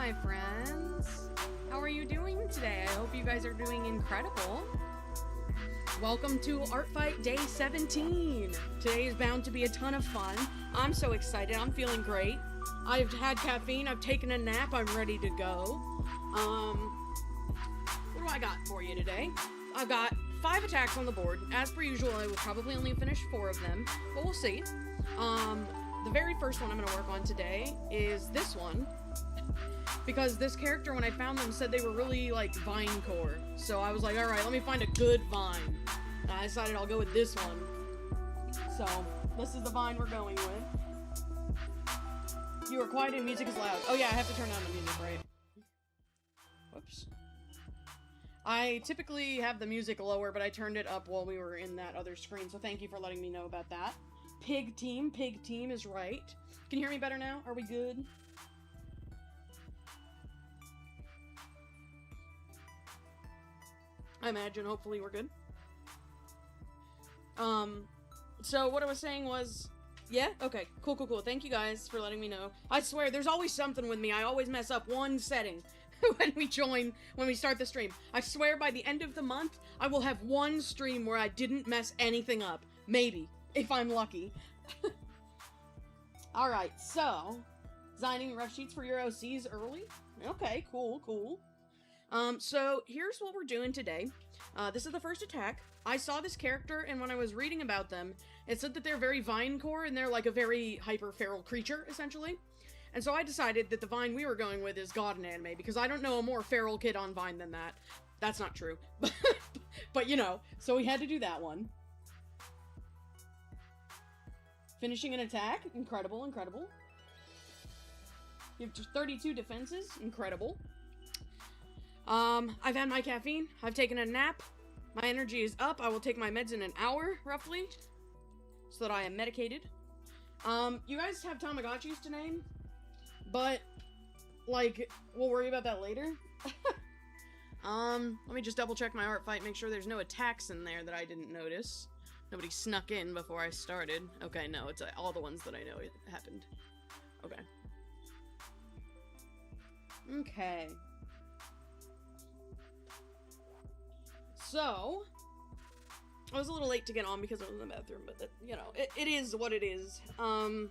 my friends. How are you doing today? I hope you guys are doing incredible. Welcome to ArtFight Day 17. Today is bound to be a ton of fun. I'm so excited. I'm feeling great. I've had caffeine. I've taken a nap. I'm ready to go. What do I got for you today? I've got 5 attacks on the board. As per usual, I will probably only finish 4 of them, but we'll see. The very first one I'm going to work on today is this one, because this character, when I found them, said they were really, like, vine core. So I was like, alright, let me find a good vine. And I decided I'll go with this one. So, this is the vine we're going with. You are quiet and music is loud. Oh yeah, I have to turn down the music, right? Whoops. I typically have the music lower, but I turned it up while we were in that other screen, so thank you for letting me know about that. Pig team is right. Can you hear me better now? Are we good? I imagine, hopefully we're good. So what I was saying was, yeah? Okay, cool. Thank you guys for letting me know. I swear, there's always something with me. I always mess up one setting when we start the stream. I swear by the end of the month, I will have one stream where I didn't mess anything up. Maybe, if I'm lucky. Alright, so, designing rough sheets for your OCs early? Okay, cool. So here's what we're doing today. This is the first attack. I saw this character, and when I was reading about them, it said that they're very vine core, and they're like a very hyper-feral creature, essentially. And so I decided that the vine we were going with is God in anime, because I don't know a more feral kid on Vine than that. That's not true. But, you know, so we had to do that one. Finishing an attack. Incredible. You have 32 defenses. Incredible. I've had my caffeine. I've taken a nap. My energy is up. I will take my meds in an hour, roughly, so that I am medicated. You guys have Tamagotchis to name, but, like, we'll worry about that later. Let me just double check my art fight, make sure there's no attacks in there that I didn't notice. Nobody snuck in before I started. Okay, no, it's all the ones that I know it happened. Okay. So, I was a little late to get on because I was in the bathroom, but, you know, it is what it is. Do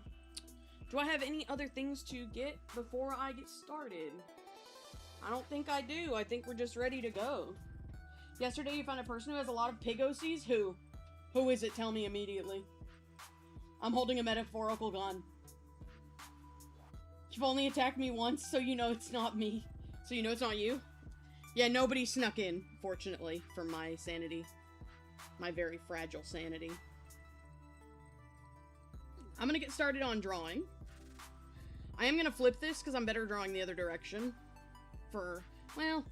I have any other things to get before I get started? I don't think I do. I think we're just ready to go. Yesterday you found a person who has a lot of pig OCs? Who? Who is it? Tell me immediately. I'm holding a metaphorical gun. You've only attacked me once, so you know it's not me. So you know it's not you? Yeah, nobody snuck in, fortunately, for my sanity. My very fragile sanity. I'm gonna get started on drawing. I am gonna flip this, because I'm better drawing the other direction. For, well,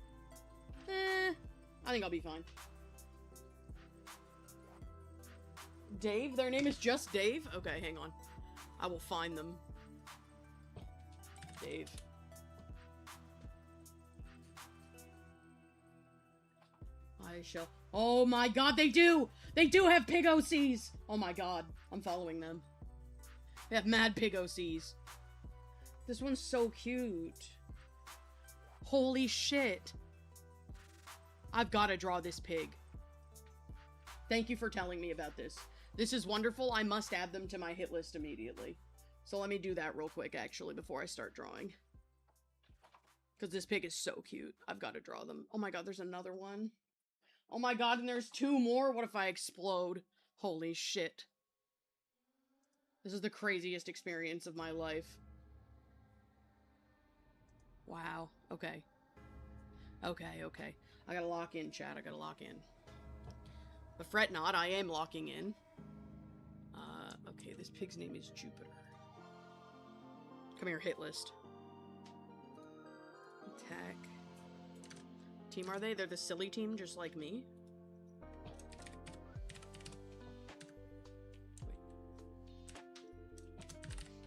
I think I'll be fine. Dave? Their name is just Dave? Okay, hang on. I will find them. Dave. I shall... Oh my god, they do! They do have pig OCs! Oh my god, I'm following them. They have mad pig OCs. This one's so cute. Holy shit. I've gotta draw this pig. Thank you for telling me about this. This is wonderful. I must add them to my hit list immediately. So let me do that real quick, actually, before I start drawing. Because this pig is so cute. I've got to draw them. Oh my god, there's another one. Oh my god, and there's 2 more? What if I explode? Holy shit. This is the craziest experience of my life. Wow. Okay. Okay. I gotta lock in, chat. I gotta lock in. But fret not, I am locking in. Okay, this pig's name is Jupiter. Come here, hit list. Attack. Team are they? They're the silly team, just like me.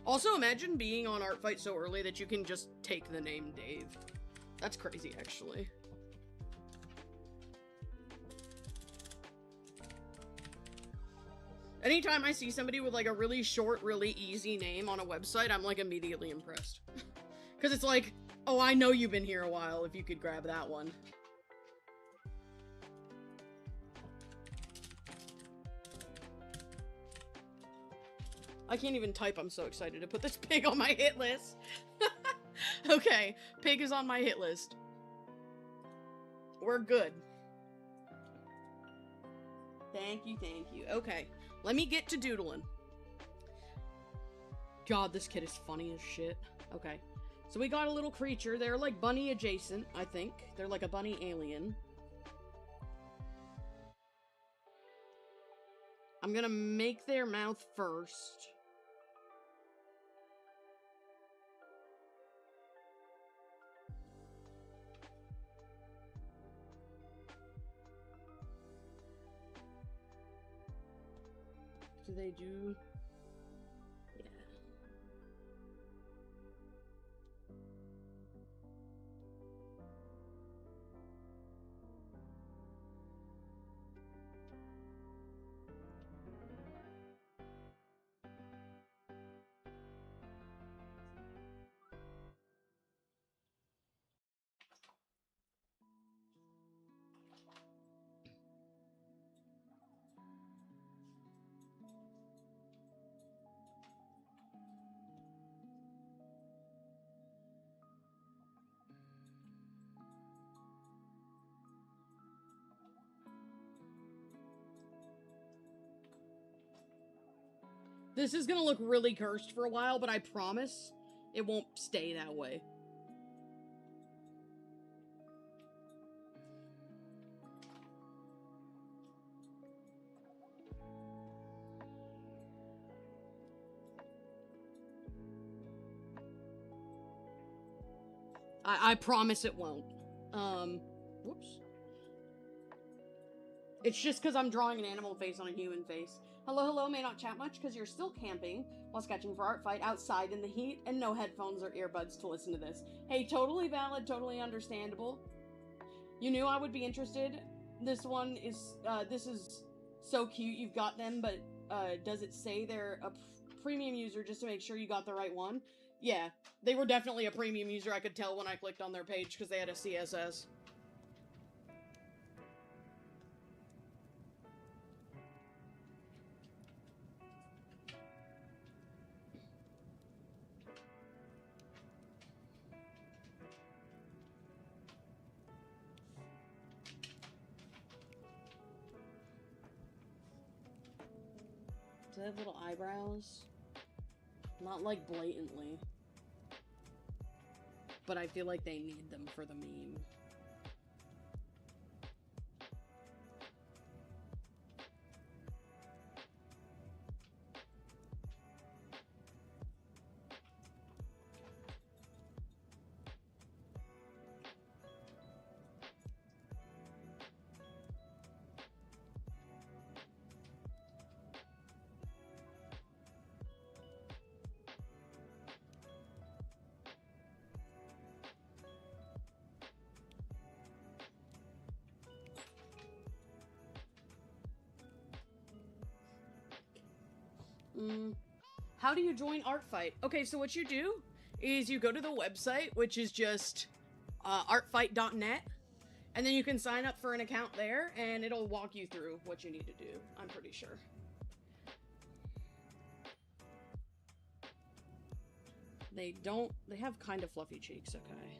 Also, imagine being on ArtFight so early that you can just take the name Dave. That's crazy, actually. Anytime I see somebody with, like, a really short, really easy name on a website, I'm, like, immediately impressed. Because it's like, Oh, I know you've been here a while, if you could grab that one. I can't even type, I'm so excited to put this pig on my hit list. Okay, pig is on my hit list. We're good. Thank you, thank you. Okay, let me get to doodling. God, this kid is funny as shit. Okay, so we got a little creature. They're like bunny adjacent, I think. They're like a bunny alien. I'm gonna make their mouth first. Do they do... Yeah. This is gonna look really cursed for a while, but I promise it won't stay that way. I promise it won't. Whoops. It's just because I'm drawing an animal face on a human face. Hello, hello, may not chat much because you're still camping while sketching for ArtFight outside in the heat and no headphones or earbuds to listen to this. Hey, totally valid, totally understandable. You knew I would be interested. This is so cute, you've got them, but does it say they're a premium user just to make sure you got the right one? Yeah, they were definitely a premium user. I could tell when I clicked on their page because they had a CSS. Do they have little eyebrows? Not like blatantly. But I feel like they need them for the meme. How do you join ArtFight? Okay, so what you do is you go to the website, which is just artfight.net, and then you can sign up for an account there, and it'll walk you through what you need to do, I'm pretty sure. They have kind of fluffy cheeks, okay.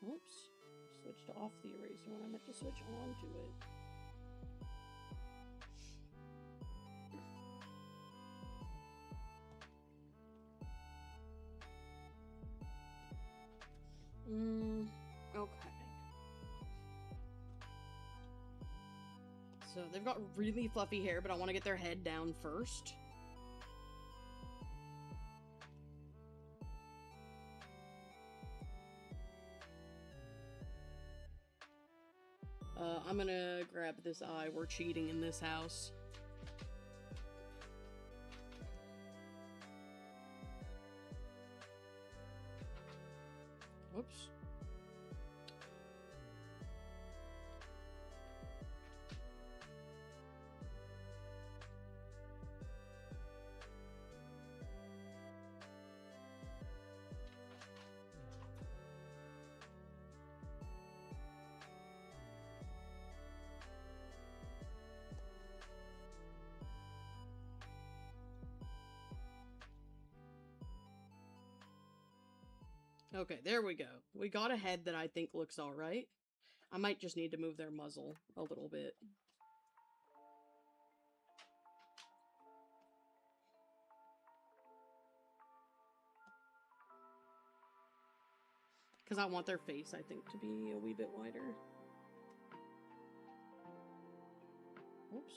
Oops. Switched off the eraser when I meant to switch on to it. Okay. So they've got really fluffy hair, but I want to get their head down first. I'm gonna grab this eye. We're cheating in this house. Whoops. Okay, there we go. We got a head that I think looks alright. I might just need to move their muzzle a little bit. Because I want their face, I think, to be a wee bit wider. Oops.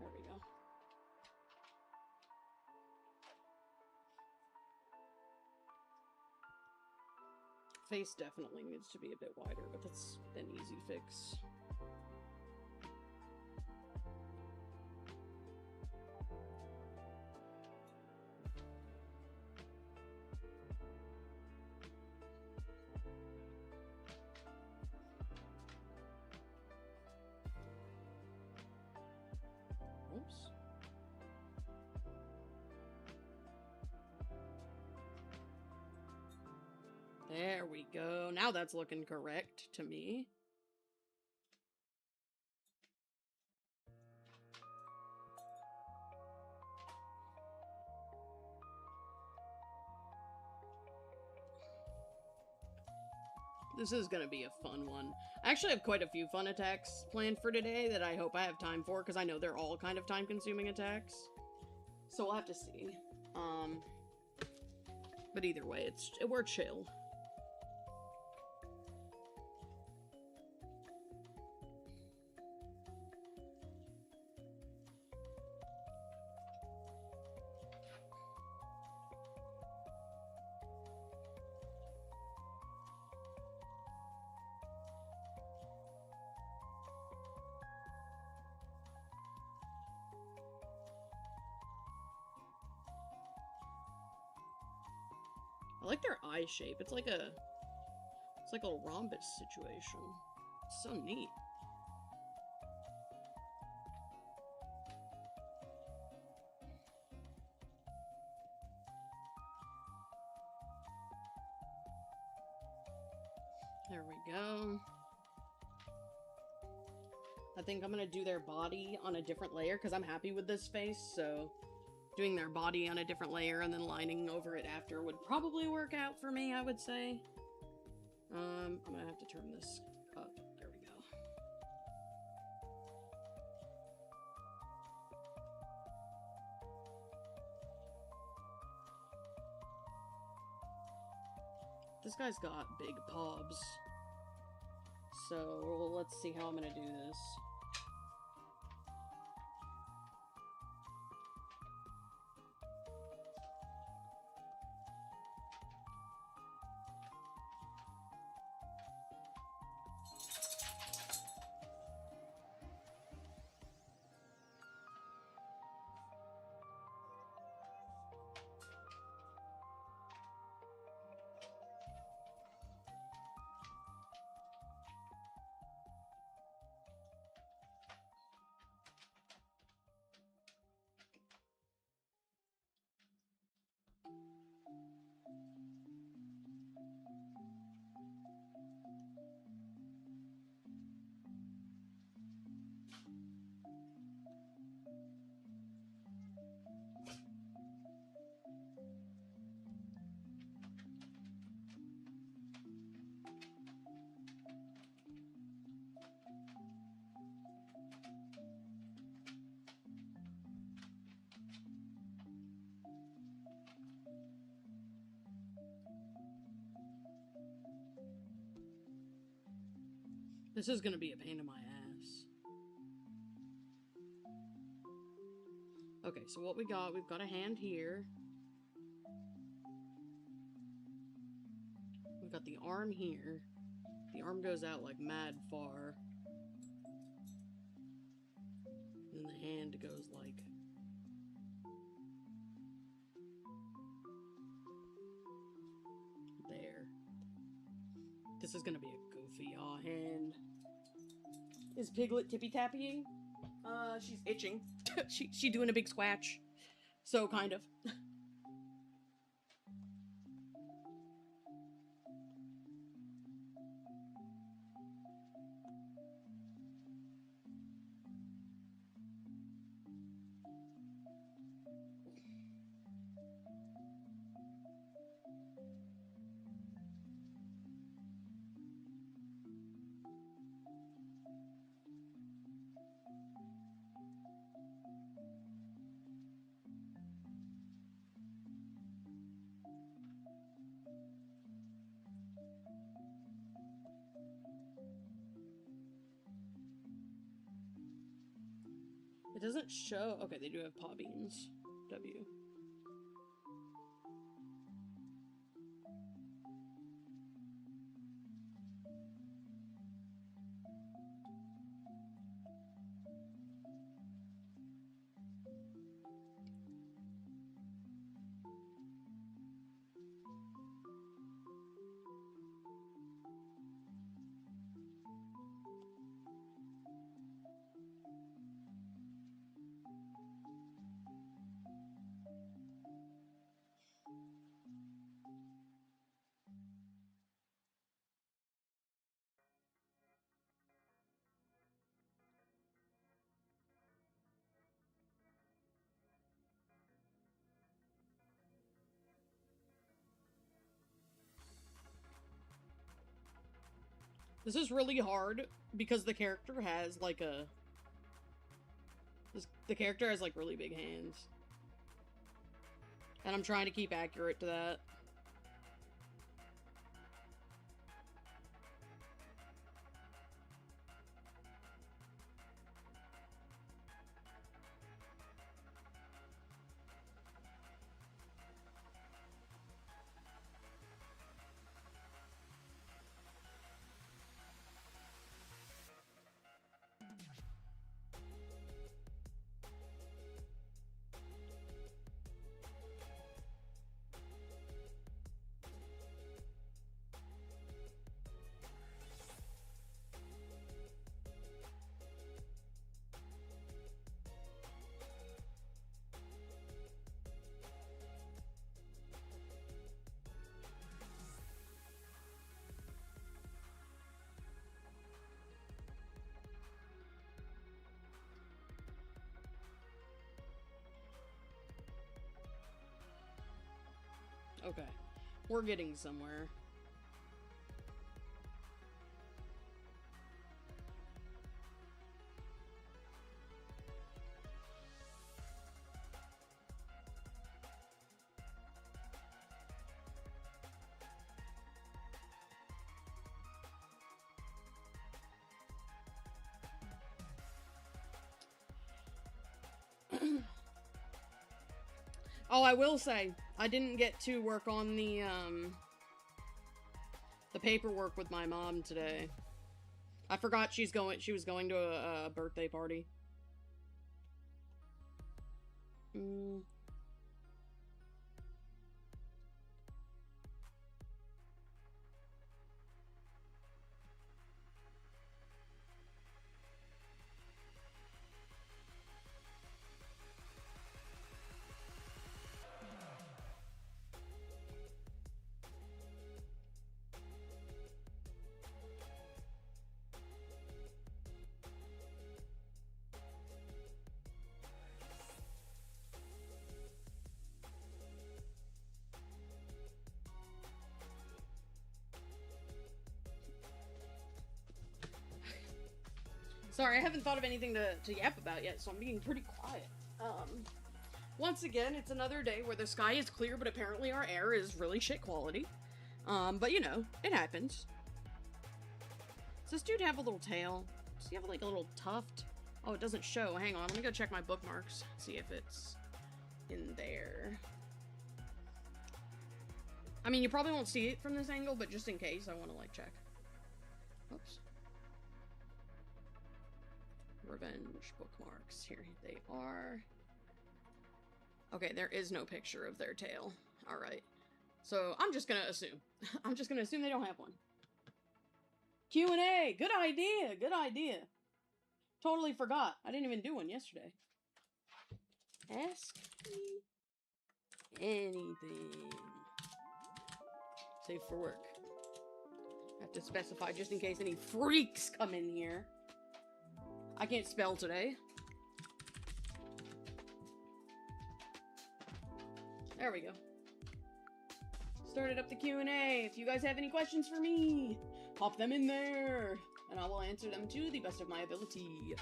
There we go. Face definitely needs to be a bit wider, but that's an easy fix. Oops. There we go. Now that's looking correct to me. This is going to be a fun one. I actually have quite a few fun attacks planned for today that I hope I have time for, because I know they're all kind of time-consuming attacks. So we'll have to see. But either way, we're chill. I like their eye shape. It's like a rhombus situation. It's so neat. There we go. I think I'm gonna do their body on a different layer because I'm happy with this face, so doing their body on a different layer and then lining over it after would probably work out for me, I would say. I'm gonna have to turn this up. There we go. This guy's got big paws. So let's see how I'm gonna do this. This is gonna be a pain in my ass. Okay, so what we've got a hand here. We've got the arm here. The arm goes out like mad far. And the hand goes like... there. This is gonna be a goofy hand. Is Piglet tippy-tappying? She's itching. she doing a big scratch. So, kind of. It doesn't show... Okay, they do have paw beans. W. This is really hard because the character has like a... The character has like really big hands. And I'm trying to keep accurate to that. Okay. We're getting somewhere. Oh, I will say, I didn't get to work on the paperwork with my mom today. I forgot she was going to a birthday party. Sorry, I haven't thought of anything to yap about yet, so I'm being pretty quiet. Once again, it's another day where the sky is clear, but apparently our air is really shit quality. But you know, it happens. Does this dude have a little tail? Does he have like a little tuft? Oh, it doesn't show. Hang on, let me go check my bookmarks. See if it's in there. I mean, you probably won't see it from this angle, but just in case, I want to like check. Oops. Revenge bookmarks. Here they are. Okay, there is no picture of their tail. Alright. So, I'm just gonna assume. I'm just gonna assume they don't have one. Q&A! Good idea! Good idea! Totally forgot. I didn't even do one yesterday. Ask me anything. Save for work. I have to specify just in case any freaks come in here. I can't spell today. There we go. Started up the Q&A. If you guys have any questions for me, pop them in there, and I will answer them to the best of my ability.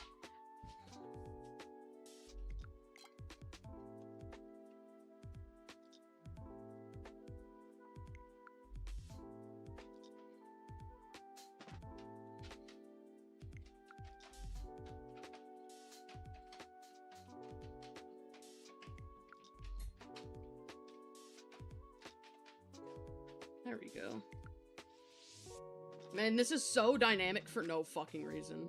There we go. Man, this is so dynamic for no fucking reason.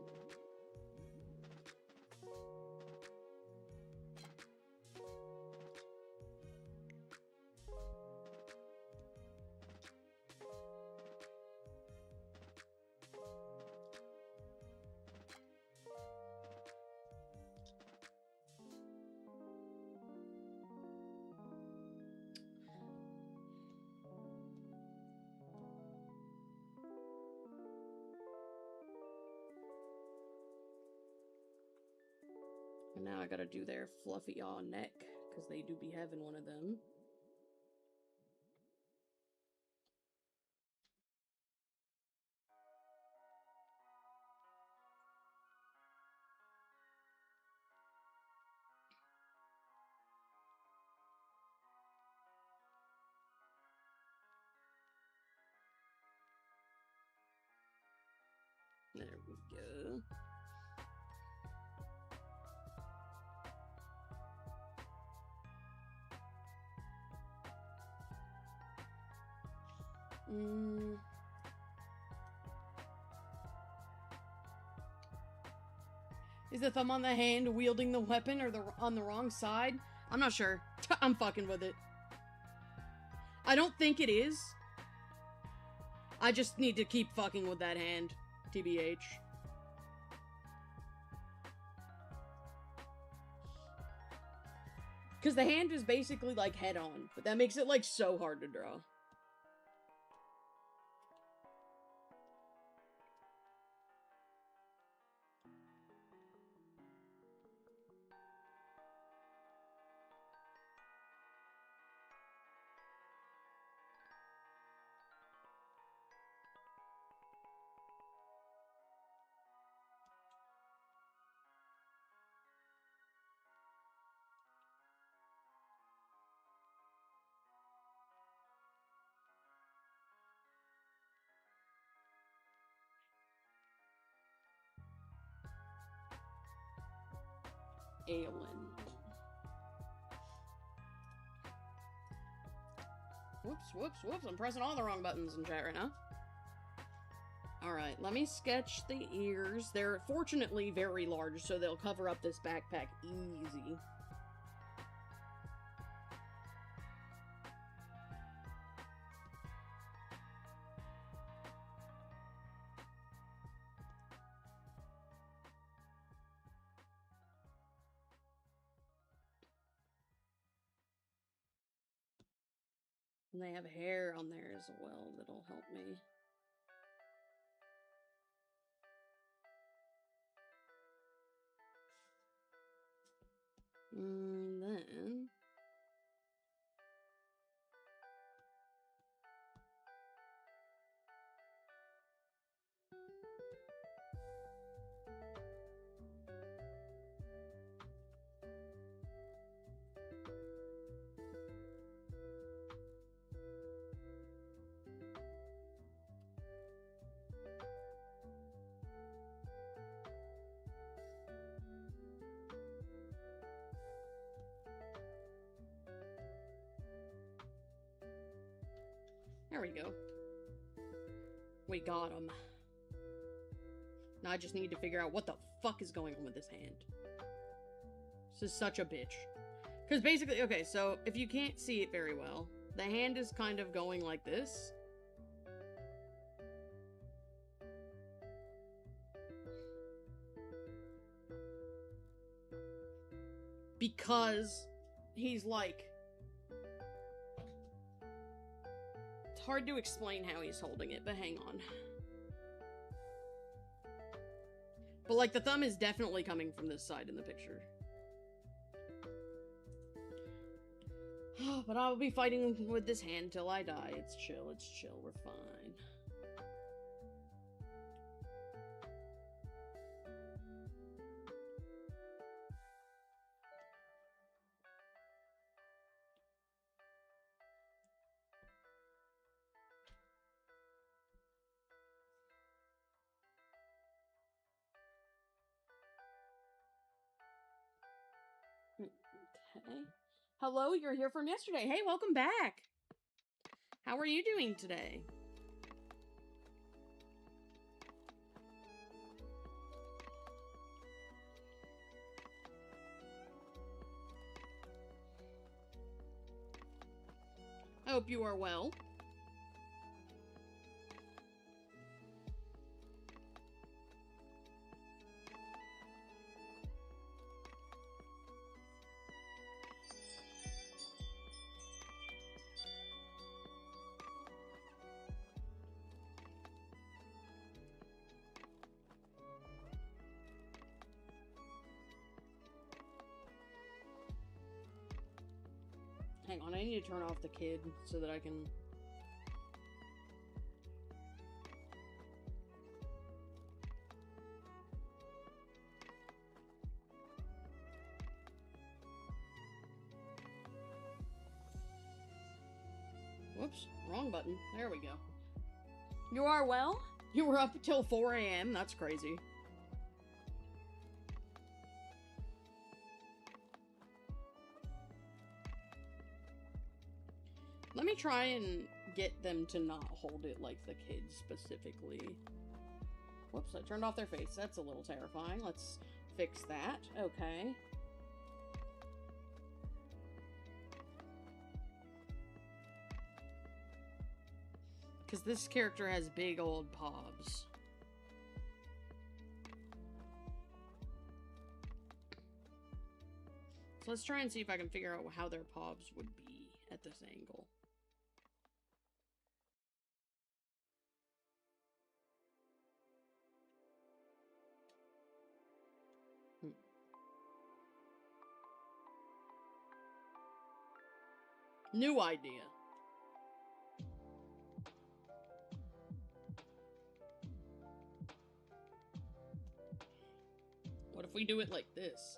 And now I gotta do their fluffy aw neck, because they do be having one of them. There we go. Is the thumb on the hand wielding the weapon or on the wrong side? I'm not sure. I'm fucking with it. I don't think it is. I just need to keep fucking with that hand. TBH. Because the hand is basically like head on, but that makes it like so hard to draw. Aelin. Whoops. I'm pressing all the wrong buttons in chat right now. Alright, let me sketch the ears. They're fortunately very large, so they'll cover up this backpack easy. And they have hair on there as well that'll help me. And then... There we go. We got him. Now I just need to figure out what the fuck is going on with this hand. This is such a bitch. Because basically, okay, so if you can't see it very well, the hand is kind of going like this. Because he's like... It's hard to explain how he's holding it, but hang on. But like the thumb is definitely coming from this side in the picture. But I'll be fighting with this hand till I die. It's chill, we're fine. Okay. Hello, you're here from yesterday. Hey, welcome back. How are you doing today? I hope you are well. Hang on, I need to turn off the kid so that I can... Whoops, wrong button. There we go. You are well? You were up until 4 a.m.? That's crazy. Let me try and get them to not hold it like the kids specifically. Whoops, I turned off their face. That's a little terrifying. Let's fix that. Okay. Because this character has big old paws. So let's try and see if I can figure out how their paws would be at this angle. New idea. What if we do it like this?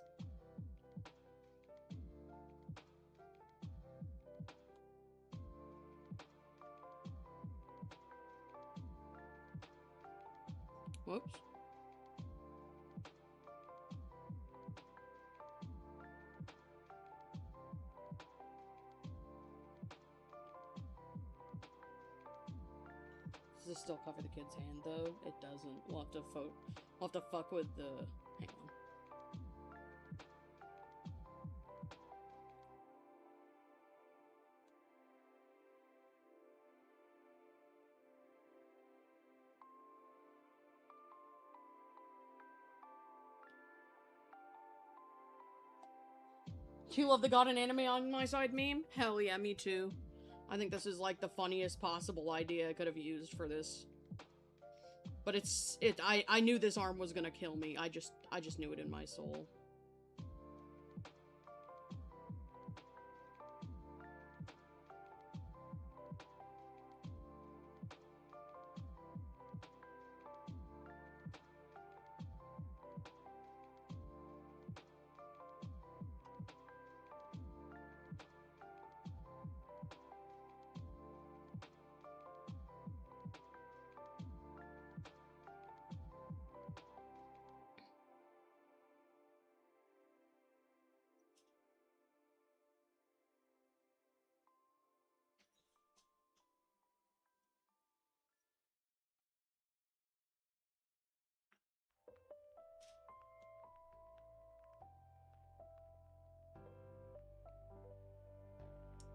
Whoops. Does this still cover the kid's hand, though? It doesn't. We'll have to fuck with the... Hang on. You love the God and anime on my side meme? Hell yeah, me too. I think this is like the funniest possible idea I could have used for this. But I knew this arm was gonna kill me. I just knew it in my soul.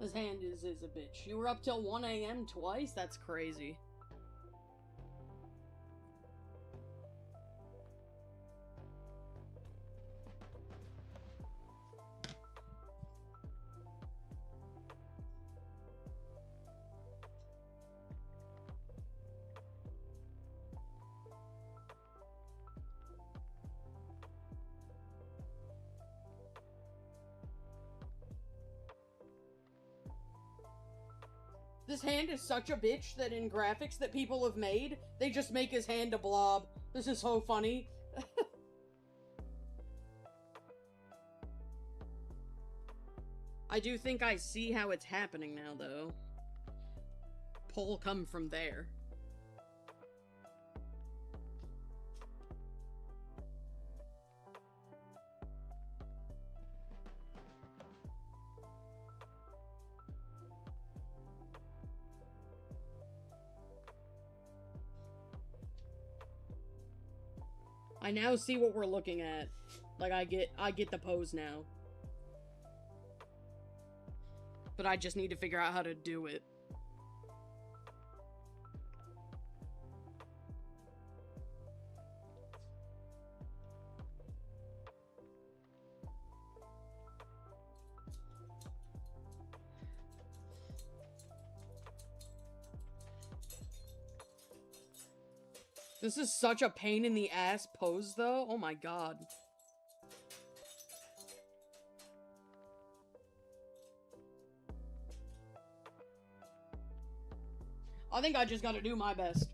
His hand is a bitch. You were up till 1 a.m. twice? That's crazy. This hand is such a bitch that in graphics that people have made, they just make his hand a blob. This is so funny. I do think I see how it's happening now, though. Pull come from there. I now see what we're looking at. Like, I get the pose now. But I just need to figure out how to do it. This is such a pain in the ass pose, though. Oh my god. I think I just gotta do my best.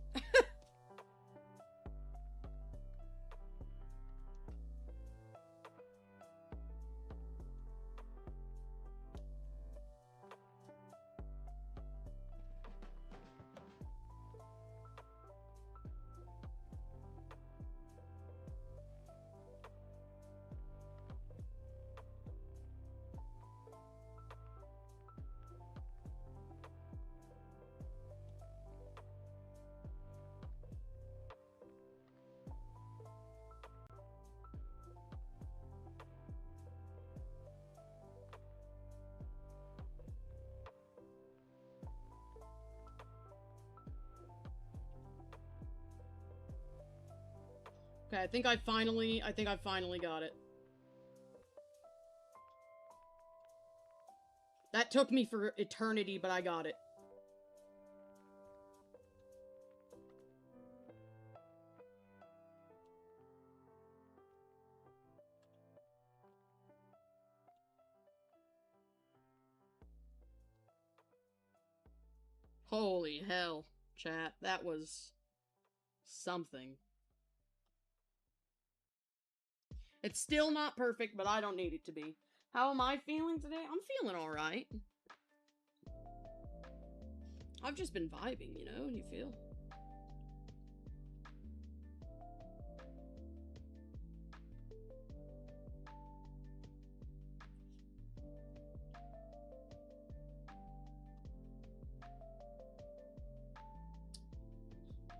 Okay, I think I finally got it. That took me for eternity, but I got it. Holy hell, chat. That was something. It's still not perfect, but I don't need it to be. How am I feeling today? I'm feeling alright. I've just been vibing, you know? You feel?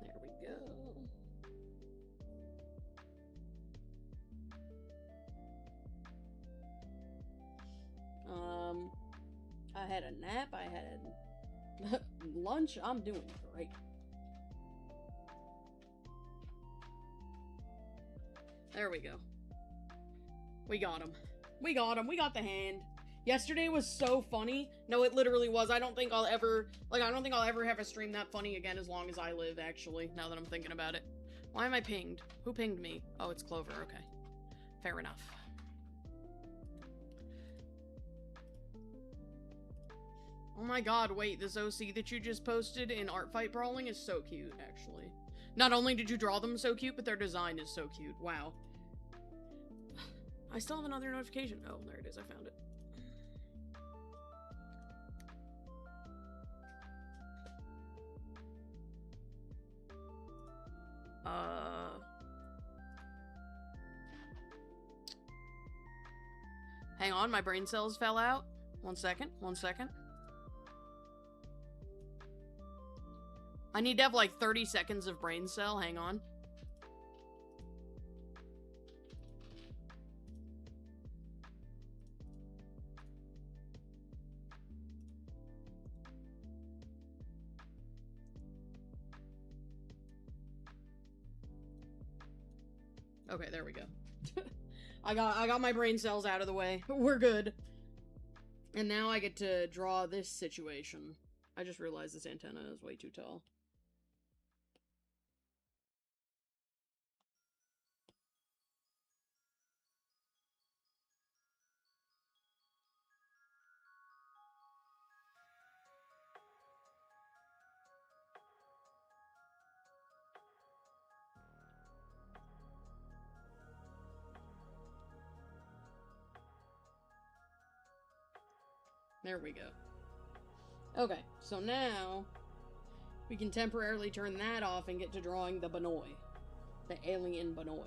There we go. I had a nap, I had lunch, I'm doing great. There we go. We got him. We got him. We got the hand. Yesterday was so funny. No, it literally was. I don't think I'll ever have a stream that funny again as long as I live, actually, now that I'm thinking about it. Why am I pinged? Who pinged me? Oh, it's Clover. Okay. Fair enough. Oh my god, wait, this OC that you just posted in ArtFight Brawling is so cute, actually. Not only did you draw them so cute, but their design is so cute. Wow. I still have another notification. Oh, there it is. I found it. Hang on, my brain cells fell out. 1 second, 1 second. I need to have like 30 seconds of brain cell. Hang on. Okay, there we go. I got my brain cells out of the way. We're good. And now I get to draw this situation. I just realized this antenna is way too tall. There we go. Okay, so now we can temporarily turn that off and get to drawing the Banoi. The alien Banoi.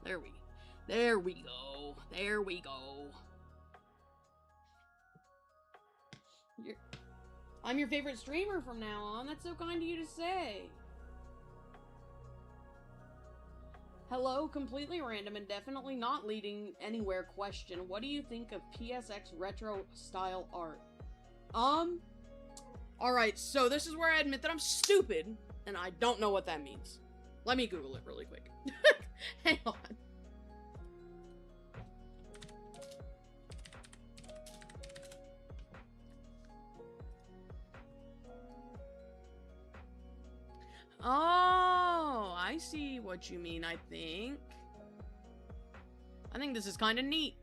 There we go. There we go. I'm your favorite streamer from now on. That's so kind of you to say. Hello, completely random and definitely not leading anywhere question. What do you think of PSX retro style art? Alright, so this is where I admit that I'm stupid, and I don't know what that means. Let me Google it really quick. Hang on. Oh, I see what you mean, I think. I think this is kind of neat.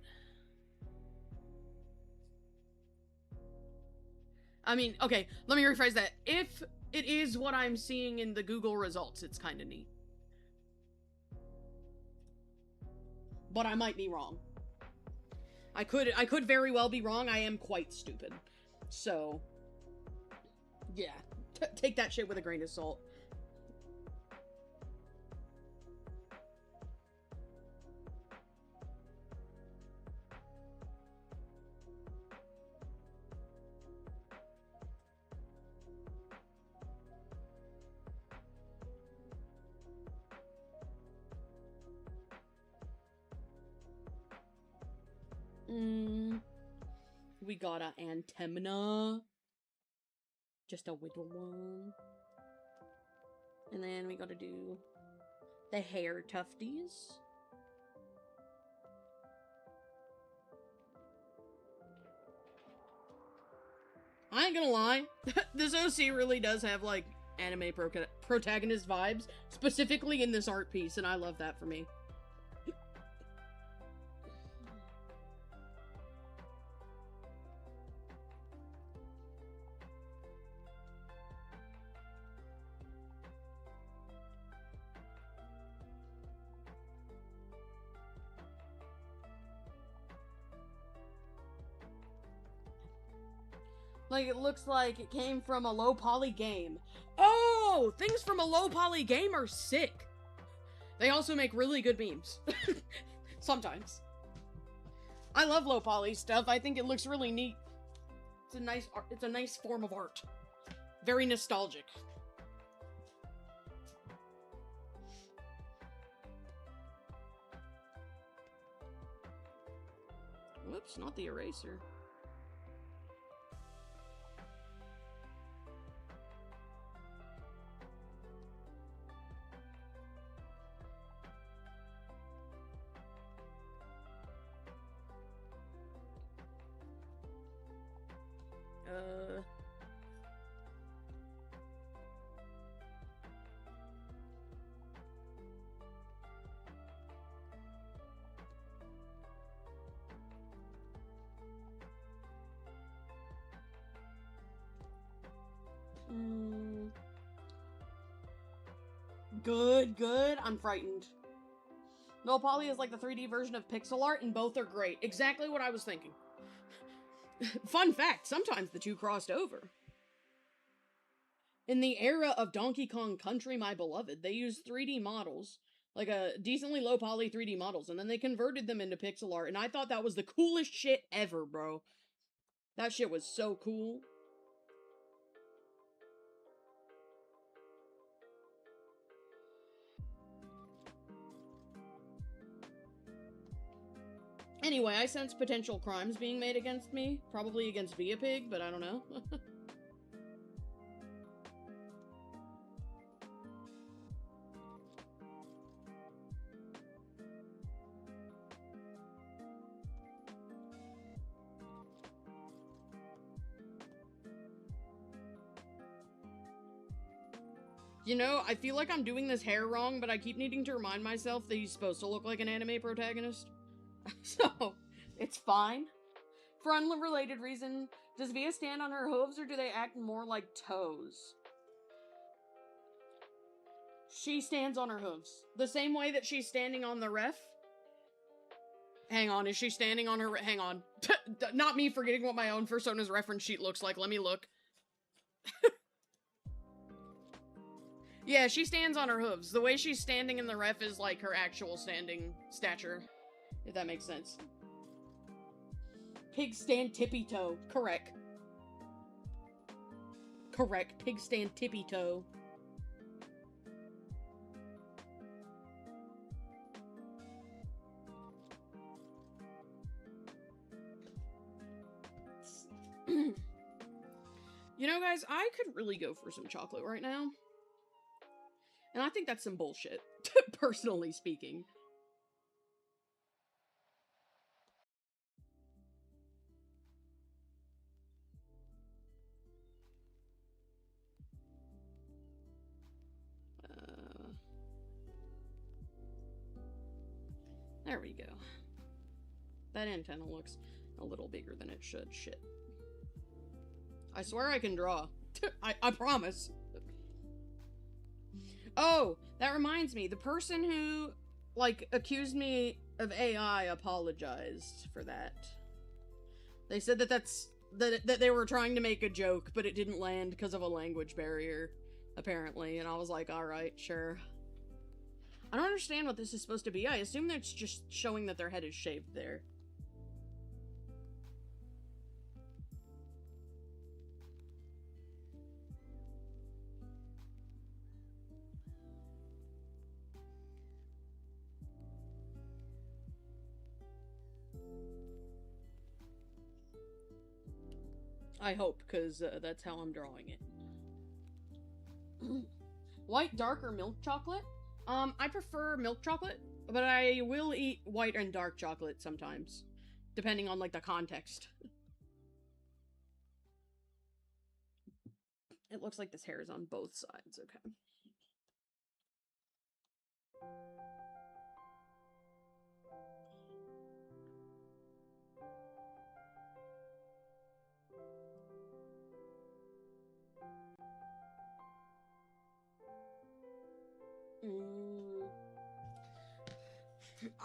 I mean, okay, let me rephrase that. If it is what I'm seeing in the Google results, it's kind of neat. But I might be wrong. I could very well be wrong. I am quite stupid. So, yeah. Take that shit with a grain of salt. We got an antenna. Just a little one. And then we gotta do the hair tufties. I ain't gonna lie. This OC really does have, like, anime protagonist vibes. Specifically in this art piece, and I love that for me. Like, it looks like it came from a low poly game. Oh! Things from a low poly game are sick. They also make really good memes. Sometimes. I love low poly stuff. I think it looks really neat. It's a nice form of art. Very nostalgic. Whoops, not the eraser. Good. I'm frightened. Low poly is like the 3D version of pixel art, and both are great. Exactly what I was thinking. Fun fact, sometimes the two crossed over. In the era of Donkey Kong Country, my beloved, they used 3D models, like a decently low poly 3D models, and then they converted them into pixel art, and I thought that was the coolest shit ever, bro. That shit was so cool. Anyway, I sense potential crimes being made against me. Probably against Viapig, but I don't know. You know, I feel like I'm doing this hair wrong, but I keep needing to remind myself that he's supposed to look like an anime protagonist. So, it's fine. For unrelated reason, does Via stand on her hooves, or do they act more like toes? She stands on her hooves. The same way that she's standing on the ref. Hang on, is she standing on her... Hang on. Not me forgetting what my own Persona's reference sheet looks like. Let me look. Yeah, she stands on her hooves. The way she's standing in the ref is like her actual standing stature. If that makes sense. Pigs stand tippy-toe. Correct. Correct. Pigs stand tippy-toe. You know, guys, I could really go for some chocolate right now. And I think that's some bullshit, personally speaking. There we go. That antenna looks a little bigger than it should. Shit. I swear I can draw. I promise. Oh, that reminds me. The person who, like, accused me of AI apologized for that. They said that they were trying to make a joke, but it didn't land because of a language barrier, apparently. And I was like, alright, sure. I don't understand what this is supposed to be. I assume that's just showing that their head is shaved there. I hope, because that's how I'm drawing it. White, dark, or milk chocolate? I prefer milk chocolate, but I will eat white and dark chocolate sometimes, depending on, like, the context. It looks like this hair is on both sides, okay.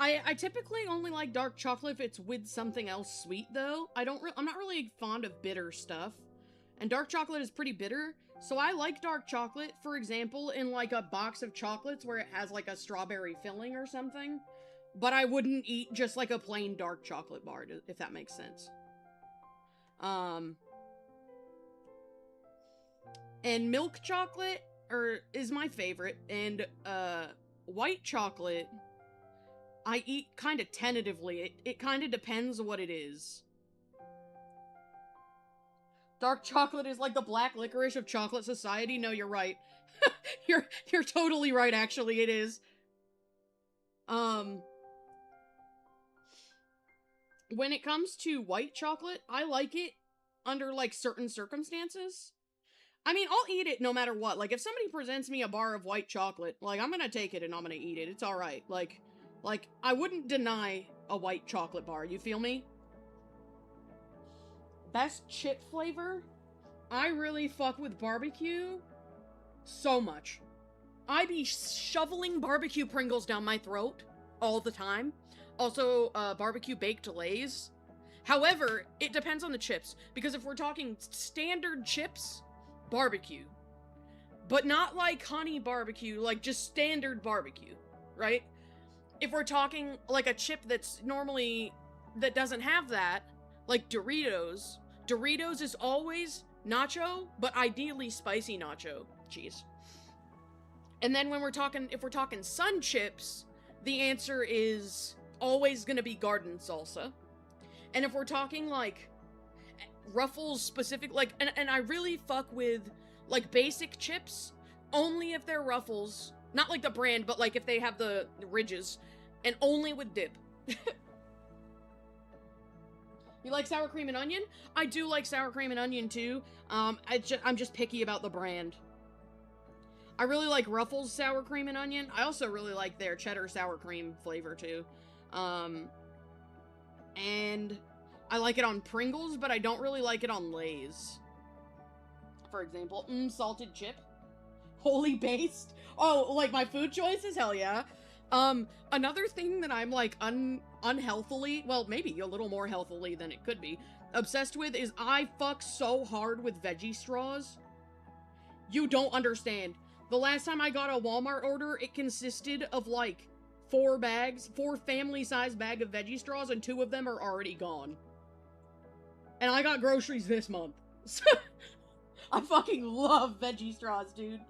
I typically only like dark chocolate if it's with something else sweet, though. I'm not really fond of bitter stuff. And dark chocolate is pretty bitter, so I like dark chocolate, for example, in like a box of chocolates where it has like a strawberry filling or something. But I wouldn't eat just like a plain dark chocolate bar, if that makes sense. And milk chocolate is my favorite, and white chocolate I eat kind of tentatively. It kind of depends what it is. Dark chocolate is like the black licorice of chocolate society. No, you're right. You're totally right, actually, it is. When it comes to white chocolate, I like it under, like, certain circumstances. I mean, I'll eat it no matter what. Like, if somebody presents me a bar of white chocolate, like, I'm gonna take it and I'm gonna eat it. It's alright. Like, I wouldn't deny a white chocolate bar, you feel me? Best chip flavor? I really fuck with barbecue so much. I be shoveling barbecue Pringles down my throat all the time. Also, barbecue baked Lay's. However, it depends on the chips, because if we're talking standard chips, barbecue. But not like honey barbecue, like just standard barbecue, right? If we're talking like a chip that's normally, that doesn't have that, like Doritos, Doritos is always nacho, but ideally spicy nacho cheese. And then when if we're talking Sun Chips, the answer is always gonna be garden salsa. And if we're talking like Ruffles specific, like, and I really fuck with like basic chips, only if they're Ruffles, not like the brand, but like if they have the ridges, and only with dip. You like sour cream and onion? I do like sour cream and onion too. I'm just picky about the brand. I really like Ruffles sour cream and onion. I also really like their cheddar sour cream flavor, too. And I like it on Pringles, but I don't really like it on Lay's. For example, salted chip. Holy based. Oh, like my food choices? Hell yeah. Another thing that I'm, like, unhealthily, well, maybe a little more healthily than it could be, obsessed with is I fuck so hard with veggie straws. You don't understand. The last time I got a Walmart order, it consisted of, like, 4 family-sized bag of veggie straws, and 2 of them are already gone. And I got groceries this month. I fucking love veggie straws, dude.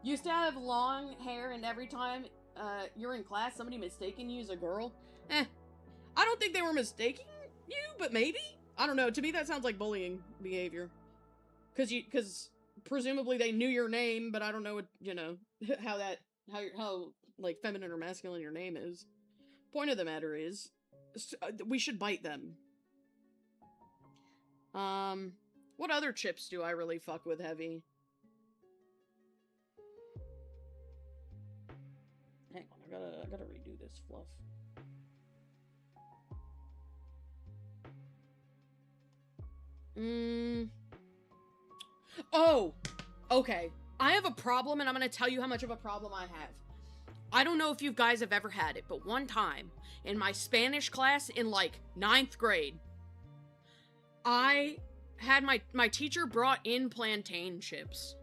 Used to have long hair, and every time you're in class, somebody mistaken you as a girl. I don't think they were mistaking you, but maybe? I don't know. To me, that sounds like bullying behavior. Because presumably they knew your name, but I don't know what, you know, how like, feminine or masculine your name is. Point of the matter is, we should bite them. What other chips do I really fuck with heavy? Hang on, I gotta redo this fluff. Oh! Okay. I have a problem, and I'm gonna tell you how much of a problem I have. I don't know if you guys have ever had it, but one time, in my Spanish class in, like, 9th grade, I had my teacher brought in plantain chips.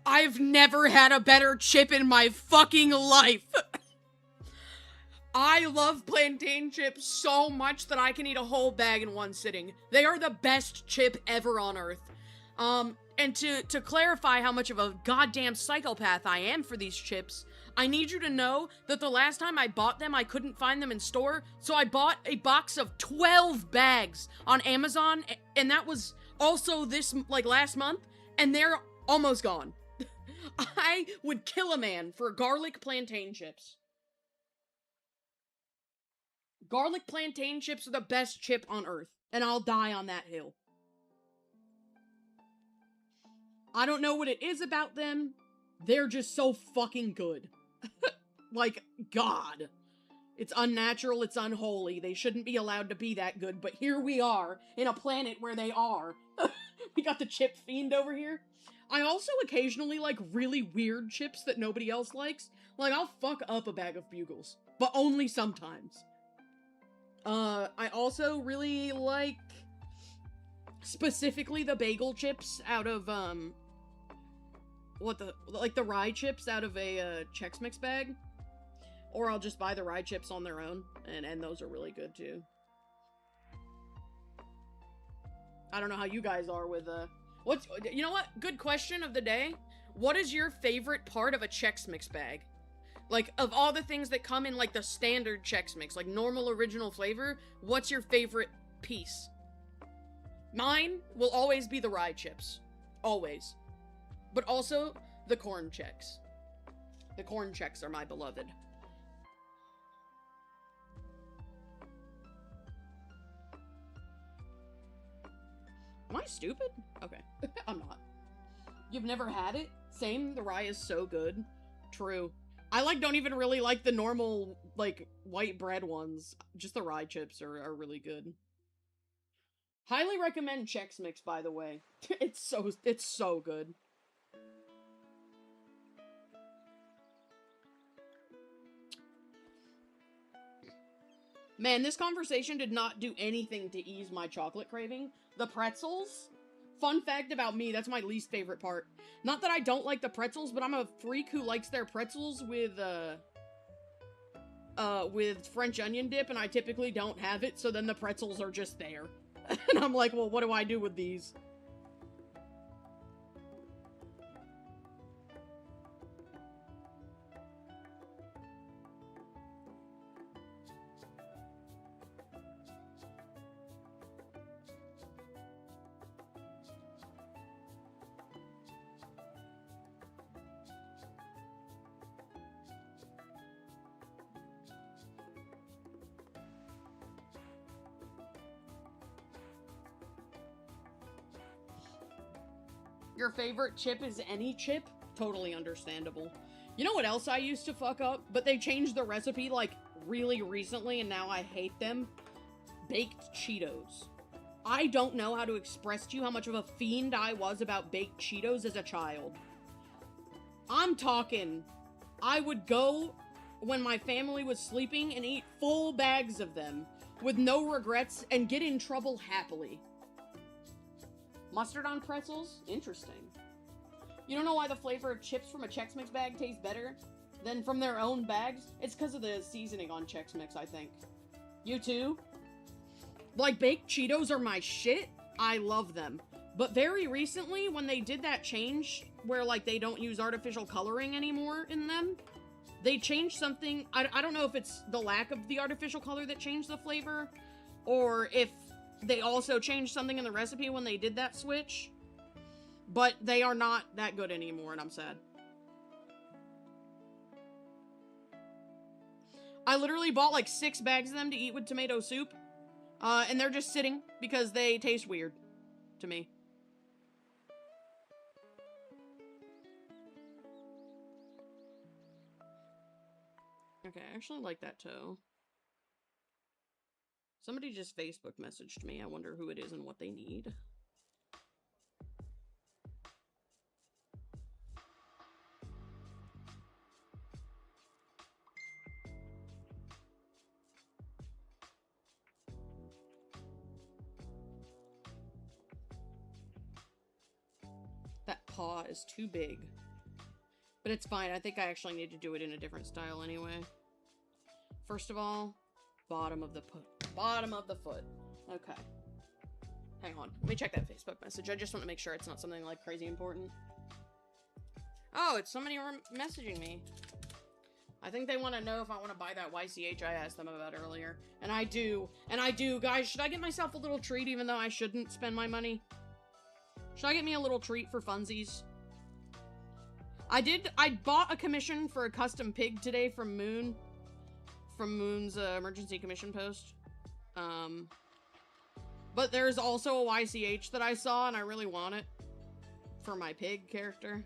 I've never had a better chip in my fucking life! I love plantain chips so much that I can eat a whole bag in one sitting. They are the best chip ever on earth. And to clarify how much of a goddamn psychopath I am for these chips, I need you to know that the last time I bought them, I couldn't find them in store, so I bought a box of 12 bags on Amazon, and that was also last month, and they're almost gone. I would kill a man for garlic plantain chips. Garlic plantain chips are the best chip on earth, and I'll die on that hill. I don't know what it is about them. They're just so fucking good. Like, God. It's unnatural, it's unholy. They shouldn't be allowed to be that good, but here we are, in a planet where they are. We got the chip fiend over here. I also occasionally like really weird chips that nobody else likes. Like, I'll fuck up a bag of Bugles, but only sometimes. I also really like, specifically the bagel chips out of, the rye chips out of a, Chex Mix bag. Or I'll just buy the rye chips on their own, and those are really good, too. I don't know how you guys are with, you know what? Good question of the day. What is your favorite part of a Chex Mix bag? Like, of all the things that come in, like, the standard Chex Mix, like, normal original flavor, what's your favorite piece? Mine will always be the rye chips. Always. But also, the corn Chex. The corn Chex are my beloved. Am I stupid? Okay. I'm not. You've never had it? Same, the rye is so good. True. I, don't even really like the normal, white bread ones. Just the rye chips are really good. Highly recommend Chex Mix, by the way. It's so good. Man, this conversation did not do anything to ease my chocolate craving. The pretzels? Fun fact about me, that's my least favorite part. Not that I don't like the pretzels, but I'm a freak who likes their pretzels with French onion dip, and I typically don't have it, so then the pretzels are just there. And I'm like, well, what do I do with these? Your favorite chip is any chip? Totally understandable. You know what else I used to fuck up? But they changed the recipe, like, really recently, and now I hate them. Baked Cheetos. I don't know how to express to you how much of a fiend I was about baked Cheetos as a child. I'm talking, I would go when my family was sleeping and eat full bags of them with no regrets and get in trouble happily. Mustard on pretzels? Interesting. You don't know why the flavor of chips from a Chex Mix bag tastes better than from their own bags? It's because of the seasoning on Chex Mix, I think. You too? Like, baked Cheetos are my shit. I love them. But very recently, when they did that change, where, like, they don't use artificial coloring anymore in them, they changed something. I don't know if it's the lack of the artificial color that changed the flavor, or if they also changed something in the recipe when they did that switch. But they are not that good anymore, and I'm sad. I literally bought, like, 6 bags of them to eat with tomato soup. And they're just sitting because they taste weird to me. Okay, I actually like that toe. Somebody just Facebook messaged me. I wonder who it is and what they need. That paw is too big. But it's fine. I think I actually need to do it in a different style anyway. First of all, bottom of the foot. Bottom of the foot. Okay. Hang on. Let me check that Facebook message. I just want to make sure it's not something, like, crazy important. Oh, it's somebody messaging me. I think they want to know if I want to buy that YCH I asked them about earlier. And I do. And I do. Guys, should I get myself a little treat even though I shouldn't spend my money? Should I get me a little treat for funsies? I bought a commission for a custom pig today from Moon. From Moon's emergency commission post. But there's also a YCH that I saw and I really want it. For my pig character.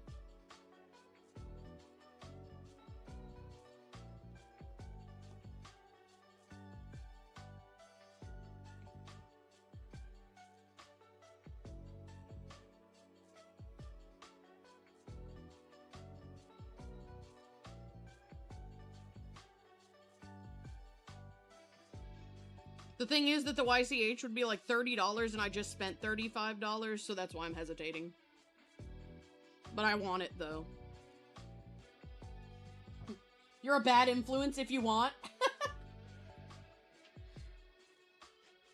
The thing is that the YCH would be like $30 and I just spent $35, so that's why I'm hesitating. But I want it, though. You're a bad influence if you want.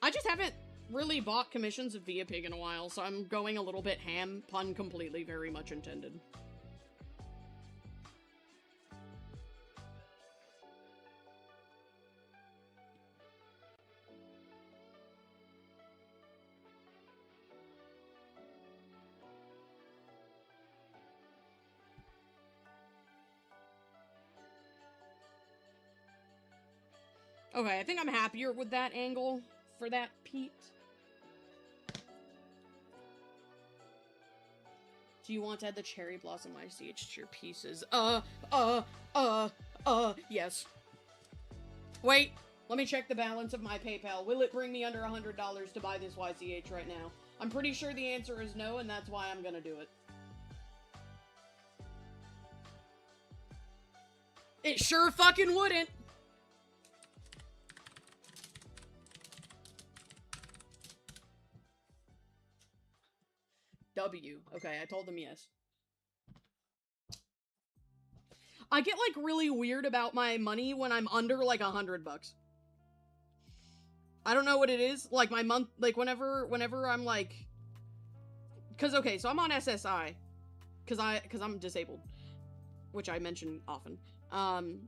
I just haven't really bought commissions of Via Pig in a while, so I'm going a little bit ham, pun completely, very much intended. Okay, I think I'm happier with that angle for that Pete. Do you want to add the cherry blossom YCH to your pieces? Yes. Wait, let me check the balance of my PayPal. Will it bring me under $100 to buy this YCH right now? I'm pretty sure the answer is no, and that's why I'm gonna do it. It sure fucking wouldn't! W. Okay, I told them yes. I get, like, really weird about my money when I'm under, like, $100 bucks. I don't know what it is. Like, my month, like, whenever I'm, like... Because, okay, so I'm on SSI. Because I'm disabled. Which I mention often. And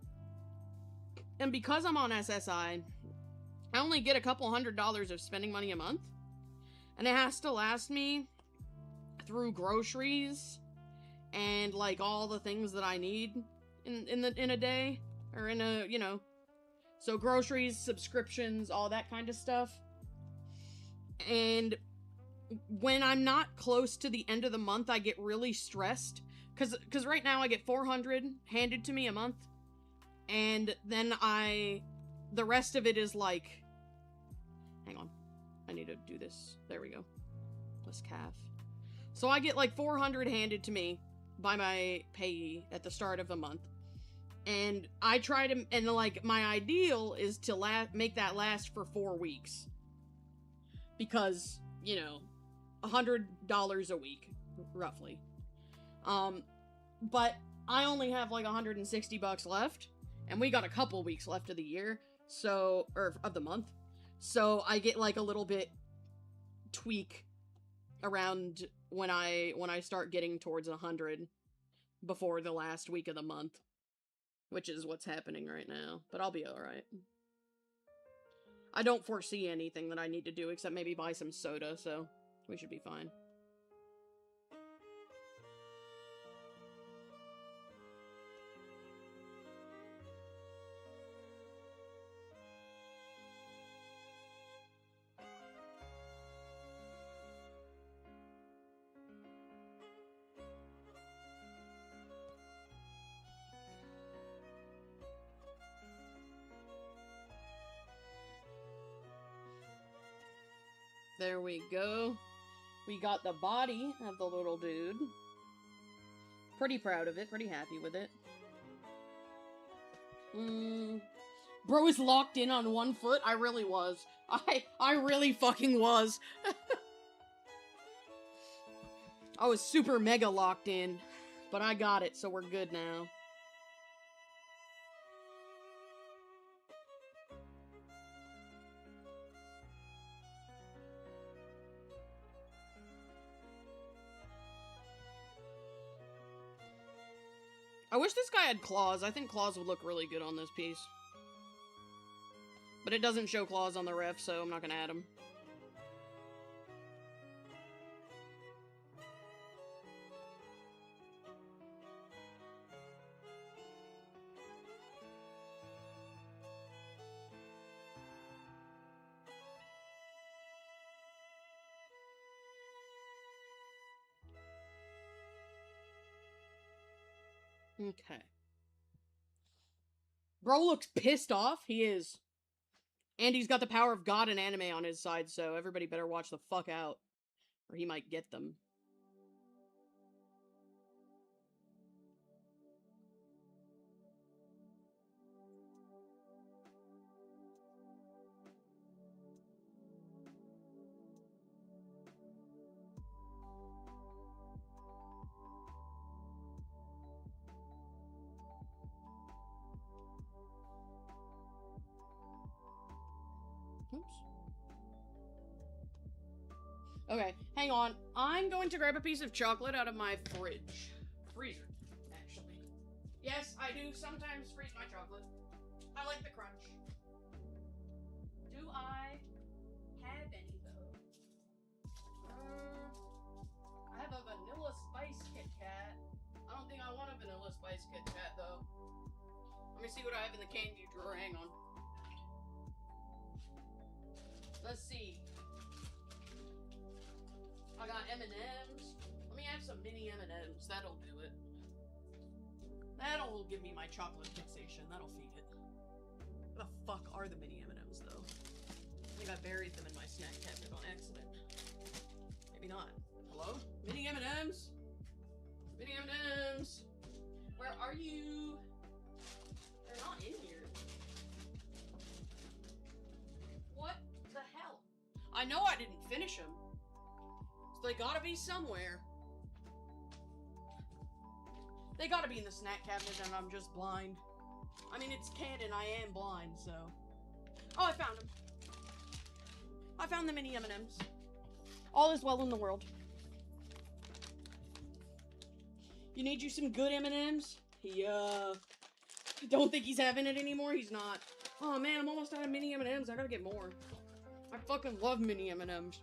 because I'm on SSI, I only get a couple $100 of spending money a month. And it has to last me through groceries and, like, all the things that I need in a day, or in a, you know, so groceries, subscriptions, all that kind of stuff. And when I'm not close to the end of the month, I get really stressed Cause right now I get 400 handed to me a month, and then the rest of it is like, hang on, I need to do this. There we go. Plus calf. So I get like 400 handed to me by my payee at the start of the month. And I try to, and like, my ideal is to make that last for 4 weeks. Because, you know, $100 a week, roughly. But I only have like $160 left, and we got a couple weeks left of the year, so, or of the month. So I get like a little bit tweak around when I start getting towards 100 before the last week of the month. Which is what's happening right now. But I'll be alright. I don't foresee anything that I need to do except maybe buy some soda, so we should be fine. There we go. We got the body of the little dude. Pretty proud of it. Pretty happy with it. Bro is locked in on one foot. I really was. I really fucking was. I was super mega locked in. But I got it, so we're good now. I wish this guy had claws. I think claws would look really good on this piece. But it doesn't show claws on the ref, so I'm not gonna add him. Okay. Bro looks pissed off. He is. And he's got the power of God and anime on his side, so everybody better watch the fuck out. Or he might get them. Oops. Okay, hang on. I'm going to grab a piece of chocolate out of my freezer, actually. Yes, I do sometimes freeze my chocolate. I like the crunch. Do I have any, though? I have a vanilla spice Kit Kat. I don't think I want a vanilla spice Kit Kat, though. Let me see what I have in the candy drawer. Hang on. Let's see. I got M&M's. Let me have some mini M&M's. That'll do it. That'll give me my chocolate fixation. That'll feed it. What the fuck are the mini M&M's, though? I think I buried them in my snack cabinet on accident. Maybe not. Hello? Mini M&M's? Mini M&M's? Where are you? They're not in here. What the hell? I know I didn't finish them. So they gotta be somewhere. They gotta be in the snack cabinet and I'm just blind. I mean, it's canon, I am blind, so... Oh, I found them. I found the mini M&M's. All is well in the world. You need you some good M&M's? Don't think he's having it anymore? He's not. Oh man, I'm almost out of mini M&M's. I gotta get more. I fucking love mini M&M's.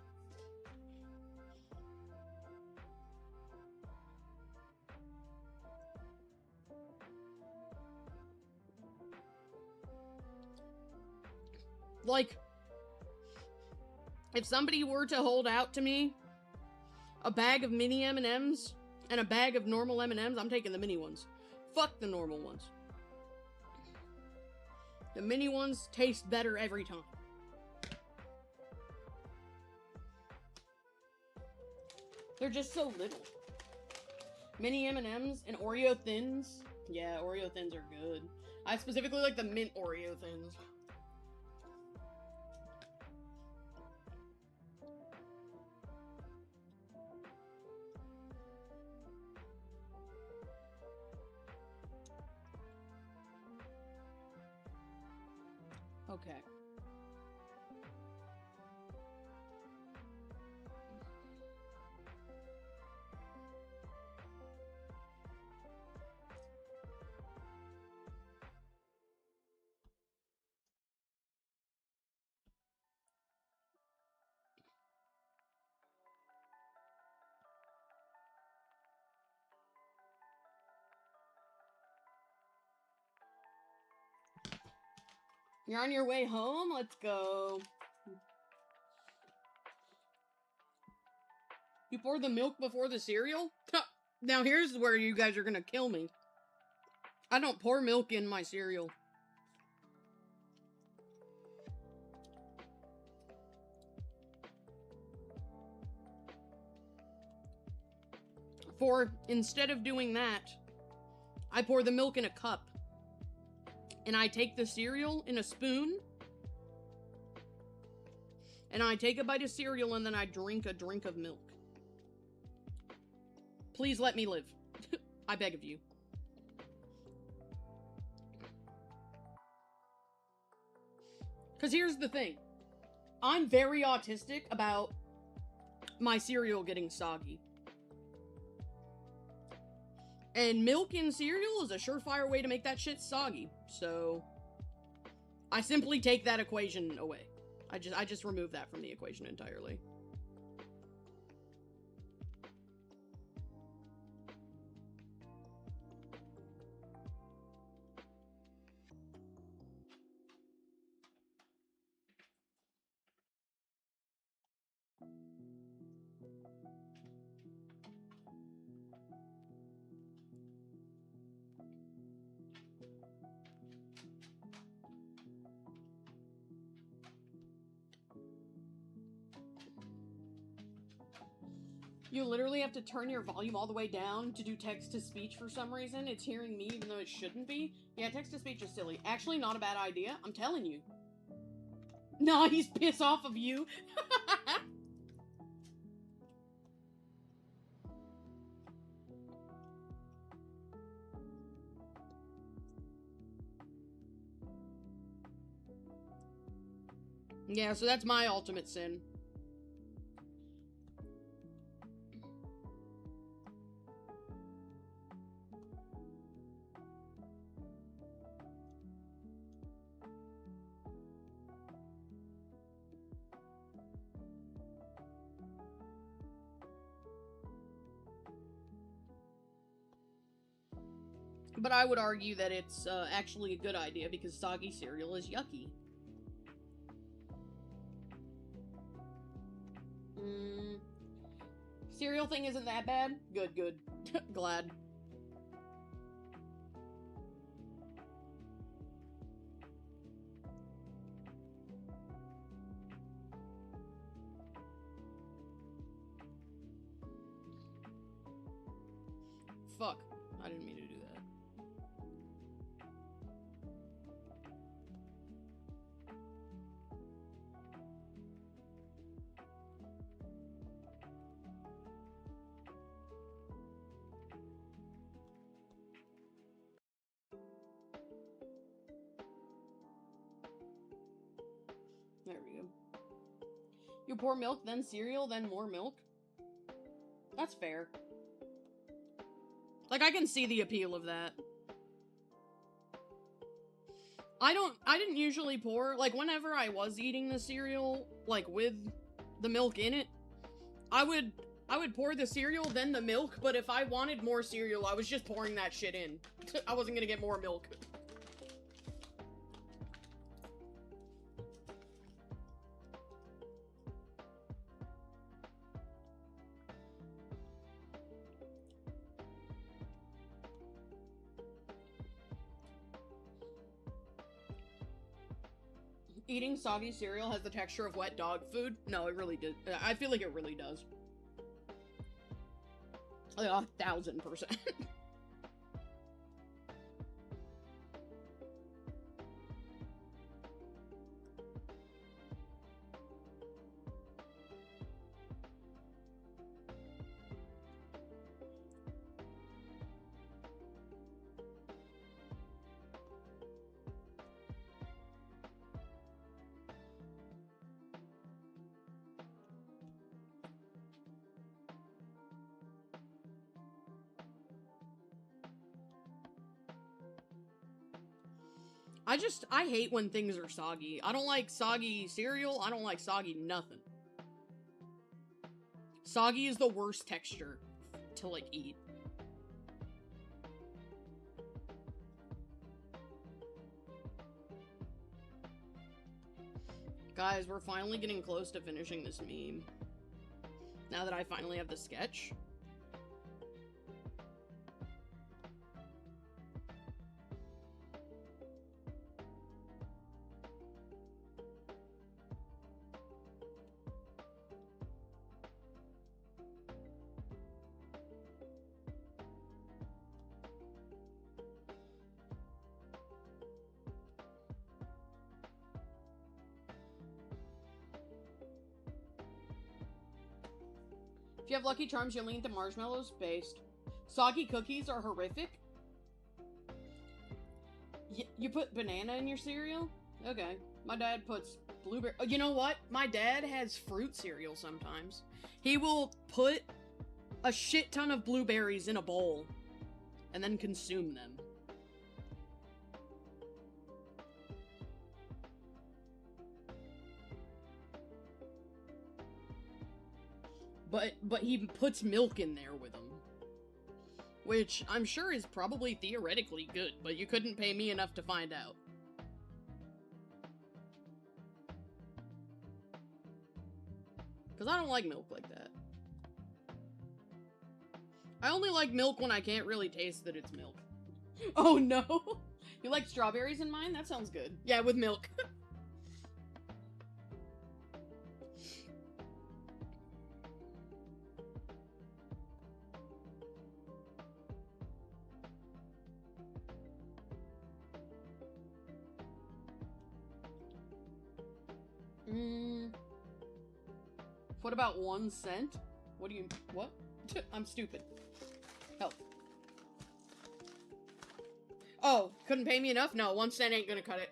Like, if somebody were to hold out to me a bag of mini M&M's and a bag of normal M&Ms, I'm taking the mini ones. Fuck the normal ones. The mini ones taste better every time. They're just so little. Mini M&Ms and Oreo Thins. Yeah, Oreo Thins are good. I specifically like the mint Oreo Thins. Okay. You're on your way home? Let's go. You pour the milk before the cereal? Now here's where you guys are gonna kill me. I don't pour milk in my cereal. Instead of doing that, I pour the milk in a cup. And I take the cereal in a spoon. And I take a bite of cereal and then I drink a drink of milk. Please let me live. I beg of you. Because here's the thing. I'm very autistic about my cereal getting soggy. And milk in cereal is a surefire way to make that shit soggy. So I simply take that equation away. I just remove that from the equation entirely. You literally have to turn your volume all the way down to do text-to-speech for some reason. It's hearing me even though it shouldn't be. Yeah, text-to-speech is silly. Actually, not a bad idea. I'm telling you. Nah, he's pissed off of you. Yeah, so that's my ultimate sin. But I would argue that it's actually a good idea because soggy cereal is yucky. Cereal thing isn't that bad? Good, good. Glad. Fuck. I didn't mean to do that. There we go. You pour milk, then cereal, then more milk? That's fair. Like, I can see the appeal of that. I didn't usually pour, like, whenever I was eating the cereal, like, with the milk in it, I would pour the cereal, then the milk, but if I wanted more cereal, I was just pouring that shit in. I wasn't gonna get more milk. Eating soggy cereal has the texture of wet dog food? No, it really did. I feel like it really does. Like 1,000%. I hate when things are soggy. I don't like soggy cereal. I don't like soggy nothing. Soggy is the worst texture to, like, eat. Guys, we're finally getting close to finishing this meme. Now that I finally have the sketch. If you have Lucky Charms, you'll lean to marshmallows based. Soggy cookies are horrific. You put banana in your cereal? Okay. My dad puts blueberry. You know what? My dad has fruit cereal sometimes. He will put a shit ton of blueberries in a bowl and then consume them. But he puts milk in there with them. Which I'm sure is probably theoretically good, but you couldn't pay me enough to find out. Because I don't like milk like that. I only like milk when I can't really taste that it's milk. Oh no! You like strawberries in mine? That sounds good. Yeah, with milk. What about 1 cent? What do you... What? I'm stupid. Help. Oh, couldn't pay me enough? No, 1 cent ain't gonna cut it.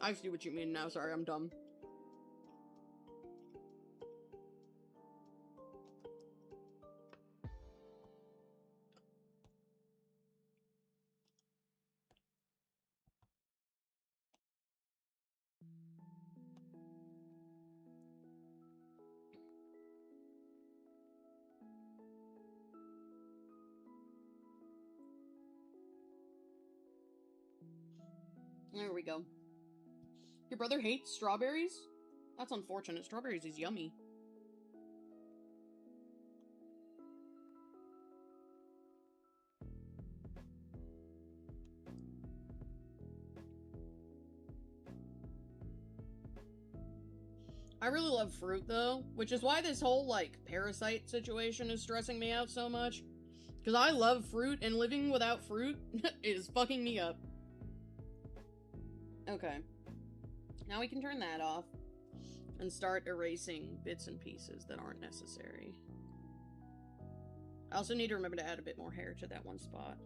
I see what you mean now. Sorry, I'm dumb. There we go. Your brother hates strawberries? That's unfortunate. Strawberries is yummy. I really love fruit, though, which is why this whole, like, parasite situation is stressing me out so much. Because I love fruit, and living without fruit is fucking me up. Okay. Now we can turn that off and start erasing bits and pieces that aren't necessary. I also need to remember to add a bit more hair to that one spot.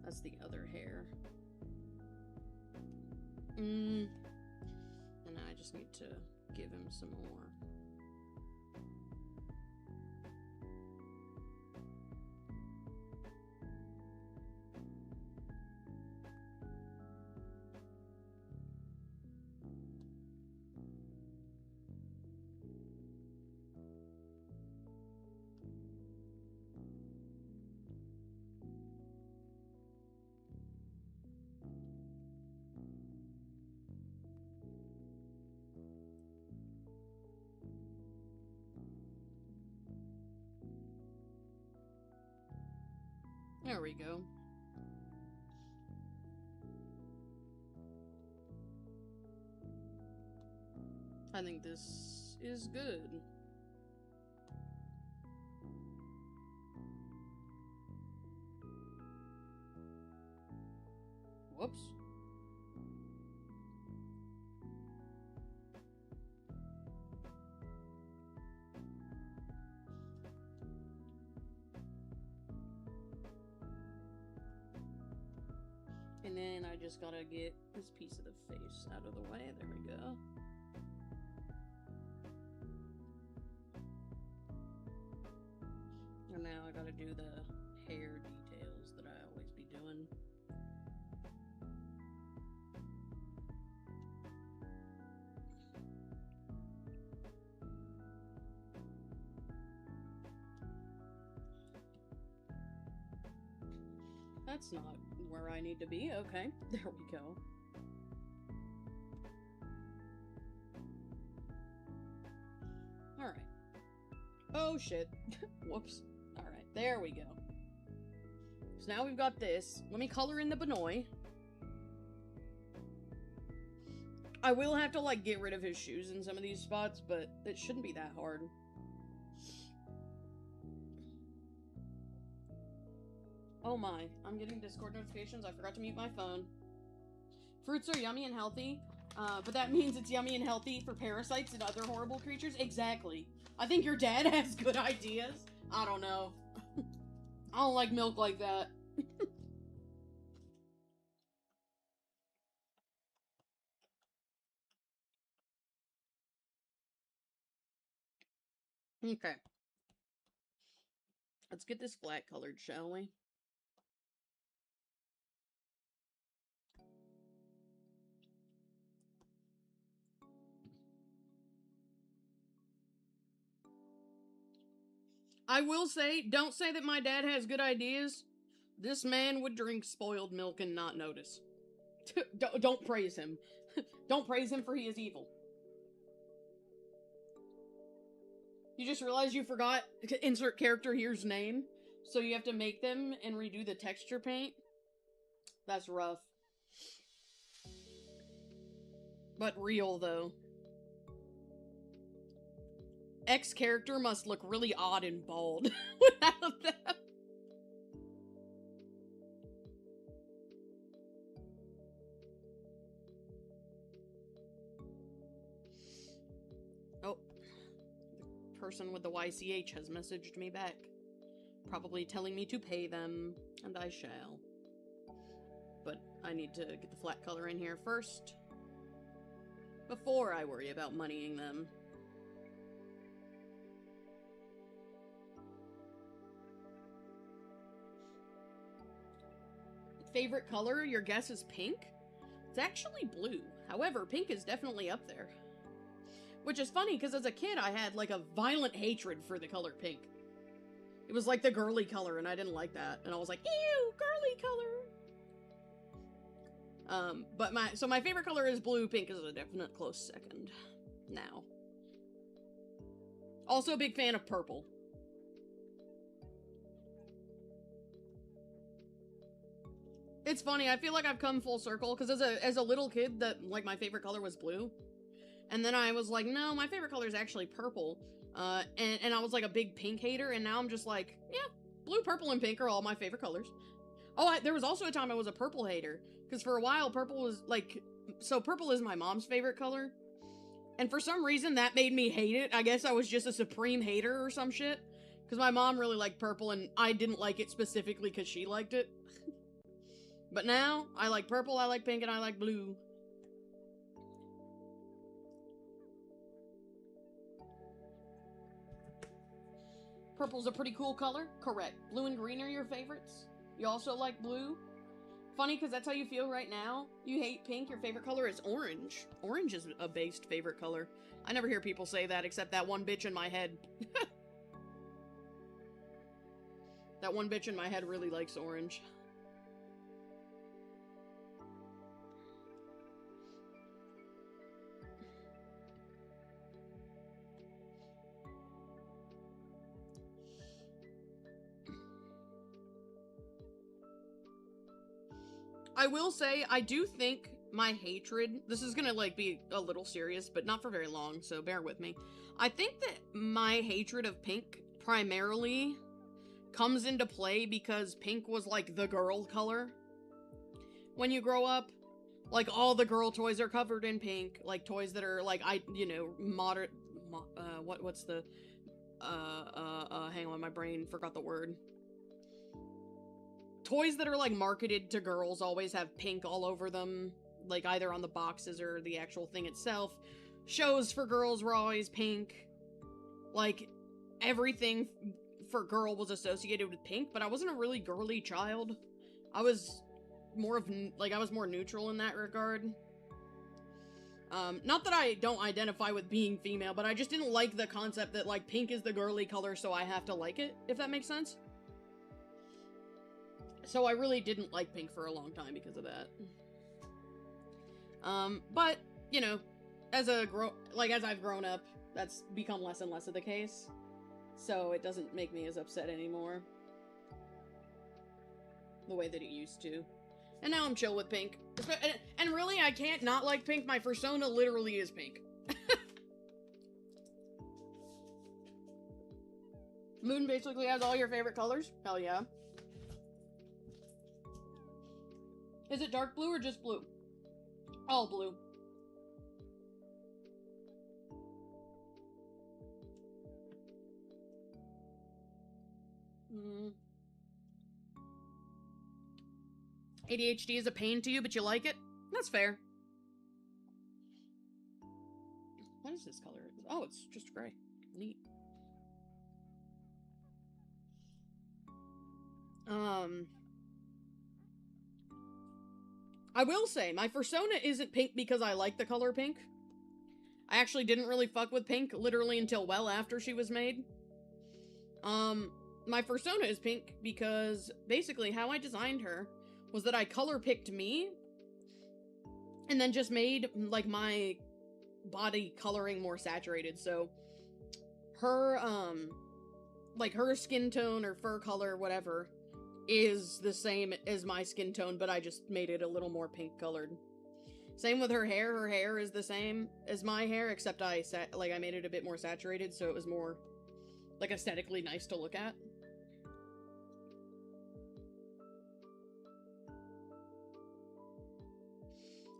That's the other hair. And I just need to give him some more. There we go. I think this is good. Whoops. And then I just gotta get this piece of the face out of the way. There we go. And now I gotta do the hair details that I always be doing. That's not where I need to be. Okay, there we go. Alright. Oh shit. Whoops. Alright, there we go. So now we've got this. Let me color in the Benoit. I will have to, like, get rid of his shoes in some of these spots, but it shouldn't be that hard. Oh my, I'm getting Discord notifications. I forgot to mute my phone. Fruits are yummy and healthy, but that means it's yummy and healthy for parasites and other horrible creatures? Exactly. I think your dad has good ideas. I don't know. I don't like milk like that. Okay. Let's get this flat colored, shall we? I will say, don't say that my dad has good ideas. This man would drink spoiled milk and not notice. Don't praise him. Don't praise him, for he is evil. You just realized you forgot to insert character here's name, so you have to make them and redo the texture paint? That's rough. But real, though. X character must look really odd and bald without that. Oh. The person with the YCH has messaged me back. Probably telling me to pay them, and I shall. But I need to get the flat color in here first, before I worry about moneying them. Favorite color? Your guess is pink? It's actually blue. However, pink is definitely up there. Which is funny, because as a kid, I had, like, a violent hatred for the color pink. It was, like, the girly color, and I didn't like that. And I was like, ew, girly color! So my favorite color is blue. Pink is a definite close second. Now. Also a big fan of purple. It's funny, I feel like I've come full circle, because as a little kid, my favorite color was blue. And then I was like, no, my favorite color is actually purple. And I was like a big pink hater, and now I'm just like, yeah, blue, purple, and pink are all my favorite colors. Oh, there was also a time I was a purple hater, because for a while, purple was, like, so purple is my mom's favorite color. And for some reason, that made me hate it. I guess I was just a supreme hater or some shit. Because my mom really liked purple, and I didn't like it specifically because she liked it. But now, I like purple, I like pink, and I like blue. Purple's a pretty cool color? Correct. Blue and green are your favorites? You also like blue? Funny, because that's how you feel right now. You hate pink, your favorite color is orange. Orange is a based favorite color. I never hear people say that, except that one bitch in my head. That one bitch in my head really likes orange. I will say, I do think my hatred, this is gonna, like, be a little serious, but not for very long, so bear with me. I think that my hatred of pink primarily comes into play because pink was, like, the girl color. When you grow up, like, all the girl toys are covered in pink, like, toys that are, like, moderate, what's the, hang on, my brain forgot the word. Toys that are, like, marketed to girls always have pink all over them, like, either on the boxes or the actual thing itself. Shows for girls were always pink. Like, everything for girl was associated with pink, but I wasn't a really girly child. I was more of, like, I was more neutral in that regard. Not that I don't identify with being female, but I just didn't like the concept that, like, pink is the girly color, so I have to like it, if that makes sense. So I really didn't like pink for a long time because of that. But, you know, as I've grown up, that's become less and less of the case. So it doesn't make me as upset anymore. The way that it used to. And now I'm chill with pink. And really, I can't not like pink. My persona literally is pink. Moon basically has all your favorite colors? Hell yeah. Is it dark blue or just blue? All blue. ADHD is a pain to you, but you like it? That's fair. What is this color? Oh, it's just gray. Neat. I will say, my persona isn't pink because I like the color pink. I actually didn't really fuck with pink literally until well after she was made. My persona is pink because basically how I designed her was that I color picked me and then just made, like, my body coloring more saturated. So her, like, her skin tone or fur color, whatever, is the same as my skin tone, but I just made it a little more pink colored. Same with her hair. Her hair is the same as my hair, except I made it a bit more saturated, so it was more, like, aesthetically nice to look at.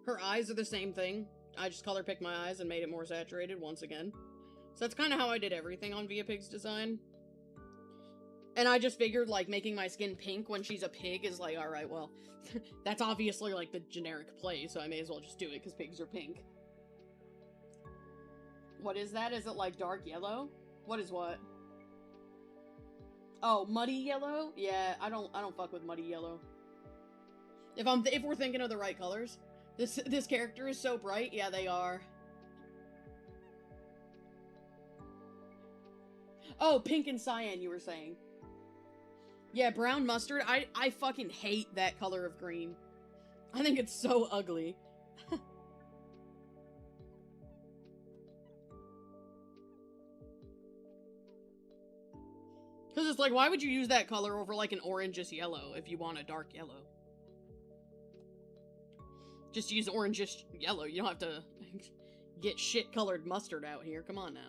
Her eyes are the same thing. I just color picked my eyes and made it more saturated once again. So that's kind of how I did everything on Via Pig's design. And I just figured, like, making my skin pink when she's a pig is like, alright, well, that's obviously, like, the generic play, so I may as well just do it, because pigs are pink. What is that? Is it, like, dark yellow? What is what? Oh, muddy yellow? Yeah, I don't fuck with muddy yellow. If we're thinking of the right colors. This character is so bright. Yeah, they are. Oh, pink and cyan, you were saying. Yeah, brown mustard. I fucking hate that color of green. I think it's so ugly. Because it's like, why would you use that color over, like, an orangish yellow if you want a dark yellow? Just use orangish yellow. You don't have to get shit-colored mustard out here. Come on now.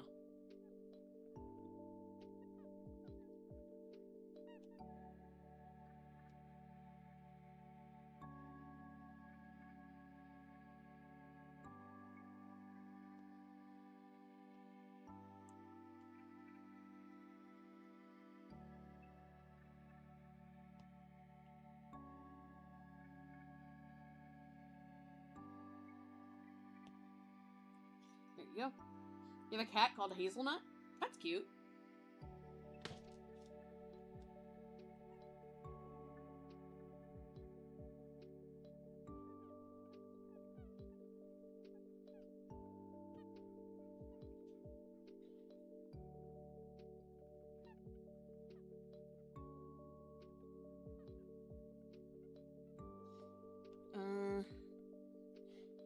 There you go. You have a cat called Hazelnut? That's cute.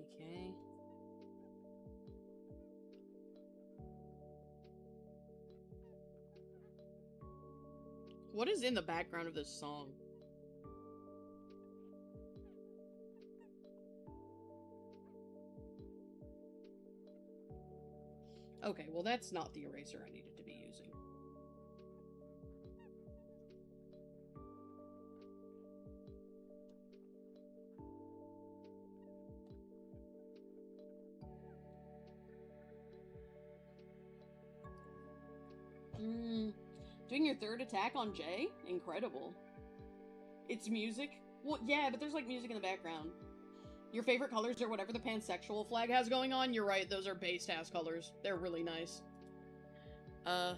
Okay. What is in the background of this song? Okay, well that's not the eraser I needed to be using. Doing your third attack on Jay? Incredible. It's music? Well, yeah, but there's like music in the background. Your favorite colors are whatever the pansexual flag has going on? You're right, those are base-ass colors. They're really nice. Oh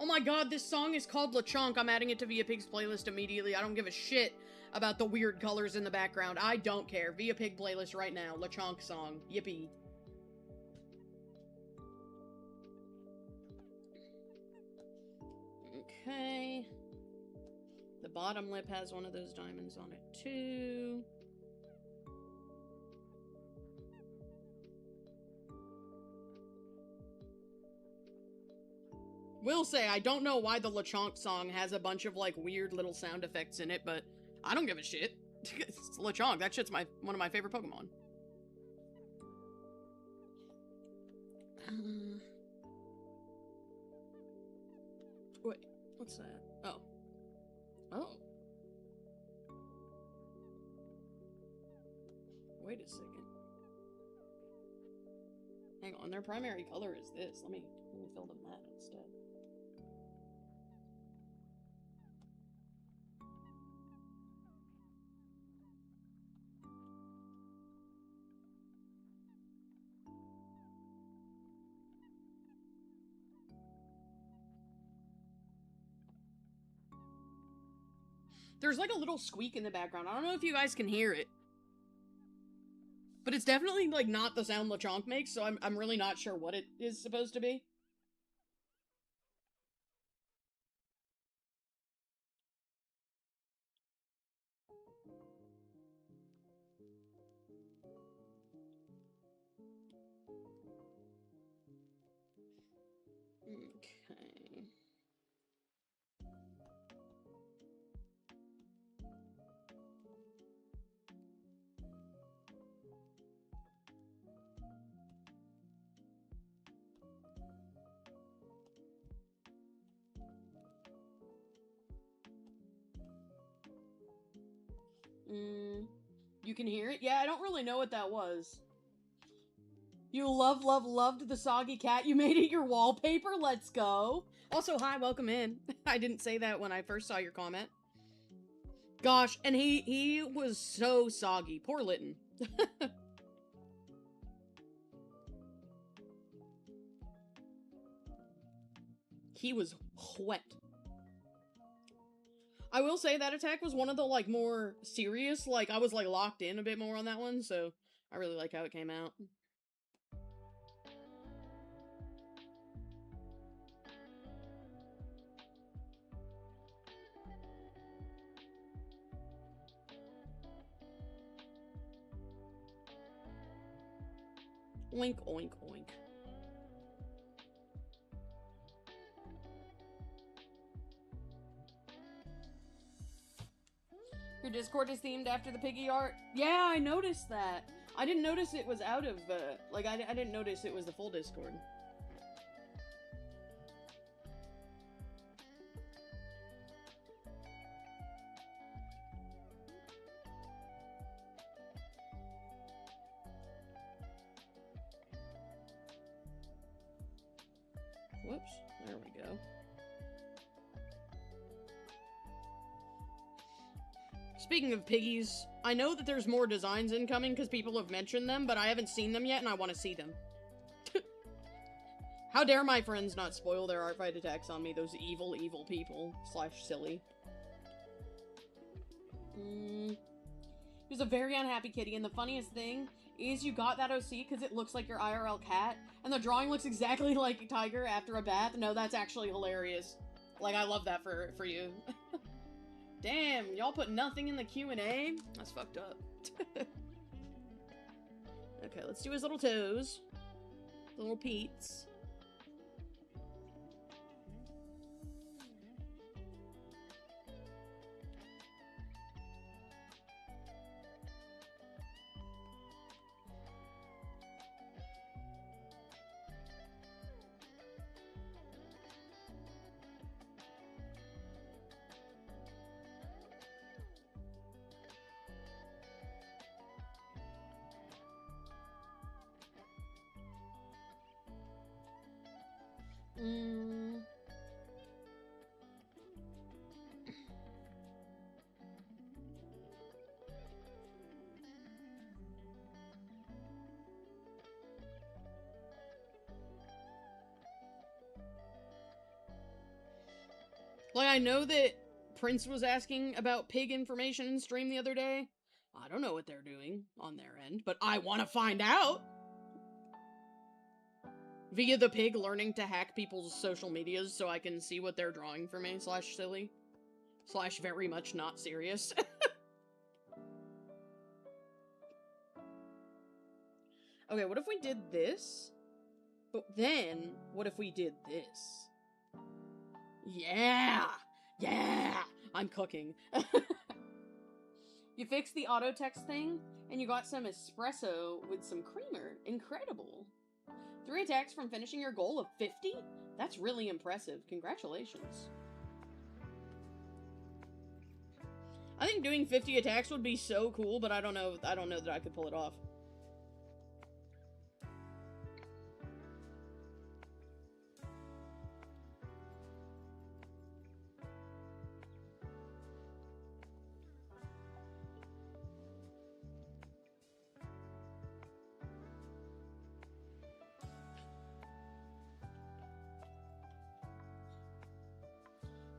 my god, this song is called LeChonk. I'm adding it to Via Pig's playlist immediately. I don't give a shit about the weird colors in the background. I don't care. Via Pig playlist right now. LeChonk song. Yippee. Okay. The bottom lip has one of those diamonds on it, too. Will say, I don't know why the LeChonk song has a bunch of, like, weird little sound effects in it, but I don't give a shit. It's LeChonk. That shit's one of my favorite Pokemon. Wait, what's that? Oh. Oh. Wait a second. Hang on, their primary color is this. Let me fill them that instead. There's like a little squeak in the background. I don't know if you guys can hear it. But it's definitely like not the sound LeChonk makes, so I'm really not sure what it is supposed to be. Okay. You can hear it? Yeah, I don't really know what that was. You loved the soggy cat. You made it your wallpaper? Let's go. Also, hi, welcome in. I didn't say that when I first saw your comment. Gosh, and he was so soggy. Poor Lytton. He was wet. I will say that attack was one of the, like, more serious, like, I was, like, locked in a bit more on that one, so I really like how it came out. Oink, oink, oink. Your Discord is themed after the piggy art? Yeah, I noticed that. I didn't notice it was out of, like, I didn't notice it was the full Discord. Whoops, there we go. Speaking of piggies, I know that there's more designs incoming because people have mentioned them, but I haven't seen them yet and I want to see them. How dare my friends not spoil their ArtFight attacks on me, those evil, evil people. / silly. He was a very unhappy kitty, and the funniest thing is you got that OC because it looks like your IRL cat, and the drawing looks exactly like a tiger after a bath. No, that's actually hilarious. Like, I love that for you. Damn, y'all put nothing in the Q&A? That's fucked up. Okay, let's do his little toes. The little Pete's. Like, I know that Prince was asking about pig information in stream the other day. I don't know what they're doing on their end, but I want to find out. Via the pig learning to hack people's social medias so I can see what they're drawing for me, / silly. / very much not serious. Okay, what if we did this? But then, what if we did this? Yeah! Yeah! I'm cooking. You fixed the auto text thing, and you got some espresso with some creamer. Incredible. 3 attacks from finishing your goal of 50? That's really impressive. Congratulations. I think doing 50 attacks would be so cool, but I don't know that I could pull it off.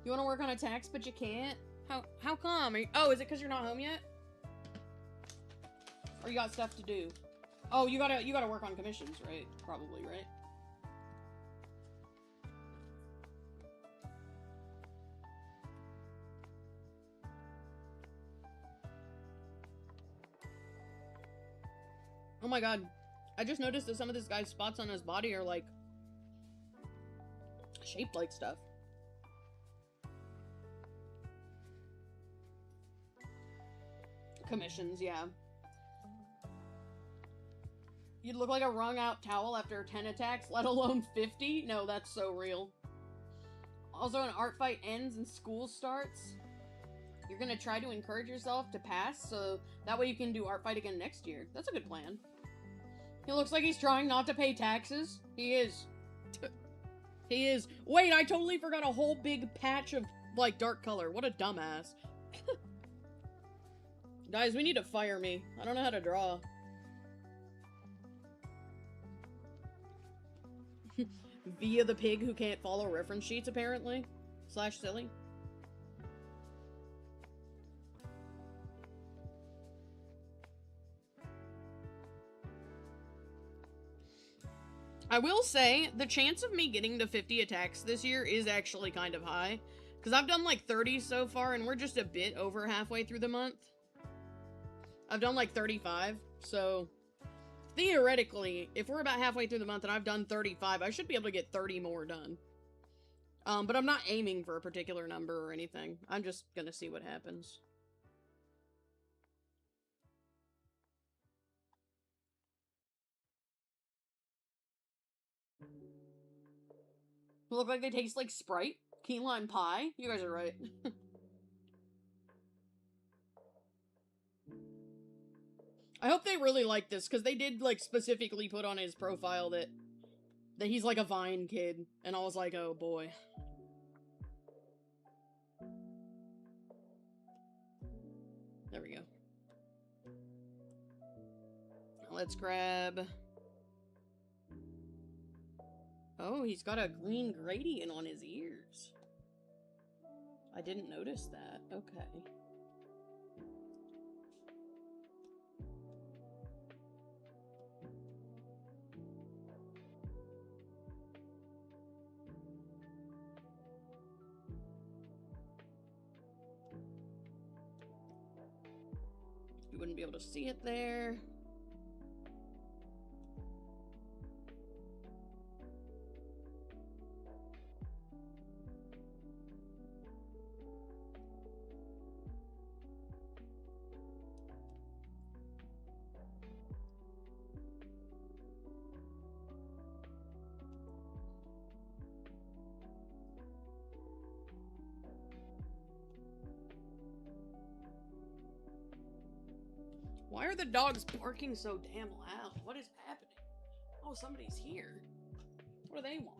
You want to work on attacks, but you can't? How come? Oh, is it because you're not home yet? Or you got stuff to do? Oh, you gotta work on commissions, right? Probably, right? Oh my god. I just noticed that some of this guy's spots on his body are, like, shaped like stuff. Commissions, yeah. You'd look like a wrung-out towel after 10 attacks, let alone 50? No, that's so real. Also, an art fight ends and school starts. You're gonna try to encourage yourself to pass, so that way you can do art fight again next year. That's a good plan. He looks like he's trying not to pay taxes. He is. He is. Wait, I totally forgot a whole big patch of, like, dark color. What a dumbass. Guys, we need to fire me. I don't know how to draw. Via the pig who can't follow reference sheets, apparently. / silly. I will say, the chance of me getting to 50 attacks this year is actually kind of high. Because I've done like 30 so far, and we're just a bit over halfway through the month. I've done like 35, so theoretically, if we're about halfway through the month and I've done 35, I should be able to get 30 more done. But I'm not aiming for a particular number or anything. I'm just gonna see what happens. Look like they taste like Sprite? Key lime pie? You guys are right. I hope they really like this, because they did, like, specifically put on his profile that he's, like, a Vine kid. And I was like, oh, boy. There we go. Let's grab... Oh, he's got a green gradient on his ears. I didn't notice that. Okay. You wouldn't be able to see it there. Why are the dogs barking so damn loud? What is happening? Oh, somebody's here. What do they want?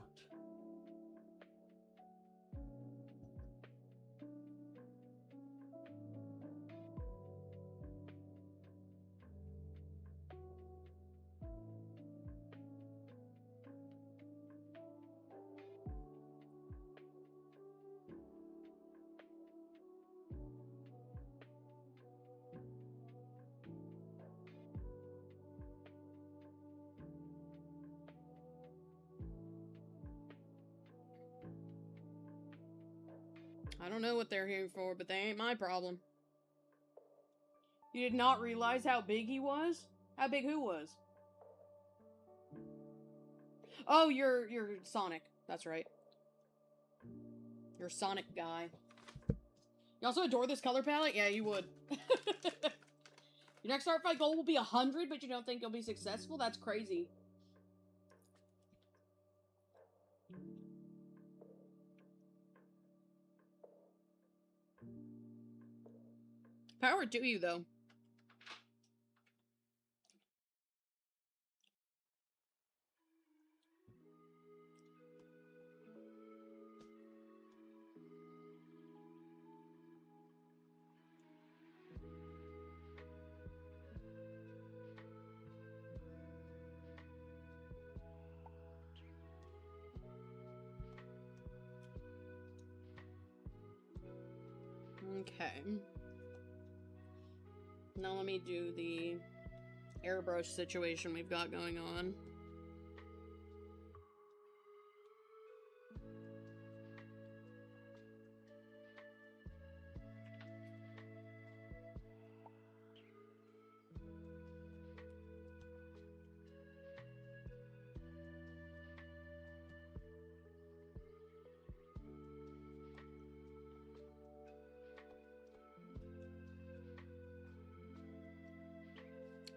I don't know what they're here for, but they ain't my problem. You did not realize how big he was? How big who was? Oh, you're Sonic. That's right. You're a Sonic guy. You also adore this color palette? Yeah, you would. Your next ArtFight goal will be 100, but you don't think you'll be successful? That's crazy. Power to you, though. Okay. Now let me do the airbrush situation we've got going on.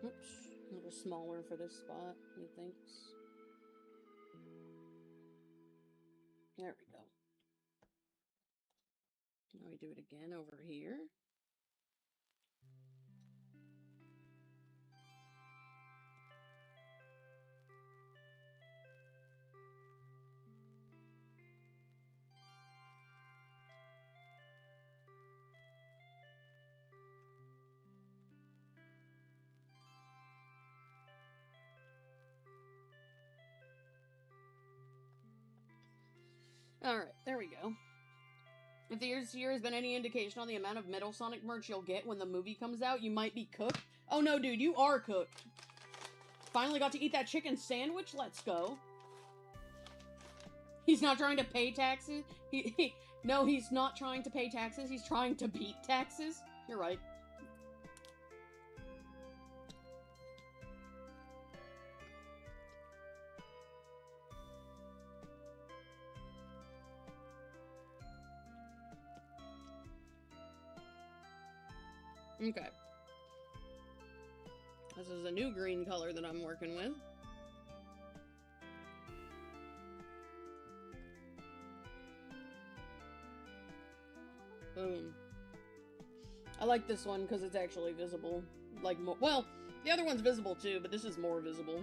Oops, a little smaller for this spot, methinks. There we go. Now we do it again over here. Alright, there we go. If this year has been any indication on the amount of Metal Sonic merch you'll get when the movie comes out, you might be cooked. Oh no, dude, you are cooked. Finally got to eat that chicken sandwich? Let's go. He's not trying to pay taxes? No, he's not trying to pay taxes. He's trying to beat taxes. You're right. Okay. This is a new green color that I'm working with. Boom. I like this one because it's actually visible. Like, well, the other one's visible too, but this is more visible.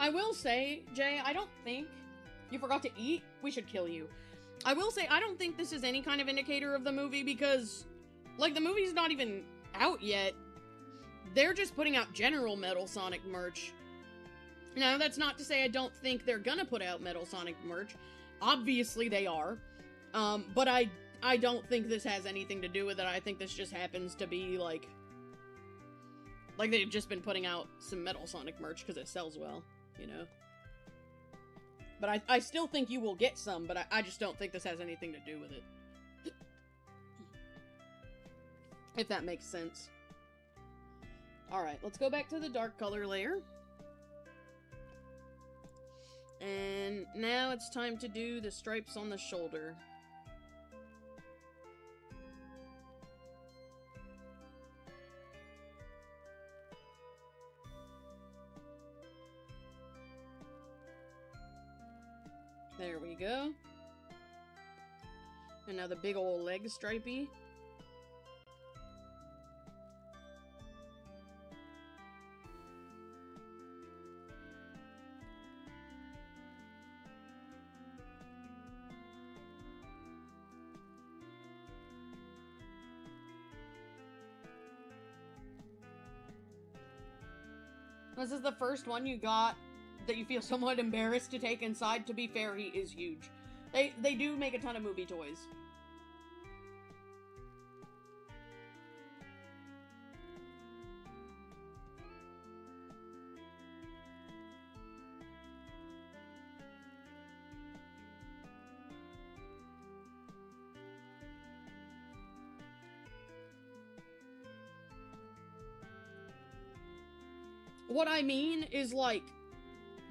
I will say, Jay, I don't think you forgot to eat. We should kill you. I will say, I don't think this is any kind of indicator of the movie because, like, the movie's not even out yet. They're just putting out general Metal Sonic merch. Now, that's not to say I don't think they're gonna put out Metal Sonic merch. Obviously, they are. But I don't think this has anything to do with it. I think this just happens to be, like they've just been putting out some Metal Sonic merch because it sells well. You know? But I still think you will get some, but I just don't think this has anything to do with it. If that makes sense. Alright, let's go back to the dark color layer. And now it's time to do the stripes on the shoulder. There we go. And now the big old leg stripey. This is the first one you got that you feel somewhat embarrassed to take inside. To be fair, he is huge. They do make a ton of movie toys. What I mean is, like,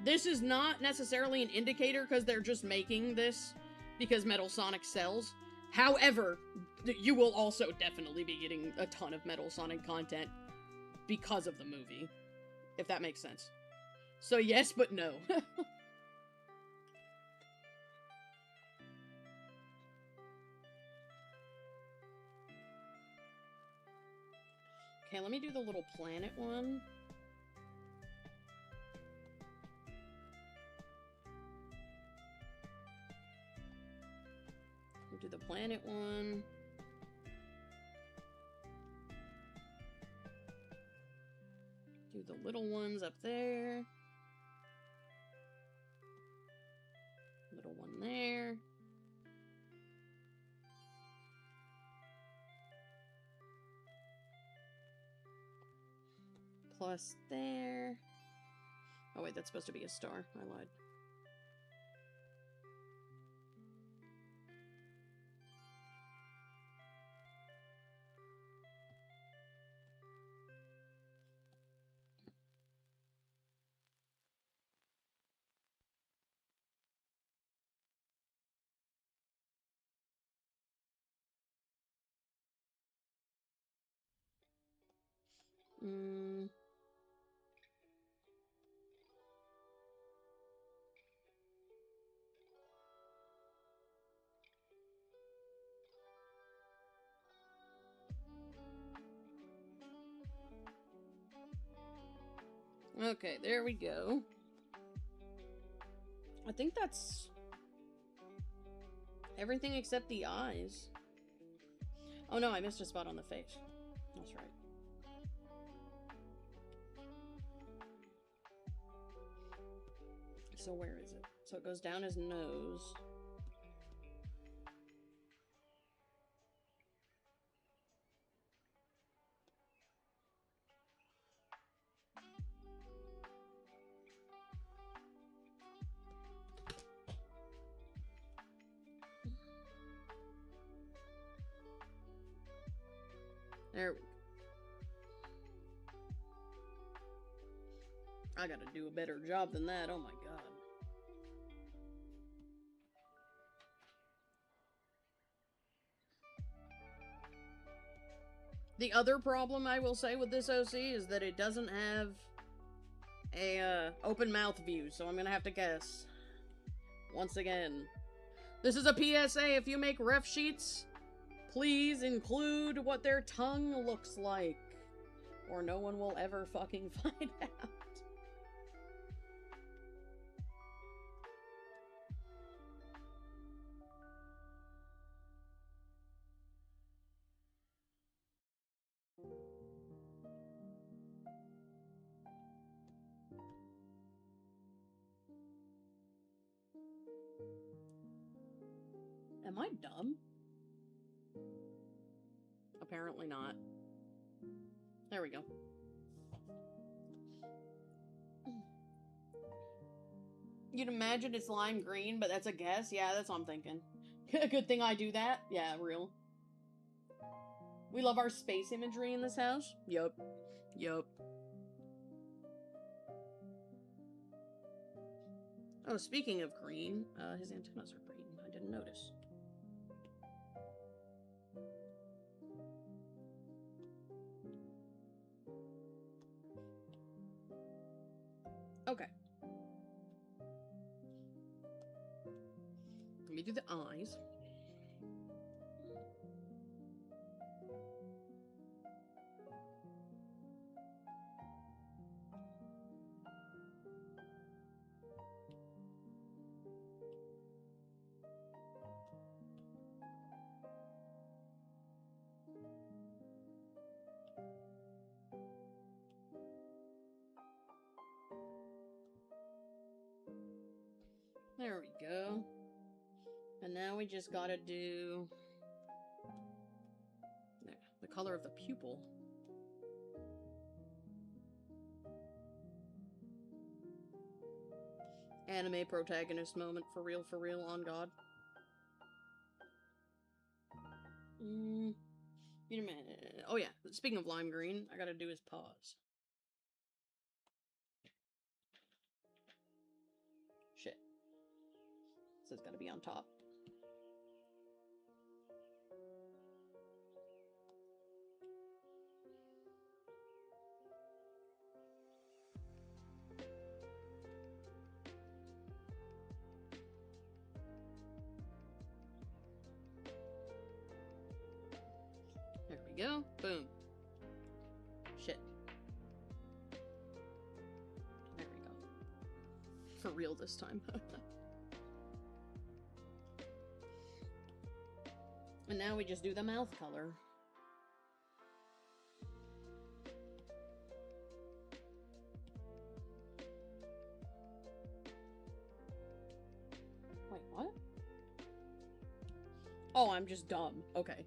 this is not necessarily an indicator because they're just making this because Metal Sonic sells. However, you will also definitely be getting a ton of Metal Sonic content because of the movie, if that makes sense. So yes, but no. Okay, let me do the little planet one. We'll do the planet one. Do the little ones up there. Little one there. Plus there. Oh wait, that's supposed to be a star. I lied. Okay, there we go. I think that's everything except the eyes. Oh no, I missed a spot on the face. That's right. So where is it? So it goes down his nose. There we go. I gotta do a better job than that, oh my god. The other problem I will say with this OC is that it doesn't have a open mouth view, so I'm gonna have to guess. Once again. This is a PSA, if you make ref sheets, please include what their tongue looks like. Or no one will ever fucking find out. Am I dumb? Apparently not. There we go. You'd imagine it's lime green, but that's a guess? Yeah, that's what I'm thinking. Good thing I do that? Yeah, real. We love our space imagery in this house? Yup. Yup. Oh, speaking of green, his antennas are green. I didn't notice. Okay. Let me do the eyes. There we go. And now we just gotta do the color of the pupil. Anime protagonist moment, for real, on God. Wait a minute. Oh yeah, speaking of lime green, I gotta do his paws. Shit. So it's gotta be on top. There we go. Boom. Shit. There we go. For real this time. And now we just do the mouth color. Wait, what? Oh, I'm just dumb. Okay.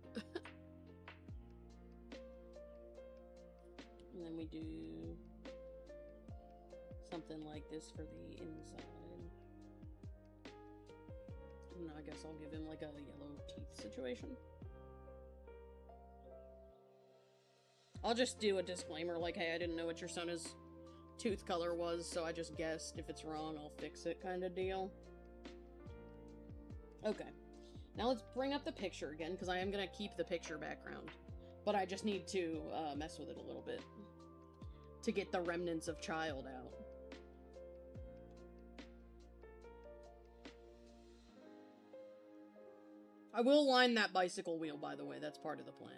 And then we do something like this for the inside. And I guess I'll give him like a yellow teeth situation. I'll just do a disclaimer like, hey, I didn't know what your son's tooth color was, so I just guessed. If it's wrong, I'll fix it kind of deal. Okay. Now let's bring up the picture again, because I am going to keep the picture background. But I just need to mess with it a little bit to get the remnants of child out. I will line that bicycle wheel, by the way. That's part of the plan.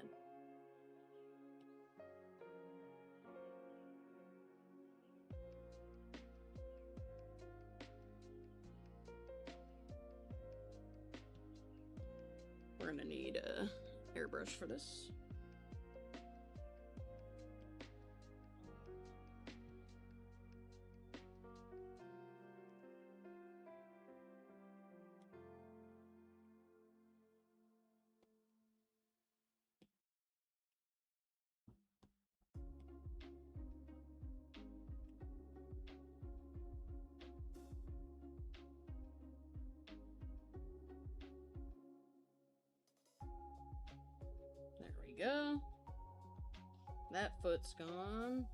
We're gonna need a airbrush for this. Go. That foot's gone.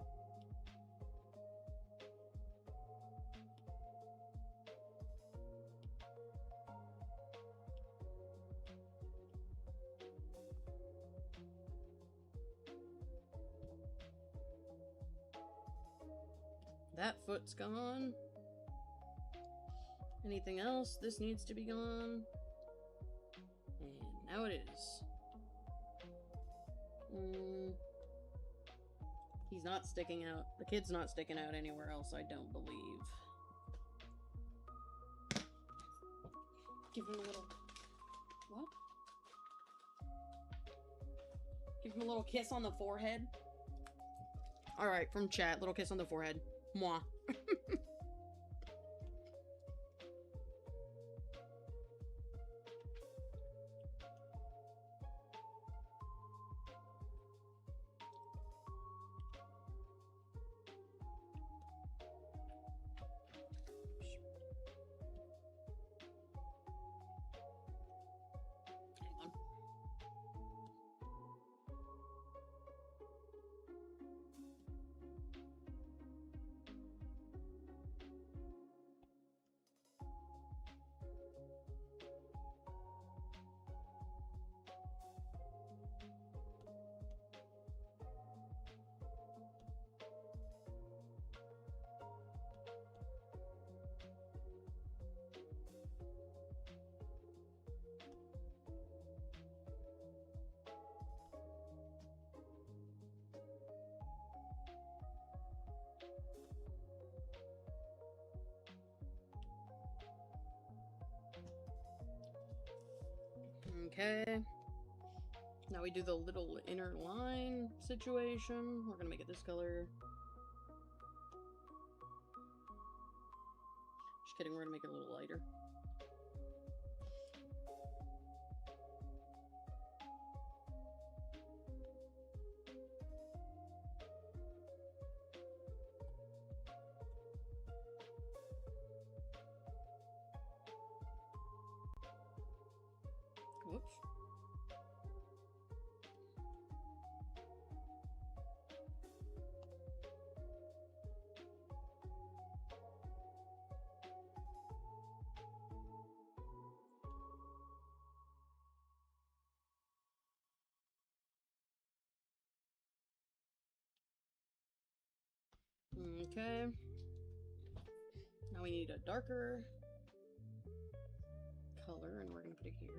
That foot's gone. Anything else? This needs to be gone. And now it is. He's not sticking out. The kid's not sticking out anywhere else, I don't believe. Give him a little... What? Give him a little kiss on the forehead. Alright, from chat, little kiss on the forehead. Mwah. Okay. Now we do the little inner line situation. We're gonna make it this color. Just kidding, we're gonna make it a little lighter. Okay. Now we need a darker color, and we're gonna put it here.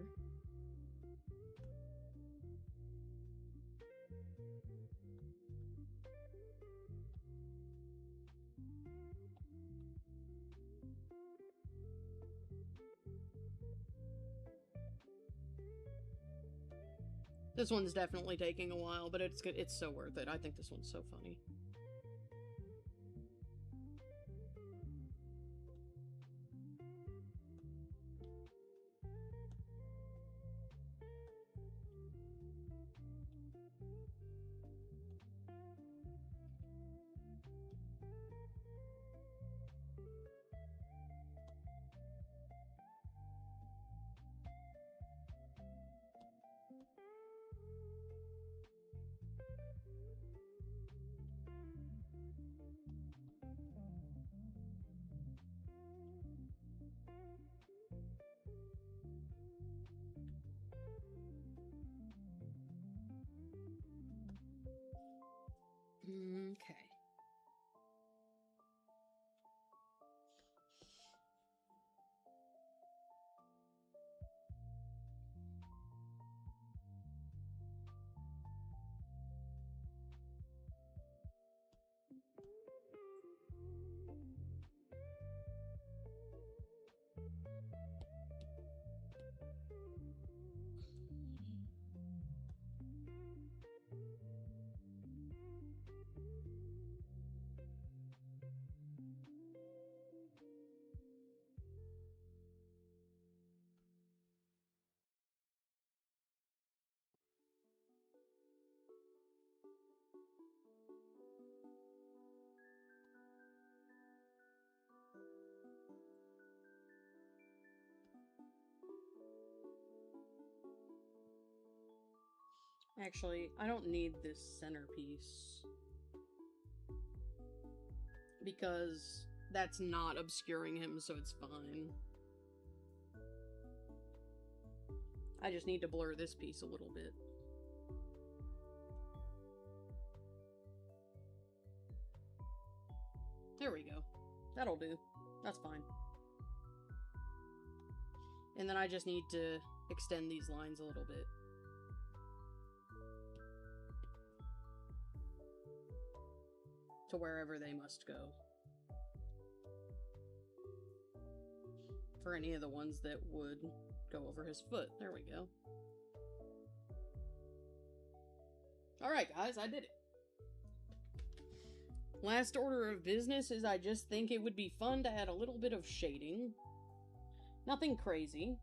This one's definitely taking a while, but it's good. It's so worth it. I think this one's so funny. Okay. Actually, I don't need this centerpiece because that's not obscuring him, so it's fine. I just need to blur this piece a little bit. There we go. That'll do. That's fine. And then I just need to extend these lines a little bit. To wherever they must go. For any of the ones that would go over his foot. There we go. Alright guys, I did it. Last order of business is I just think it would be fun to add a little bit of shading. Nothing crazy.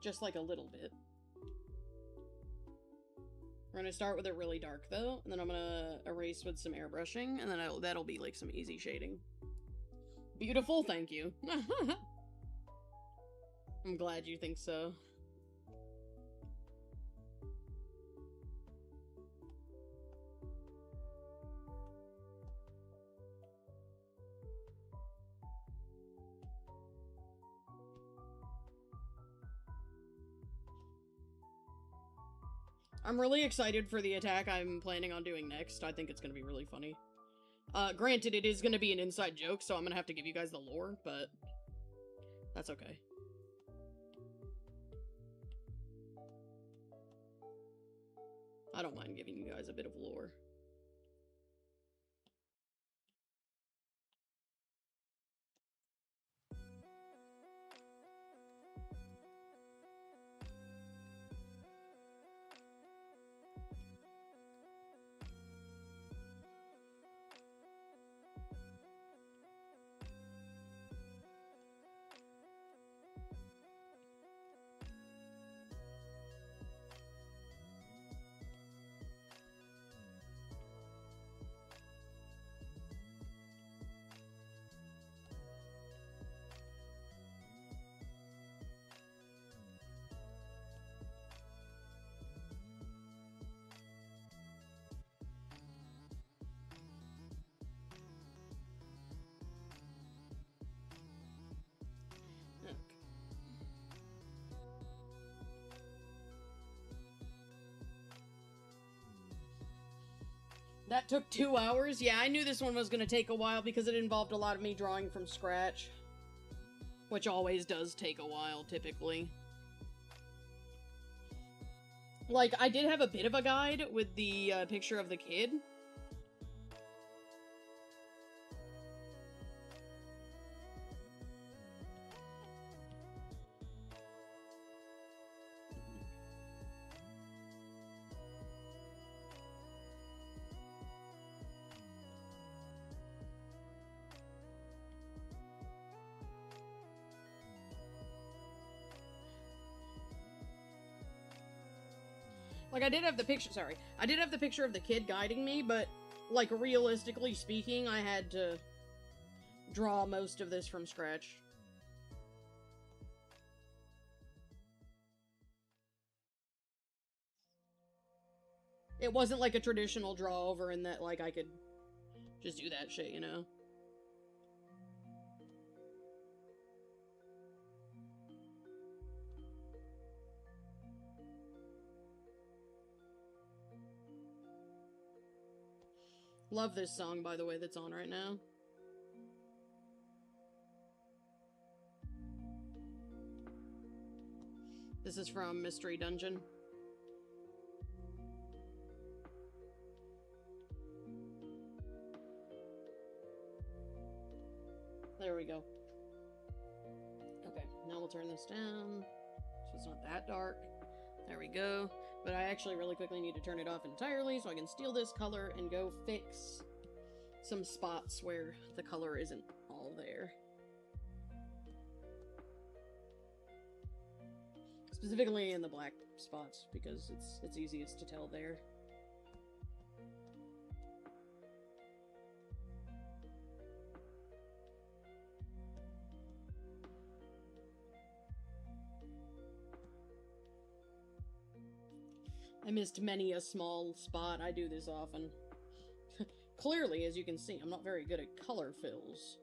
Just like a little bit. We're gonna start with it really dark though, and then I'm gonna erase with some airbrushing, and then that'll be like some easy shading. Beautiful, thank you. I'm glad you think so. I'm really excited for the attack I'm planning on doing next. I think it's gonna be really funny. Granted, it is gonna be an inside joke, so I'm gonna have to give you guys the lore, but that's okay. I don't mind giving you guys a bit of lore. That took 2 hours? Yeah, I knew this one was going to take a while because it involved a lot of me drawing from scratch. Which always does take a while, typically. Like, I did have a bit of a guide with the picture of the kid. Like, I did have the picture, sorry. I did have the picture of the kid guiding me, but, like, realistically speaking, I had to draw most of this from scratch. It wasn't like a traditional draw over in that, like, I could just do that shit, you know? Love this song, by the way, that's on right now. This is from Mystery Dungeon. There we go. Okay, now we'll turn this down so it's not that dark. There we go. But I actually really quickly need to turn it off entirely so I can steal this color and go fix some spots where the color isn't all there. Specifically in the black spots, because it's easiest to tell there. I missed many a small spot. I do this often. Clearly, as you can see, I'm not very good at color fills.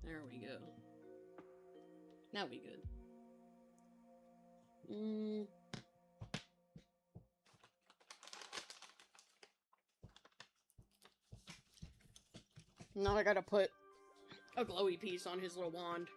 There we go. Now we good. Now I gotta put a glowy piece on his little wand.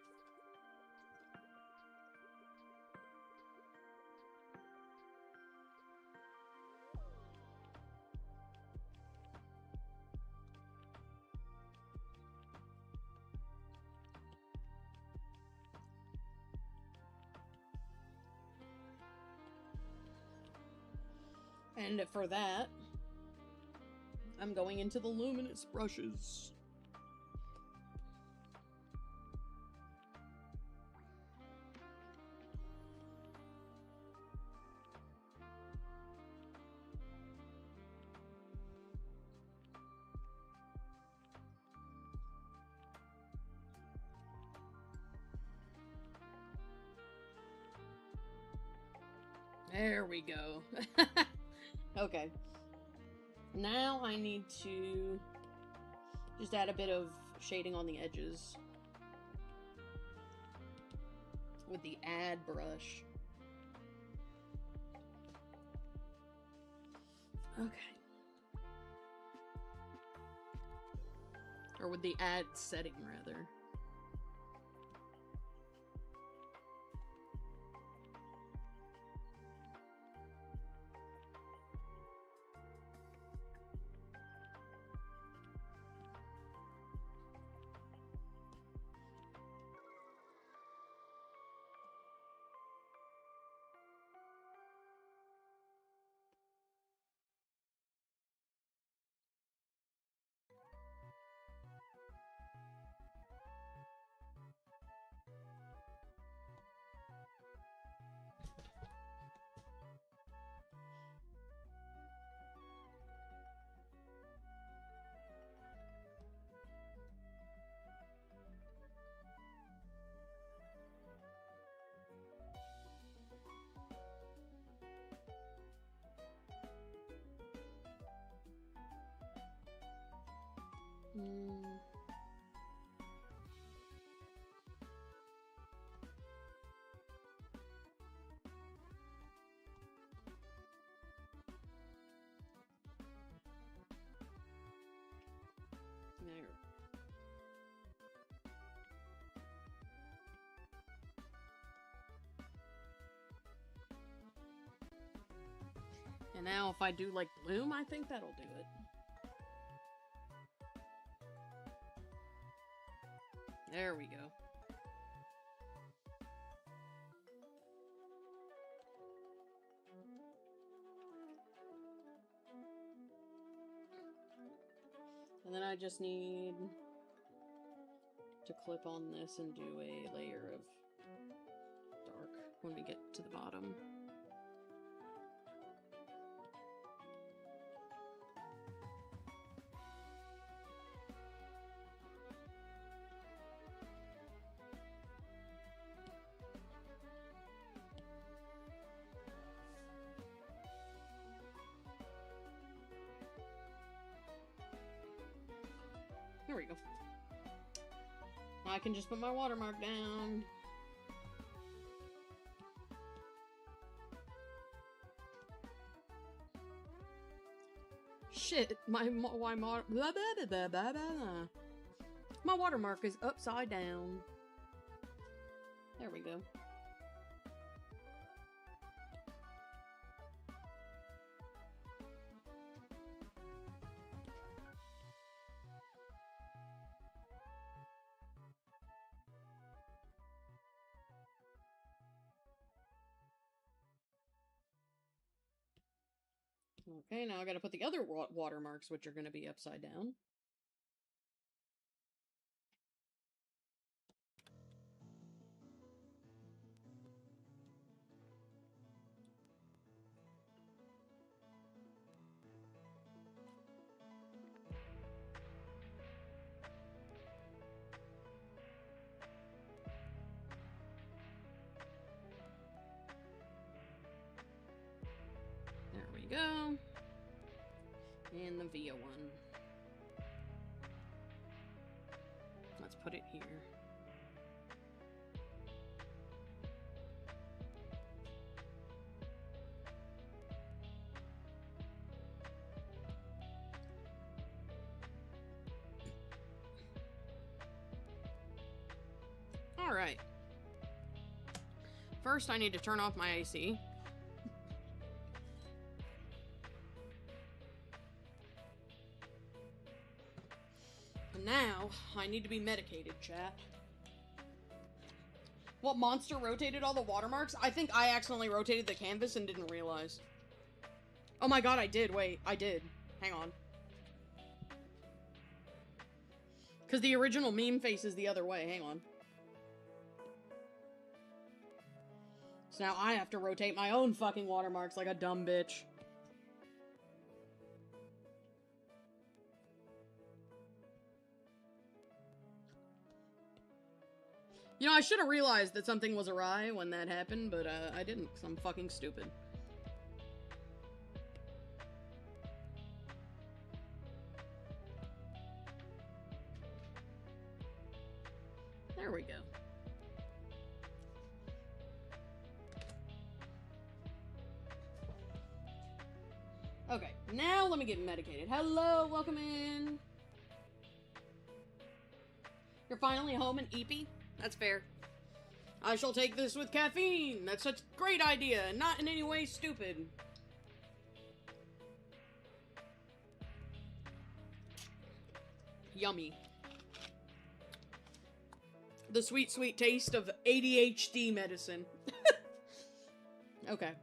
And for that, I'm going into the luminous brushes. There we go. Okay. Now I need to just add a bit of shading on the edges with the add brush. Okay. Or with the add setting, rather. And now if I do, like, bloom, I think that'll do it. There we go. And then I just need to clip on this and do a layer of dark when we get to the bottom. There we go. Now I can just put my watermark down. Shit, my watermark is upside down. There we go. Okay, now I gotta put the other watermarks, which are gonna be upside down. There we go. And the via one. Let's put it here. All right. First, I need to turn off my AC. Now, I need to be medicated, chat. What monster rotated all the watermarks? I think I accidentally rotated the canvas and didn't realize. Oh my god, I did. Wait, I did. Hang on. Because the original meme face is the other way. Hang on. So now I have to rotate my own fucking watermarks like a dumb bitch. You know, I should have realized that something was awry when that happened, but I didn't, because I'm fucking stupid. There we go. Okay, now let me get medicated. Hello, welcome in. You're finally home and eepy? That's fair. I shall take this with caffeine. That's such a great idea, and not in any way stupid. Yummy. The sweet, sweet taste of ADHD medicine. Okay.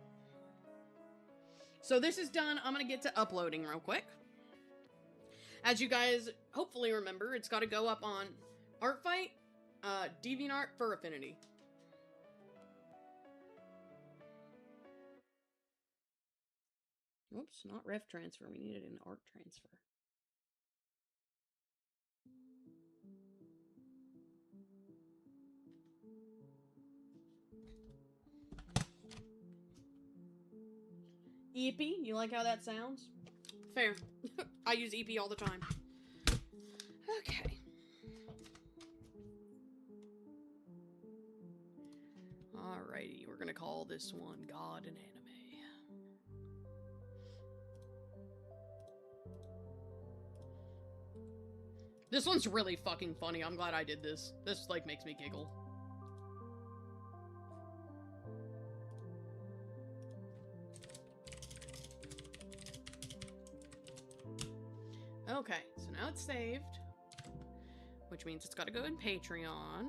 So this is done. I'm gonna get to uploading real quick. As you guys hopefully remember, it's got to go up on ArtFight, DeviantArt, Fur Affinity. Oops, not ref transfer. We needed an art transfer. EP, you like how that sounds? Fair. I use EP all the time. Okay. Alrighty, we're gonna call this one God and Anime. This one's really fucking funny. I'm glad I did this. This, like, makes me giggle. Okay, so now it's saved, which means it's got to go in Patreon.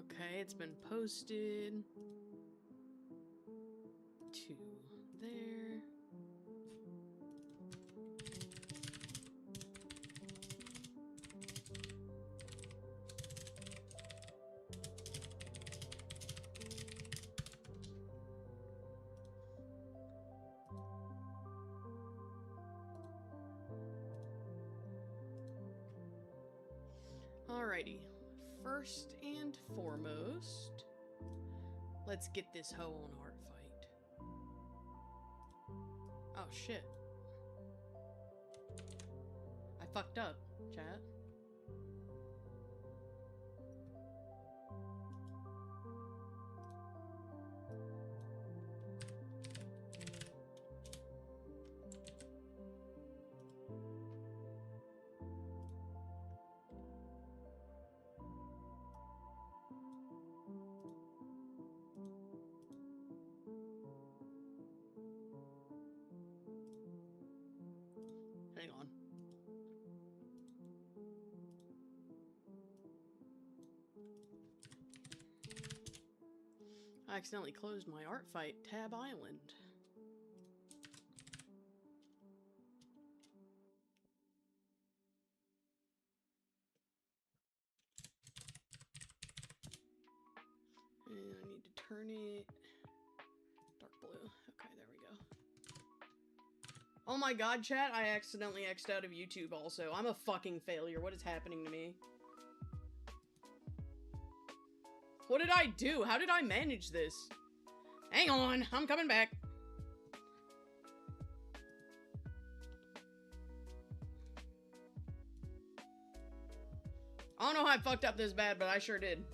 Okay, it's been posted to there. Alrighty. First and foremost, let's get this hoe on ArtFight. Oh shit. I fucked up, chat. Hang on. I accidentally closed my ArtFight tab island. And I need to turn it dark blue. Okay, there we go. Oh my god, chat, I accidentally X'd out of YouTube also. I'm a fucking failure. What is happening to me? What did I do? How did I manage this? Hang on, I'm coming back. I don't know how I fucked up this bad, but I sure did.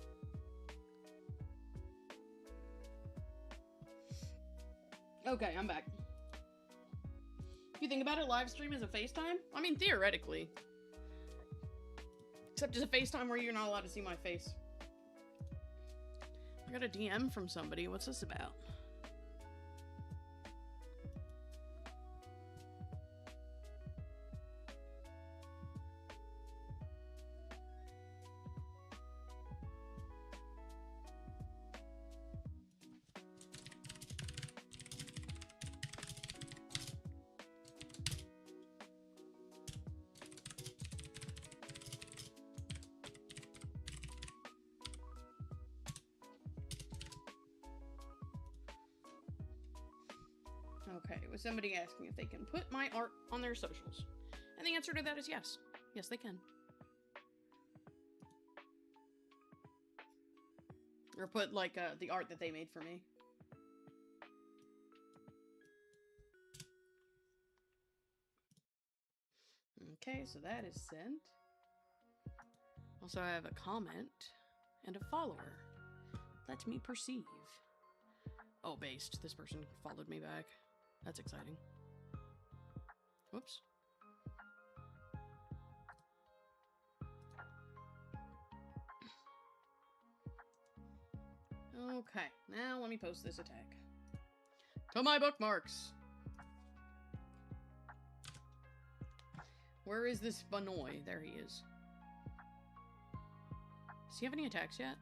Okay, I'm back. If you think about it, live stream is a FaceTime? I mean, theoretically. Except it's a FaceTime where you're not allowed to see my face. I got a DM from somebody. What's this about? Okay, was somebody asking if they can put my art on their socials? And the answer to that is yes. Yes, they can. Or put, like, the art that they made for me. Okay, so that is sent. Also, I have a comment and a follower. Let me perceive. Oh, based. This person followed me back. That's exciting. Whoops. Okay, now let me post this attack. To my bookmarks! Where is this Banoy? There he is. Does he have any attacks yet?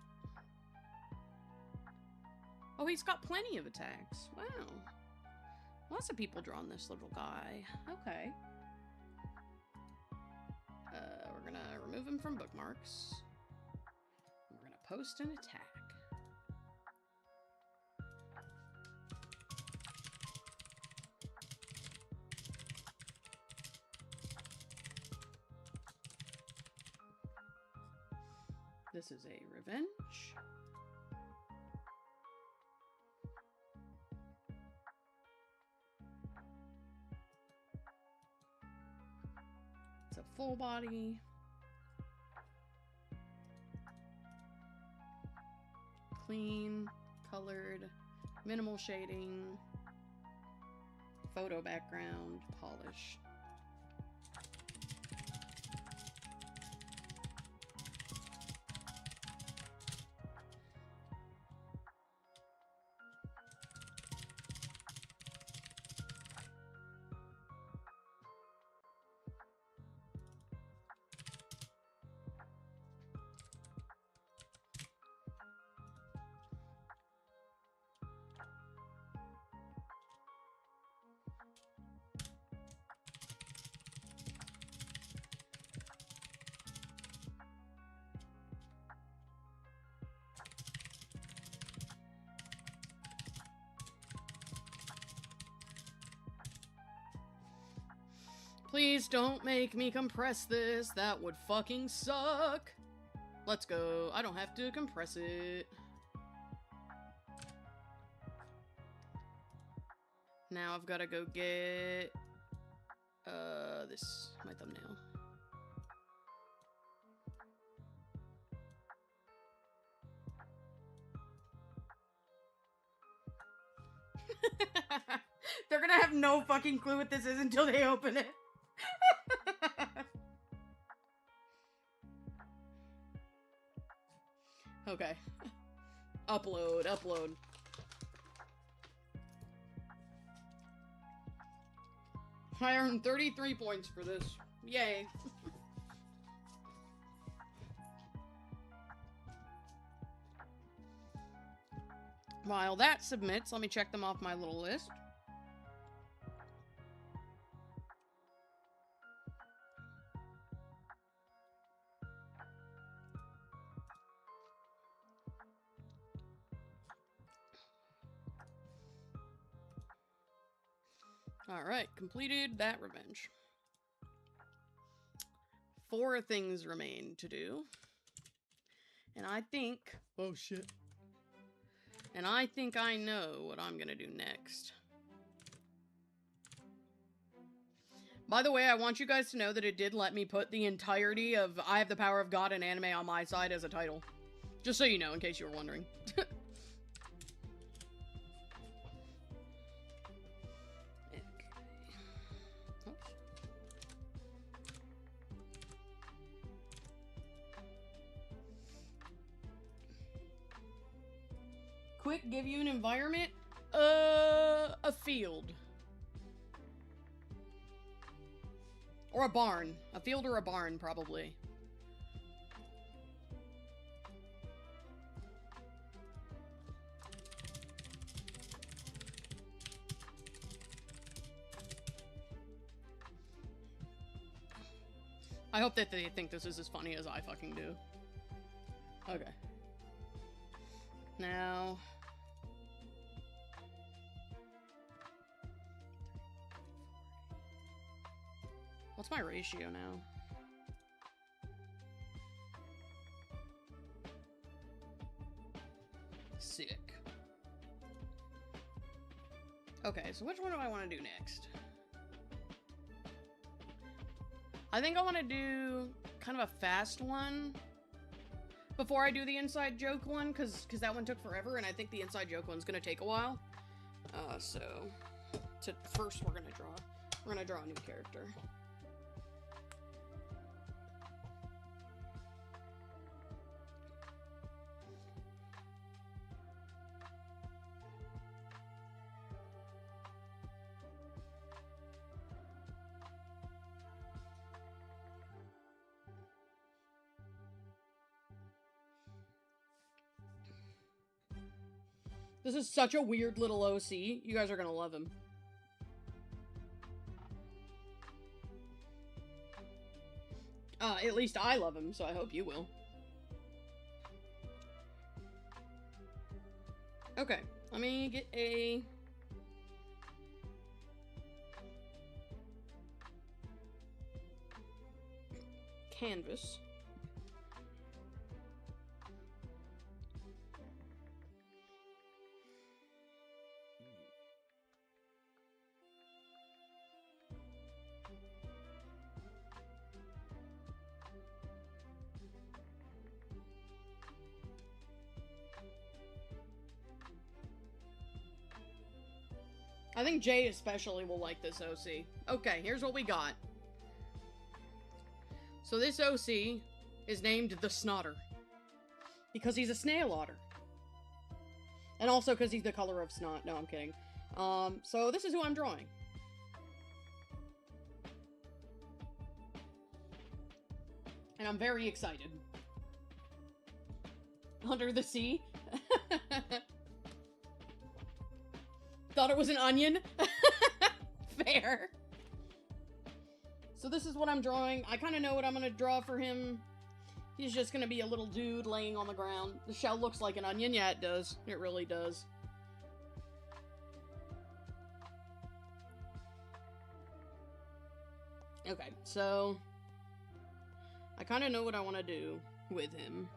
Oh, he's got plenty of attacks. Wow. Lots of people drawn this little guy. Okay. We're gonna remove him from bookmarks. We're gonna post an attack. This is a revenge. to full body. Clean, colored, minimal shading, photo background, polish. Please don't make me compress this. That would fucking suck. Let's go. I don't have to compress it. Now I've got to go get this, my thumbnail. They're gonna have no fucking clue what this is until they open it. Okay. Upload, upload. I earned 33 points for this. Yay. While that submits, let me check them off my little list. Alright, completed that revenge. 4 things remain to do. And I think... Oh, shit. And I think I know what I'm gonna do next. By the way, I want you guys to know that it did let me put the entirety of I Have the Power of God and Anime on My Side as a title. Just so you know, in case you were wondering. Quick, give you an environment? A field. Or a barn. A field or a barn, probably. I hope that they think this is as funny as I fucking do. Okay. Now... What's my ratio now? Sick. Okay, so which one do I want to do next? I think I want to do kind of a fast one before I do the inside joke one, because that one took forever, and I think the inside joke one's going to take a while. First we're going to draw a new character. This is such a weird little OC. You guys are gonna love him. At least I love him, so I hope you will. Okay, let me get a... canvas. I think Jay especially will like this OC. Okay, here's what we got. So this OC is named the Snotter. Because he's a snail otter. And also because he's the color of snot. No, I'm kidding. So this is who I'm drawing. And I'm very excited. Under the sea? Thought it was an onion? Fair. So this is what I'm drawing. I kind of know what I'm going to draw for him. He's just going to be a little dude laying on the ground. The shell looks like an onion. Yeah, it does. It really does. Okay, so I kind of know what I want to do with him.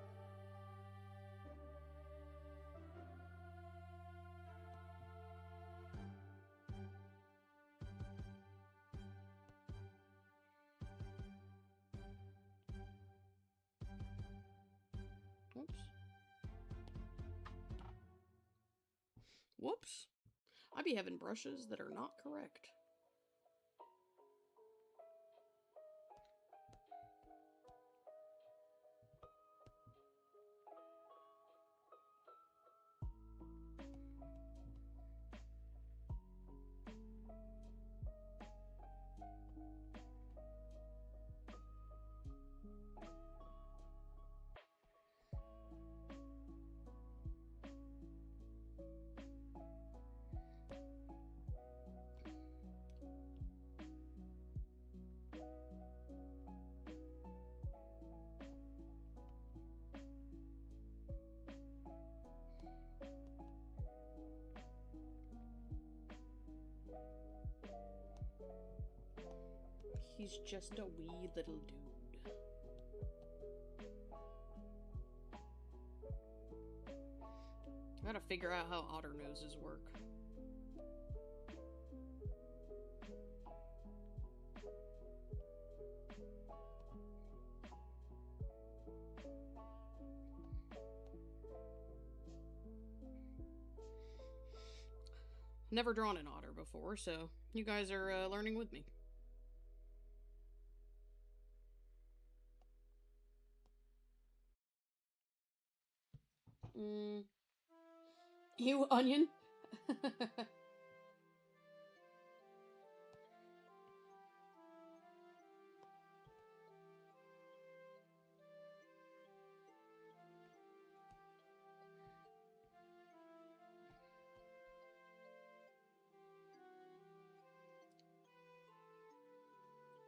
Whoops. Whoops. I be having brushes that are not correct. He's just a wee little dude. I gotta figure out how otter noses work. Never drawn an otter before, so you guys are learning with me. You onion?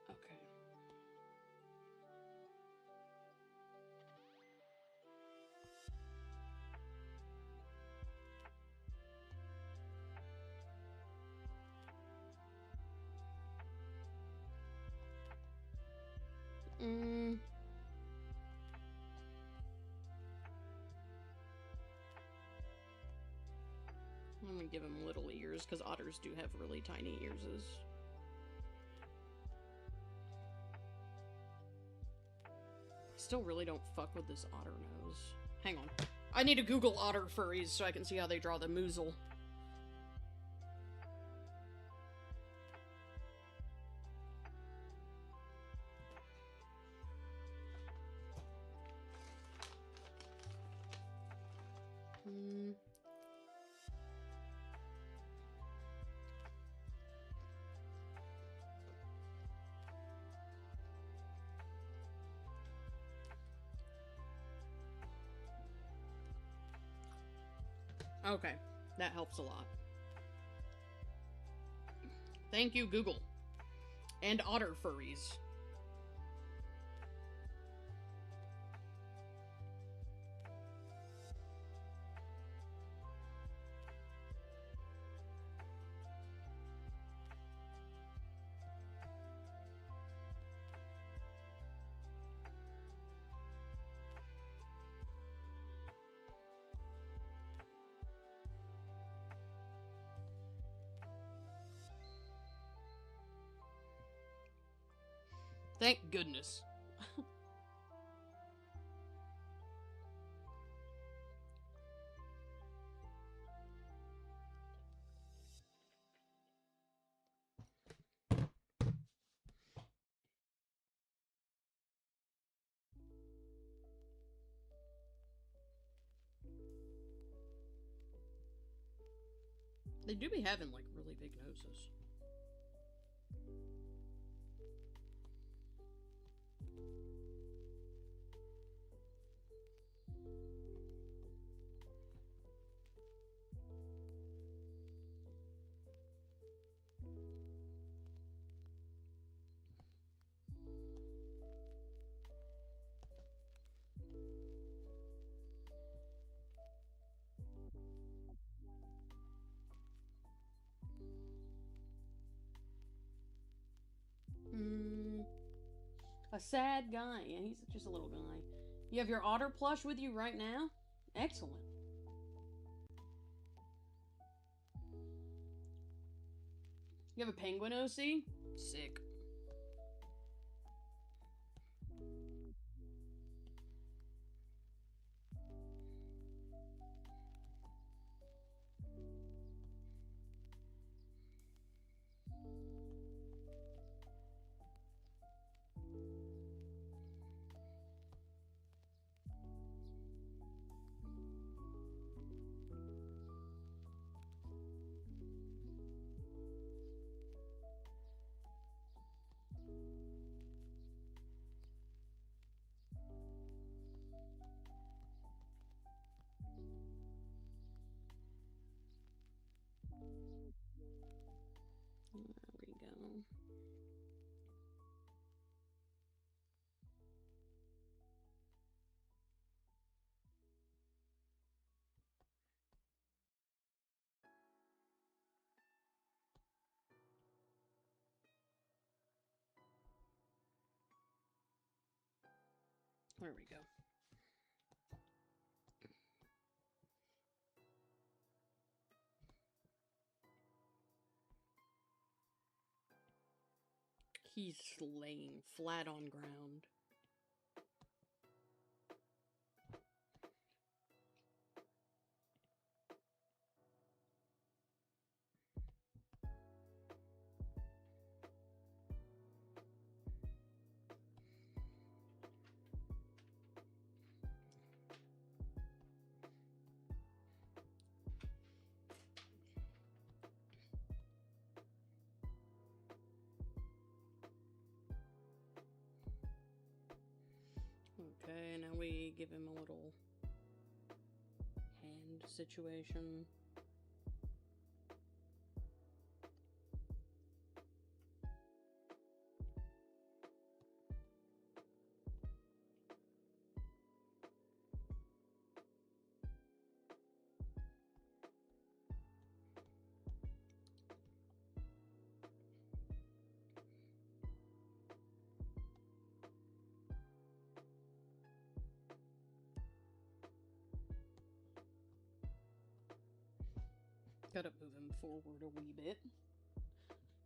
Okay. I'm gonna give him little ears, because otters do have really tiny earses. I still really don't fuck with this otter nose. Hang on. I need to Google otter furries so I can see how they draw the muzzle. Okay, that helps a lot. Thank you, Google. And otter furries. Thank goodness. They do be having, like, really big noses. A sad guy. Yeah, he's just a little guy. You have your otter plush with you right now? Excellent. You have a penguin OC? Sick. There we go. There we go. He's laying flat on ground. Okay, now we give him a little hand situation. Gotta move him forward a wee bit.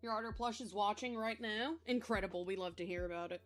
Your otter plush is watching right now. Incredible. We love to hear about it.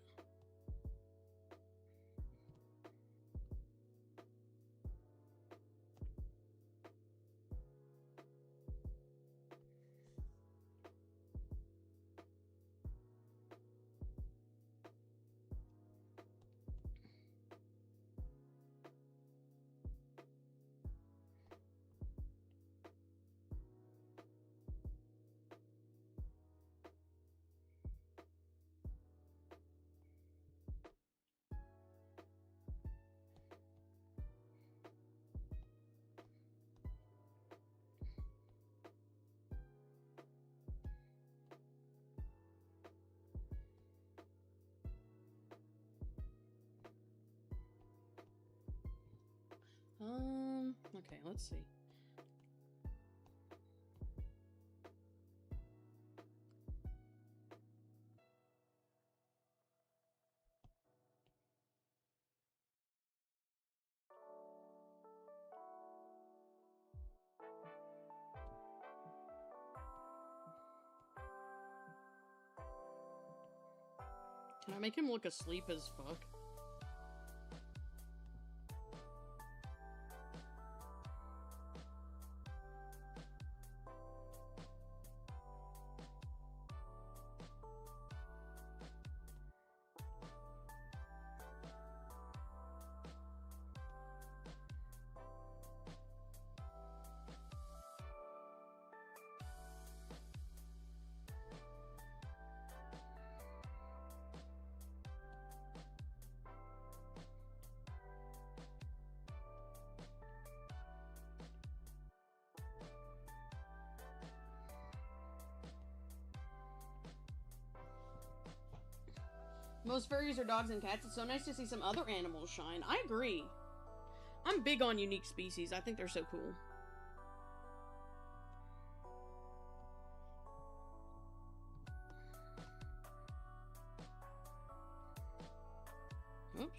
Okay, let's see. Can I make him look asleep as fuck? Most furries are dogs and cats. It's so nice to see some other animals shine. I agree. I'm big on unique species. I think they're so cool. Oops.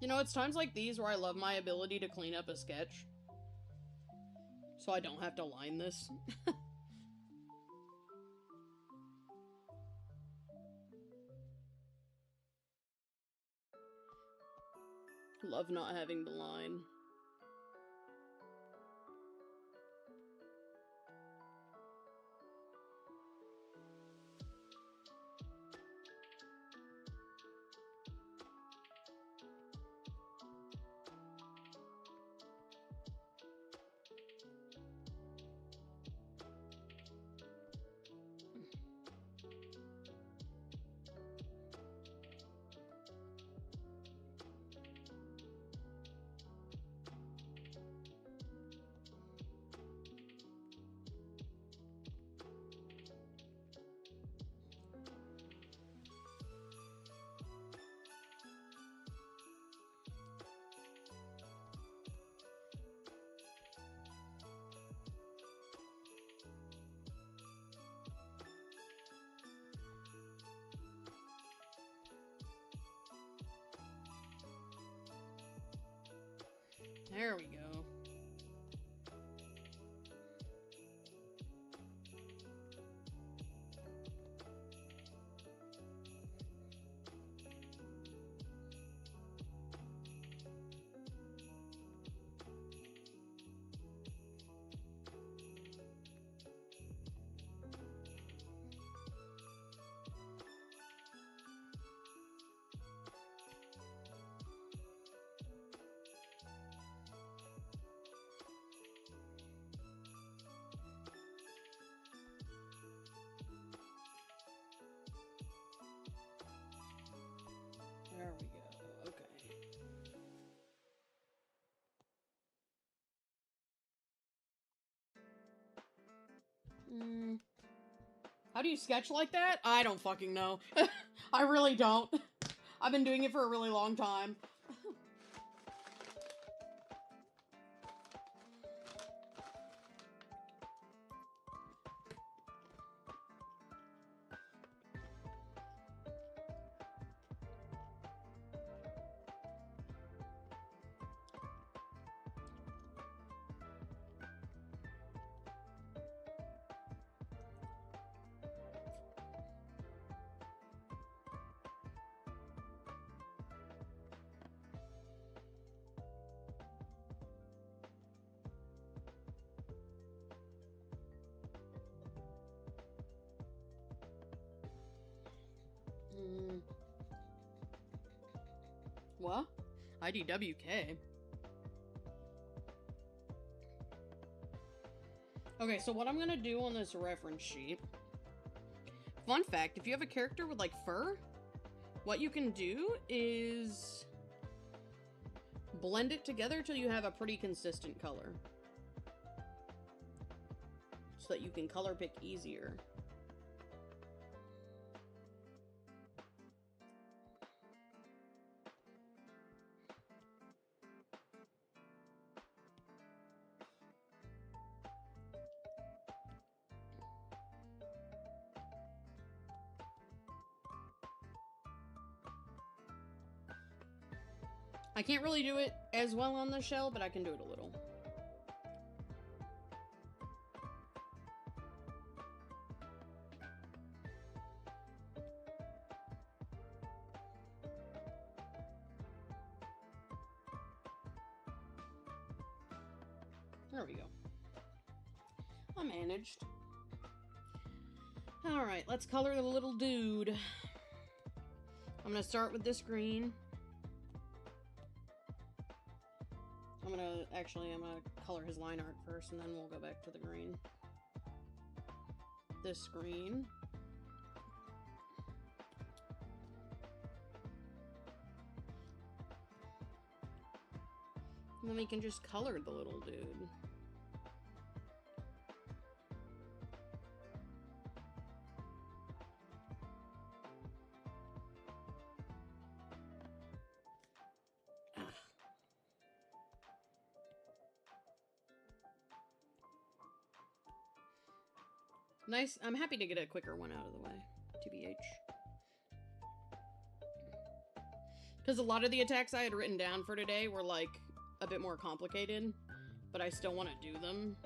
You know, it's times like these where I love my ability to clean up a sketch. So I don't have to line this. Love not having to line. There we go. There we go. Okay. How do you sketch like that? I don't fucking know. I really don't. I've been doing it for a really long time. What? IDWK. Okay, so what I'm gonna do on this reference sheet... Fun fact, if you have a character with, like, fur, what you can do is... blend it together till you have a pretty consistent color. So that you can color pick easier. I can't really do it as well on the shell, but I can do it a little. There we go. I managed. Alright, let's color the little dude. I'm gonna start with this green. I'm gonna color his line art first, and then we'll go back to the green. This green. And then we can just color the little dude. Nice. I'm happy to get a quicker one out of the way. TBH. Because a lot of the attacks I had written down for today were, like, a bit more complicated. But I still want to do them.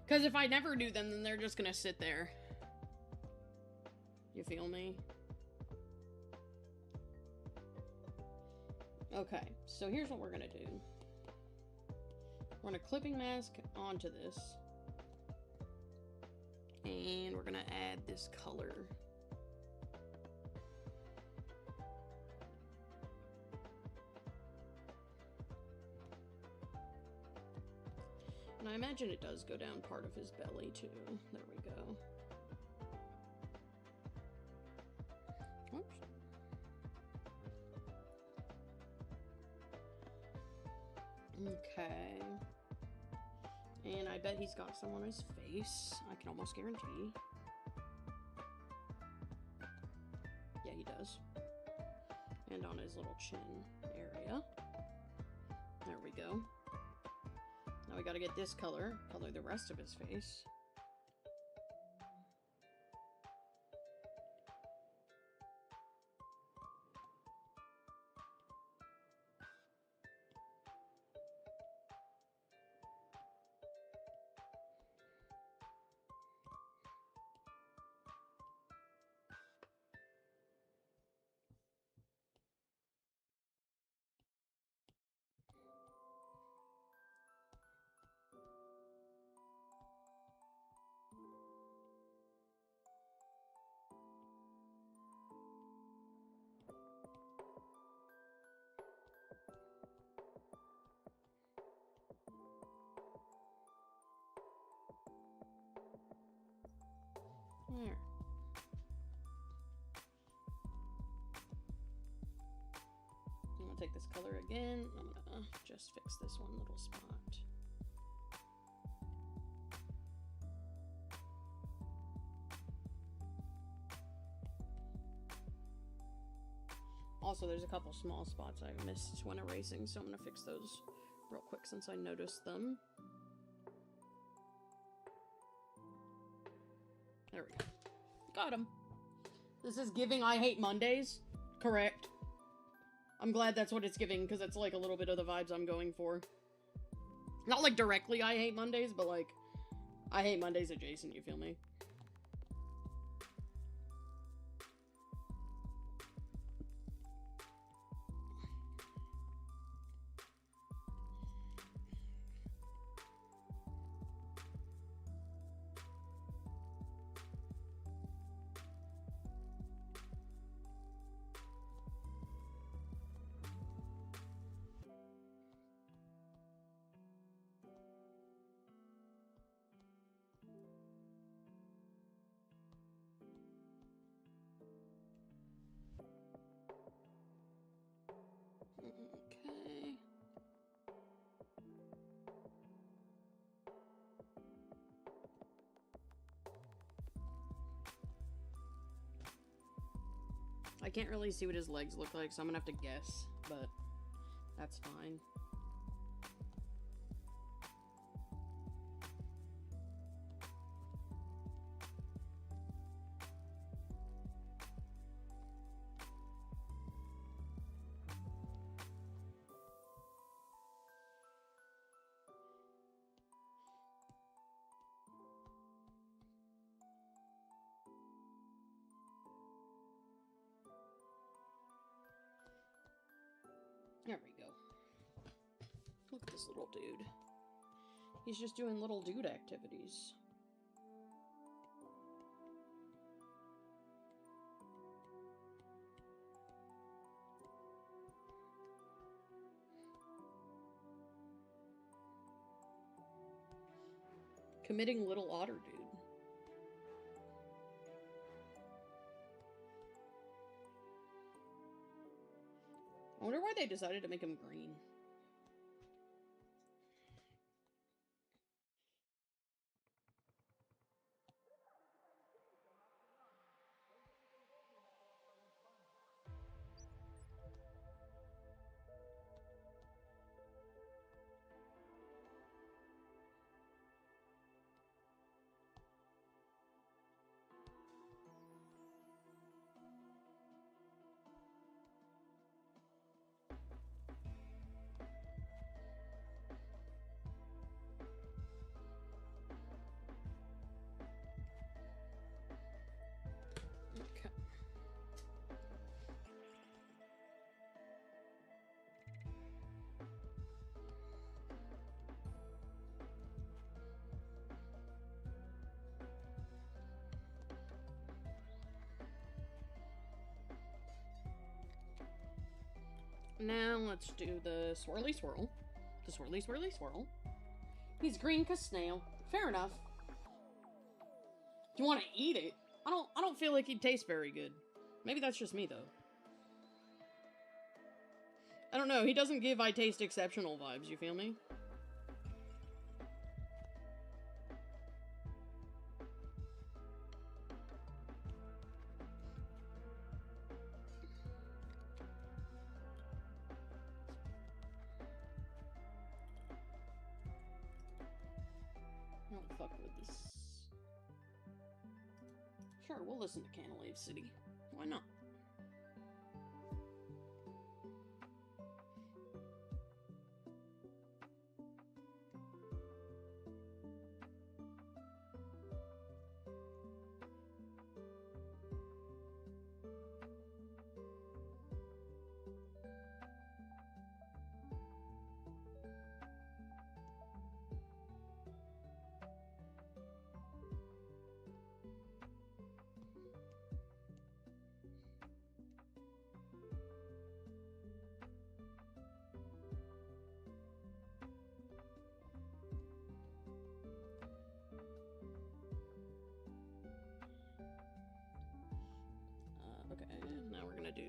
Because if I never do them, then they're just gonna sit there. You feel me? Okay, so here's what we're gonna do. We're gonna clipping mask onto this. And we're gonna add this color. And I imagine it does go down part of his belly, too. There we go. Oops. Okay. And I bet he's got some on his face. I can almost guarantee. Yeah, he does. And on his little chin area. There we go. Now we gotta get this color the rest of his face. There. I'm gonna take this color again. I'm gonna just fix this one little spot. Also, there's a couple small spots I missed when erasing, so I'm gonna fix those real quick since I noticed them. There we go. Got him. This is giving I Hate Mondays. Correct. I'm glad that's what it's giving, because it's like a little bit of the vibes I'm going for. Not like directly I Hate Mondays, but like I Hate Mondays adjacent, you feel me? can't really see what his legs look like, so I'm gonna have to guess, but that's fine. There we go. Look at this little dude. He's just doing little dude activities. Committing little otter dude. I wonder why they decided to make him green. Okay. Now let's do the swirly swirl. The swirly swirly swirl. He's green 'cause snail. Fair enough. You want to eat it? I don't feel like he'd taste very good. Maybe that's just me though. I don't know, he doesn't give I taste exceptional vibes, you feel me? I don't fuck with this. Sure, we'll listen to Canalave City. Why not? Okay, now we're gonna do...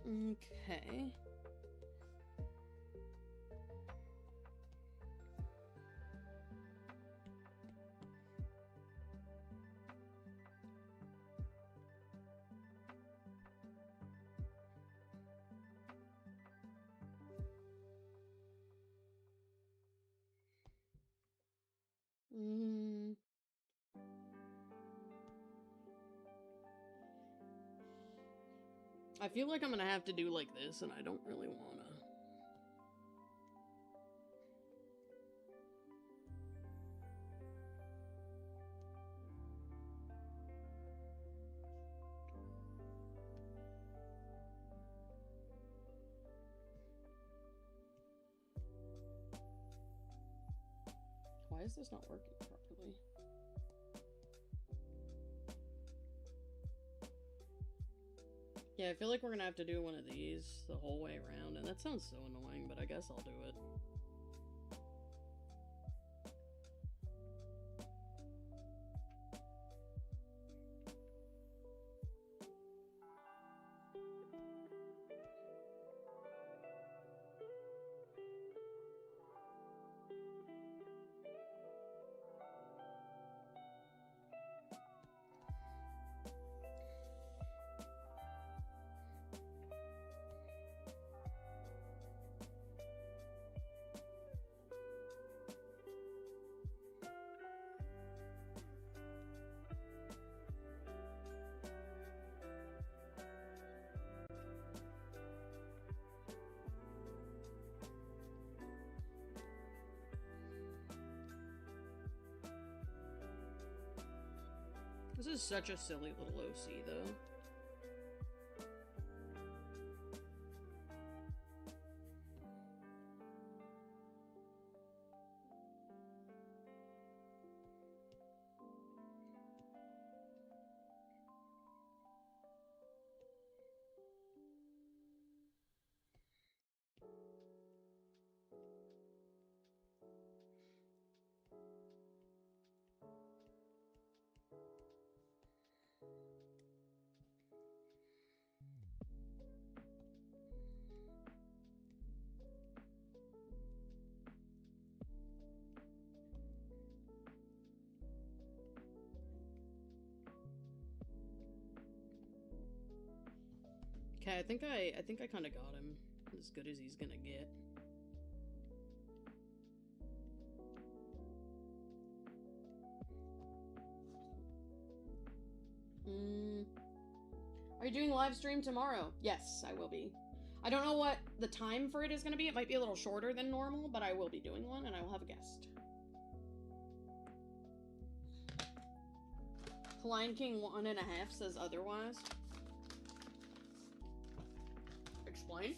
Okay. I feel like I'm gonna have to do like this, and I don't really wanna. Why is this not working properly? Yeah, I feel like we're gonna have to do one of these the whole way around, and that sounds so annoying, but I guess I'll do it. This is such a silly little OC, though. Okay, I think I kind of got him as good as he's gonna get. Are you doing live stream tomorrow? Yes, I will be. I don't know what the time for it is gonna be. It might be a little shorter than normal, but I will be doing one, and I will have a guest. Lion King 1.5 says otherwise. Explain.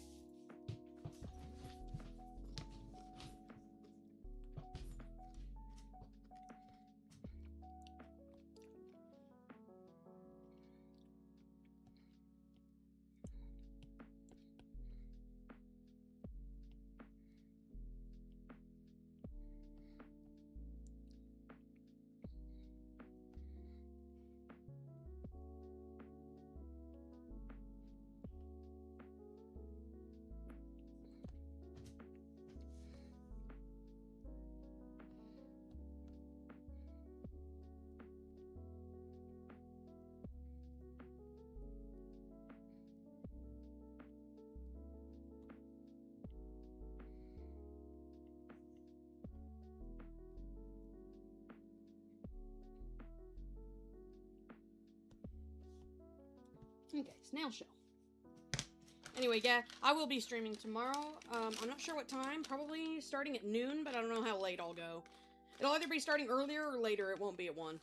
Okay, snail shell. Anyway, yeah, I will be streaming tomorrow. I'm not sure what time. Probably starting at noon, but I don't know how late I'll go. It'll either be starting earlier or later. It won't be at 1.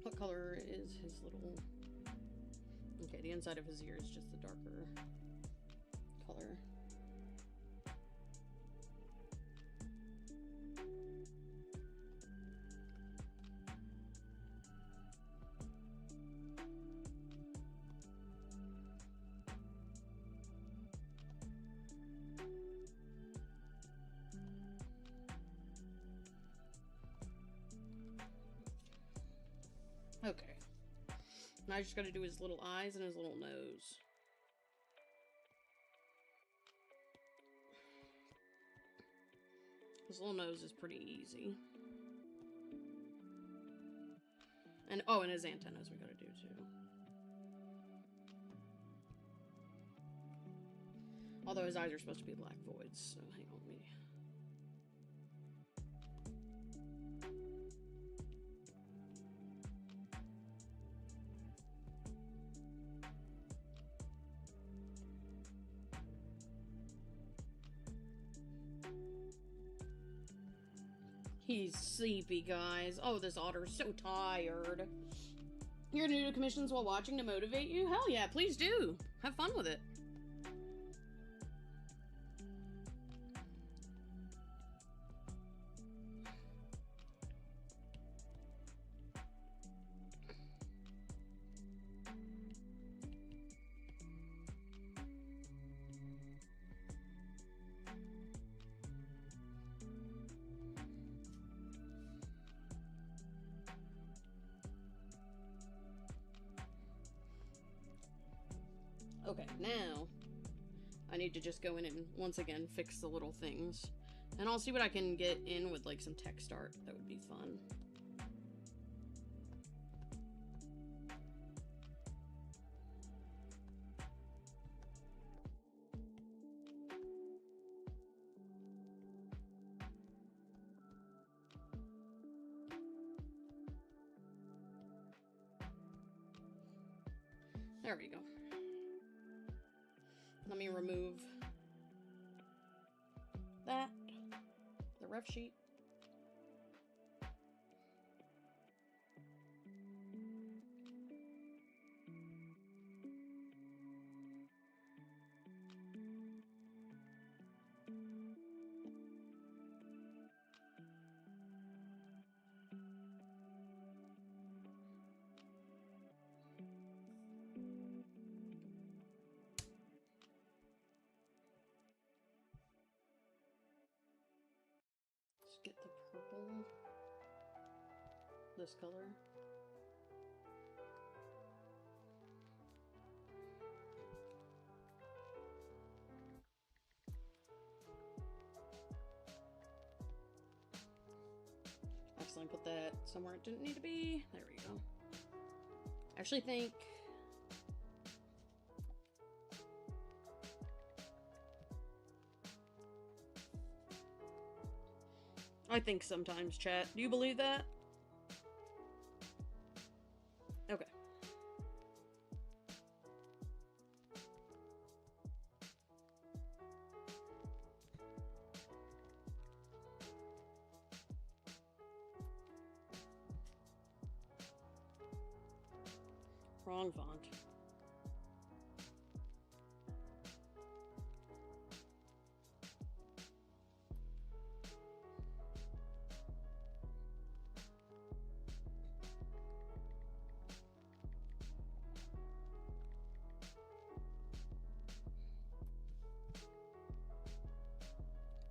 What color is his little... Okay, the inside of his ear is just the darker color. Okay. Now I just gotta do his little eyes and his little nose. His little nose is pretty easy. And, oh, and his antennas we gotta do too. Although his eyes are supposed to be black voids, so hang on me. He's sleepy, guys. Oh, this otter's so tired. You're new to commissions while watching to motivate you? Hell yeah, please do. Have fun with it. Okay, now I need to just go in and once again fix the little things. And I'll see what I can get in with like some text art. That would be fun. There we go. Let me remove that, the ref sheet. Let's get the purple, this color. Excellent, put that somewhere it didn't need to be. There we go. I actually think sometimes, chat. Do you believe that? Okay. Wrong font.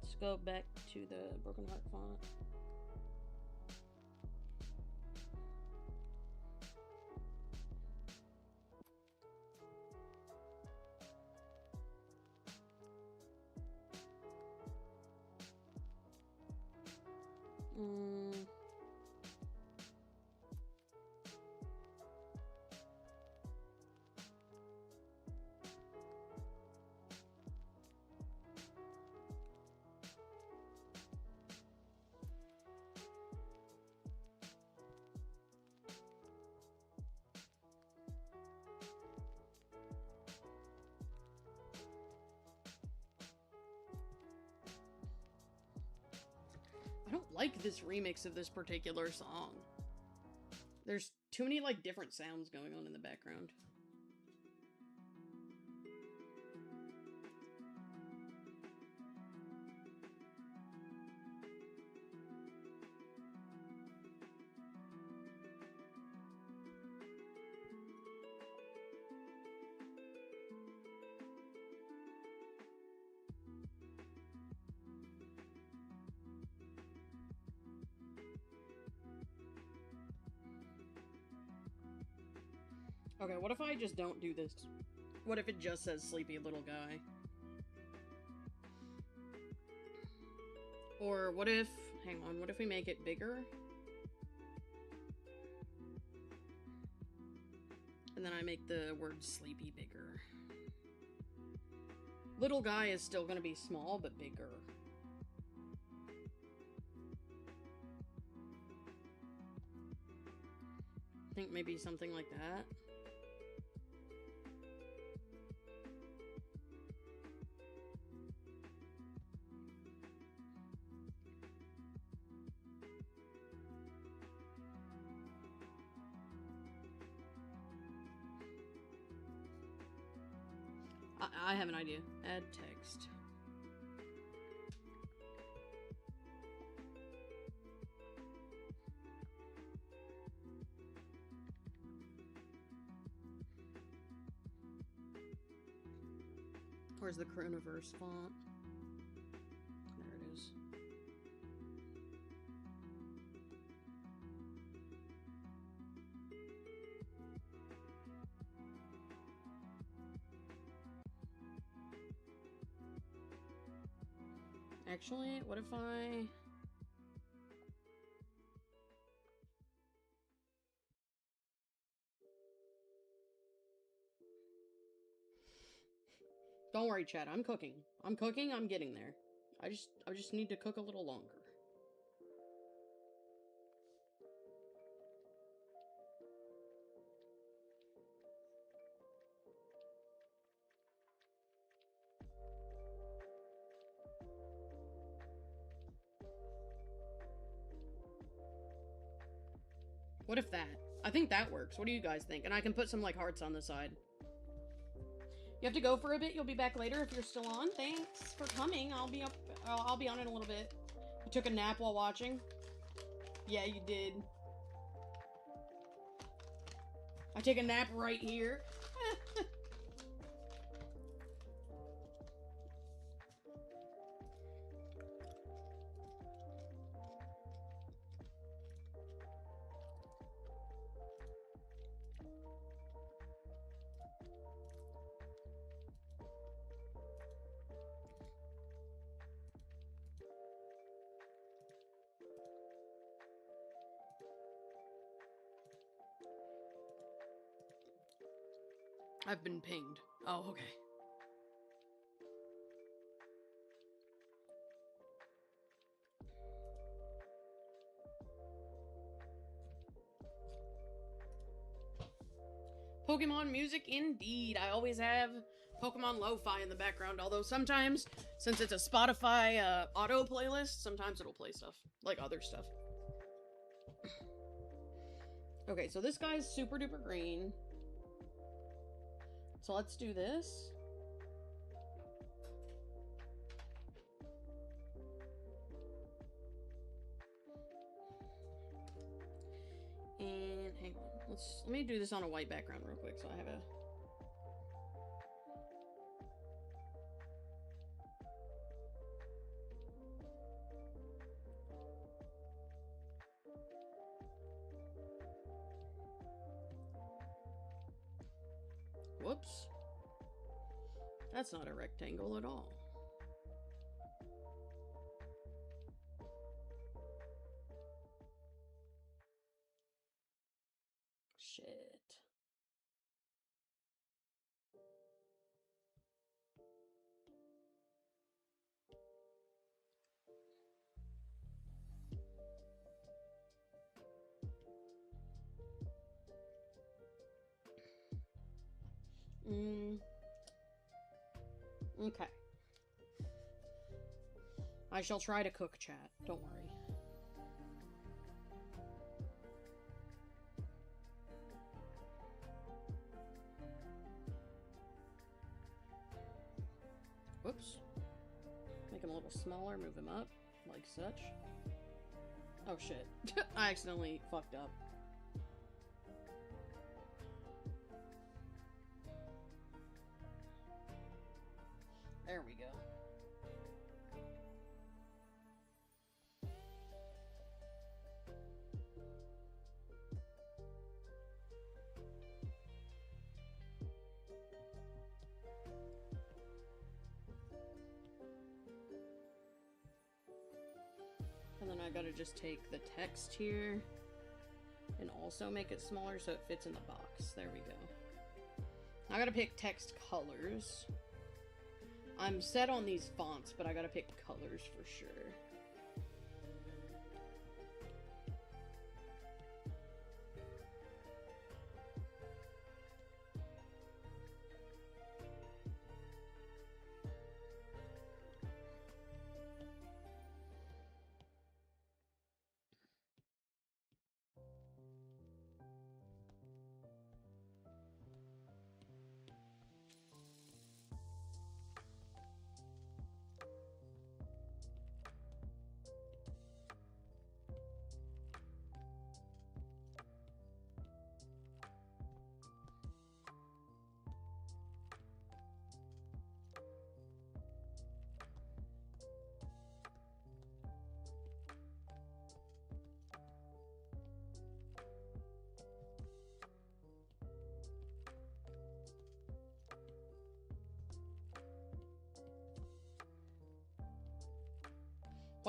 Let's go back to the Broken Heart font. I don't like this remix of this particular song. There's too many, like, different sounds going on in the background. Okay, what if I just don't do this? What if it just says Sleepy Little Guy? Or what if... Hang on, what if we make it bigger? And then I make the word sleepy bigger. Little Guy is still gonna be small, but bigger. I think maybe something like that. I have an idea. Add text. Where's the Coronaverse font? There it is. Actually, what if I... Don't worry, Chad. I'm cooking. I'm cooking. I'm getting there. I just need to cook a little longer. What if that? I think that works. What do you guys think? And I can put some, like, hearts on the side. You have to go for a bit. You'll be back later if you're still on. Thanks for coming. I'll be on in a little bit. You took a nap while watching? Yeah, you did. I take a nap right here. I've been pinged. Oh, okay. Pokemon music indeed. I always have Pokemon lo-fi in the background, although sometimes, since it's a Spotify auto playlist, sometimes it'll play stuff, like other stuff. Okay, so this guy's super duper green. So let's do this. And hang on, let me do this on a white background real quick so I have a... Whoops. That's not a rectangle at all. Shit. Okay. I shall try to cook, chat. Don't worry. Whoops. Make him a little smaller, move him up, like such. Oh shit. I accidentally fucked up. There we go. And then I gotta just take the text here and also make it smaller so it fits in the box. There we go. I gotta pick text colors. I'm set on these fonts, but I gotta pick colors for sure.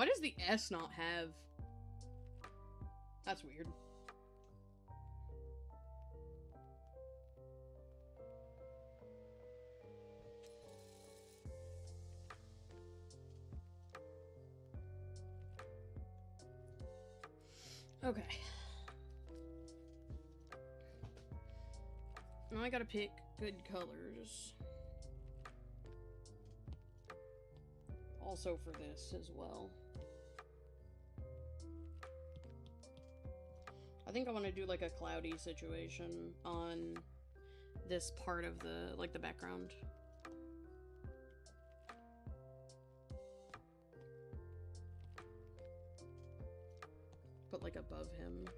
Why does the S not have... That's weird. Okay. Now I gotta pick good colors. Also for this as well. I think I want to do like a cloudy situation on this part of the, like the background. Put like above him.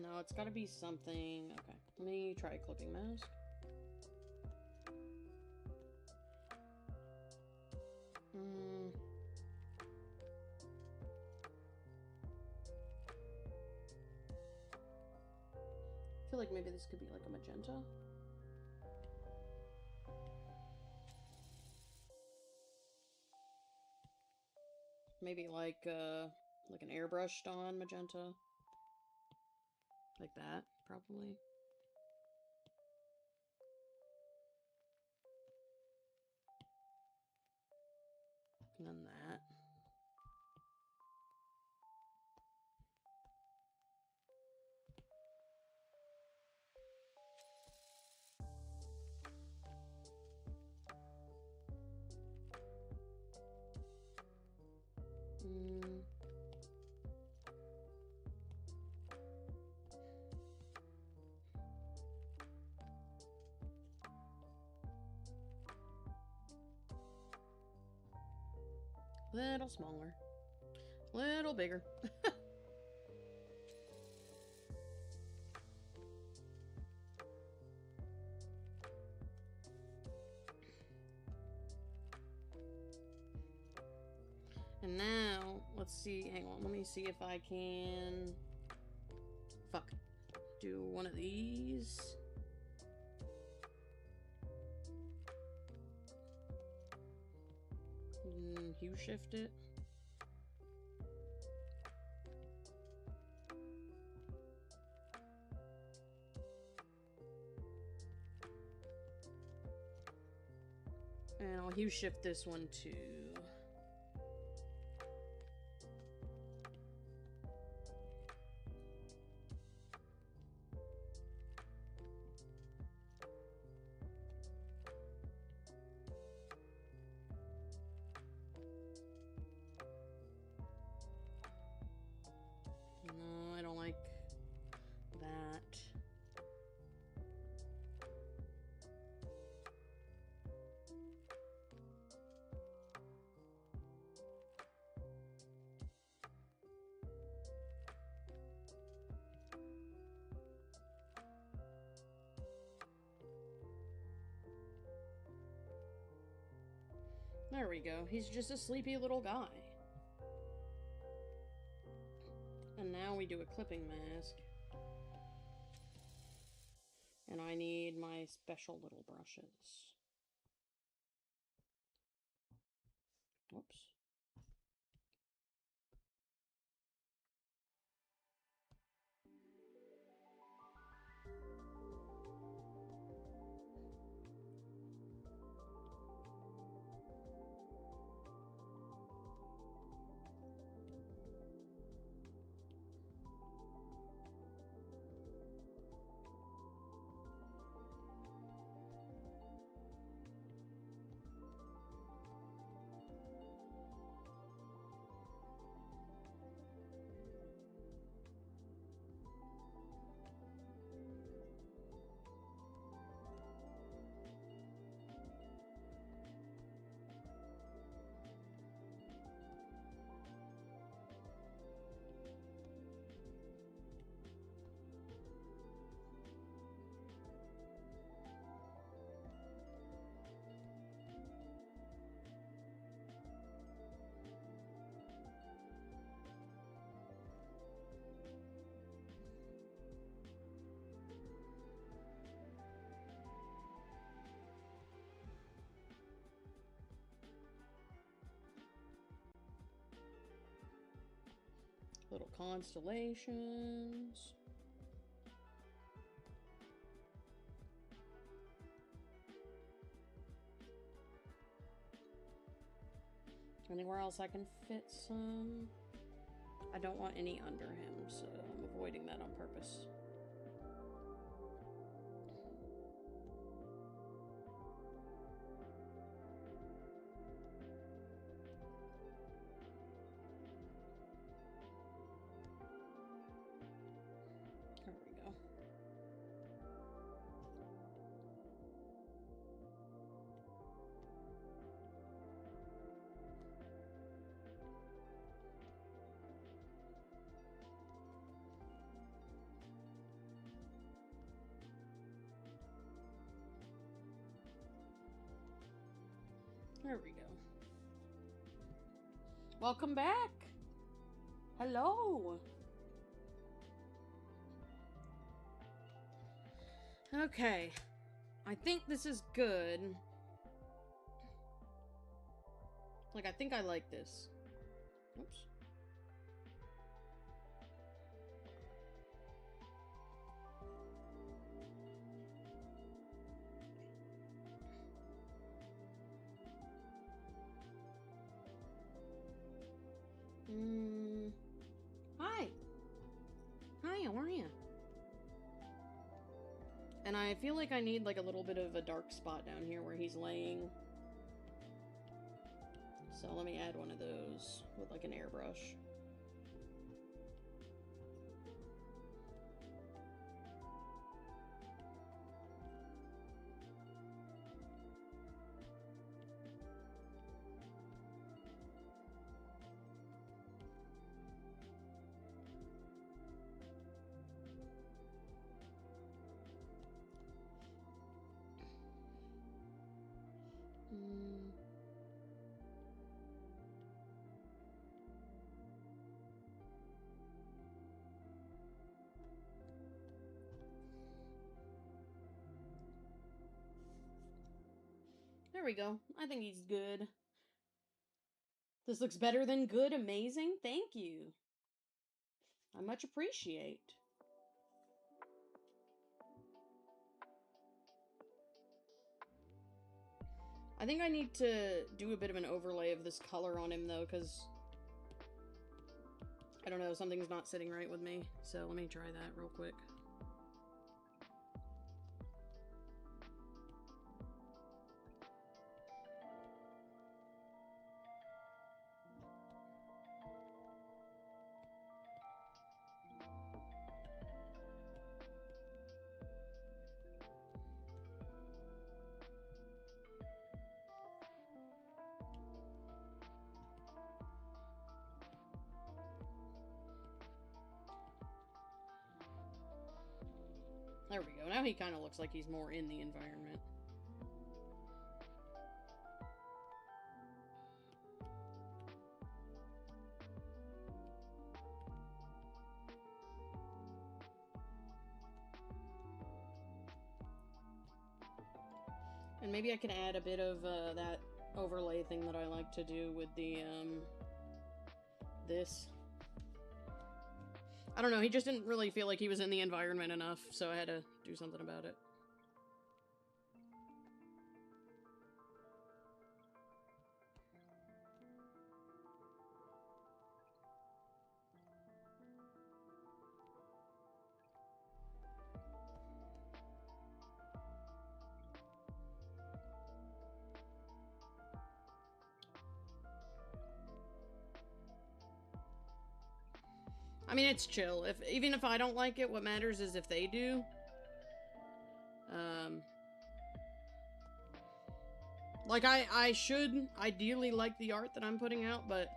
No, it's gotta be something. Okay, let me try a clipping mask. I feel like maybe this could be like a magenta. Maybe like an airbrushed on magenta. Like that, probably. And then that. Little smaller. Little bigger. And now, let's see, hang on, let me see if I can, do one of these. Hue shift it. And I'll hue shift this one too. No, I don't like that. There we go. He's just a sleepy little guy. And now we do a clipping mask. And I need my special little brushes. Whoops. Little constellations. Anywhere else I can fit some? I don't want any under him, so I'm avoiding that on purpose. There we go. There we go. Welcome back. Hello. Okay. I think this is good. Like, I think I like this. Oops. Hi. Hi, how are you? And I feel like I need like a little bit of a dark spot down here where he's laying. So let me add one of those with like an airbrush. There we go. I think he's good. This looks better than good. Amazing. Thank you. I much appreciate. I think I need to do a bit of an overlay of this color on him, though, because I don't know, something's not sitting right with me. So let me try that real quick. There we go. Now he kind of looks like he's more in the environment. And maybe I can add a bit of that overlay thing that I like to do with the, this. I don't know, he just didn't really feel like he was in the environment enough, so I had to do something about it. I mean, it's chill. Even if I don't like it, what matters is if they do. Like, I should ideally like the art that I'm putting out, but,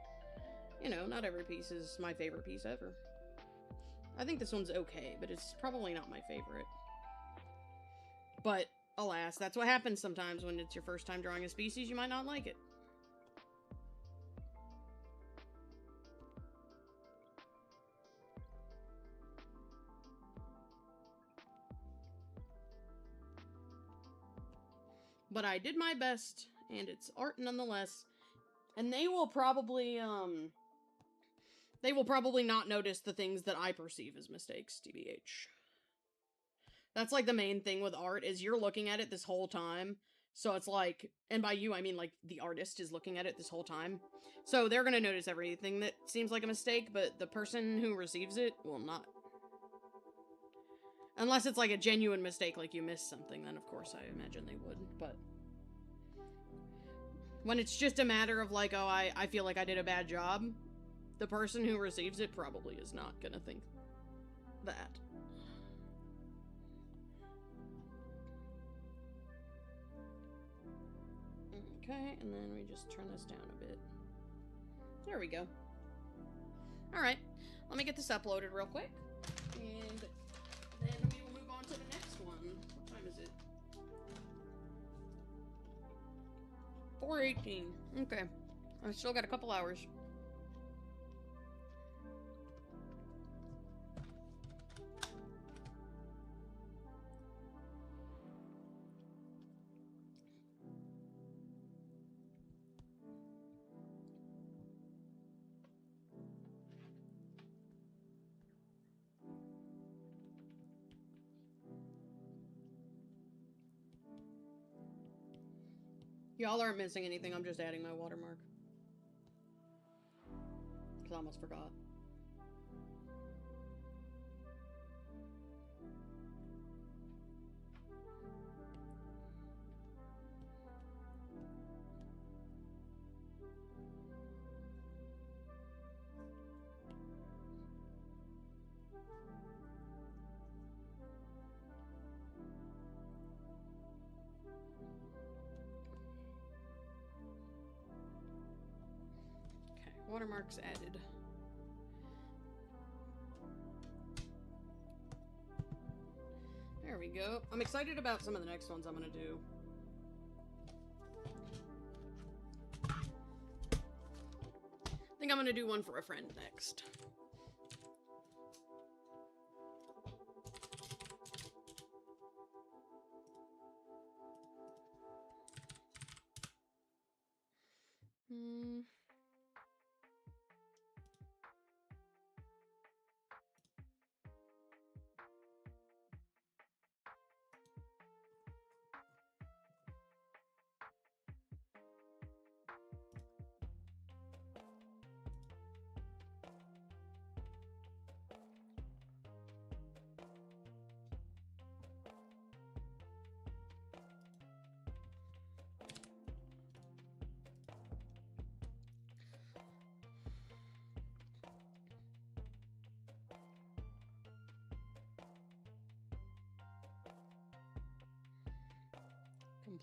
you know, not every piece is my favorite piece ever. I think this one's okay, but it's probably not my favorite. But, alas, that's what happens sometimes when it's your first time drawing a species. You might not like it. But I did my best, and it's art nonetheless. And they will probably, They will probably not notice the things that I perceive as mistakes, TBH. That's like the main thing with art, is you're looking at it this whole time. So it's like, and by you, I mean like the artist is looking at it this whole time. So they're gonna notice everything that seems like a mistake, but the person who receives it will not. Unless it's like a genuine mistake, like you missed something, then of course I imagine they would, but... When it's just a matter of like, oh, I feel like I did a bad job, the person who receives it probably is not gonna think that. Okay, and then we just turn this down a bit. There we go. Alright, let me get this uploaded real quick, and then we will move on to the next one. What time is it? 4:18. Okay, I've still got a couple hours. Y'all aren't missing anything, I'm just adding my watermark. Because I almost forgot. Watermarks added. There we go. I'm excited about some of the next ones I'm gonna do. I think I'm gonna do one for a friend next.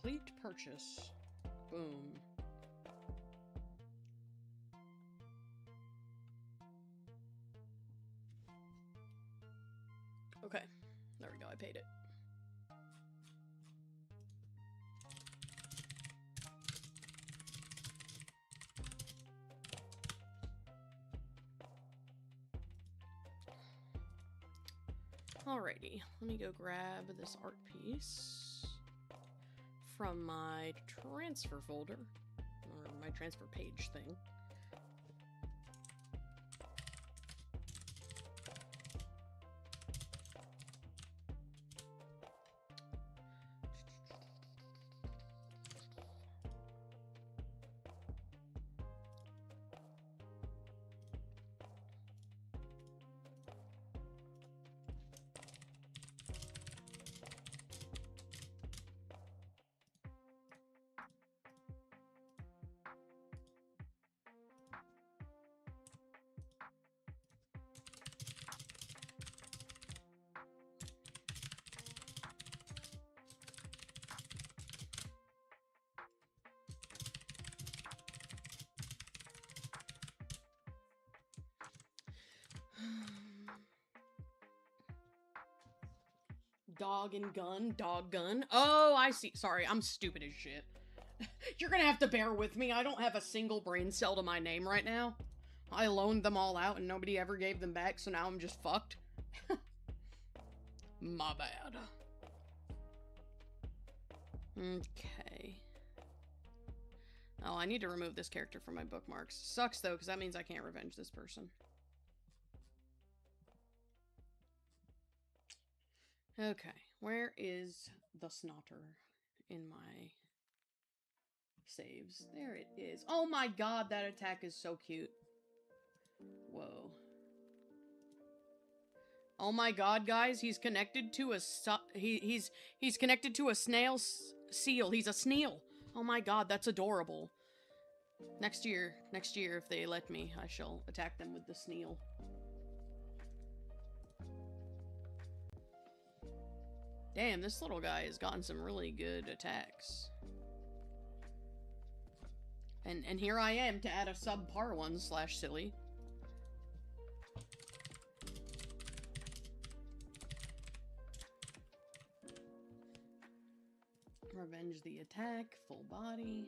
Complete purchase. Boom. Okay. There we go. I paid it. Alrighty. Let me go grab this art piece from my transfer folder, or my transfer page thing. Dog and gun? Dog gun? Oh, I see. Sorry, I'm stupid as shit. You're gonna have to bear with me. I don't have a single brain cell to my name right now. I loaned them all out and nobody ever gave them back, so now I'm just fucked. My bad. Okay. Oh, I need to remove this character from my bookmarks. Sucks, though, because that means I can't revenge this person. Okay, where is the snotter in my saves? There it is. Oh my god, that attack is so cute. Whoa. Oh my god, guys, he's connected to a he's connected to a snail seal. He's a snail. Oh my god, that's adorable. Next year, if they let me, I shall attack them with the snail. Damn, this little guy has gotten some really good attacks. And here I am to add a subpar one / silly. Revenge the attack, full body.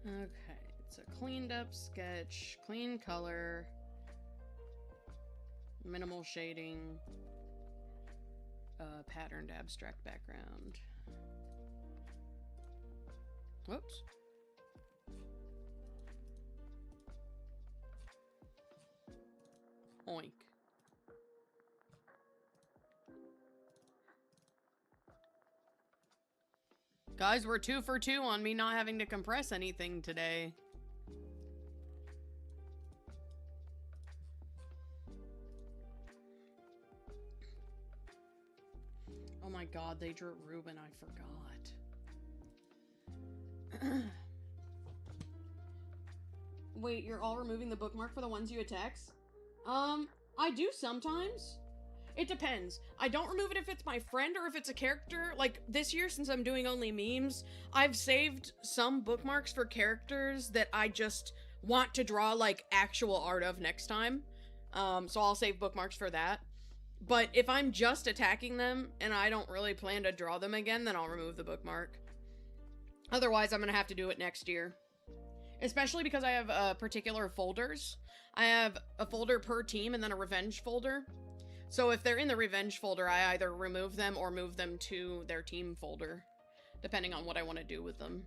Okay, it's a cleaned up sketch, clean color, minimal shading, patterned abstract background. Whoops. Oink. Guys, we're 2 for 2 on me not having to compress anything today. Oh my god, they drew Ruben, I forgot. Wait, you're all removing the bookmark for the ones you attack? I do sometimes. It depends. I don't remove it if it's my friend or if it's a character. Like, this year, since I'm doing only memes, I've saved some bookmarks for characters that I just want to draw, like, actual art of next time. So I'll save bookmarks for that. But if I'm just attacking them and I don't really plan to draw them again, then I'll remove the bookmark. Otherwise, I'm gonna have to do it next year. Especially because I have particular folders. I have a folder per team and then a revenge folder. So if they're in the revenge folder, I either remove them or move them to their team folder, depending on what I want to do with them.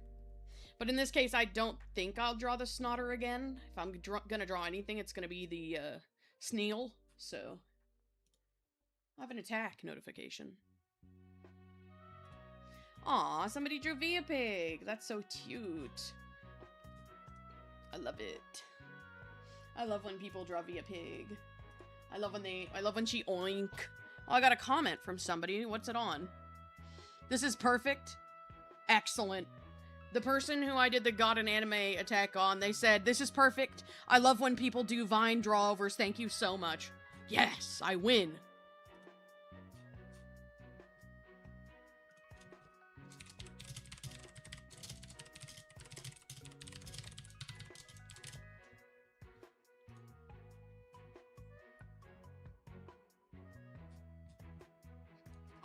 But in this case, I don't think I'll draw the snotter again. If I'm gonna draw anything, it's gonna be the snail. So I have an attack notification. Aw, somebody drew Via Pig. That's so cute. I love it. I love when people draw Via Pig. I love when she oink. Oh, I got a comment from somebody. What's it on? This is perfect. Excellent. The person who I did the God and Anime attack on, they said, this is perfect. I love when people do Vine drawovers. Thank you so much. Yes, I win.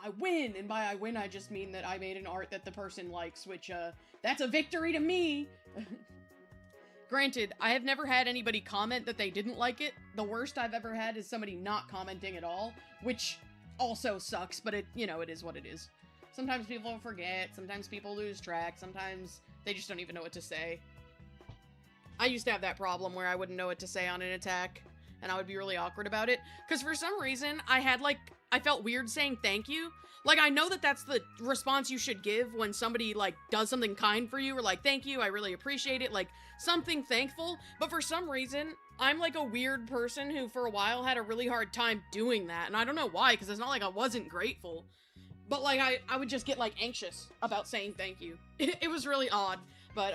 I win! And by I win, I just mean that I made an art that the person likes, which, that's a victory to me! Granted, I have never had anybody comment that they didn't like it. The worst I've ever had is somebody not commenting at all, which also sucks, but it, you know, it is what it is. Sometimes people forget, sometimes people lose track, sometimes they just don't even know what to say. I used to have that problem where I wouldn't know what to say on an attack, and I would be really awkward about it, because for some reason, I felt weird saying thank you. Like, I know that that's the response you should give when somebody, like, does something kind for you, or like, thank you, I really appreciate it, like, something thankful, but for some reason, I'm like a weird person who for a while had a really hard time doing that, and I don't know why, because it's not like I wasn't grateful, but like, I would just get, like, anxious about saying thank you. It was really odd, but,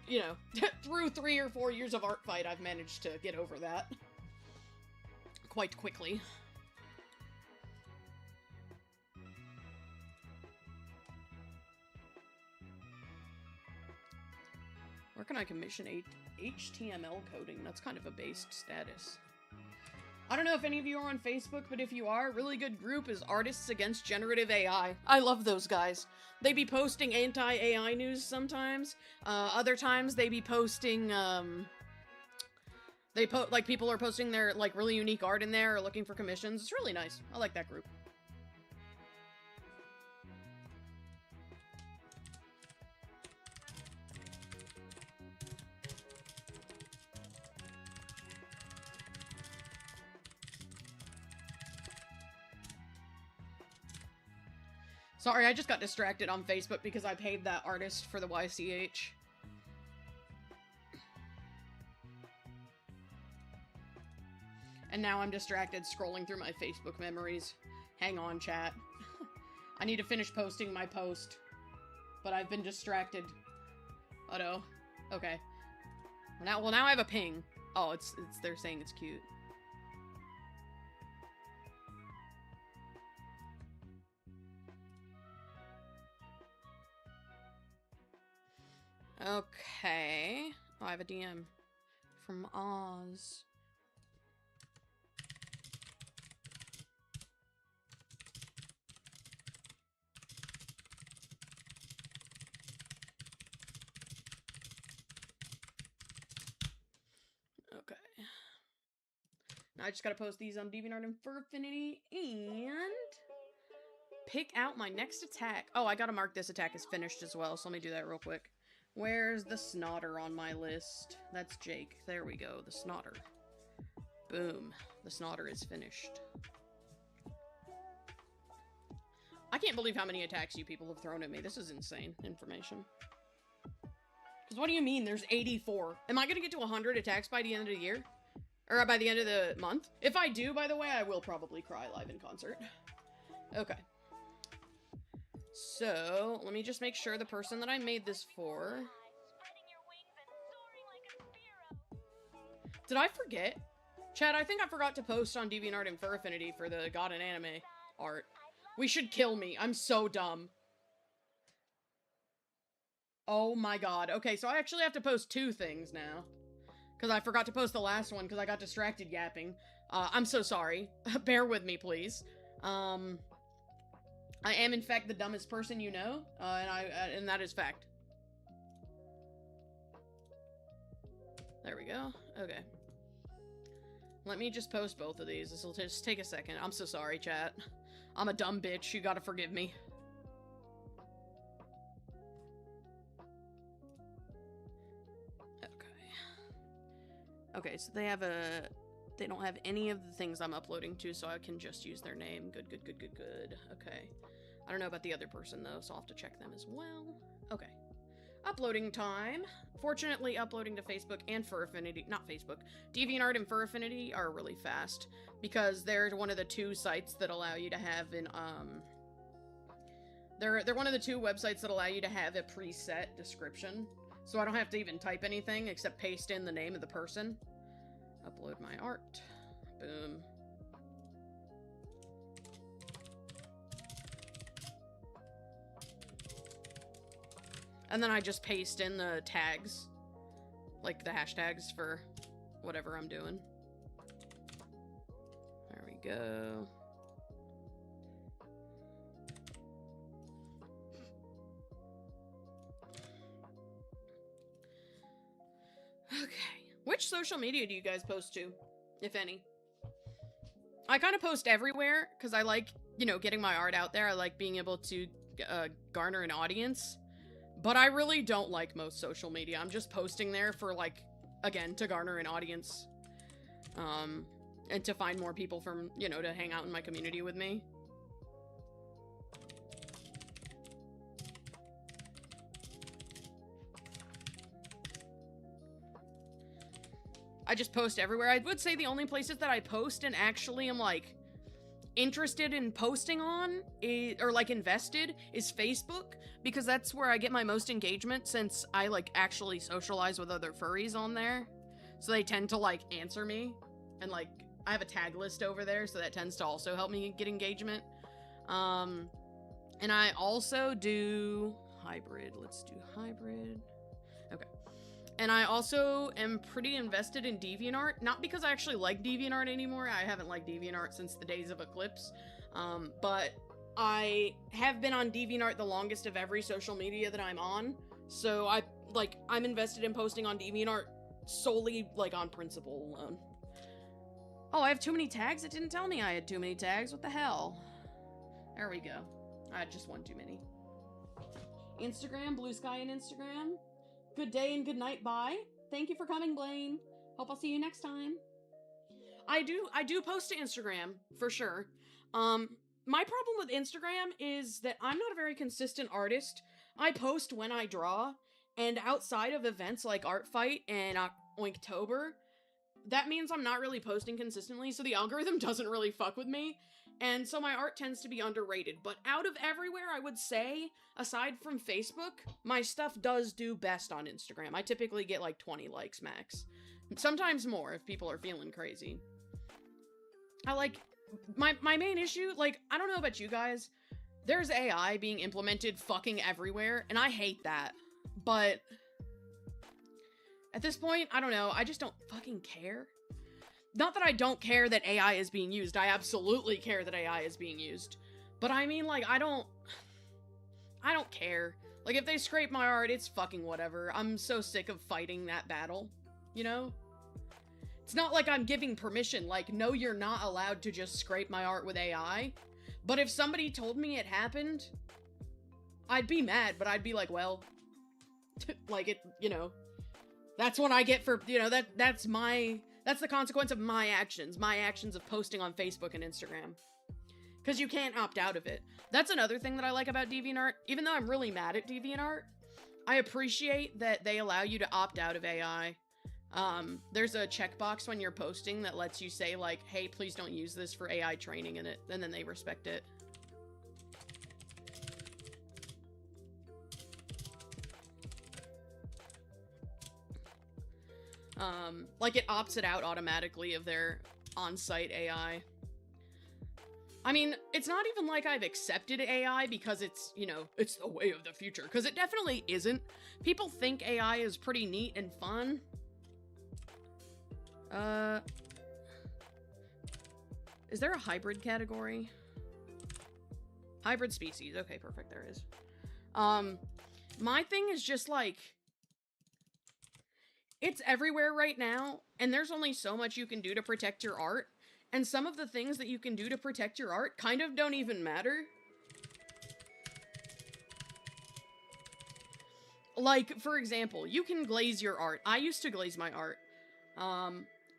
you know, through 3 or 4 years of ArtFight, I've managed to get over that. Quite quickly. Where can I commission HTML coding? That's kind of a based status. I don't know if any of you are on Facebook, but if you are, a really good group is Artists Against Generative AI. I love those guys. They be posting anti-AI news sometimes. Other times they be posting, like, people are posting their, like, really unique art in there or looking for commissions. It's really nice. I like that group. Sorry, I just got distracted on Facebook because I paid that artist for the YCH. And now I'm distracted scrolling through my Facebook memories. Hang on, chat. I need to finish posting my post. But I've been distracted. Oh no. Okay. Well now I have a ping. Oh, it's they're saying it's cute. Okay. Oh, I have a DM from Oz. Okay. Now I just gotta post these on DeviantArt and Furfinity and pick out my next attack. Oh, I gotta mark this attack as finished as well, so let me do that real quick. Where's the Snotter on my list? That's Jake. There we go, the Snotter. Boom. The Snotter is finished. I can't believe how many attacks you people have thrown at me. This is insane information. Because what do you mean there's 84? Am I gonna get to 100 attacks by the end of the year? Or by the end of the month? If I do, by the way, I will probably cry live in concert. Okay. So, let me just make sure the person that I made this for... Did I forget? Chad, I think I forgot to post on DeviantArt and Furfinity for the God and Anime art. We should kill me. I'm so dumb. Oh my god. Okay, so I actually have to post 2 things now. Because I forgot to post the last one because I got distracted yapping. I'm so sorry. Bear with me, please. I am, in fact, the dumbest person you know, and that is fact. There we go. Okay. Let me just post both of these. This will just take a second. I'm so sorry, chat. I'm a dumb bitch. You gotta forgive me. Okay. Okay, so they have a... They don't have any of the things I'm uploading to, so I can just use their name. Good, good, good, good, good. Okay. I don't know about the other person, though, so I'll have to check them as well. Okay. Uploading time. Fortunately, uploading to Facebook and Furfinity, not Facebook, DeviantArt and Furfinity are really fast, because they're one of the 2 sites that allow you to have an, They're one of the 2 websites that allow you to have a preset description, so I don't have to even type anything except paste in the name of the person. Upload my art. Boom. And then I just paste in the tags. Like the hashtags for whatever I'm doing. There we go. Okay. Which social media do you guys post to, if any? I kind of post everywhere, because I like, you know, getting my art out there. I like being able to garner an audience. But I really don't like most social media. I'm just posting there for, like, again, to garner an audience. And to find more people from, you know, to hang out in my community with me. I just post everywhere. I would say the only places that I post and actually am, like, interested in posting on, or, like, invested, is Facebook, because that's where I get my most engagement, since I, like, actually socialize with other furries on there. So they tend to, like, answer me, and, like, I have a tag list over there, so that tends to also help me get engagement. And I also do hybrid. Let's do hybrid. Okay. And I also am pretty invested in DeviantArt, not because I actually like DeviantArt anymore. I haven't liked DeviantArt since the days of Eclipse, but I have been on DeviantArt the longest of every social media that I'm on, so I'm invested in posting on DeviantArt solely, like, on principle alone. Oh, I have too many tags? It didn't tell me I had too many tags. What the hell? There we go. I had just one too many. Instagram, Blue Sky and Instagram. Good day and good night, bye. Thank you for coming, Blaine. Hope I'll see you next time. I do post to Instagram, for sure. My problem with Instagram is that I'm not a very consistent artist. I post when I draw, and outside of events like ArtFight and Oinktober, that means I'm not really posting consistently, so the algorithm doesn't really fuck with me, and so my art tends to be underrated. But out of everywhere, I would say, aside from Facebook, my stuff does do best on Instagram. I typically get like 20 likes max. Sometimes more if people are feeling crazy. My main issue, like, I don't know about you guys, there's AI being implemented fucking everywhere, and I hate that. But at this point, I don't know, I just don't fucking care. Not that I don't care that AI is being used, I absolutely care that AI is being used. But I mean, like, I don't care. Like, if they scrape my art, it's fucking whatever. I'm so sick of fighting that battle, you know? It's not like I'm giving permission, like, no, you're not allowed to just scrape my art with AI. But if somebody told me it happened, I'd be mad, but I'd be like, well, like, it, you know, that's what I get for, you know, that's the consequence of my actions of posting on Facebook and Instagram. Because you can't opt out of it. That's another thing that I like about DeviantArt. Even though I'm really mad at DeviantArt, I appreciate that they allow you to opt out of AI. There's a checkbox when you're posting that lets you say, like, hey, please don't use this for AI training in it, and then they respect it. Like, it opts it out automatically of their on-site AI. I mean, it's not even like I've accepted AI because it's, you know, it's the way of the future, because it definitely isn't. People think AI is pretty neat and fun. Is there a hybrid category? Hybrid species. Okay, perfect, there is. My thing is just, like, it's everywhere right now, and there's only so much you can do to protect your art, and some of the things that you can do to protect your art kind of don't even matter. Like, for example, you can glaze your art. I used to glaze my art.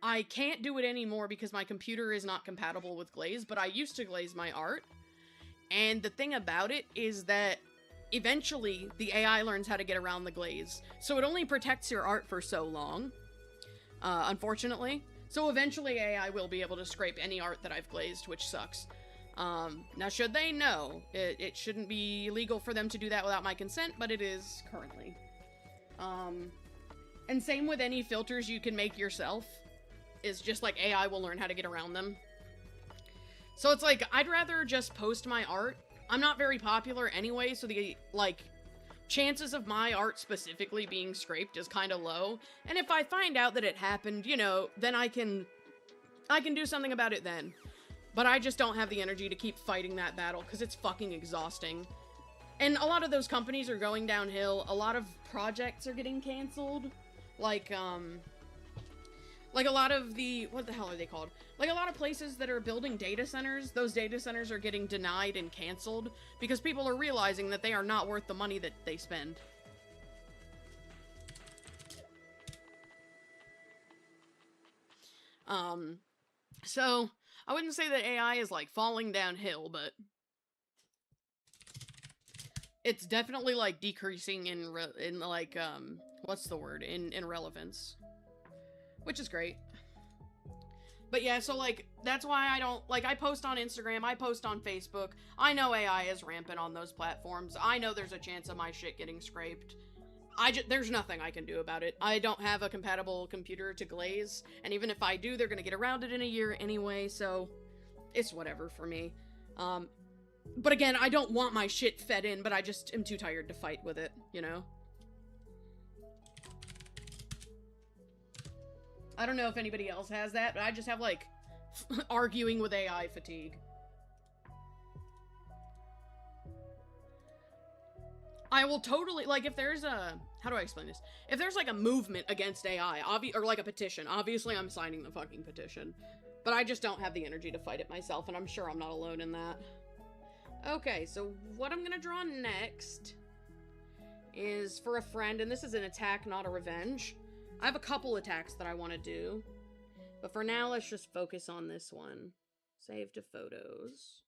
I can't do it anymore because my computer is not compatible with glaze, but I used to glaze my art. And the thing about it is that eventually the AI learns how to get around the glaze. So it only protects your art for so long, unfortunately. So eventually AI will be able to scrape any art that I've glazed, which sucks. Now, should they? No. It shouldn't be legal for them to do that without my consent, but it is currently. And same with any filters you can make yourself. Is just like AI will learn how to get around them. So it's like, I'd rather just post my art. I'm not very popular anyway, so the, like, chances of my art specifically being scraped is kind of low. And if I find out that it happened, you know, then I can do something about it then. But I just don't have the energy to keep fighting that battle, because it's fucking exhausting. And a lot of those companies are going downhill. A lot of projects are getting canceled. Like a lot of the, what the hell are they called? Like, a lot of places that are building data centers, those data centers are getting denied and canceled because people are realizing that they are not worth the money that they spend. So, I wouldn't say that AI is, like, falling downhill, but it's definitely, like, decreasing in what's the word? In relevance. Which is great. But yeah, so, like, that's why I don't, like, I post on Instagram, I post on Facebook. I know AI is rampant on those platforms. I know there's a chance of my shit getting scraped. There's nothing I can do about it. I don't have a compatible computer to glaze, and even if I do, they're gonna get around it in a year anyway, so it's whatever for me. But again, I don't want my shit fed in, but I just am too tired to fight with it, you know? I don't know if anybody else has that, but I just have, like, arguing with AI fatigue. I will totally, like, if there's a, how do I explain this? If there's, like, a movement against AI, or, like, a petition, obviously I'm signing the fucking petition. But I just don't have the energy to fight it myself, and I'm sure I'm not alone in that. Okay, so what I'm gonna draw next is for a friend, and this is an attack, not a revenge. I have a couple attacks that I want to do, but for now, let's just focus on this one. Save to photos.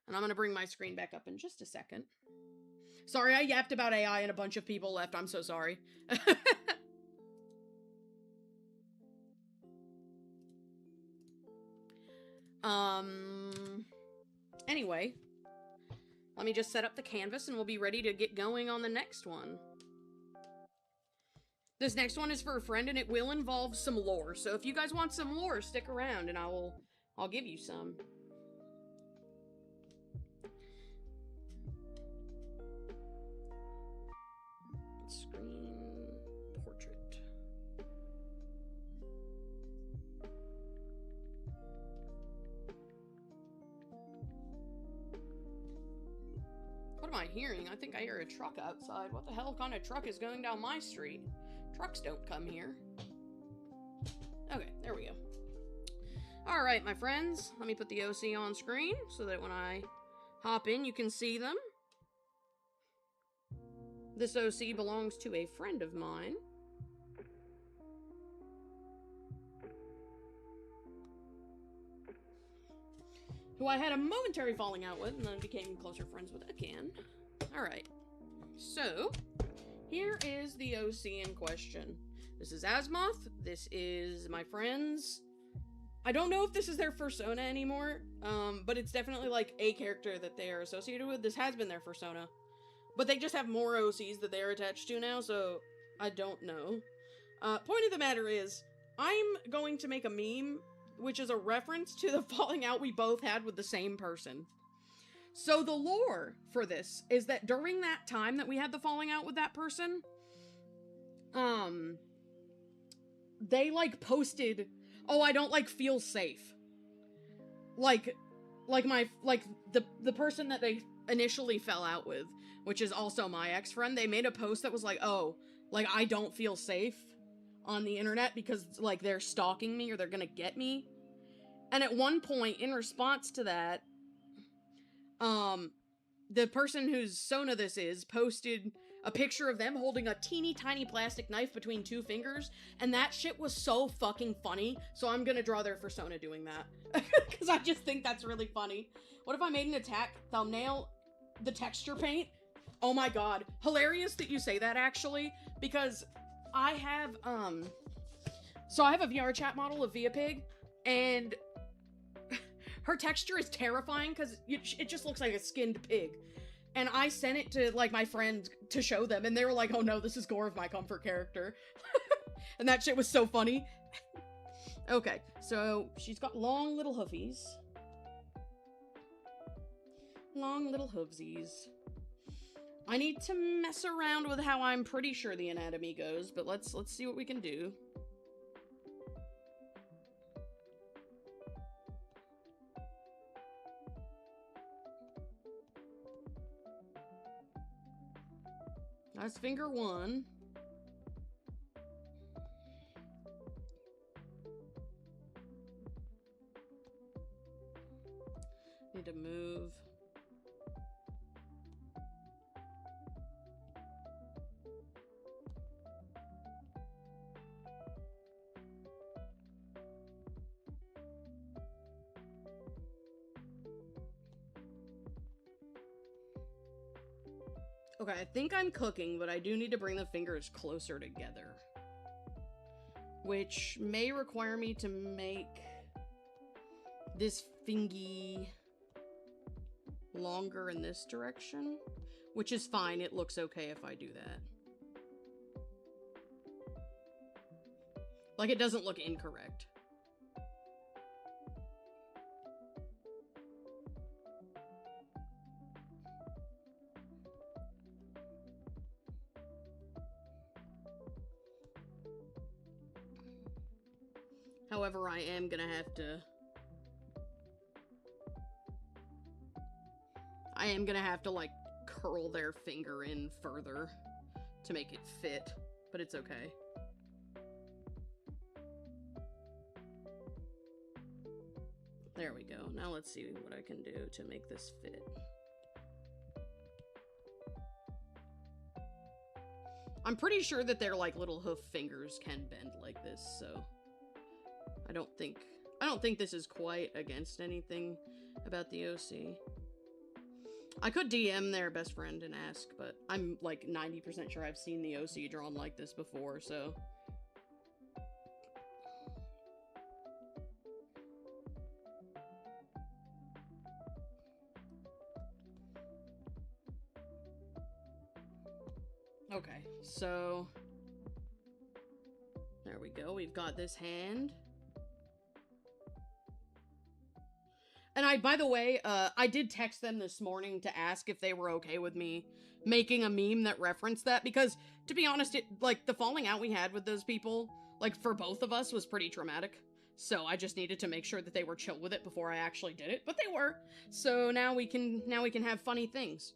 And I'm gonna bring my screen back up in just a second. Sorry, I yapped about AI and a bunch of people left. I'm so sorry. Anyway, let me just set up the canvas and we'll be ready to get going on the next one. This next one is for a friend and it will involve some lore. So if you guys want some lore, stick around and I'll give you some. Screen portrait. What am I hearing? I think I hear a truck outside. What the hell kind of truck is going down my street? Trucks don't come here. Okay, there we go. Alright, my friends. Let me put the OC on screen so that when I hop in, you can see them. This OC belongs to a friend of mine. Who I had a momentary falling out with and then became closer friends with again. Alright. So, here is the OC in question. This is Asmoth. This is my friends. I don't know if this is their persona anymore, but it's definitely like a character that they are associated with. This has been their persona. But they just have more OCs that they're attached to now, so I don't know. Point of the matter is, I'm going to make a meme, which is a reference to the falling out we both had with the same person. So the lore for this is that during that time that we had the falling out with that person, they, like, posted, oh, I don't, like, feel safe. The person that they initially fell out with, which is also my ex-friend, they made a post that was like, oh, like, I don't feel safe on the internet because, like, they're stalking me or they're gonna get me. And at one point, in response to that, the person whose Sona this is posted a picture of them holding a teeny tiny plastic knife between two fingers, and that shit was so fucking funny, so I'm gonna draw their persona doing that. Because I just think that's really funny. What if I made an attack thumbnail, the texture paint? Oh my god. Hilarious that you say that, actually, because I have, so I have a VR chat model of ViaPig, and her texture is terrifying because it just looks like a skinned pig. And I sent it to, like, my friends to show them, and they were like, oh no, this is Gore of my comfort character. And that shit was so funny. Okay, so she's got long little hoofies. Long little hoofsies. I need to mess around with how I'm pretty sure the anatomy goes, but let's see what we can do. That's finger one. Need to move. Okay, I think I'm cooking, but I do need to bring the fingers closer together. Which may require me to make this fingy longer in this direction. Which is fine, it looks okay if I do that. Like, it doesn't look incorrect. However, I am gonna have to... like, curl their finger in further to make it fit, but it's okay. There we go. Now let's see what I can do to make this fit. I'm pretty sure that their, like, little hoof fingers can bend like this, so I don't think this is quite against anything about the OC. I could DM their best friend and ask, but I'm, like, 90% sure I've seen the OC drawn like this before, so... Okay, so... there we go, we've got this hand. And by the way, I did text them this morning to ask if they were okay with me making a meme that referenced that, because, to be honest, like, the falling out we had with those people, like, for both of us was pretty traumatic. So I just needed to make sure that they were chill with it before I actually did it, but they were. So now we can have funny things.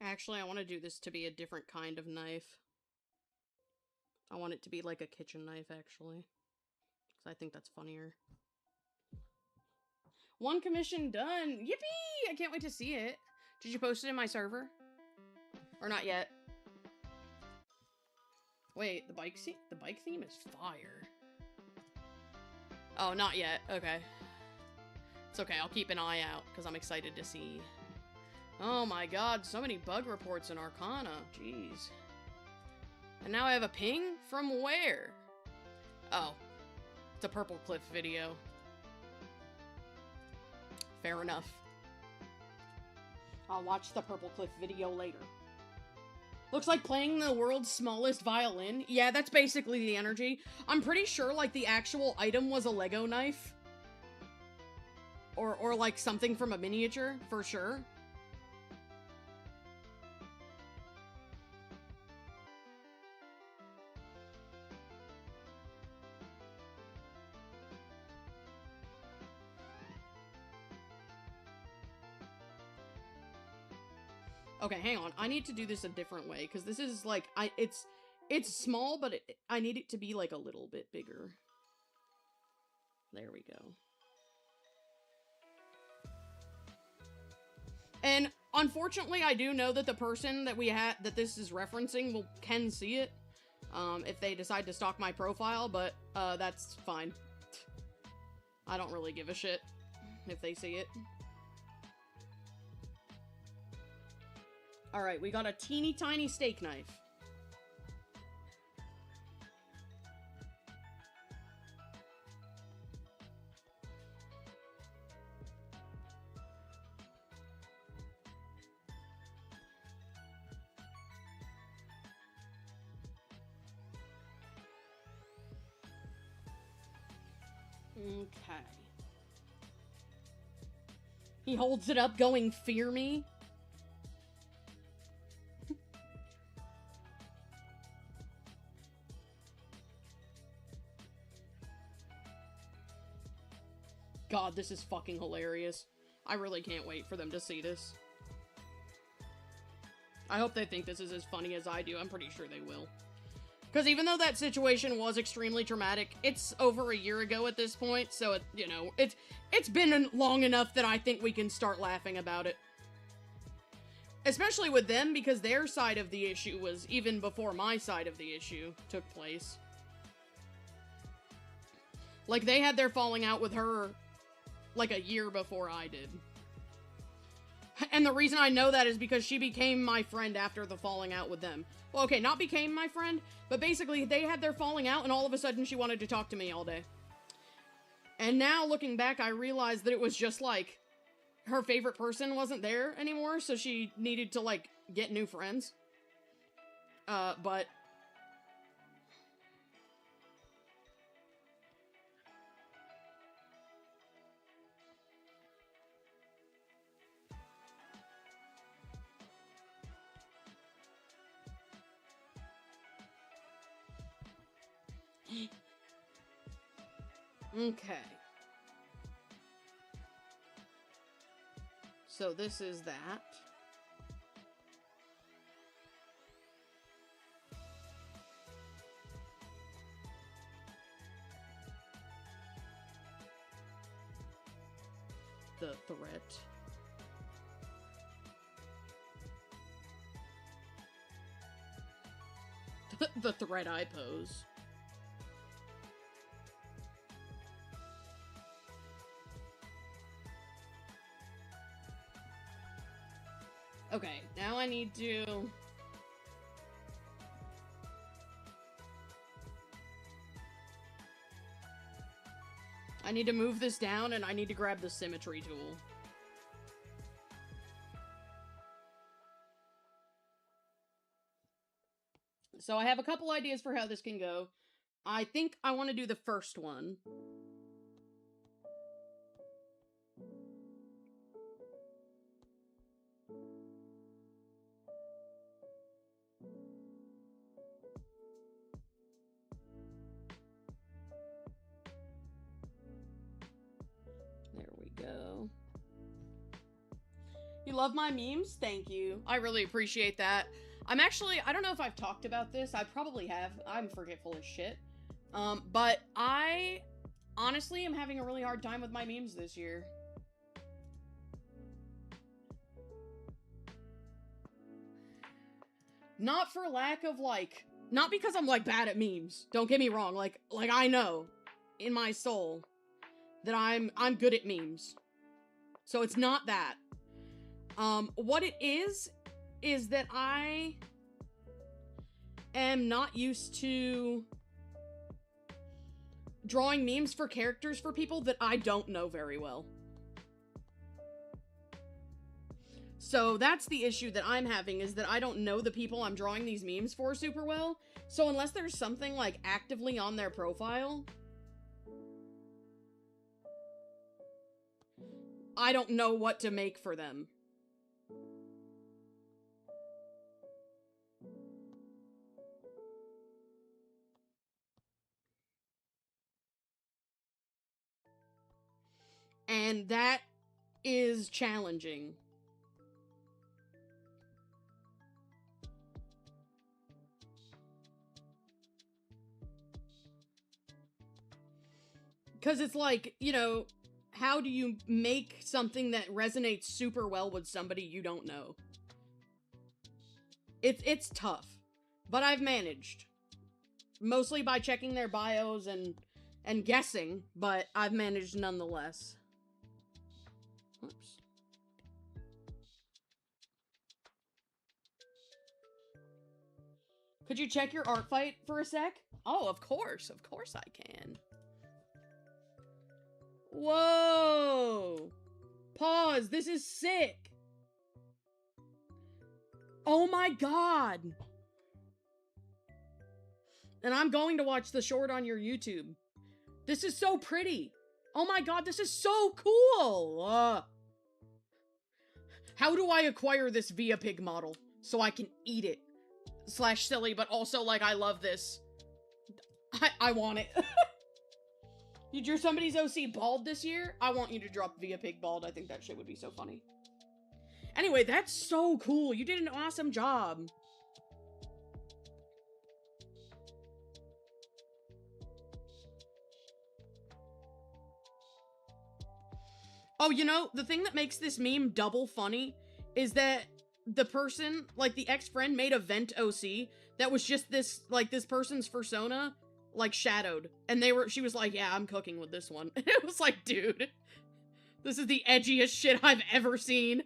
Actually, I want to do this to be a different kind of knife. I want it to be like a kitchen knife, actually. Because I think that's funnier. One commission done! Yippee! I can't wait to see it. Did you post it in my server? Or not yet? Wait, the bike theme is fire. Oh, not yet. Okay. It's okay, I'll keep an eye out, because I'm excited to see. Oh my god, so many bug reports in Arcana. Jeez. And now I have a ping? From where? Oh. It's a Purple Cliff video. Fair enough. I'll watch the Purple Cliff video later. Looks like playing the world's smallest violin. Yeah, that's basically the energy. I'm pretty sure, like, the actual item was a Lego knife. Or like, something from a miniature, for sure. Okay, hang on. I need to do this a different way, because this is, like, it's small, but I need it to be, like, a little bit bigger. There we go. And, unfortunately, I do know that the person that that this is referencing can see it, if they decide to stalk my profile, but, that's fine. I don't really give a shit if they see it. Alright, we got a teeny tiny steak knife. Okay. He holds it up going, "Fear me." God, this is fucking hilarious. I really can't wait for them to see this. I hope they think this is as funny as I do. I'm pretty sure they will. Because even though that situation was extremely traumatic, it's over a year ago at this point, so, you know, it's been long enough that I think we can start laughing about it. Especially with them, because their side of the issue was even before my side of the issue took place. Like, they had their falling out with her like a year before I did. And the reason I know that is because she became my friend after the falling out with them. Well, okay, not became my friend, but basically they had their falling out and all of a sudden she wanted to talk to me all day. And now, looking back, I realized that it was just, like, her favorite person wasn't there anymore, so she needed to, like, get new friends. But... Okay. So this is that. The threat. The threat I pose. Okay, now I need to... I need to move this down, and I need to grab the symmetry tool. So I have a couple ideas for how this can go. I think I want to do the first one. Go. You love my memes? Thank you. I really appreciate that. I'm actually, I don't know if I've talked about this. I probably have. I'm forgetful as shit. But I honestly am having a really hard time with my memes this year. Not for lack of, like, not because I'm, like, bad at memes. Don't get me wrong. Like I know in my soul that I'm good at memes. So it's not that. What it is that I am not used to drawing memes for characters for people that I don't know very well. So that's the issue that I'm having, is that I don't know the people I'm drawing these memes for super well. So unless there's something, like, actively on their profile, I don't know what to make for them. And that is challenging. Because it's like, you know, how do you make something that resonates super well with somebody you don't know? It's tough, but I've managed. Mostly by checking their bios and guessing, but I've managed nonetheless. Oops. Could you check your ArtFight for a sec? Oh, of course I can. Whoa! Pause, this is sick! Oh my god! And I'm going to watch the short on your YouTube. This is so pretty! Oh my god, this is so cool! How do I acquire this Via Pig model so I can eat it? / silly, but also, like, I love this. I want it. You drew somebody's OC bald this year? I want you to drop Via Pig bald. I think that shit would be so funny. Anyway, that's so cool. You did an awesome job. Oh, you know, the thing that makes this meme double funny is that the person, like, the ex-friend made a vent OC that was just this, like, this person's persona, like, shadowed. And she was like, yeah, I'm cooking with this one. And it was like, dude, This is the edgiest shit I've ever seen.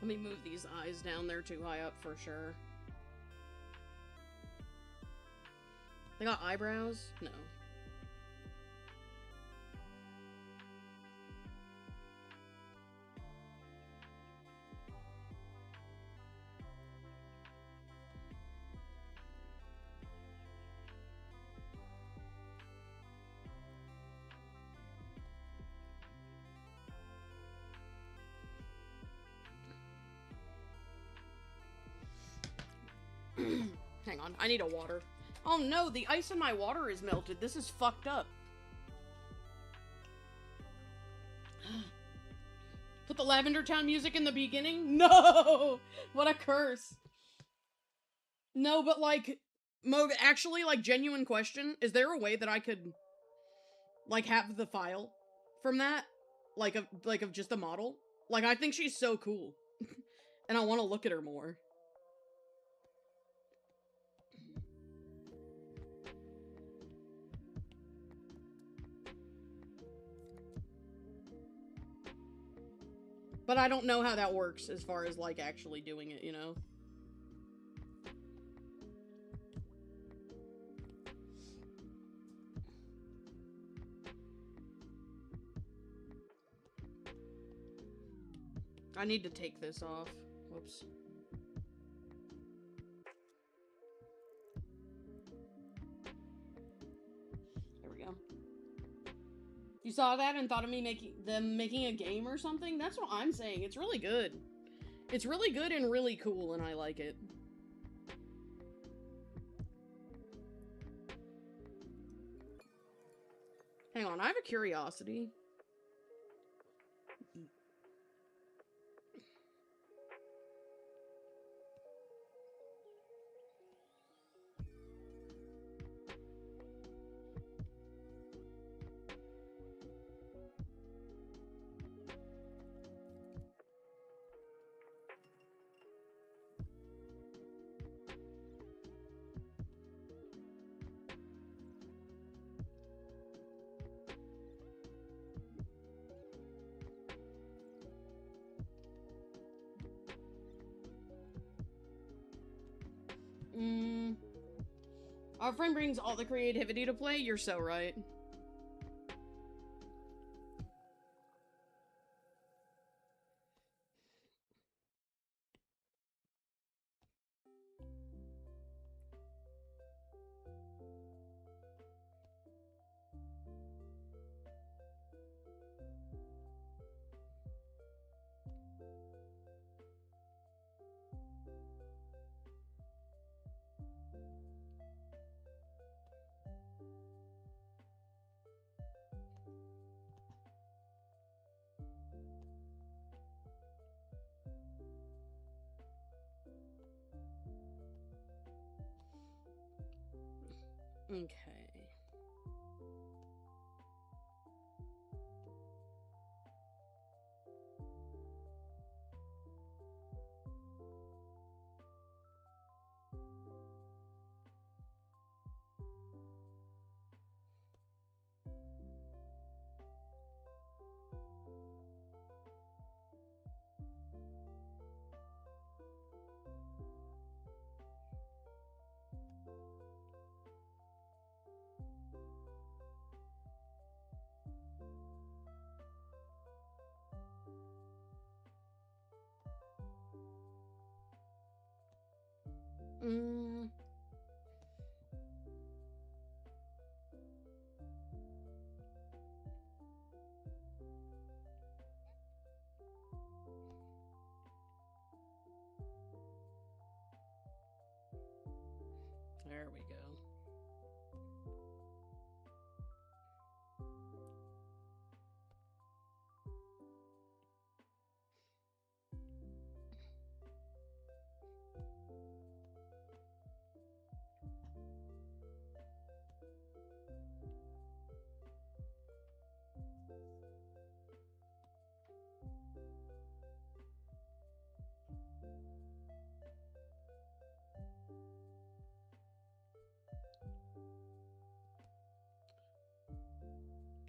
Let me move these eyes down. They're too high up for sure. They got eyebrows? No. Hang on, I need a water. Oh no, the ice in my water is melted. This is fucked up. Put the Lavender Town music in the beginning? No! What a curse. No, but like, Moog, actually, like, genuine question, is there a way that I could, like, have the file from that? Like, of just a model? Like, I think she's so cool. And I want to look at her more. But I don't know how that works as far as, like, actually doing it, you know? I need to take this off. Whoops. There we go. You saw that and thought of me making a game or something? That's what I'm saying. It's really good. It's really good and really cool, and I like it. Hang on, I have a curiosity. Our friend brings all the creativity to play. You're so right. Okay.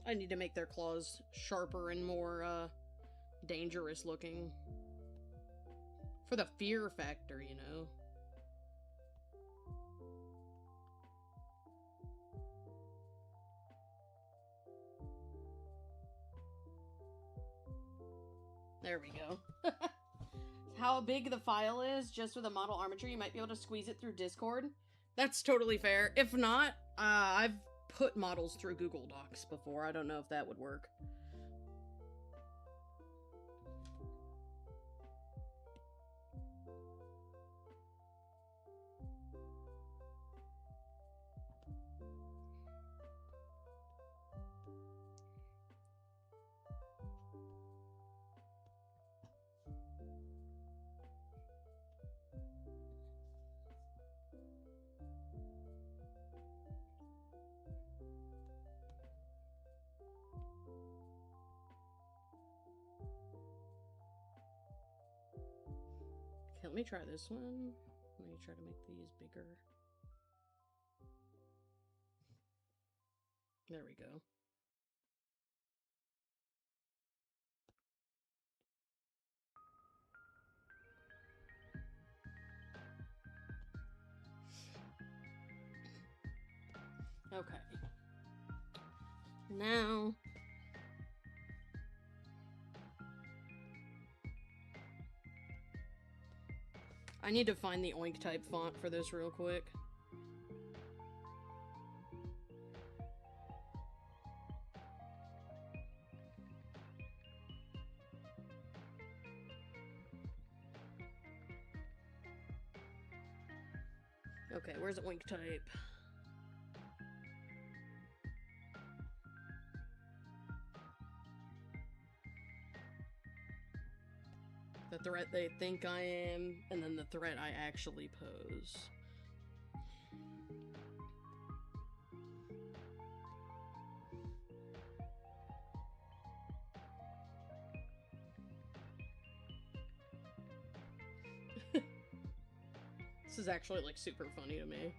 I need to make their claws sharper and more, dangerous looking. For the fear factor, you know. There we go. How big the file is, just with a model armature, you might be able to squeeze it through Discord. That's totally fair. If not, I've put models through Google Docs before. I don't know if that would work. Okay, let me try this one. Let me try to make these bigger. There we go. Okay. Now... I need to find the oink type font for this real quick. Okay, where's the oink type? The threat they think I am, and then the threat I actually pose. This is actually, like, super funny to me.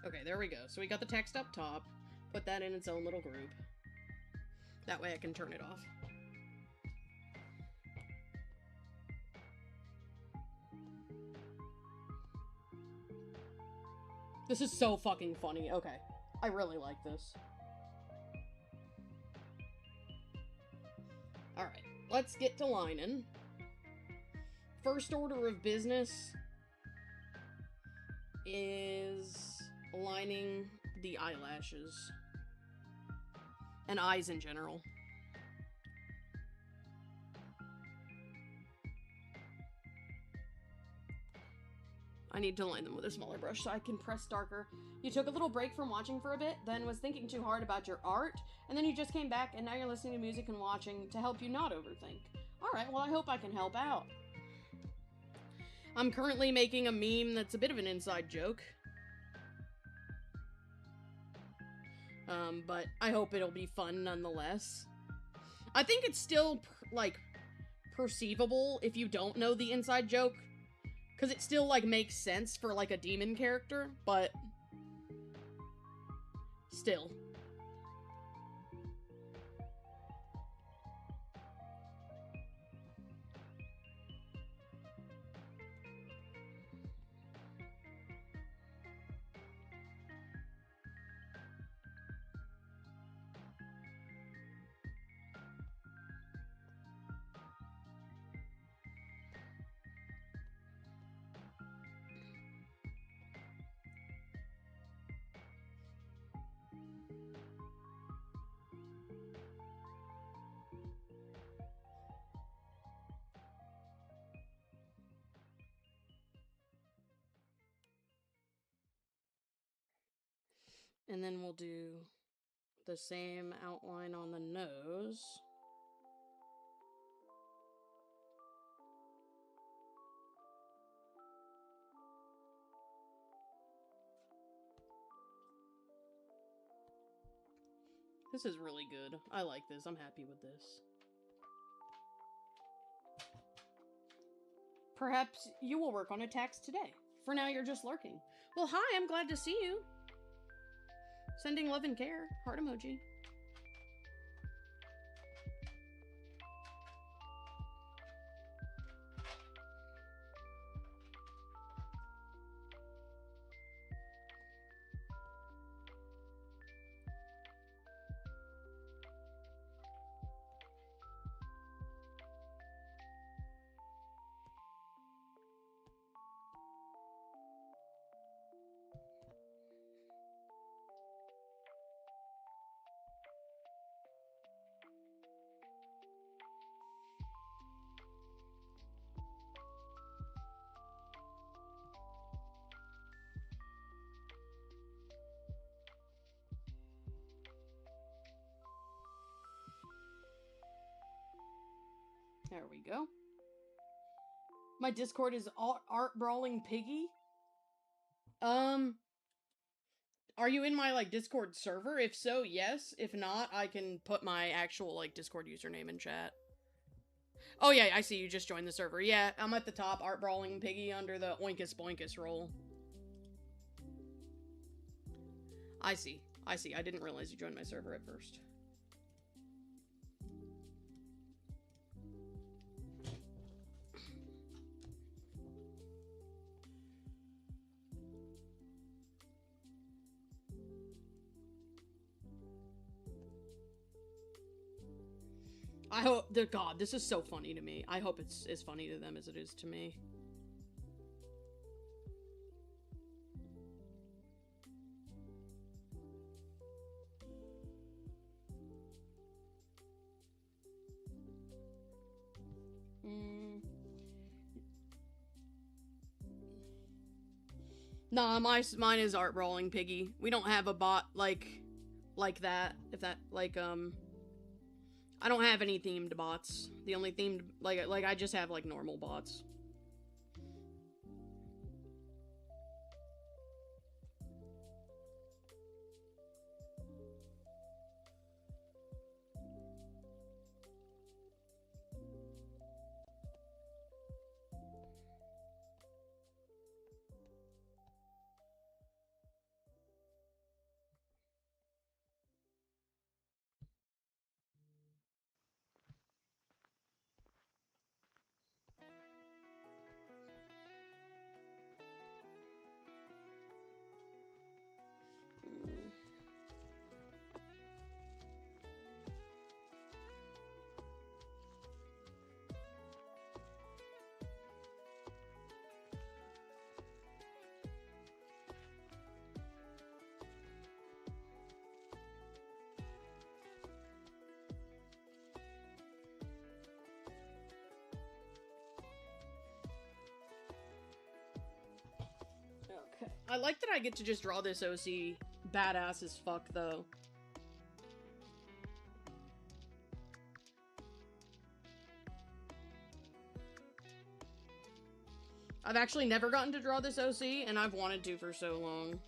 Okay, there we go. So we got the text up top. Put that in its own little group. That way I can turn it off. This is so fucking funny. Okay. I really like this. Alright, let's get to lining. First order of business is lining the eyelashes. And eyes in general. I need to line them with a smaller brush so I can press darker. You took a little break from watching for a bit, then was thinking too hard about your art, and then you just came back and now you're listening to music and watching to help you not overthink. Alright, well I hope I can help out. I'm currently making a meme that's a bit of an inside joke. But I hope it'll be fun nonetheless. I think it's still, like, perceivable if you don't know the inside joke. Because it still, like, makes sense for, like, a demon character, but... still. And then we'll do the same outline on the nose. This is really good. I like this. I'm happy with this. Perhaps you will work on a tax today. For now, you're just lurking. Well, hi, I'm glad to see you. Sending love and care. Heart emoji. There we go. My Discord is Art Brawling Piggy. Are you in my, like, Discord server? If so, yes. If not, I can put my actual, like, Discord username in chat. Oh, yeah, I see you just joined the server. Yeah, I'm at the top, Art Brawling Piggy, under the Oinkus Boinkus role. I see. I see. I didn't realize you joined my server at first. I hope, God, this is so funny to me. I hope it's as funny to them as it is to me. Nah, mine is Art Brawling Piggy. We don't have a bot like that. If that, like, I don't have any themed bots. The only themed, like I just have, like, normal bots. Okay. I like that I get to just draw this OC badass as fuck, though. I've actually never gotten to draw this OC, and I've wanted to for so long.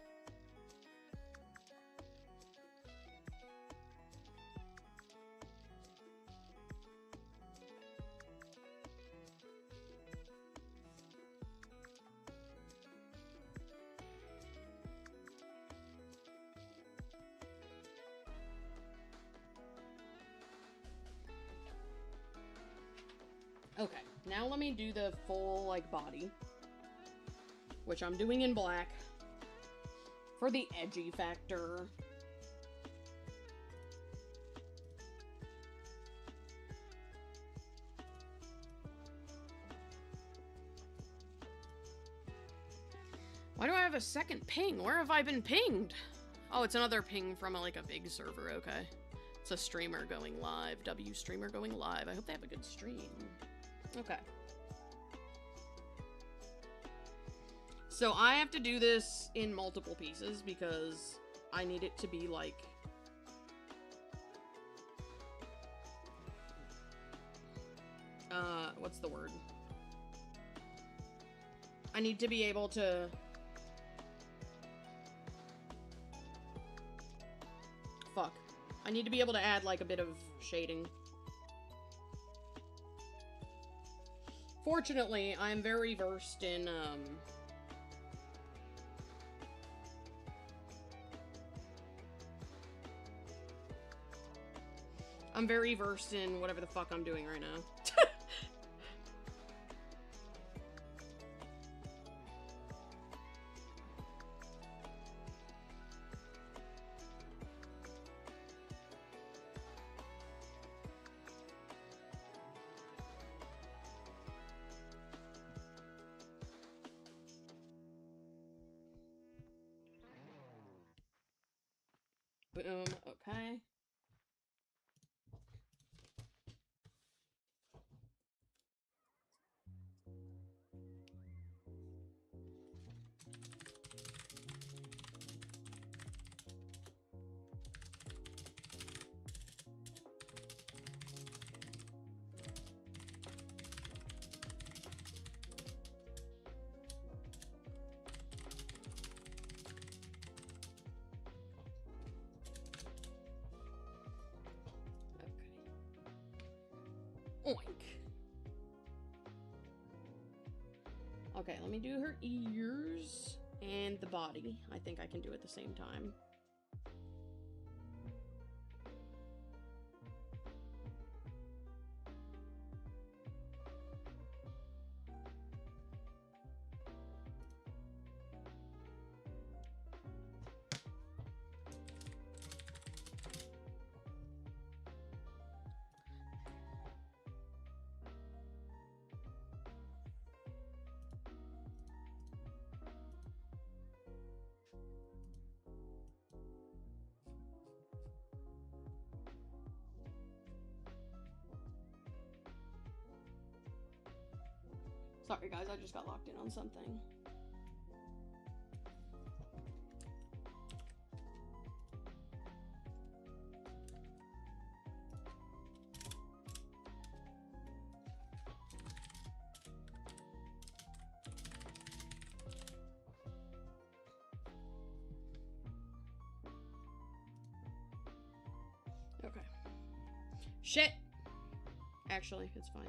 Okay, now let me do the full, like, body. Which I'm doing in black. For the edgy factor. Why do I have a second ping? Where have I been pinged? Oh, it's another ping from, like, a big server, okay. It's a streamer going live. W streamer going live. I hope they have a good stream. Okay. So I have to do this in multiple pieces because I need it to be like... what's the word? I need to be able to... Fuck. I need to be able to add, like, a bit of shading. Fortunately, I'm very versed in, I'm very versed in whatever the fuck I'm doing right now. Boom, okay. Oink. Okay, let me do her ears and the body. I think I can do it at the same time. Sorry guys, I just got locked in on something. Okay. Shit! Actually, it's fine.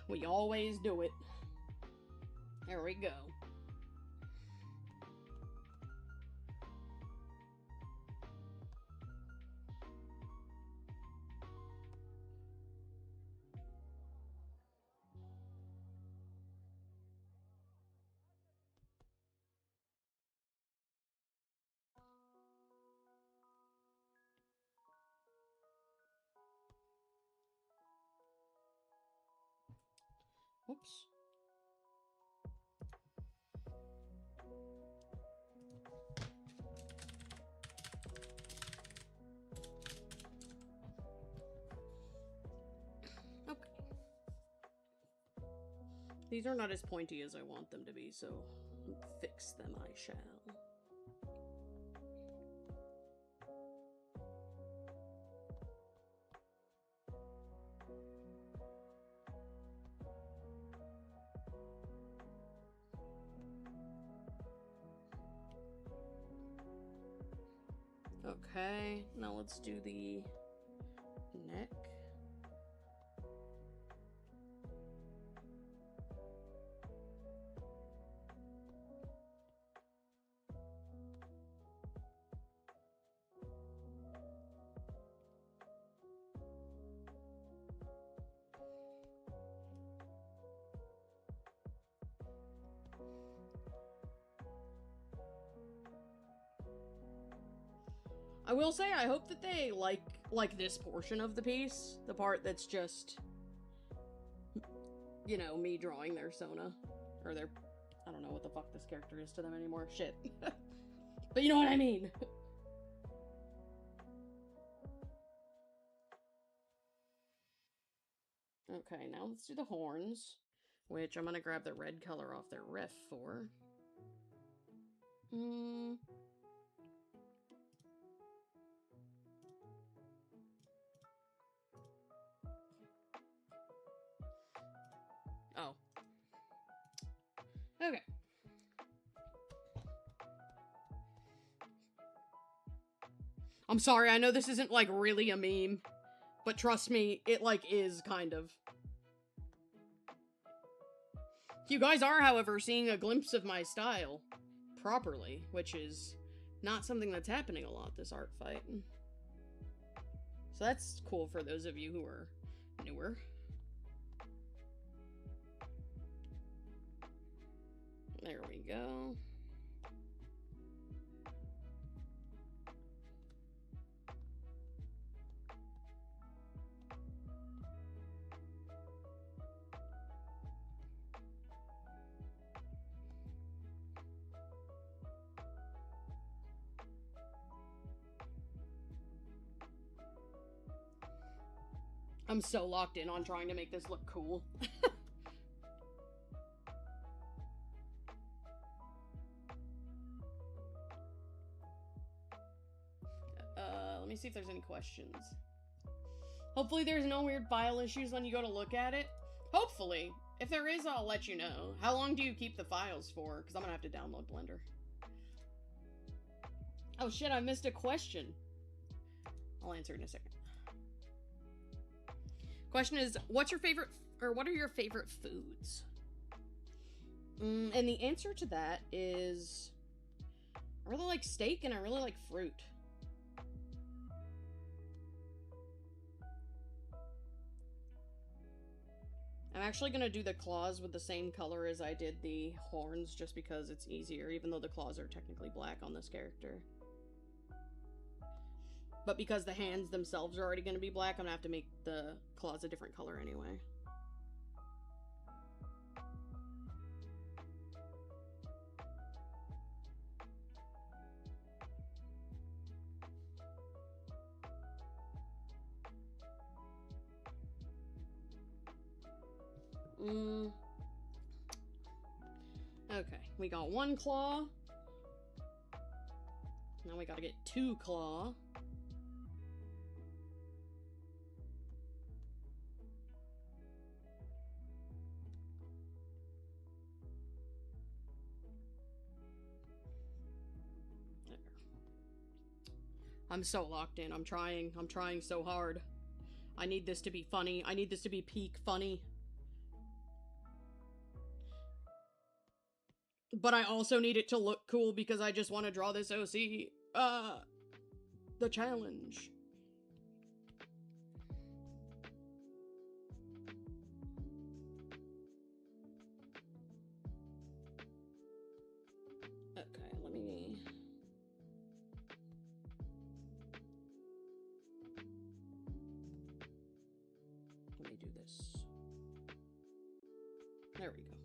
We always do it. There we go. Oops. Okay. These are not as pointy as I want them to be, so fix them I shall. Okay, now let's do the neck. I will say, I hope that they like this portion of the piece, the part that's just, you know, me drawing their Sona, or their, I don't know what the fuck this character is to them anymore, shit. But you know what I mean. Okay, now let's do the horns, which I'm gonna grab the red color off their ref for. Oh. Okay. I'm sorry, I know this isn't, like, really a meme, but trust me, it, like, is, kind of. You guys are, however, seeing a glimpse of my style properly, which is not something that's happening a lot, this art fight. So that's cool for those of you who are newer. There we go. I'm so locked in on trying to make this look cool. Let me see if there's any questions. Hopefully there's no weird file issues when you go to look at it. Hopefully. If there is, I'll let you know. How long do you keep the files for? Because I'm gonna have to download Blender. Oh shit, I missed a question. I'll answer it in a second. Question is, what are your favorite foods? And the answer to that is, I really like steak and I really like fruit. I'm actually gonna do the claws with the same color as I did the horns, just because it's easier, even though the claws are technically black on this character. But because the hands themselves are already gonna be black, I'm gonna have to make the claws a different color anyway. Okay, we got one claw. Now we gotta get two claw. There. I'm so locked in. I'm trying so hard. I need this to be funny. I need this to be peak funny. But I also need it to look cool because I just want to draw this OC. The challenge. Okay, let me do this. There we go.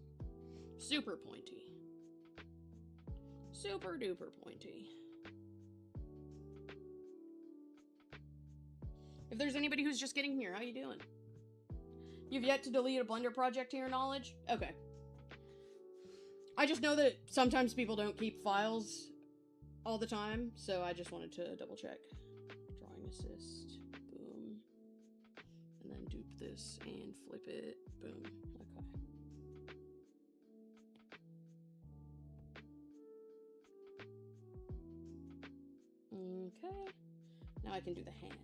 Super pointy. Super duper pointy. If there's anybody who's just getting here, how you doing? You've yet to delete a Blender project to your knowledge? Okay. I just know that sometimes people don't keep files all the time, so I just wanted to double check. Drawing assist, boom. And then dupe this and flip it, boom. Okay. Okay, now I can do the hands.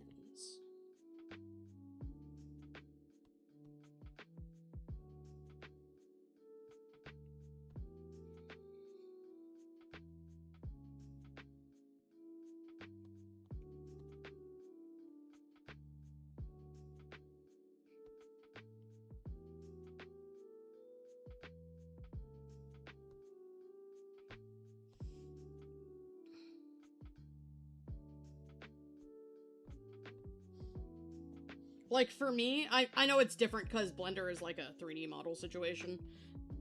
Like, for me, I know it's different because Blender is like a 3D model situation.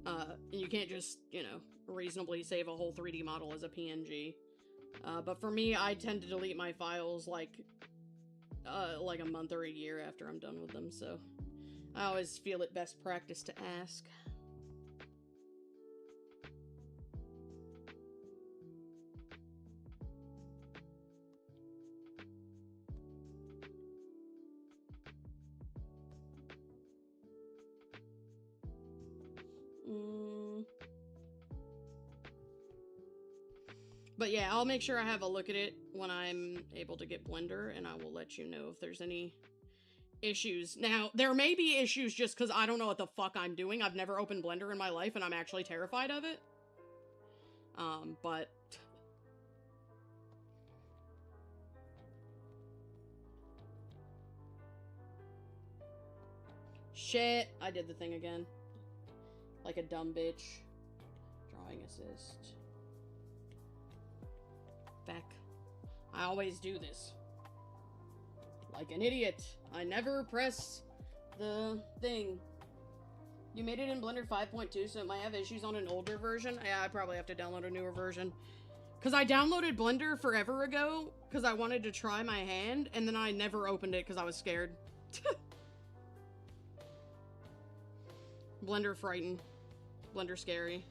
And you can't just, you know, reasonably save a whole 3D model as a PNG. But for me, I tend to delete my files like a month or a year after I'm done with them, so I always feel it best practice to ask. But yeah, I'll make sure I have a look at it when I'm able to get Blender, and I will let you know if there's any issues. Now, there may be issues just because I don't know what the fuck I'm doing. I've never opened Blender in my life, and I'm actually terrified of it. But Shit, I did the thing again. Like a dumb bitch. Drawing assist. Feck. I always do this. Like an idiot. I never press the thing. You made it in Blender 5.2, so it might have issues on an older version. Yeah, I probably have to download a newer version. Because I downloaded Blender forever ago, because I wanted to try my hand, and then I never opened it because I was scared. Blender frightened. Blender scary.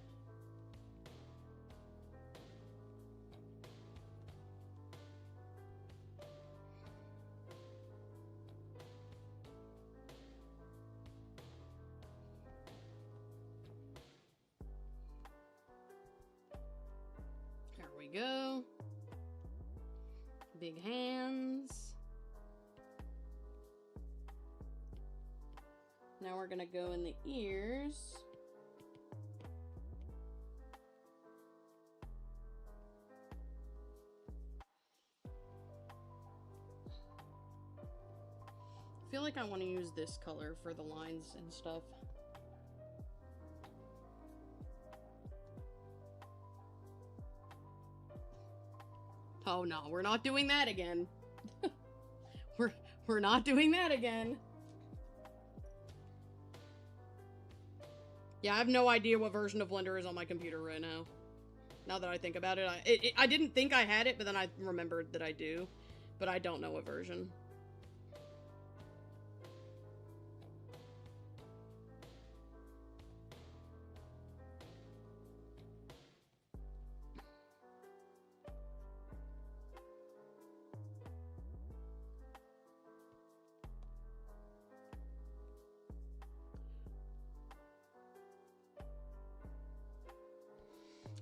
There we go. Big hands. Now we're gonna go in the ears. I feel like I want to use this color for the lines and stuff. Oh no, we're not doing that again. we're not doing that again. Yeah, I have no idea what version of Blender is on my computer right now. Now that I think about it, I didn't think I had it, but then I remembered that I do. But I don't know what version.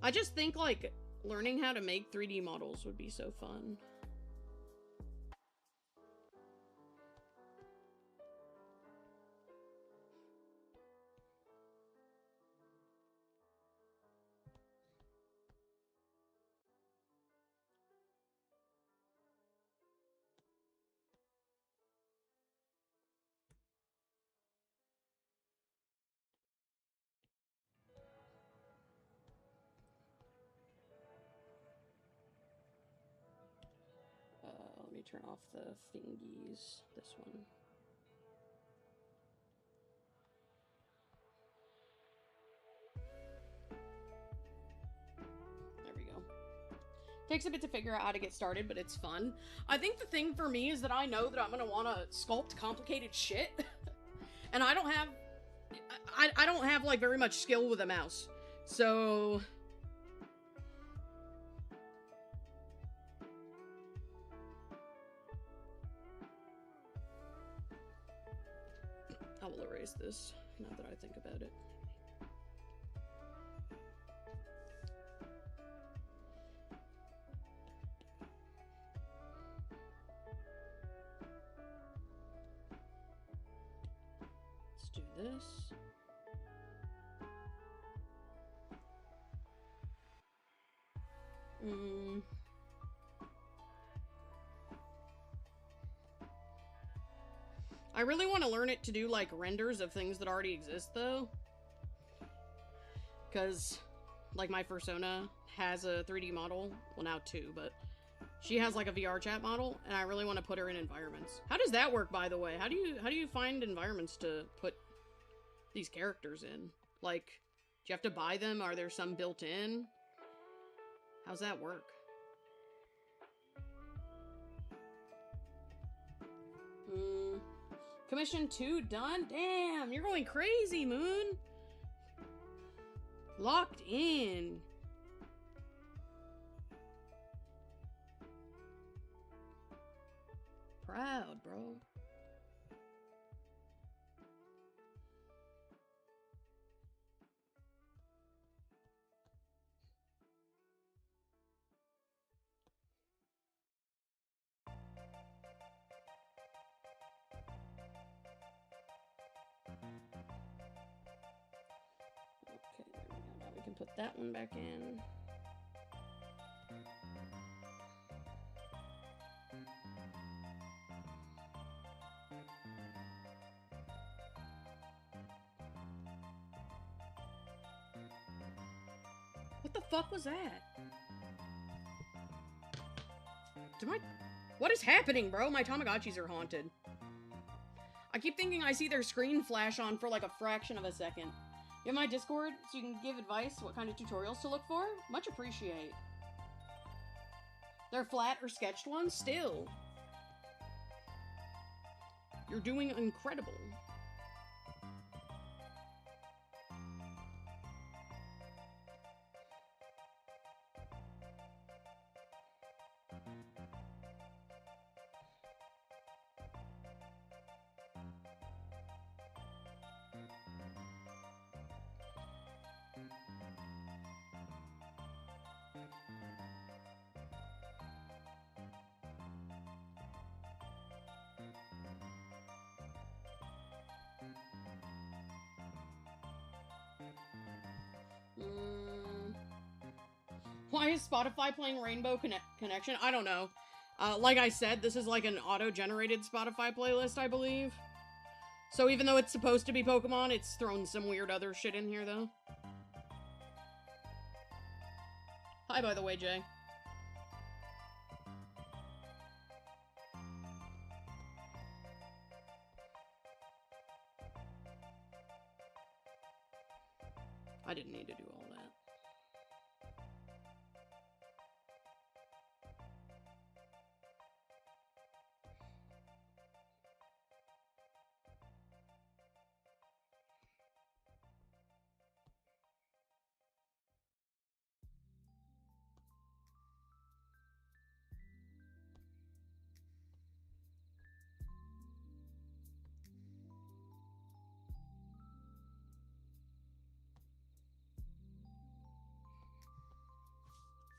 I just think, like, learning how to make 3D models would be so fun. Let me turn off the thingies. This one. There we go. Takes a bit to figure out how to get started, but it's fun. I think the thing for me is that I know that I'm gonna want to sculpt complicated shit, and I don't have like very much skill with a mouse, so. I will erase this, now that I think about it. Let's do this. I really want to learn it to do, like, renders of things that already exist, though. Because, like, my Fursona has a 3D model. Well, now 2, but she has, like, a VR chat model, and I really want to put her in environments. How does that work, by the way? How do you find environments to put these characters in? Like, do you have to buy them? Are there some built in? How's that work? Commission 2 done? Damn, you're going crazy, Moon. Locked in. Proud, bro. Put that one back in. fuck was that? What is happening, bro? My Tamagotchis are haunted. I keep thinking I see their screen flash on for like a fraction of a second. You have my Discord so you can give advice what kind of tutorials to look for? Much appreciate. They're flat or sketched ones? Still. You're doing incredible. Why is Spotify playing Rainbow Connection? I don't know. Like I said, this is like an auto-generated Spotify playlist, I believe. So even though it's supposed to be Pokemon, it's thrown some weird other shit in here, though. Hi, by the way, Jay. I didn't need to do all that.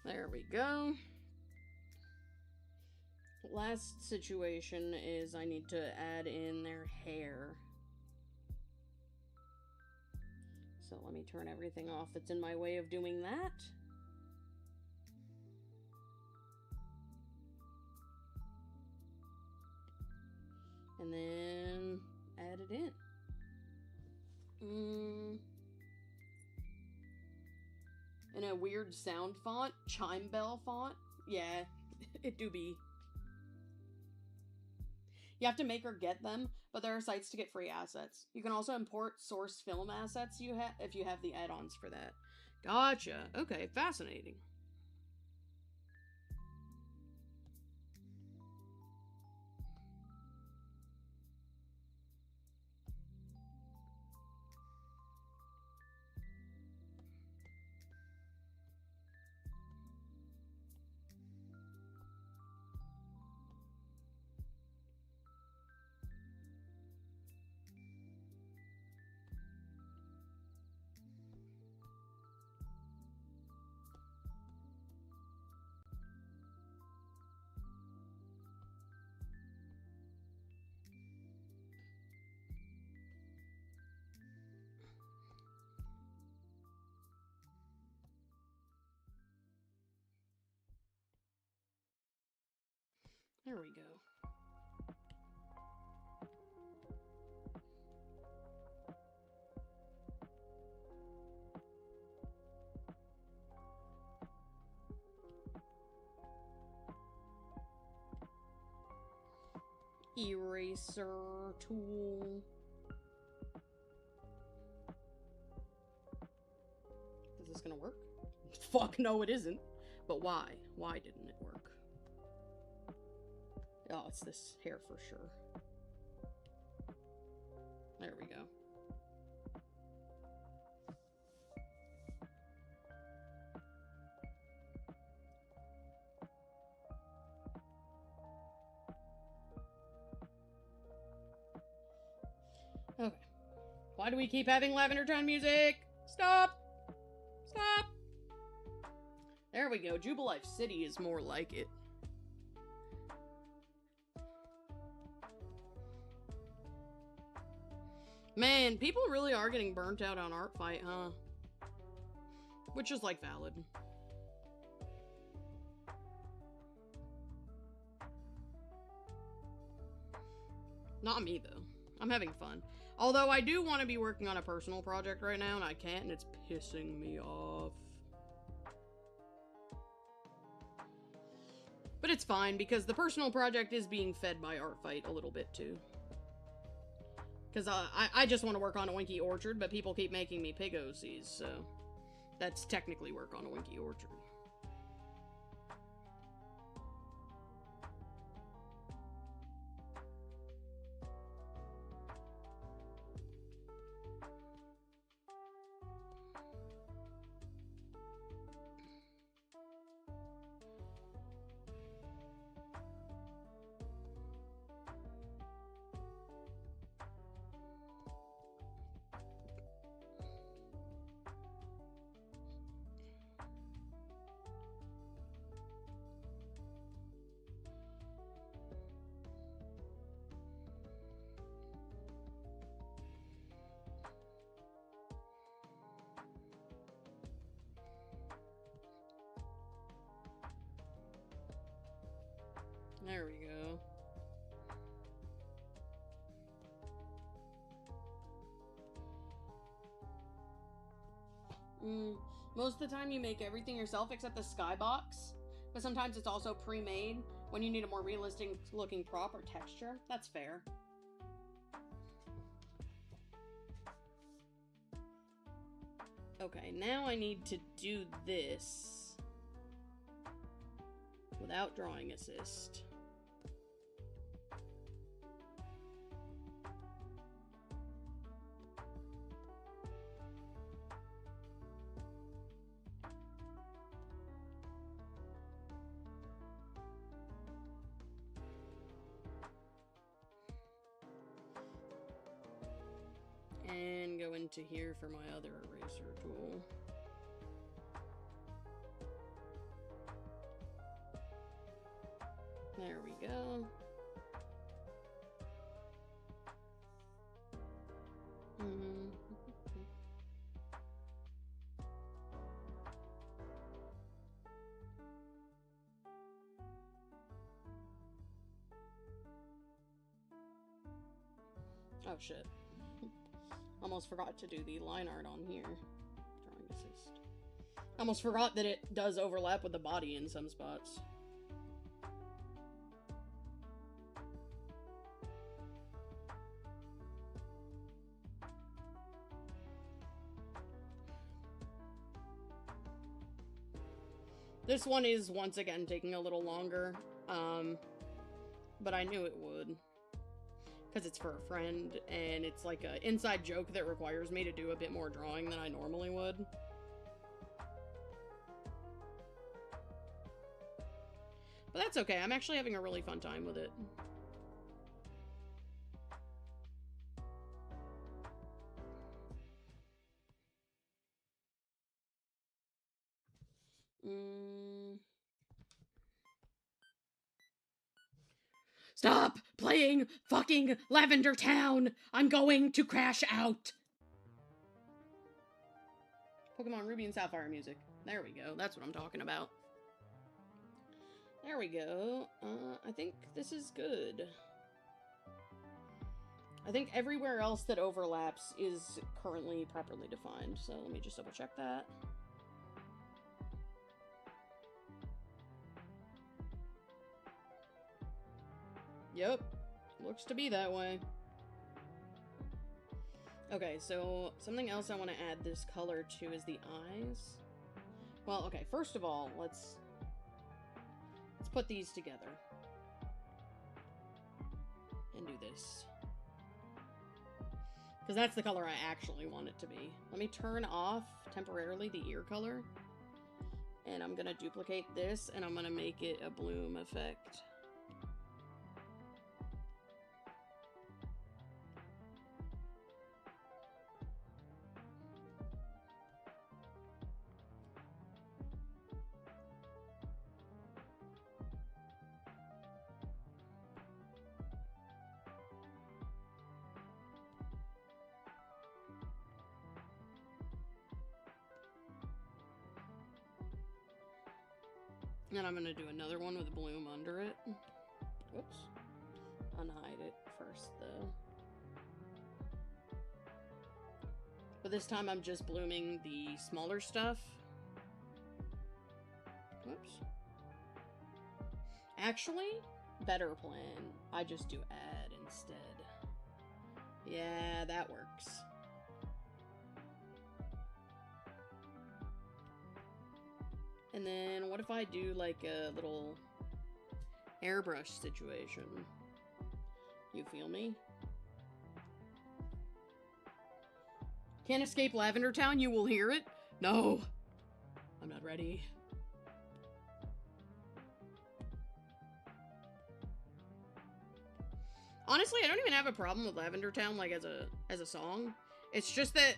There we go. Last situation is I need to add in their hair. So let me turn everything off that's in my way of doing that. And then add it in. In a weird sound font, chime bell font. Yeah, it do be. You have to make or get them, but there are sites to get free assets. You can also import source film assets if you have the add-ons for that. Gotcha. Okay, fascinating. There we go. Eraser tool. Is this gonna work? Fuck no, it isn't. But why? Why didn't it work? Oh, it's this hair for sure. There we go. Okay. Why do we keep having Lavender Town music? Stop! Stop! There we go. Jubilife City is more like it. Man, people really are getting burnt out on ArtFight, huh? Which is, like, valid. Not me, though. I'm having fun. Although, I do want to be working on a personal project right now, and I can't, and it's pissing me off. But it's fine, because the personal project is being fed by ArtFight a little bit, too. Because I just want to work on a Winky Orchard, but people keep making me pig OCs, so that's technically work on a Winky Orchard. There we go. Most of the time you make everything yourself except the skybox, but sometimes it's also pre-made when you need a more realistic looking prop or texture. That's fair. Okay, now I need to do this without drawing assist. And go into here for my other eraser tool. There we go. Oh shit. Almost forgot to do the line art on here. Drawing assist. Almost forgot that it does overlap with the body in some spots. This one is once again taking a little longer, but I knew it would. Because it's for a friend, and it's like an inside joke that requires me to do a bit more drawing than I normally would. But that's okay, I'm actually having a really fun time with it. Stop playing fucking Lavender Town! I'm going to crash out! Pokemon Ruby and Sapphire music. There we go. That's what I'm talking about. There we go. I think this is good. I think everywhere else that overlaps is currently properly defined. So let me just double check that. Yep, looks to be that way. Okay, so something else I want to add this color to is the eyes. Well, okay, first of all, let's put these together. And do this. Because that's the color I actually want it to be. Let me turn off, temporarily, the ear color. And I'm going to duplicate this, and I'm going to make it a bloom effect. And I'm gonna do another one with a bloom under it. Whoops. Unhide it first, though. But this time I'm just blooming the smaller stuff. Whoops. Actually, better plan. I just do add instead. Yeah, that works. And then what if I do like a little airbrush situation? You feel me? Can't escape Lavender Town, you will hear it? No! I'm not ready. Honestly, I don't even have a problem with Lavender Town, like, as a song. It's just that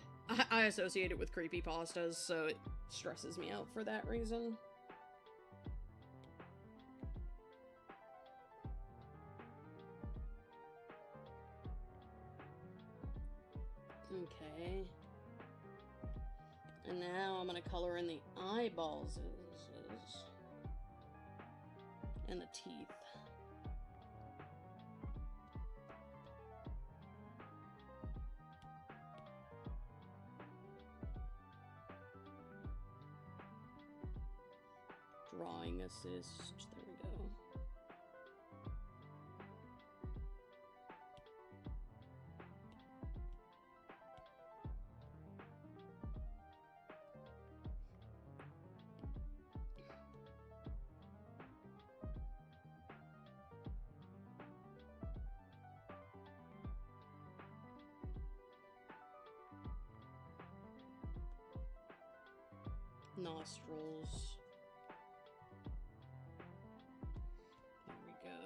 I associate it with creepypastas, so it stresses me out for that reason. Okay. And now I'm gonna color in the eyeballs and the teeth. Drawing assist. There we go. Nostrils. There we go.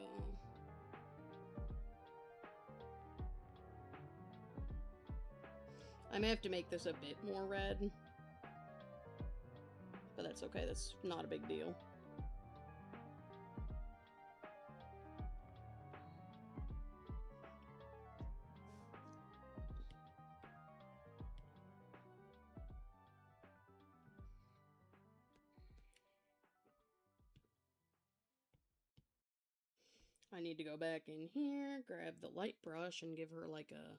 I may have to make this a bit more red, but that's okay, that's not a big deal. I need to go back in here, grab the light brush, and give her like a...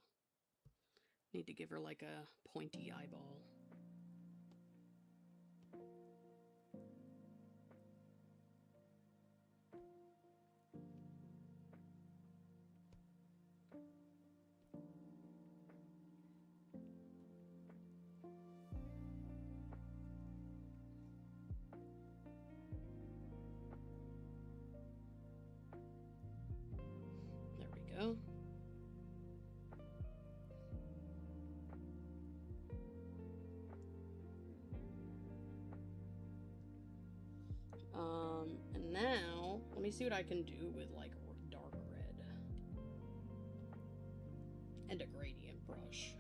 Need to give her like a pointy eyeball. There we go. And now, let me see what I can do with, like, dark red. And a gradient brush.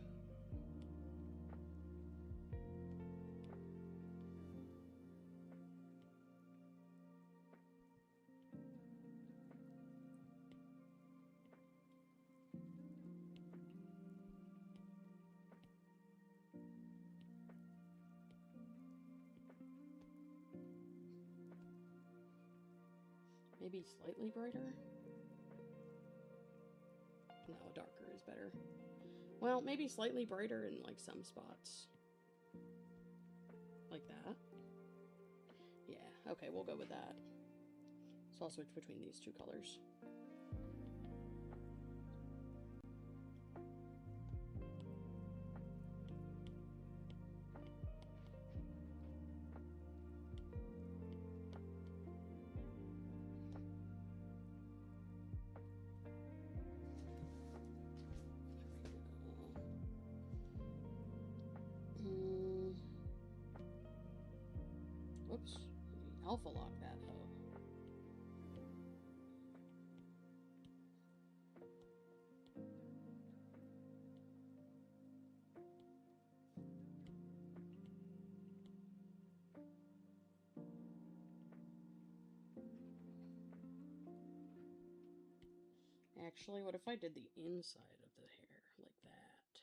Maybe slightly brighter? No, darker is better. Well, maybe slightly brighter in, like, some spots. Like that? Yeah, okay, we'll go with that. So I'll switch between these two colors. Whoops. Alpha lock that though. Actually, what if I did the inside of the hair like that?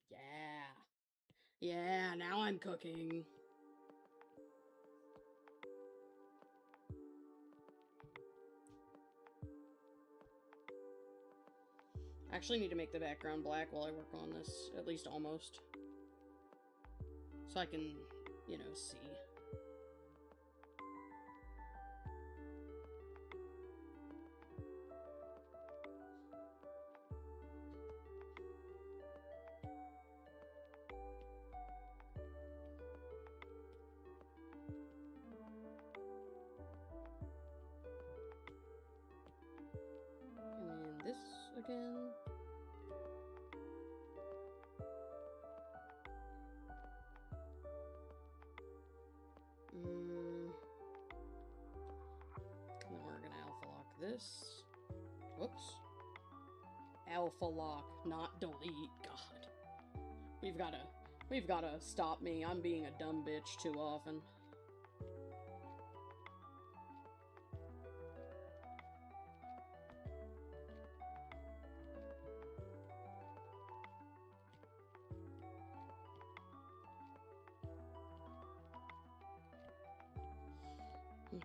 Yeah. Yeah, now I'm cooking. I actually need to make the background black while I work on this, at least almost. So I can, you know, see. again? And then we're gonna alpha lock this. Whoops. Alpha lock, not delete. God. We've gotta stop me. I'm being a dumb bitch too often. Okay.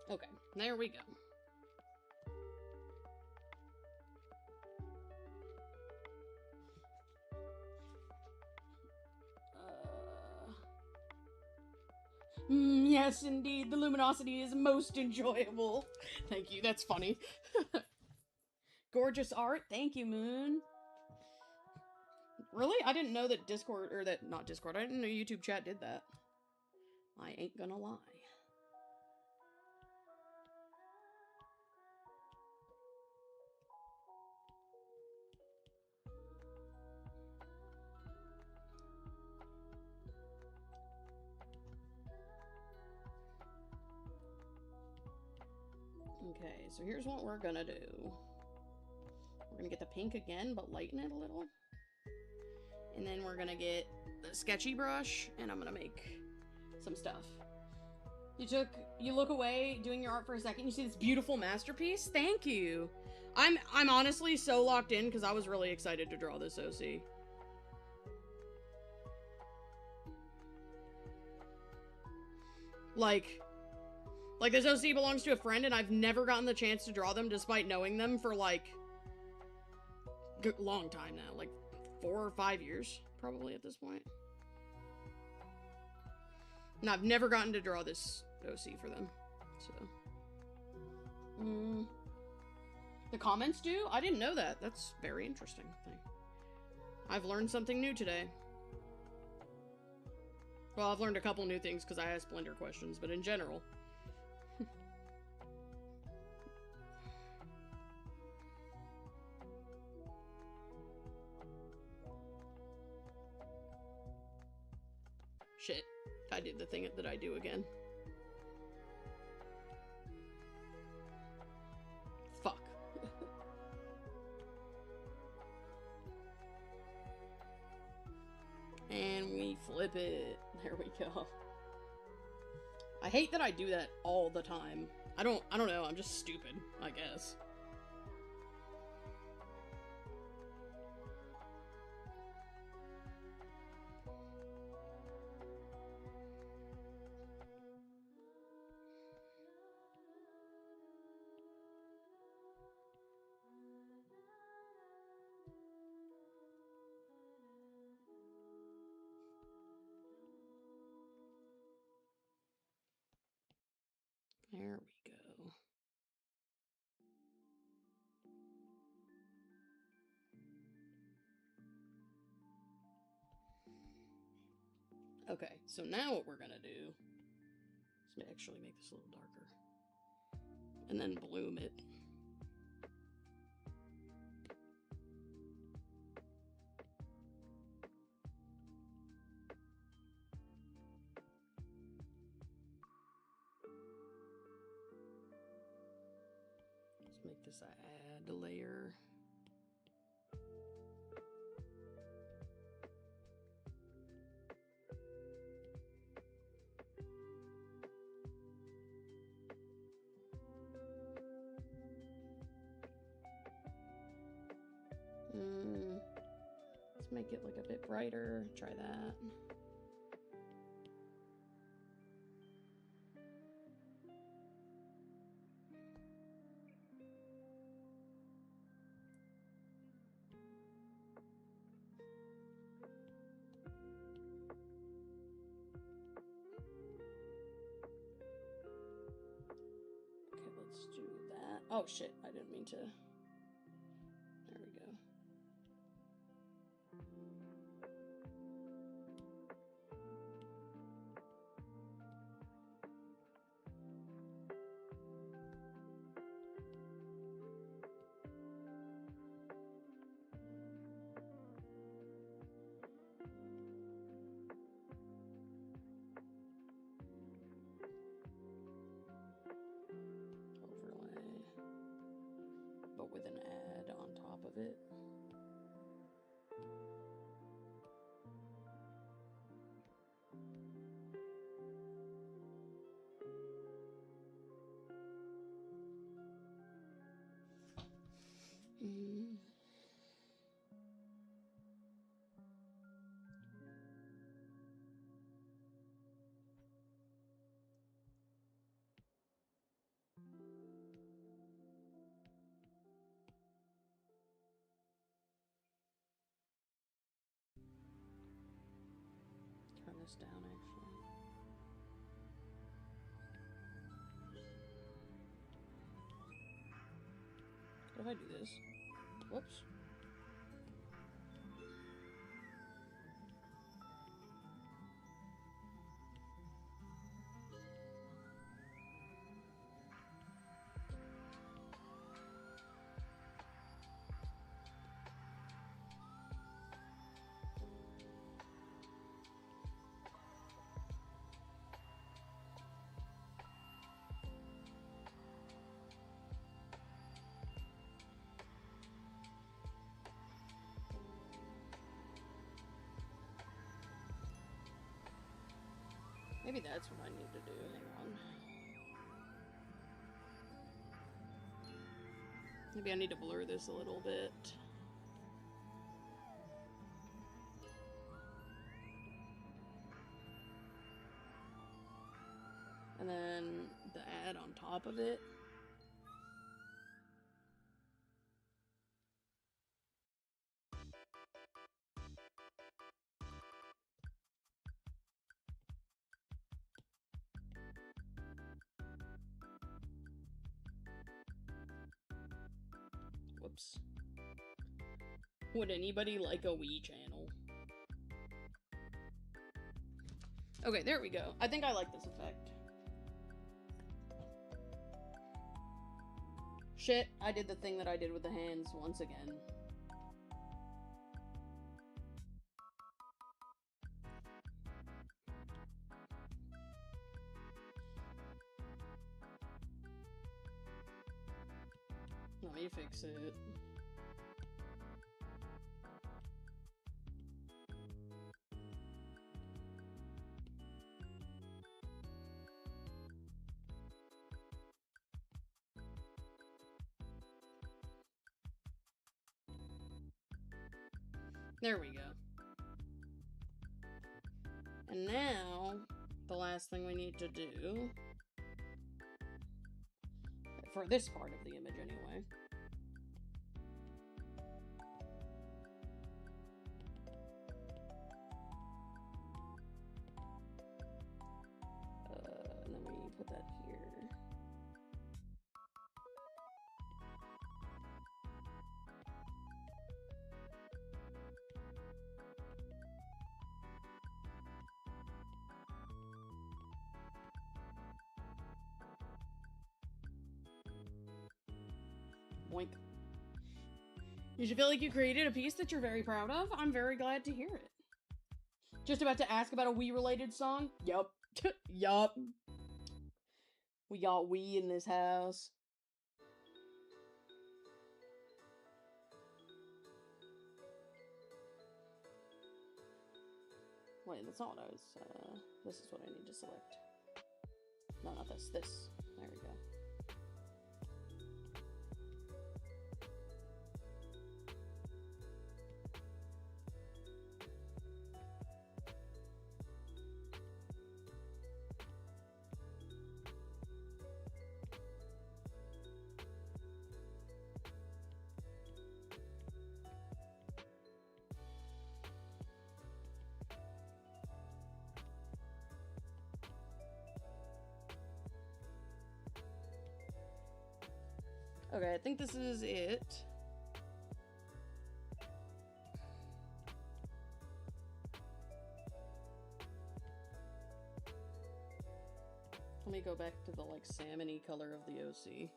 Okay, there we go. Yes, indeed, the luminosity is most enjoyable. Thank you, that's funny. Gorgeous art, thank you, Moon. Really? I didn't know that Discord, or that, not Discord, I didn't know YouTube chat did that. I ain't gonna lie. Okay, so here's what we're gonna do. We're gonna get the pink again, but lighten it a little. And then we're gonna get the sketchy brush, and I'm gonna make some stuff. You look away doing your art for a second, you see this beautiful masterpiece? Thank you! I'm honestly so locked in, because I was really excited to draw this OC. Like this OC belongs to a friend, and I've never gotten the chance to draw them despite knowing them for, like, a long time now. Like, 4 or 5 years, probably, at this point. And I've never gotten to draw this OC for them, so. The comments do? I didn't know that. That's very interesting thing. I've learned something new today. Well, I've learned a couple new things because I asked Blender questions, but in general. Shit. I did the thing that I do again. Fuck. And we flip it. There we go. I hate that I do that all the time. I don't know, I'm just stupid, I guess. There we go. Okay, so now what we're gonna do is actually make this a little darker. And then bloom it. Let's make this add layer. Let's make it look a bit brighter. Try that. Okay, let's do that. Oh shit, I didn't mean to. There we go. Overlay, but with an ad on top of it. Turn this down, actually. What if I do this? Whoops. Maybe that's what I need to do. Hang on. Maybe I need to blur this a little bit. And then the ad on top of it. Whoops. Would anybody like a Wii channel? Okay, there we go. I think I like this effect. Shit, I did the thing that I did with the hands once again. Let me fix it. There we go. And now, the last thing we need to do, for this part of the image anyway, and then we put that here. Boink. You should feel like you created a piece that you're very proud of. I'm very glad to hear it. Just about to ask about a Wii-related song? Yup. Yup. We got Wii in this house. Wait, that's not what I was, this is what I need to select. No, not this. This. There we go. Okay, I think this is it. Let me go back to the, like, salmon-y color of the OC.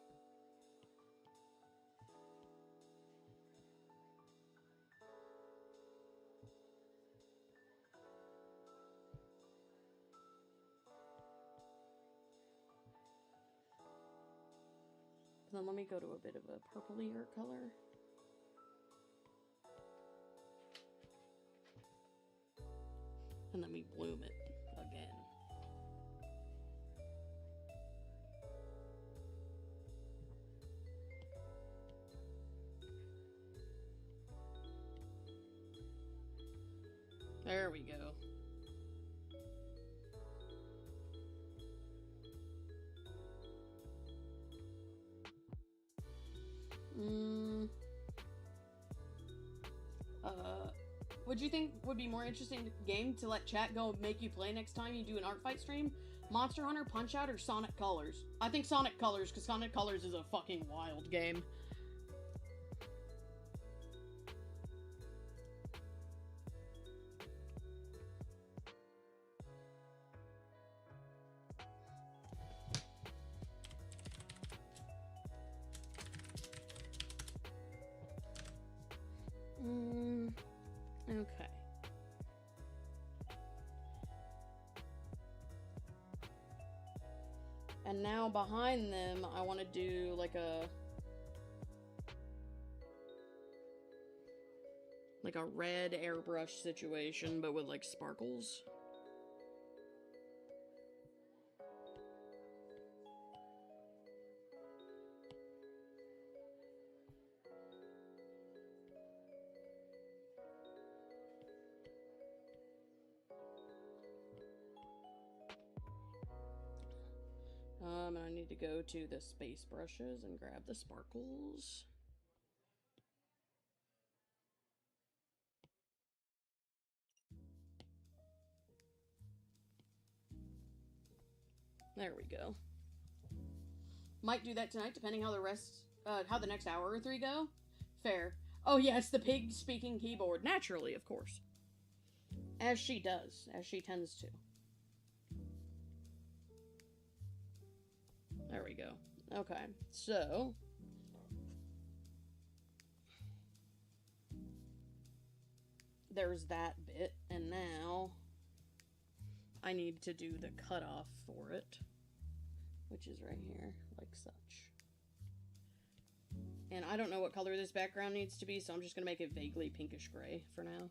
Then let me go to a bit of a purpley-er color. And then we bloom it again. There we go. Would you think would be more interesting game to let chat go make you play next time you do an ArtFight stream? Monster Hunter, Punch-Out, or Sonic Colors? I think Sonic Colors, because Sonic Colors is a fucking wild game. Okay. And now behind them, I want to do like a red airbrush situation, but with like sparkles. And I need to go to the space brushes and grab the sparkles. There we go. Might do that tonight, depending how the next hour or 3 go. Fair. Oh yes, the pig speaking keyboard. Naturally, of course. As she does, as she tends to. There we go. Okay, so there's that bit, and now I need to do the cutoff for it, which is right here, like such. And I don't know what color this background needs to be, so I'm just going to make it vaguely pinkish gray for now.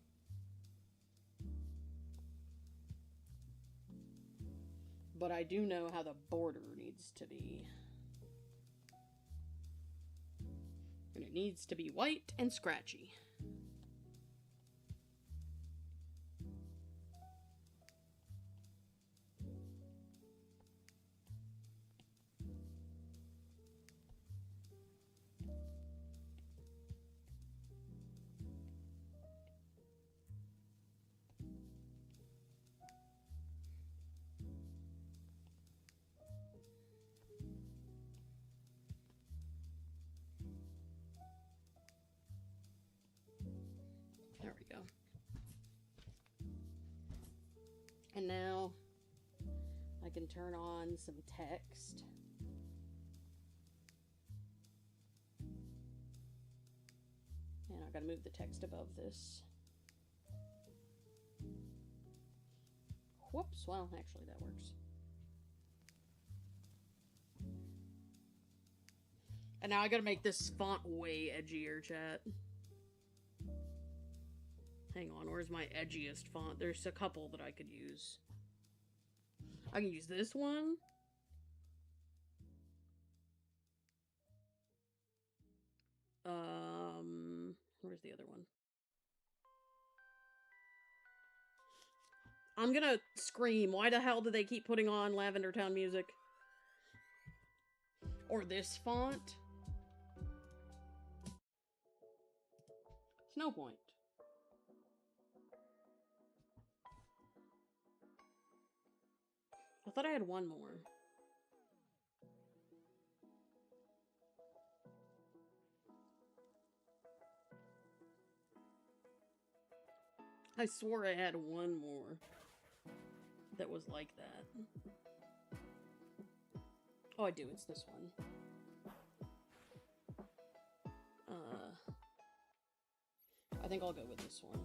But I do know how the border needs to be. And it needs to be white and scratchy. There we go. And now I can turn on some text. And I gotta move the text above this. Whoops, well, actually that works. And now I gotta make this font way edgier, chat. Hang on, where's my edgiest font? There's a couple that I could use. I can use this one. Where's the other one? I'm gonna scream. Why the hell do they keep putting on Lavender Town music? Or this font? It's no point. I thought I had one more. I swore I had one more that was like that. Oh, I do. It's this one. I think I'll go with this one.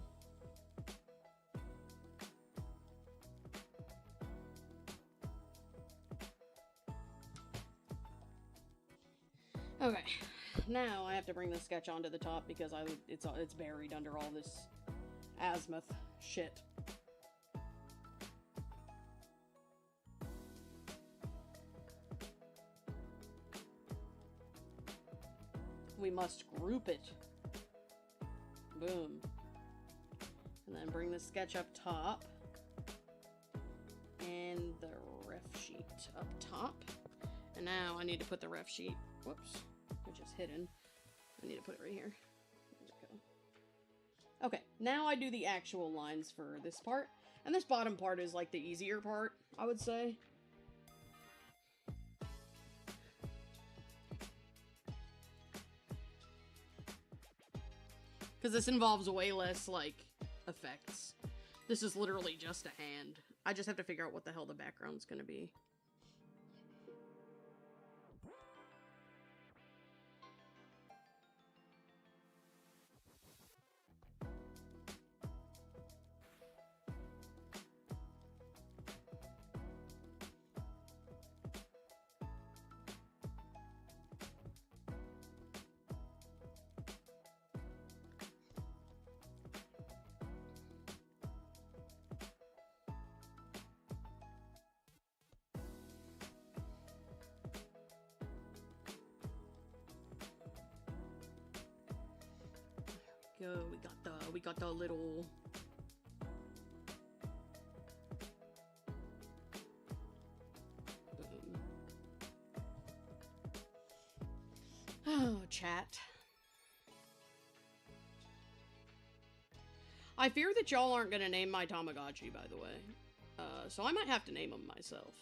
Okay, now I have to bring the sketch onto the top because it's buried under all this azimuth shit. We must group it. Boom. And then bring the sketch up top. And the ref sheet up top. And now I need to put the ref sheet, whoops, which is hidden. I need to put it right here. There we go. Okay, now I do the actual lines for this part. And this bottom part is like the easier part, I would say. Because this involves way less, like, effects. This is literally just a hand. I just have to figure out what the hell the background's gonna be. Go, we got the little boom. Oh, chat. I fear that y'all aren't gonna name my Tamagotchi, by the way. So I might have to name him myself.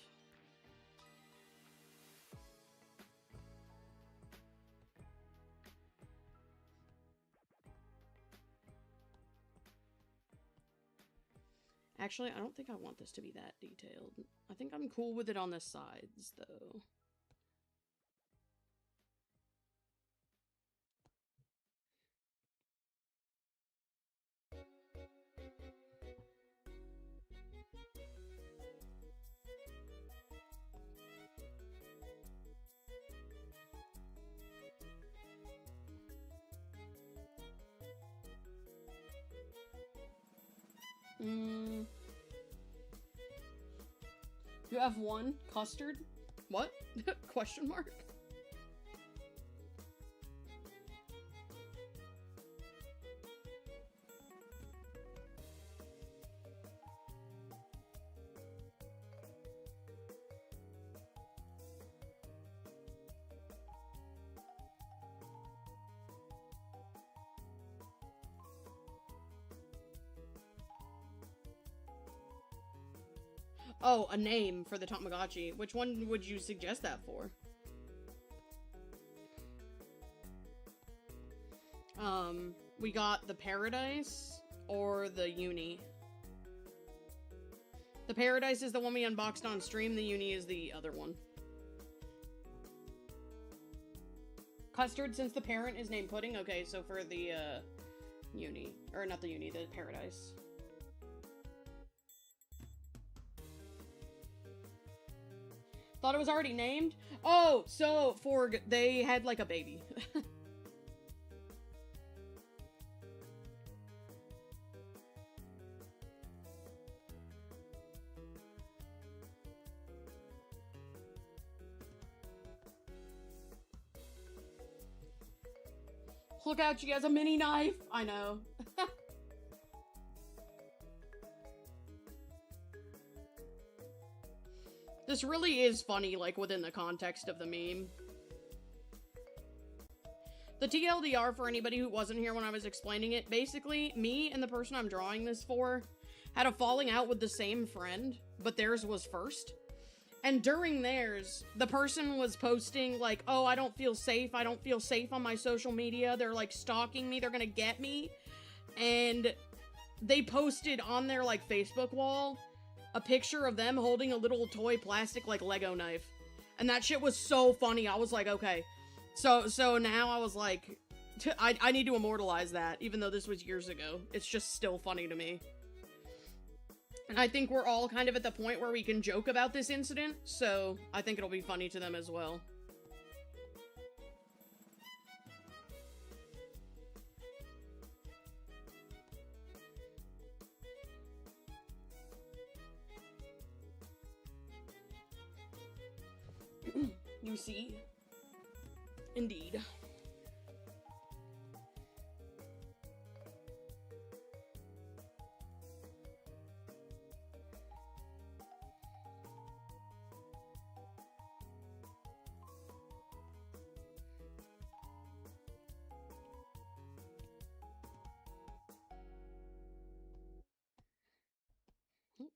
Actually, I don't think I want this to be that detailed. I think I'm cool with it on the sides, though. You have one custard? What? Question mark? Oh, a name for the Tamagotchi. Which one would you suggest that for? We got the Paradise or the Uni. The Paradise is the one we unboxed on stream, the Uni is the other one. Custard, since the parent is named Pudding. Okay, so for the, Uni. Or not the Uni, the Paradise. Thought it was already named? Oh, so for they had like a baby. Look out, she has a mini knife. I know. This really is funny, like, within the context of the meme. The TLDR, for anybody who wasn't here when I was explaining it, basically, me and the person I'm drawing this for had a falling out with the same friend, but theirs was first. And during theirs, the person was posting, like, oh, I don't feel safe on my social media, they're, like, stalking me, they're gonna get me. And they posted on their, like, Facebook wall a picture of them holding a little toy plastic, like, Lego knife. And that shit was so funny. I was like, okay. So now I was like, I need to immortalize that, even though this was years ago. It's just still funny to me. And I think we're all kind of at the point where we can joke about this incident, so I think it'll be funny to them as well. You see? Indeed. Oops.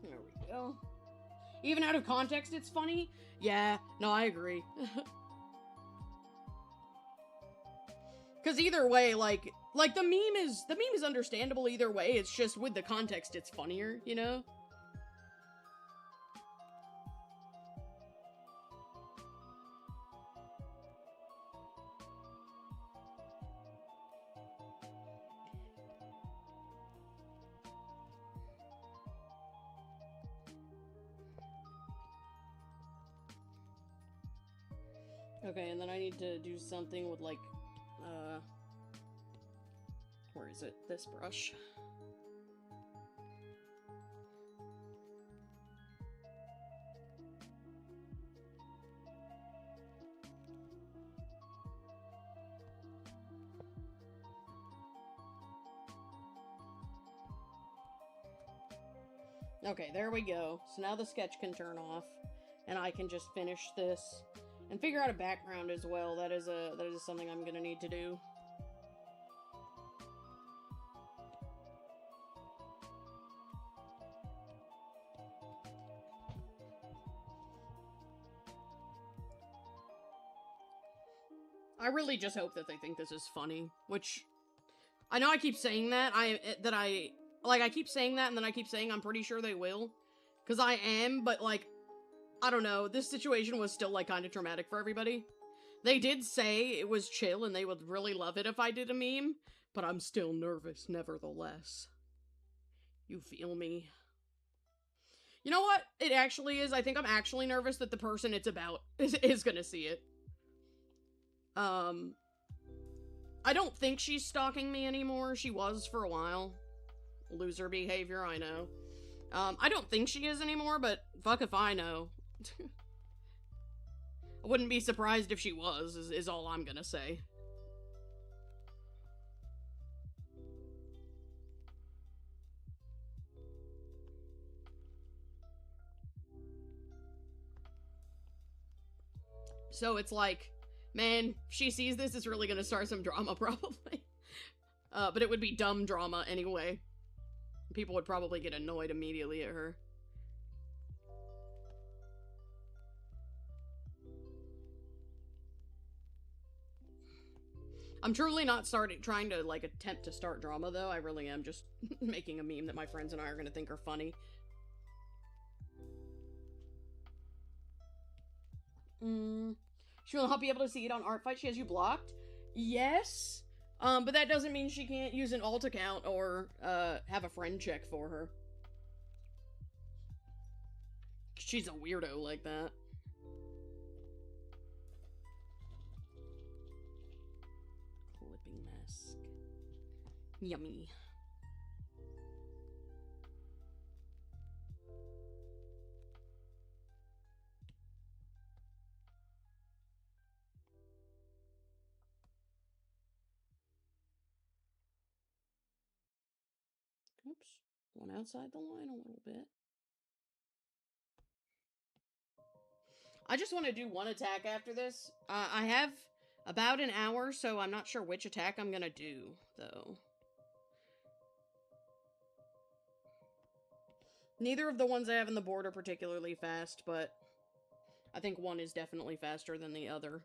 There we go. Even out of context, it's funny. Yeah, no, I agree. Because either way, like the meme is understandable either way. It's just with the context, it's funnier, you know? Okay, and then I need to do something with, like, where is it? This brush. Okay, there we go. So now the sketch can turn off, and I can just finish this and figure out a background as well. That is something I'm gonna need to do. I really just hope that they think this is funny, which I know I keep saying that. I keep saying that, and then I keep saying I'm pretty sure they will, because I am, but, like, I don't know, this situation was still, like, kind of traumatic for everybody. They did say it was chill and they would really love it if I did a meme, but I'm still nervous nevertheless. You feel me? You know what it actually is? I think I'm actually nervous that the person it's about is gonna see it. I don't think she's stalking me anymore. She was for a while. Loser behavior, I know. I don't think she is anymore, but fuck if I know. I wouldn't be surprised if she was, is all I'm gonna say. So it's like, man, she sees this, it's really gonna start some drama, probably. But it would be dumb drama anyway. People would probably get annoyed immediately at her. I'm truly not trying to, like, attempt to start drama, though. I really am just making a meme that my friends and I are gonna think are funny. She will not be able to see it on ArtFight. She has you blocked? Yes. But that doesn't mean she can't use an alt account or, have a friend check for her. She's a weirdo like that. Clipping mask. Yummy. Oops. Went outside the line a little bit. I just want to do one attack after this. I have About an hour, so I'm not sure which attack I'm gonna do, though. Neither of the ones I have on the board are particularly fast, but I think one is definitely faster than the other.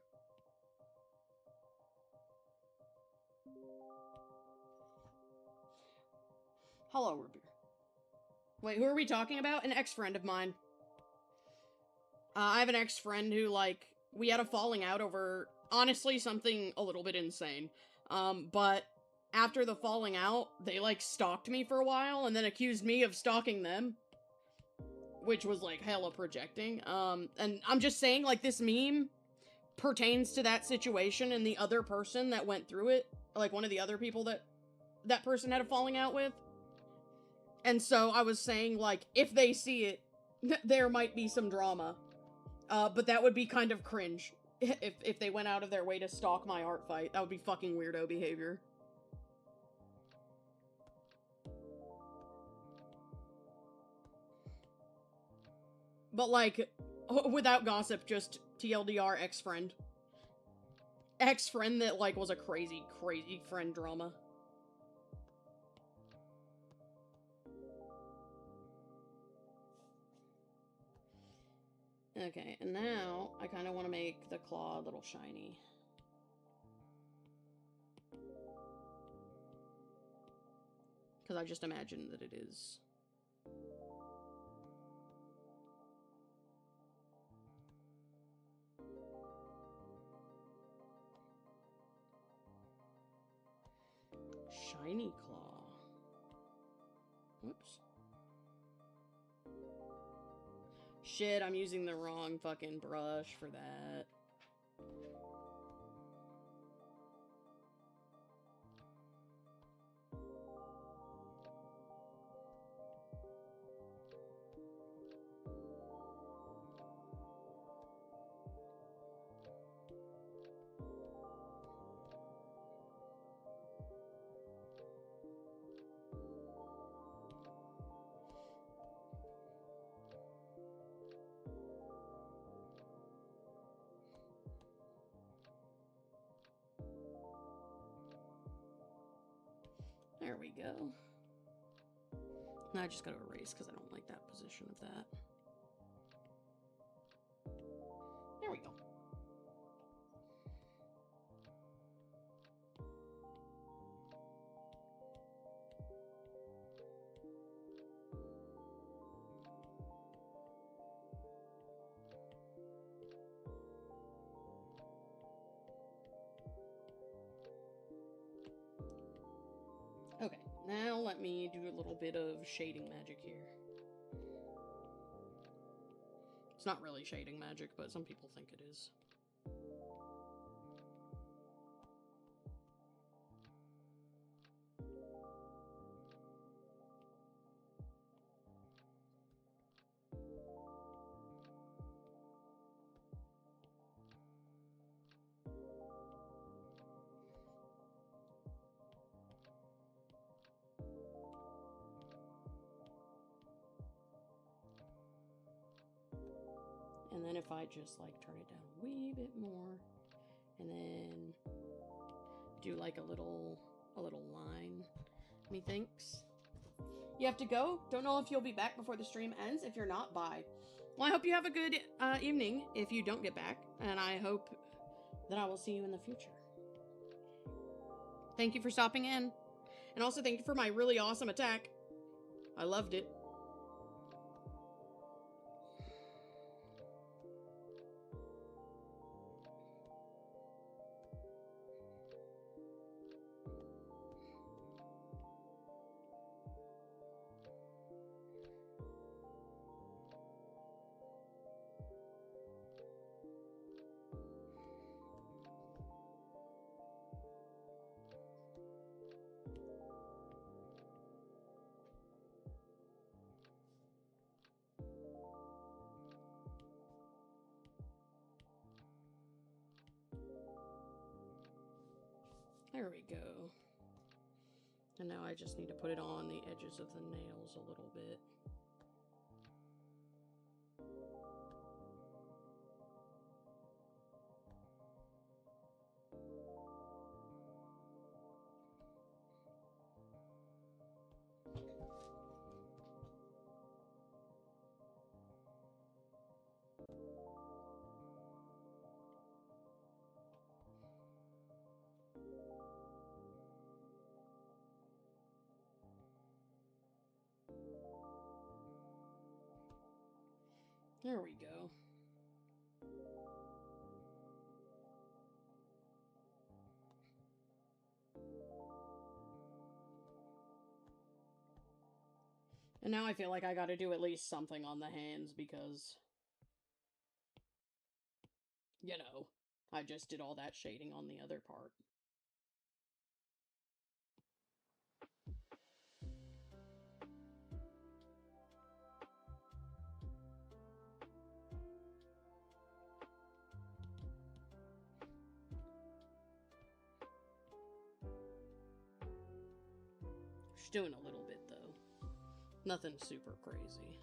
Hello, Ruby. Wait, who are we talking about? An ex-friend of mine. I have an ex-friend who, like, we had a falling out over, honestly, something a little bit insane. But after the falling out, they, like, stalked me for a while and then accused me of stalking them. Which was, like, hella projecting. And I'm just saying, like, this meme pertains to that situation and the other person that went through it. Like, one of the other people that person had a falling out with. And so I was saying, like, if they see it, there might be some drama. But that would be kind of cringe. If they went out of their way to stalk my ArtFight. That would be fucking weirdo behavior. But, like, without gossip, just TLDR ex-friend. Ex-friend that, like, was a crazy, crazy friend drama. Okay, and now I kind of want to make the claw a little shiny. Because I just imagine that it is. Shiny claw. Whoops. Shit, I'm using the wrong fucking brush for that. There we go. Now I just gotta erase because I don't like that position of that. There we go. Okay, now let me do a little bit of shading magic here. It's not really shading magic, but some people think it is. And then if I just, like, turn it down a wee bit more, and then do, like, a little line, methinks. You have to go? Don't know if you'll be back before the stream ends. If you're not, bye. Well, I hope you have a good evening if you don't get back, and I hope that I will see you in the future. Thank you for stopping in. And also thank you for my really awesome attack. I loved it. There we go. And now I just need to put it on the edges of the nails a little bit. There we go. And now I feel like I gotta do at least something on the hands because, you know, I just did all that shading on the other part. Just doing a little bit, though. Nothing super crazy.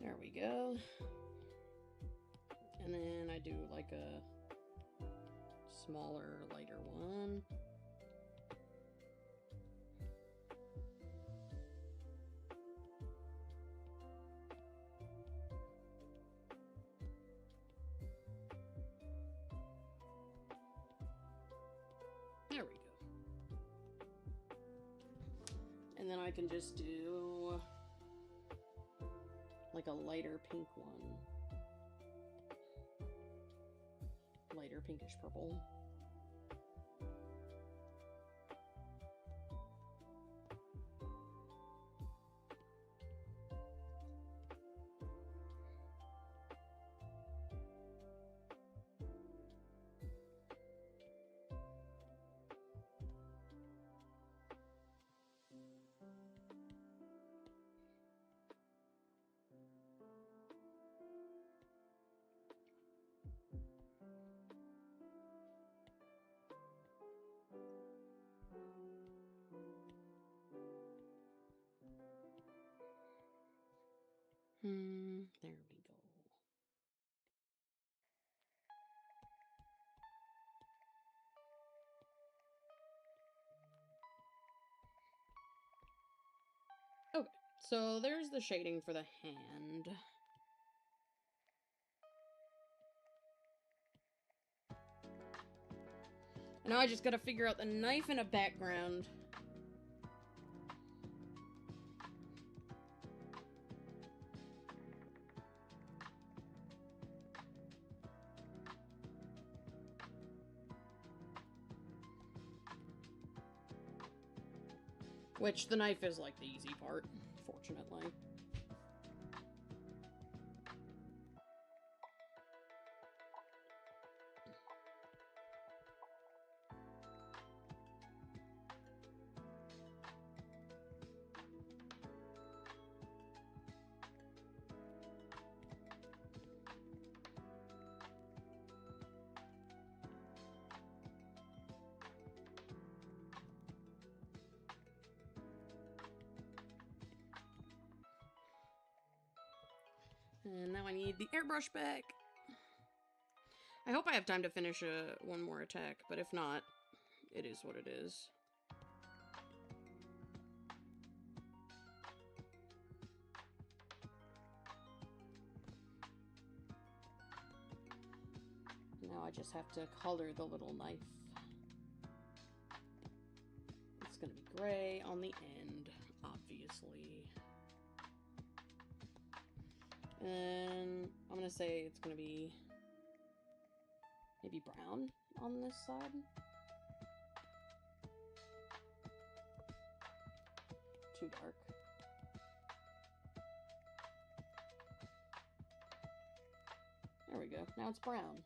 There we go. And then I do like a smaller, lighter one. There we go. And then I can just do like a lighter pink one. Lighter pinkish purple. There we go. Okay, so there's the shading for the hand. And now I just gotta figure out the knife in a background. Which, the knife is like the easy part, fortunately. And now I need the airbrush back. I hope I have time to finish one more attack, but if not, it is what it is. Now I just have to color the little knife. It's gonna be gray on the end, obviously. And I'm gonna say it's gonna be maybe brown on this side. Too dark. There we go. Now it's brown.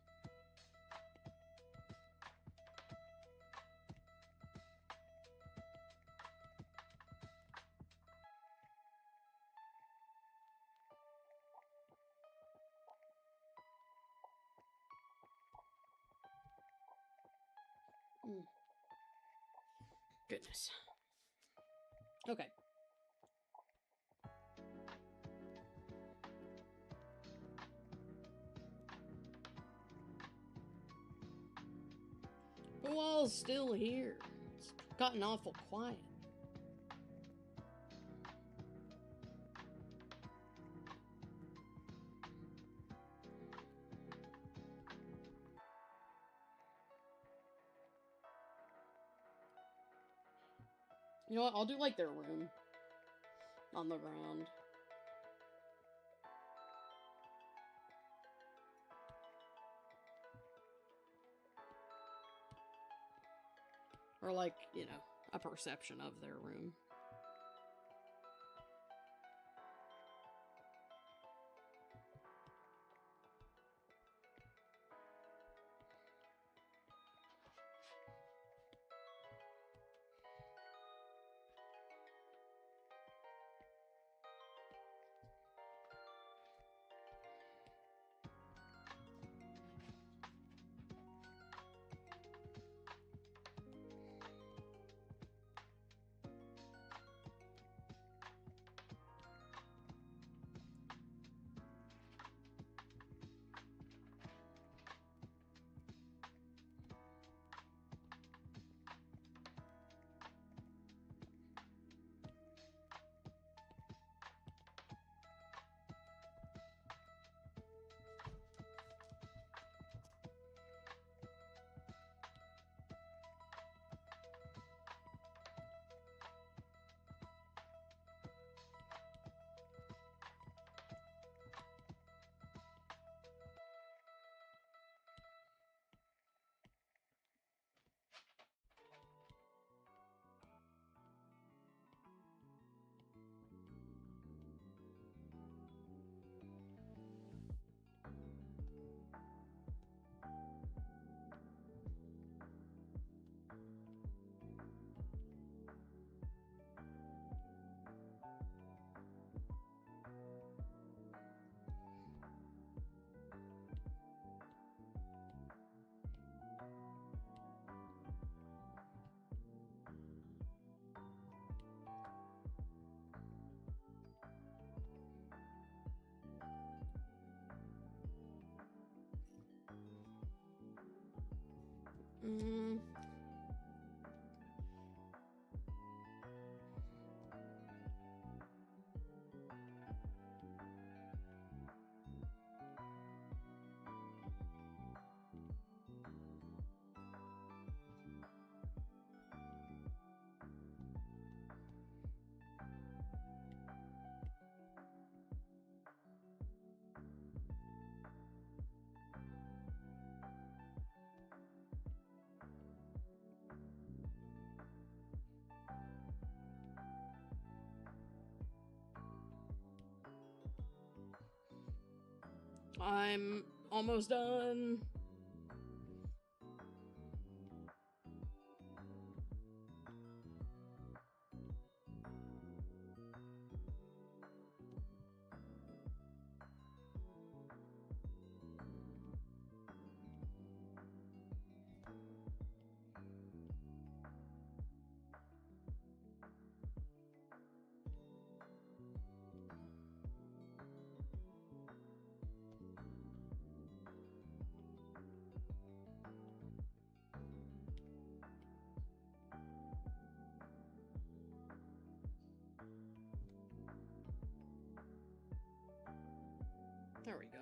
Goodness. Okay. you all still here? It's gotten awful quiet. You know what? I'll do like their room on the ground. Or like, you know, a perception of their room. Mm. I'm almost done. There we go.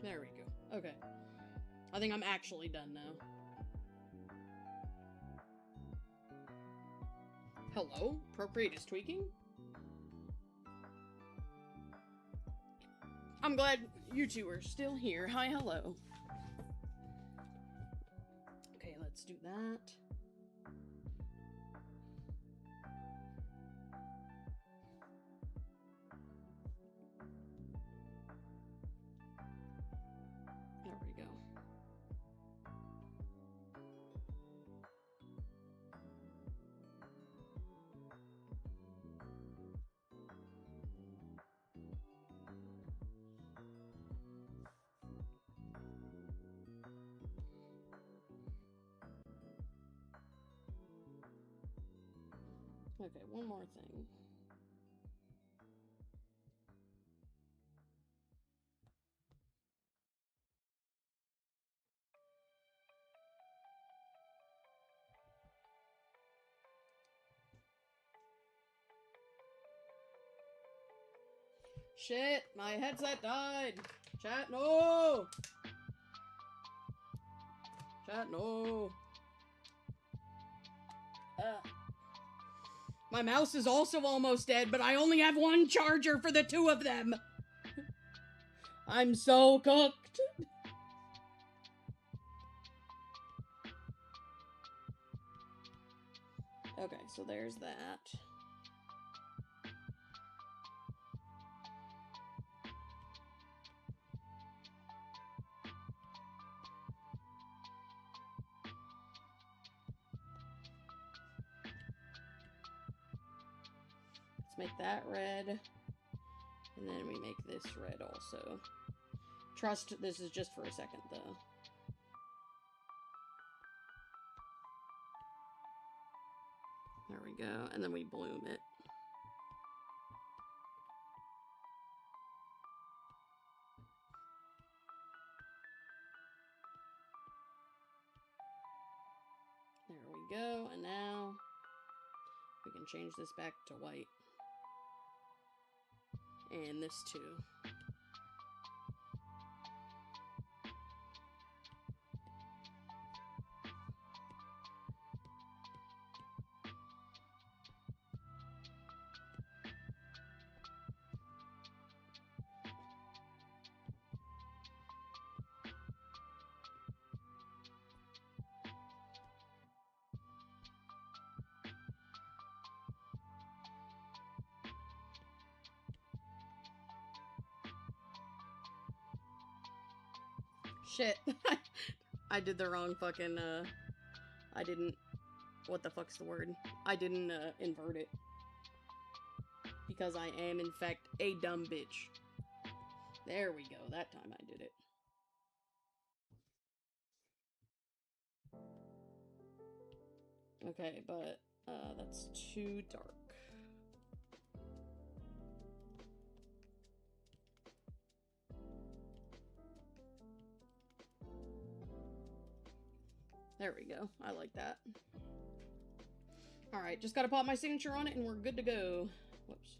There we go. Okay. I think I'm actually done now. Hello? Procreate is tweaking? I'm glad you two are still here. Hi, hello. Okay, let's do that. There we go. Okay, one more thing. Shit, my headset died. Chat, no. Chat, no. My mouse is also almost dead, but I only have one charger for the two of them. I'm so cooked. Okay, so there's that. Let's make that red. And then we make this red also. Trust this is just for a second, though. There we go. And then we bloom it. There we go. And now we can change this back to white. And this too. Shit. I did the wrong fucking, I didn't, what the fuck's the word? I didn't, invert it. Because I am, in fact, a dumb bitch. There we go. That time I did it. Okay, but, that's too dark. There we go. I like that. Alright, just gotta pop my signature on it and we're good to go. Whoops.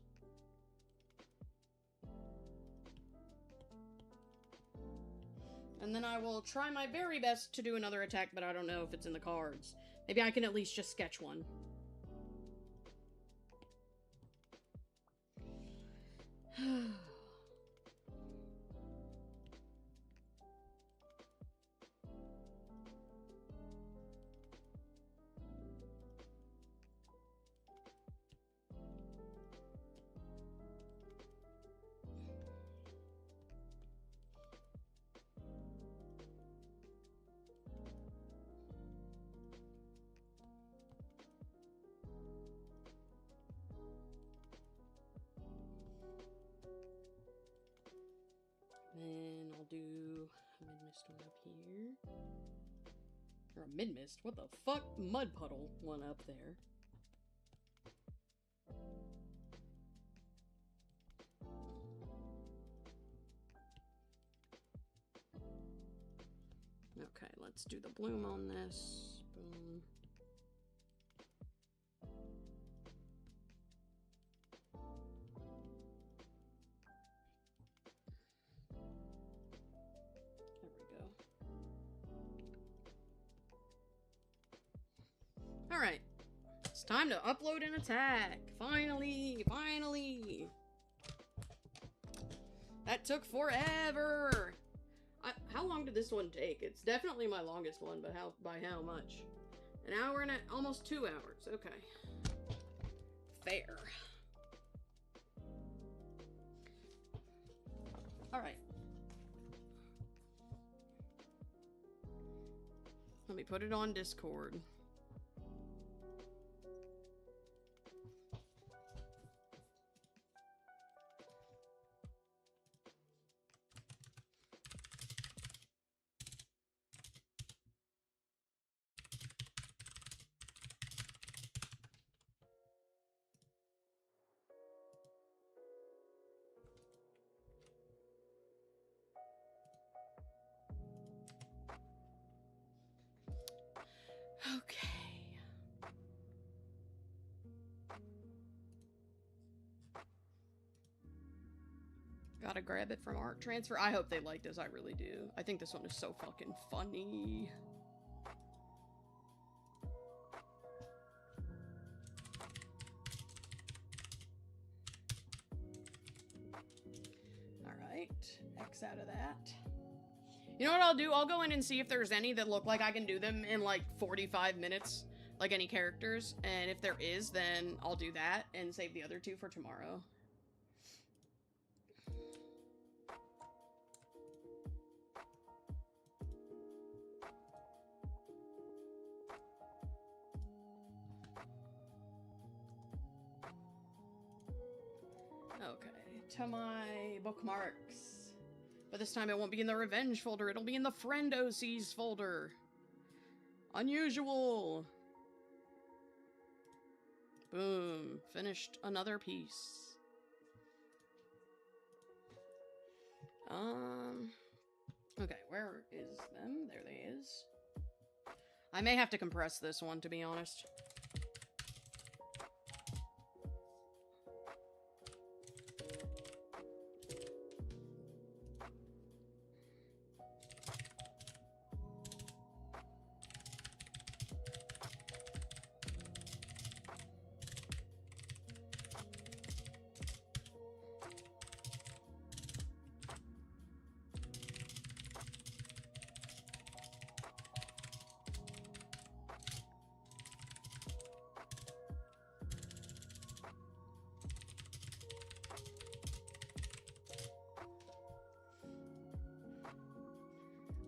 And then I will try my very best to do another attack, but I don't know if it's in the cards. Maybe I can at least just sketch one. Then I'll do a mid-mist one up here. Or a mid-mist? What the fuck? Mud puddle one up there. Okay, let's do the bloom on this. Boom. Alright. It's time to upload an attack. Finally! Finally! That took forever! How long did this one take? It's definitely my longest one, but by how much? An hour and almost 2 hours. Okay. Fair. Alright. Let me put it on Discord. gotta grab it from Art Transfer. I hope they like this. I really do. I think this one is so fucking funny. Alright. X out of that. You know what I'll do? I'll go in and see if there's any that look like I can do them in like 45 minutes. Like any characters. And if there is, then I'll do that and save the other two for tomorrow. Okay, to my bookmarks. But this time it won't be in the Revenge folder, it'll be in the Friend OCs folder. Unusual. Boom. Finished another piece. Okay, where is them? There they is. I may have to compress this one, to be honest.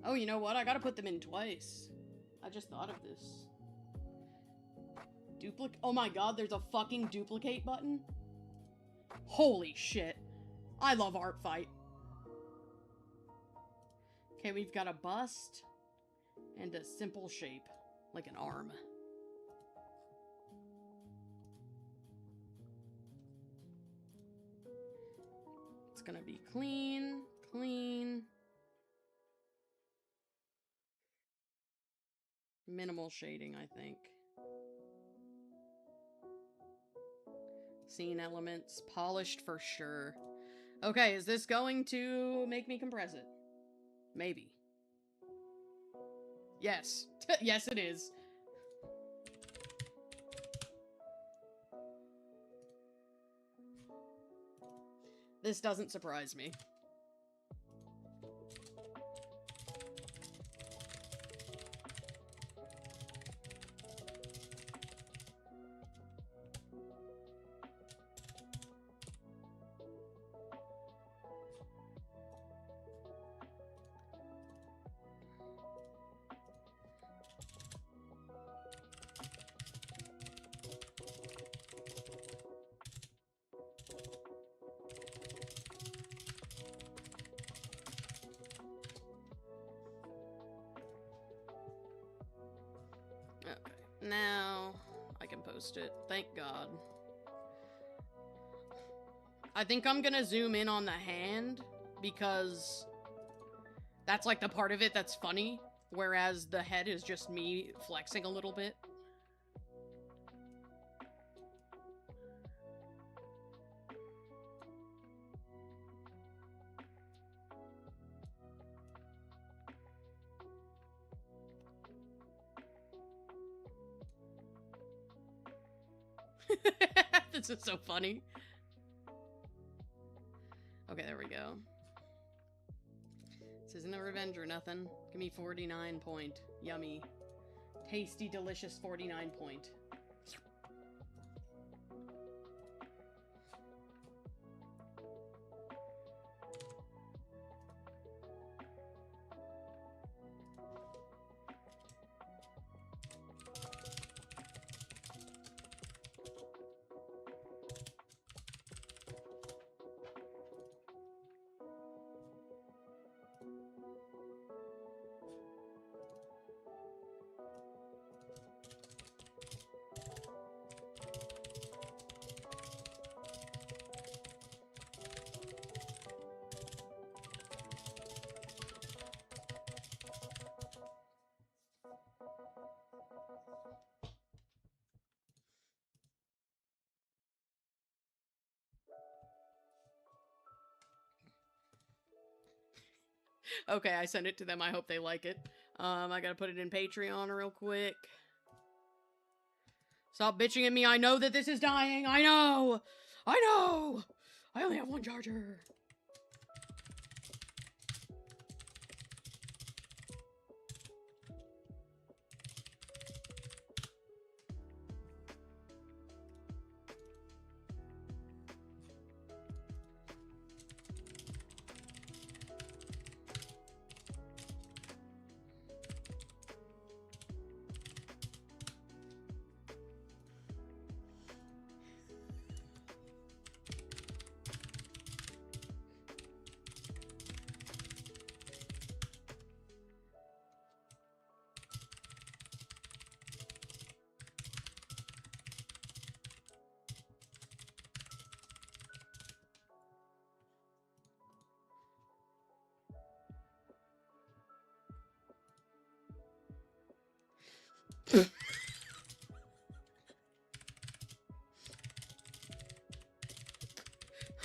Oh, you know what? I gotta put them in twice. I just thought of this. Oh my god, there's a fucking duplicate button? Holy shit. I love ArtFight. Okay, we've got a bust and a simple shape, like an arm. It's gonna be clean, clean. Minimal shading, I think. Scene elements, polished for sure. Okay, is this going to make me compress it? Maybe. Yes. Yes, it is. This doesn't surprise me. Now, I can post it. Thank God. I think I'm gonna zoom in on the hand, because that's like the part of it that's funny, whereas the head is just me flexing a little bit. This is so funny. Okay, there we go. This isn't a revenge or nothing. Give me 49 point. Yummy. Tasty, delicious 49 point. Okay, I sent it to them. I hope they like it. I gotta put it in Patreon real quick. Stop bitching at me. I know that this is dying. I know. I know. I only have one charger.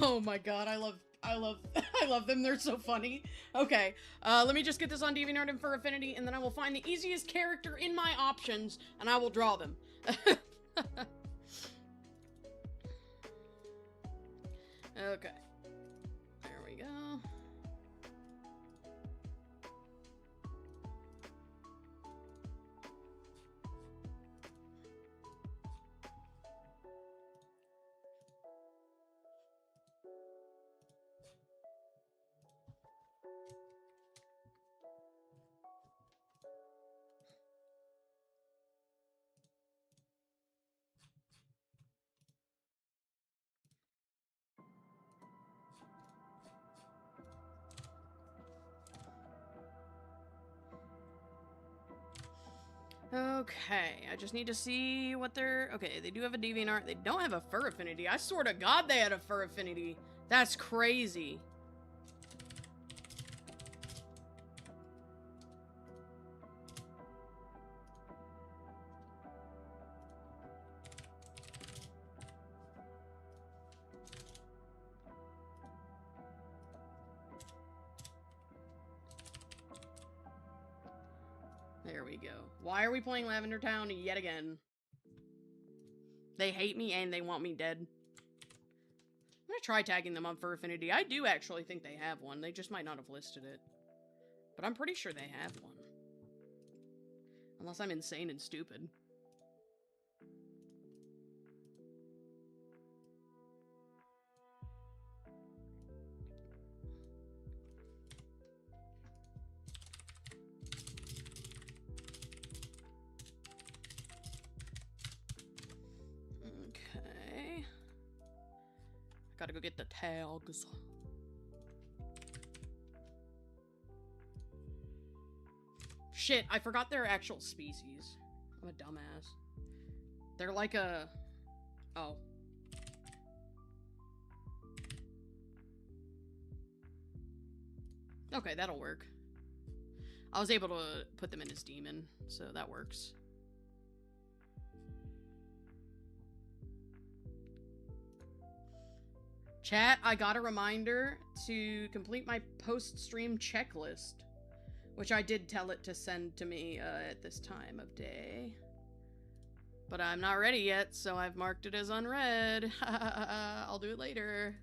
Oh my god, I love I love them. They're so funny. Okay, let me just get this on DeviantArt and for Affinity, and then I will find the easiest character in my options, and I will draw them. Okay. There we go. Okay, I just need to see what they're... Okay, they do have a DeviantArt. They don't have a fur affinity. I swear to God they had a fur affinity. That's crazy. There we go. Why are we playing Lavender Town yet again? They hate me and they want me dead. I'm gonna try tagging them on Fur Affinity. I do actually think they have one. They just might not have listed it. But I'm pretty sure they have one. Unless I'm insane and stupid. Okay. Gotta go get the tags. Shit, I forgot their actual species. I'm a dumbass. They're like a... Oh. Okay, that'll work. I was able to put them in as demon, so that works. Chat, I got a reminder to complete my post-stream checklist, which I did tell it to send to me at this time of day. But I'm not ready yet, so I've marked it as unread. I'll do it later.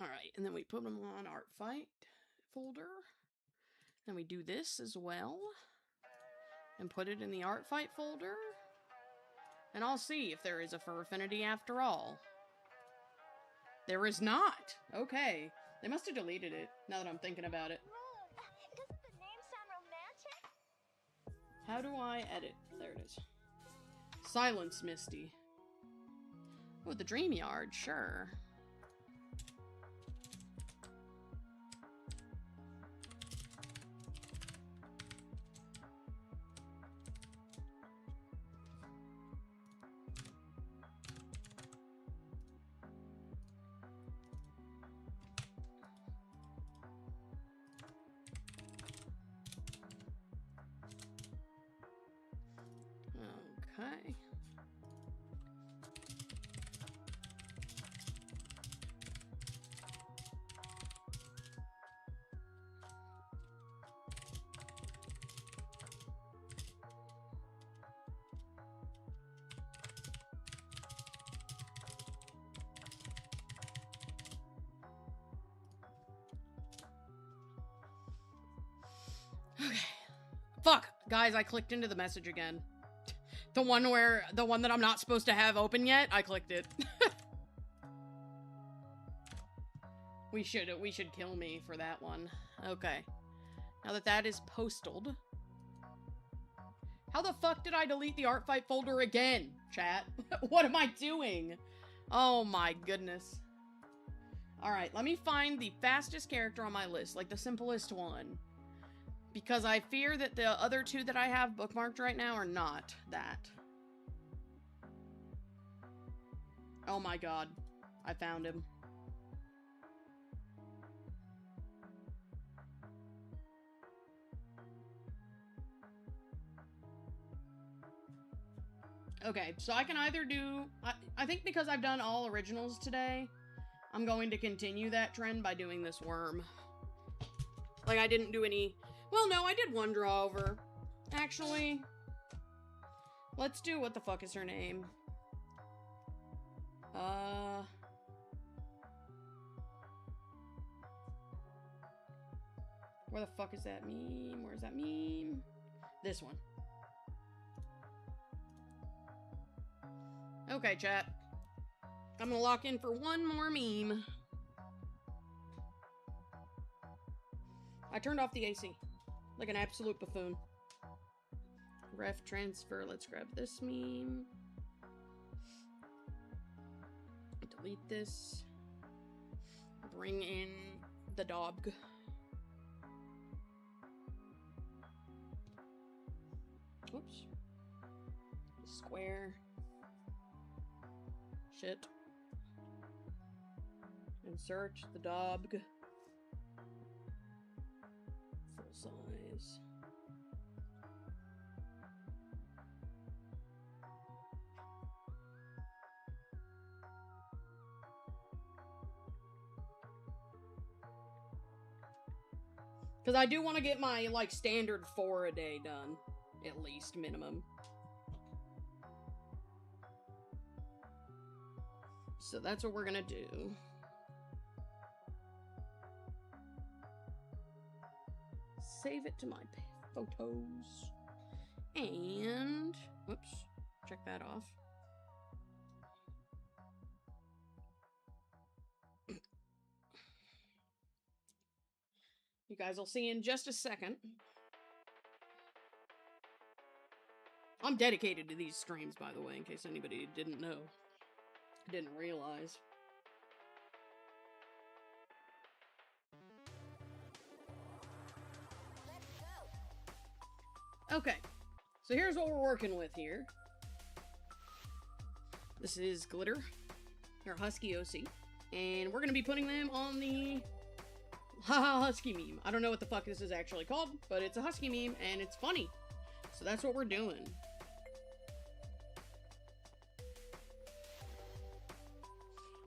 Alright, and then we put them on ArtFight folder. Then we do this as well. And put it in the ArtFight folder. And I'll see if there is a fur affinity after all. There is not! Okay. They must have deleted it, now that I'm thinking about it. Doesn't the name sound romantic? How do I edit? There it is. Silence Misty. Oh, the Dream Yard, sure. Okay. Fuck. Guys, I clicked into the message again. The one that I'm not supposed to have open yet, I clicked it. We should kill me for that one. Okay. Now that that is posted. How the fuck did I delete the ArtFight folder again, chat? What am I doing? Oh my goodness. Alright, let me find the fastest character on my list, like the simplest one. Because I fear that the other two that I have bookmarked right now are not that. Oh my god. I found him. Okay, so I can either do... I think because I've done all originals today, I'm going to continue that trend by doing this worm. Like, I didn't do any... Well, no, I did one draw over. Actually, let's do... What the fuck is her name? Where the fuck is that meme? Where's that meme? This one. Okay, chat. I'm gonna lock in for one more meme. I turned off the AC. Like an absolute buffoon. Ref transfer. Let's grab this meme. Delete this. Bring in the dog. Whoops. Square. Shit. Insert the dog. Full size. Because I do want to get my, like, standard 4 a day done. At least, minimum. So that's what we're gonna do. Save it to my photos. And... Whoops. Check that off. You guys will see in just a second. I'm dedicated to these streams, by the way, in case anybody didn't know. Didn't realize. Okay, so here's what we're working with here. This is Glitter, or Husky OC, and we're gonna be putting them on the haha Husky meme. I don't know what the fuck this is actually called, but it's a Husky meme, and it's funny. So that's what we're doing.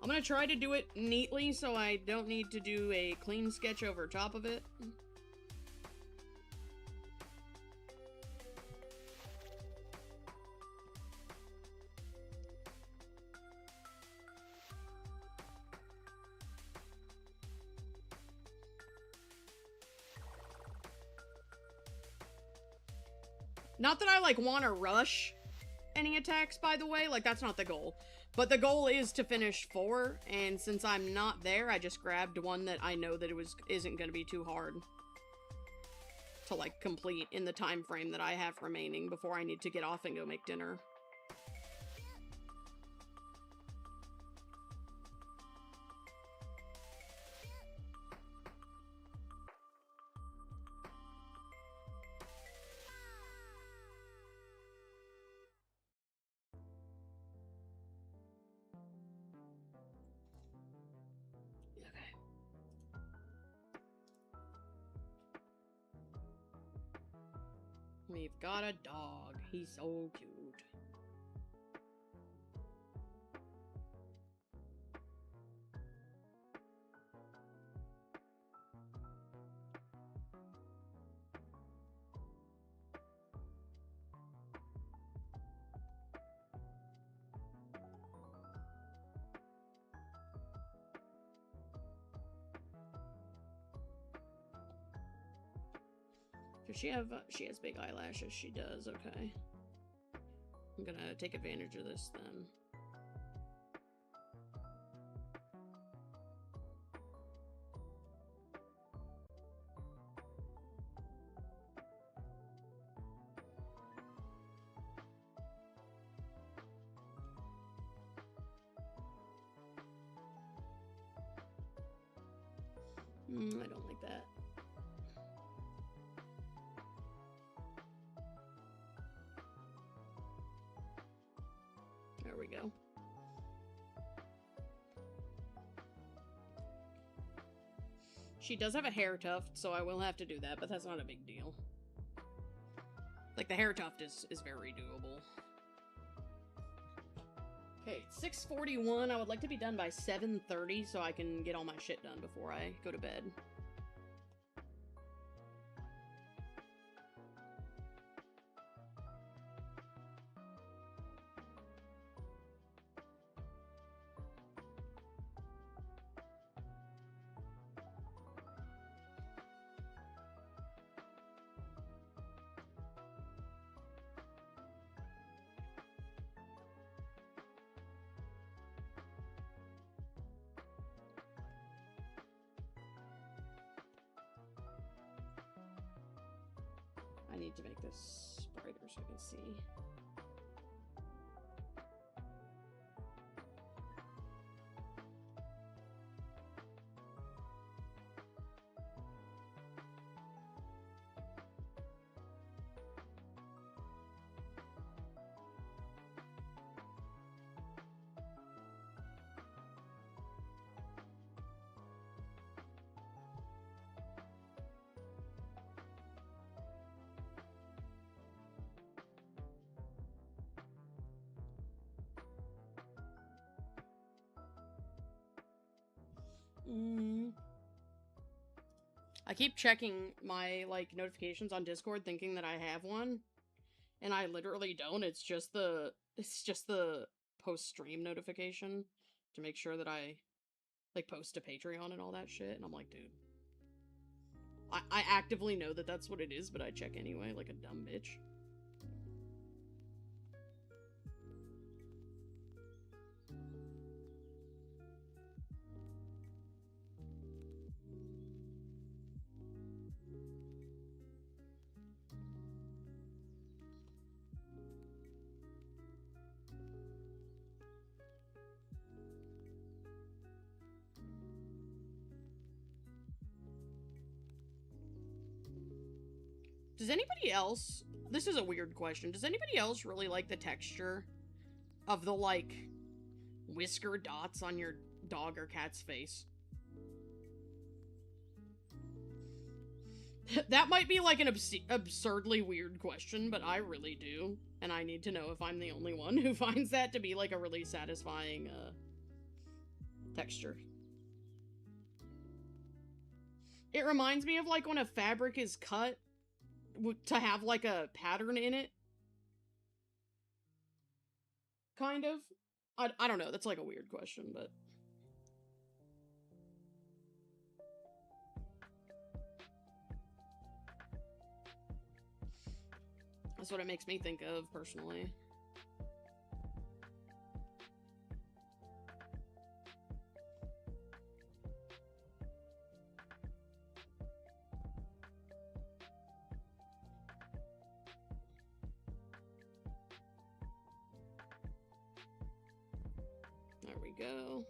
I'm gonna try to do it neatly so I don't need to do a clean sketch over top of it. Not that I, like, want to rush any attacks, by the way. Like, that's not the goal. But the goal is to finish 4, and since I'm not there, I just grabbed one that I know that isn't going to be too hard to, like, complete in the time frame that I have remaining before I need to get off and go make dinner. We've got a dog. He's so cute. Does she have, she has big eyelashes. She does, okay. I'm gonna take advantage of this then. I don't like that. There we go. She does have a hair tuft, so I will have to do that, but that's not a big deal. Like, the hair tuft is very doable. Okay, 6:41. I would like to be done by 7:30 so I can get all my shit done before I go to bed. I need to make this brighter so I can see. I keep checking my, like, notifications on Discord thinking that I have one, and I literally don't. It's just the post-stream notification to make sure that I, like, post to Patreon and all that shit, and I'm like, dude. I actively know that that's what it is, but I check anyway, like a dumb bitch. Does anybody else... This is a weird question. Does anybody else really like the texture of the, like, whisker dots on your dog or cat's face? That might be, like, an absurdly weird question, but I really do. And I need to know if I'm the only one who finds that to be, like, a really satisfying, texture. It reminds me of, like, when a fabric is cut to have, like, a pattern in it. Kind of. I don't know, that's, like, a weird question, but... That's what it makes me think of, personally. There we go.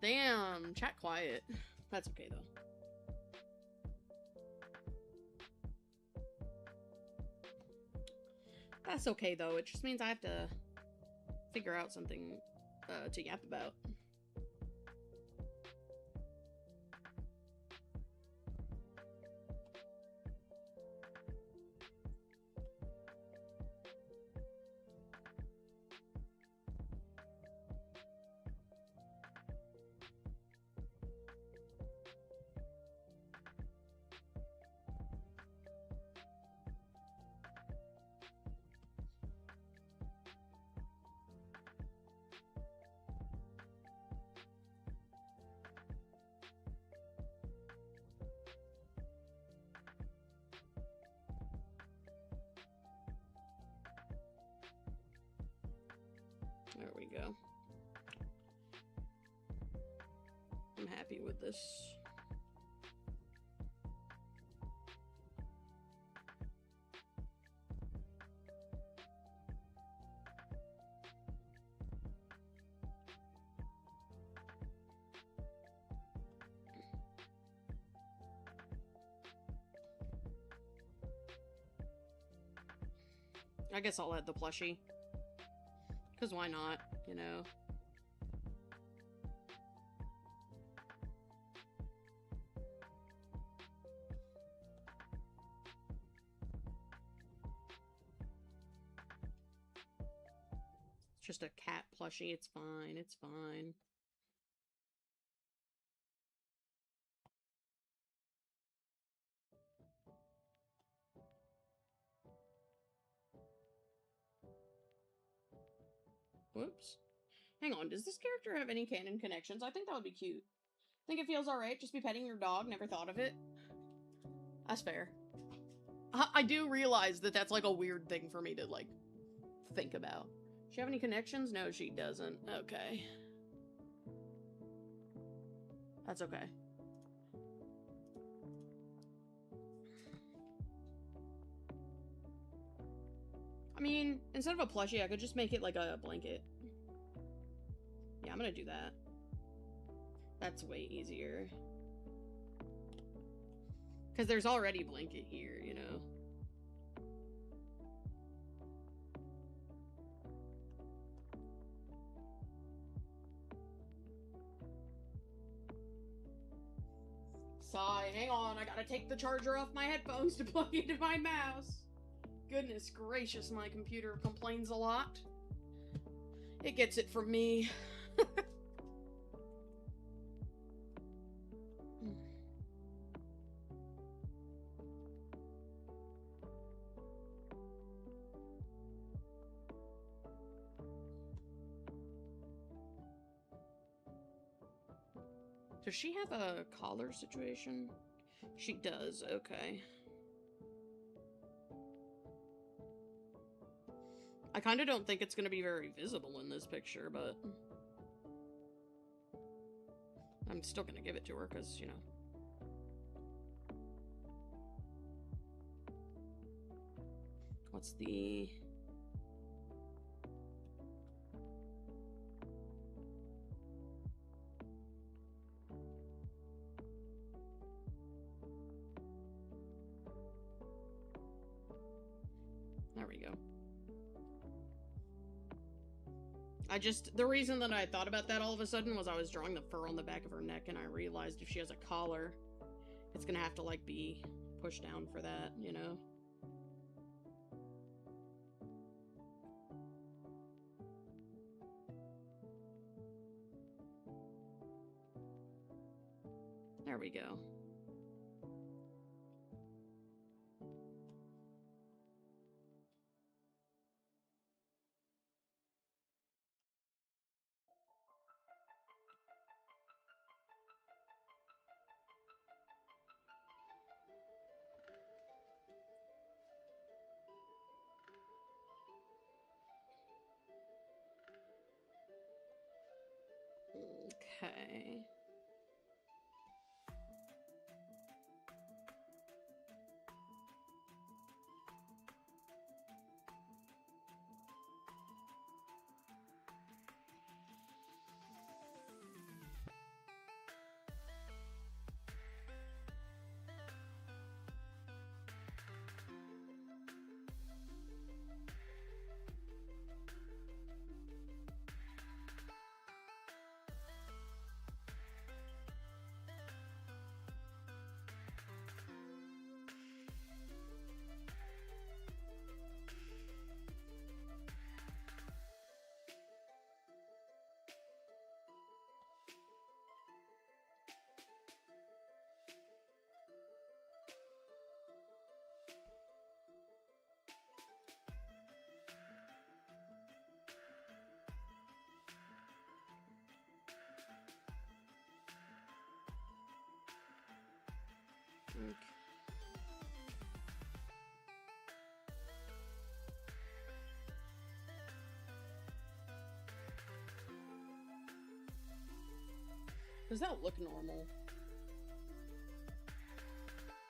Damn, chat quiet. That's okay, though. That's okay, though. It just means I have to figure out something to yap about. There we go. I'm happy with this. I guess I'll add the plushie. Because why not, you know? It's just a cat plushie. It's fine. It's fine. Whoops. Hang on, does this character have any canon connections? I think that would be cute. Think it feels alright, just be petting your dog, never thought of it. That's fair. I do realize that that's like a weird thing for me to like think about. Does she have any connections? No, she doesn't. Okay. That's okay. I mean, instead of a plushie, I could just make it like a blanket. Yeah, I'm gonna do that. That's way easier. Because there's already blanket here, you know? Sigh, hang on, I gotta take the charger off my headphones to plug into my mouse. Goodness gracious, my computer complains a lot. It gets it from me. Does she have a collar situation? She does, okay. I kind of don't think it's going to be very visible in this picture, but I'm still going to give it to her because, you know. What's the... There we go. The reason that I thought about that all of a sudden was I was drawing the fur on the back of her neck and I realized if she has a collar, it's gonna have to, like, be pushed down for that, you know? There we go. Okay. Okay. Does that look normal?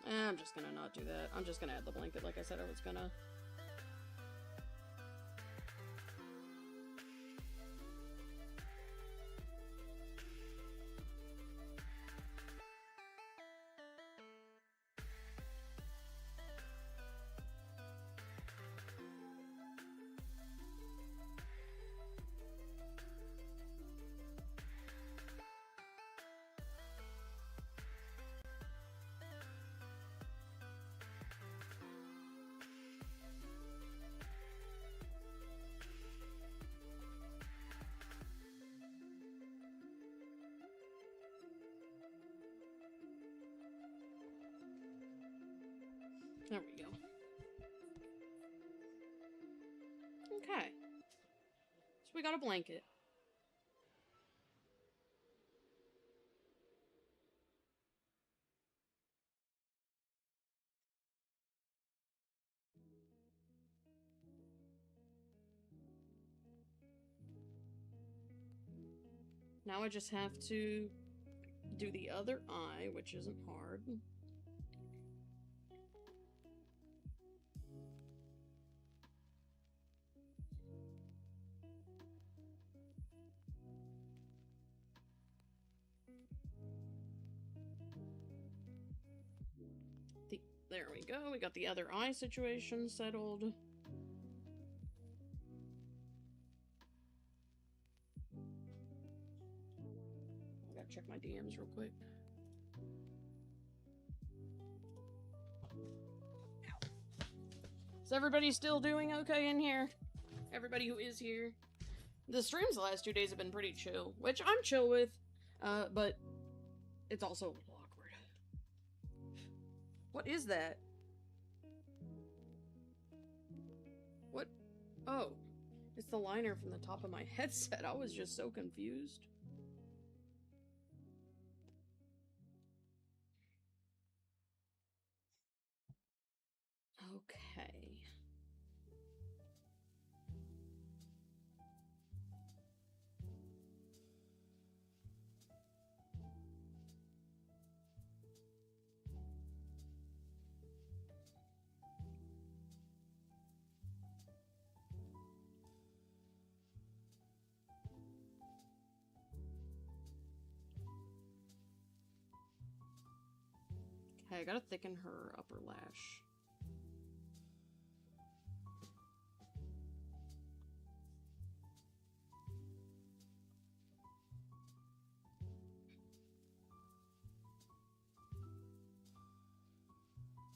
I'm just gonna not do that. I'm just gonna add the blanket like I said I was gonna. There we go. Okay. So we got a blanket. Now I just have to do the other eye, which isn't hard. There we go. We got the other eye situation settled. I gotta check my DMs real quick. Ow. Is everybody still doing okay in here? Everybody who is here? The streams the last 2 days have been pretty chill, which I'm chill with, but it's also a little awkward. What is that? What? Oh, it's the liner from the top of my headset. I was just so confused. Okay. Okay, I gotta thicken her upper lash.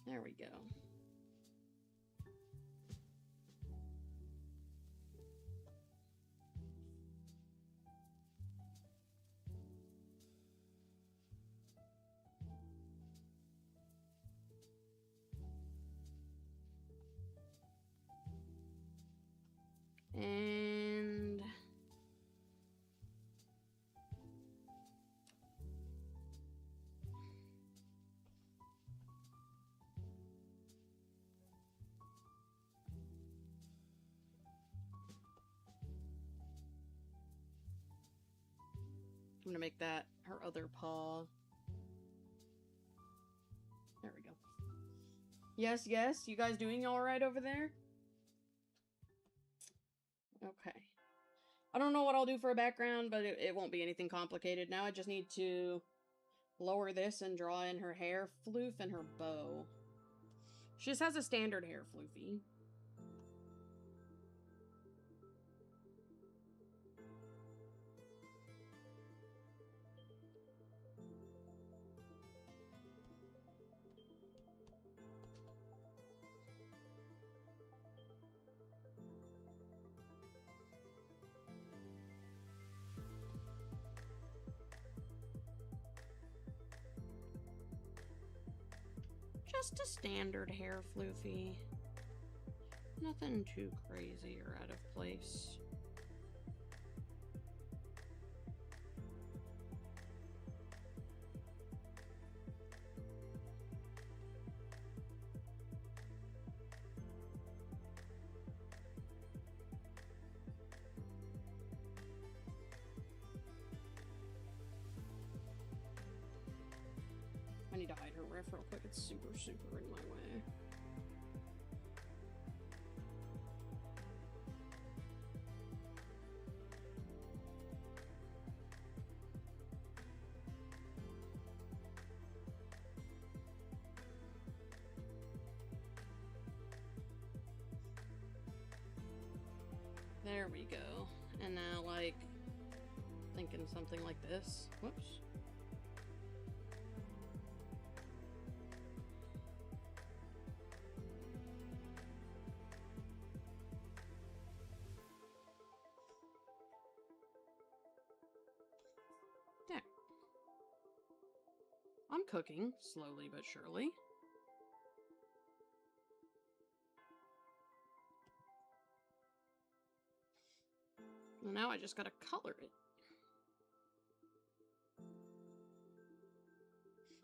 There we go. And I'm gonna make that her other paw. There we go. Yes, yes. You guys doing all right over there? Okay. I don't know what I'll do for a background, but it won't be anything complicated. Now I just need to lower this and draw in her hair floof and her bow. She just has a standard hair floofy. Just a standard hair floofy. Nothing too crazy or out of place. riff real quick. It's super, super in my way. There we go. And now, like, thinking something like this. Whoops. There. I'm cooking, slowly but surely. And now I just gotta color it.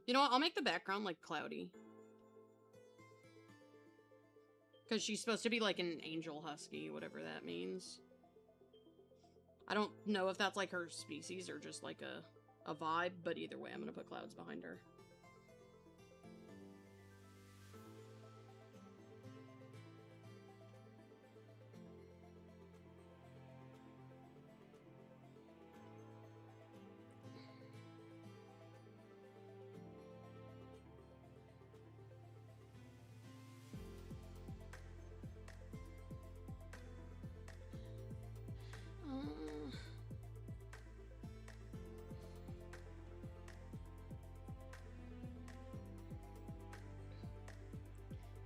You know what? I'll make the background, like, cloudy. Because she's supposed to be, like, an angel husky, whatever that means. I don't know if that's, like, her species or just, like, a vibe, but either way, I'm gonna put clouds behind her.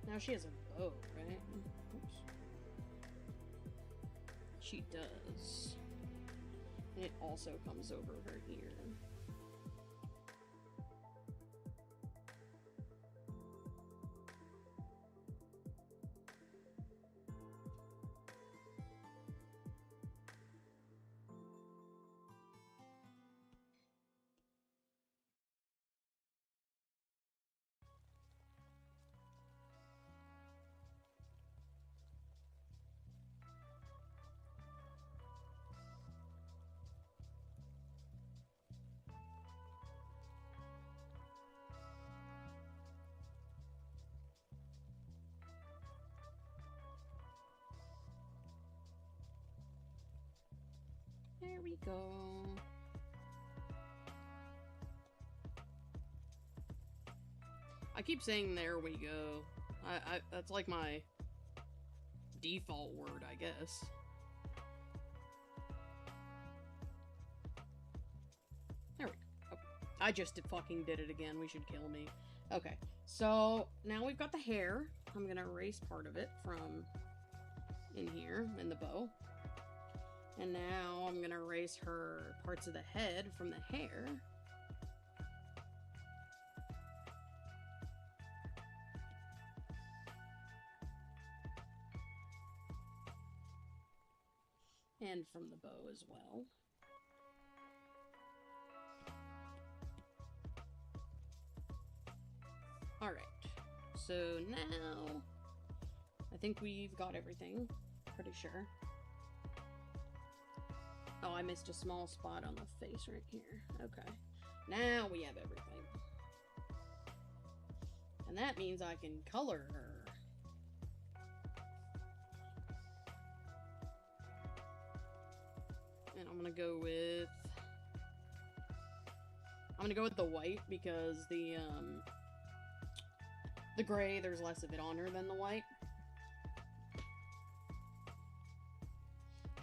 Now she has a bow, right? Oops. She does. And it also comes over her ear. There we go. I keep saying there we go. That's like my default word, I guess. There we go. Oh, I just fucking did it again. We should kill me. Okay, so now we've got the hair. I'm gonna erase part of it from in here, in the bow. And now I'm gonna erase her parts of the head from the hair. And from the bow as well. Alright, so now I think we've got everything, pretty sure. Oh, I missed a small spot on the face right here. Okay, now we have everything. And that means I can color her. And I'm gonna go with the white because the gray, there's less of it on her than the white.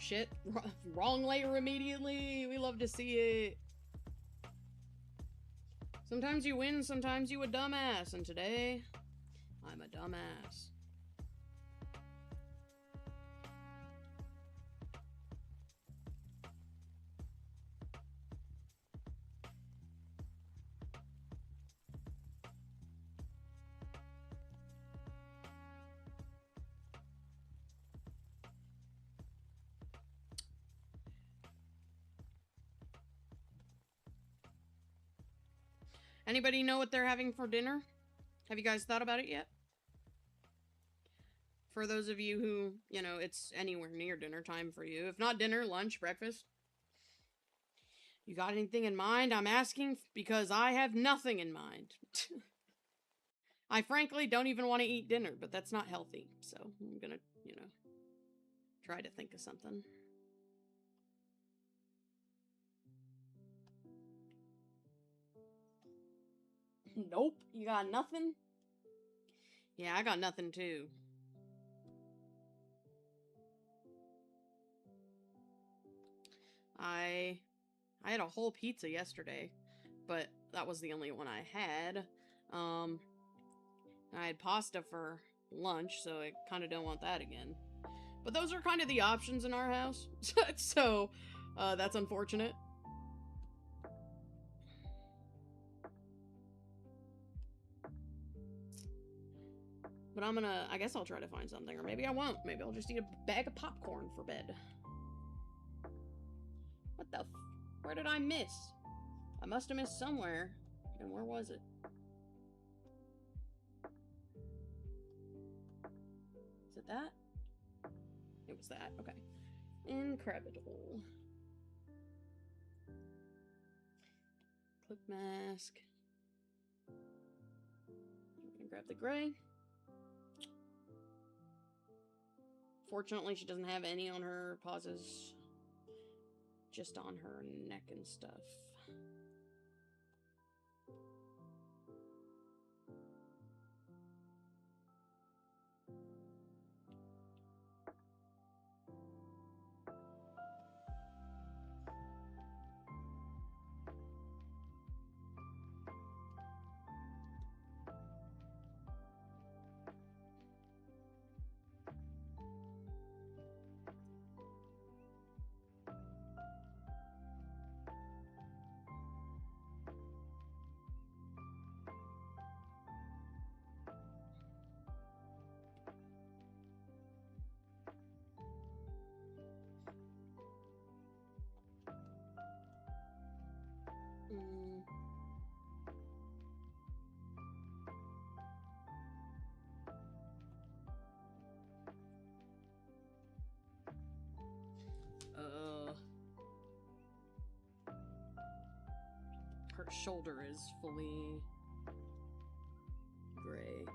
Shit, wrong layer immediately. We love to see it. Sometimes you win, sometimes you a dumbass, and today, I'm a dumbass. Anybody know what they're having for dinner? Have you guys thought about it yet? For those of you who, you know, it's anywhere near dinner time for you. If not dinner, lunch, breakfast. You got anything in mind? I'm asking because I have nothing in mind. I frankly don't even want to eat dinner, but that's not healthy. So I'm gonna, you know, try to think of something. Nope. You got nothing? Yeah, I got nothing too. I had a whole pizza yesterday, but that was the only one I had. I had pasta for lunch, so I kind of don't want that again. But those are kind of the options in our house, so that's unfortunate. But I guess I'll try to find something, or maybe I won't. Maybe I'll just eat a bag of popcorn for bed. What the where did I miss? I must have missed somewhere. And where was it? Is it that? It was that, okay. Incredible. Clip mask. I'm gonna grab the gray. Fortunately, she doesn't have any on her pauses. Just on her neck and stuff. Her shoulder is fully gray.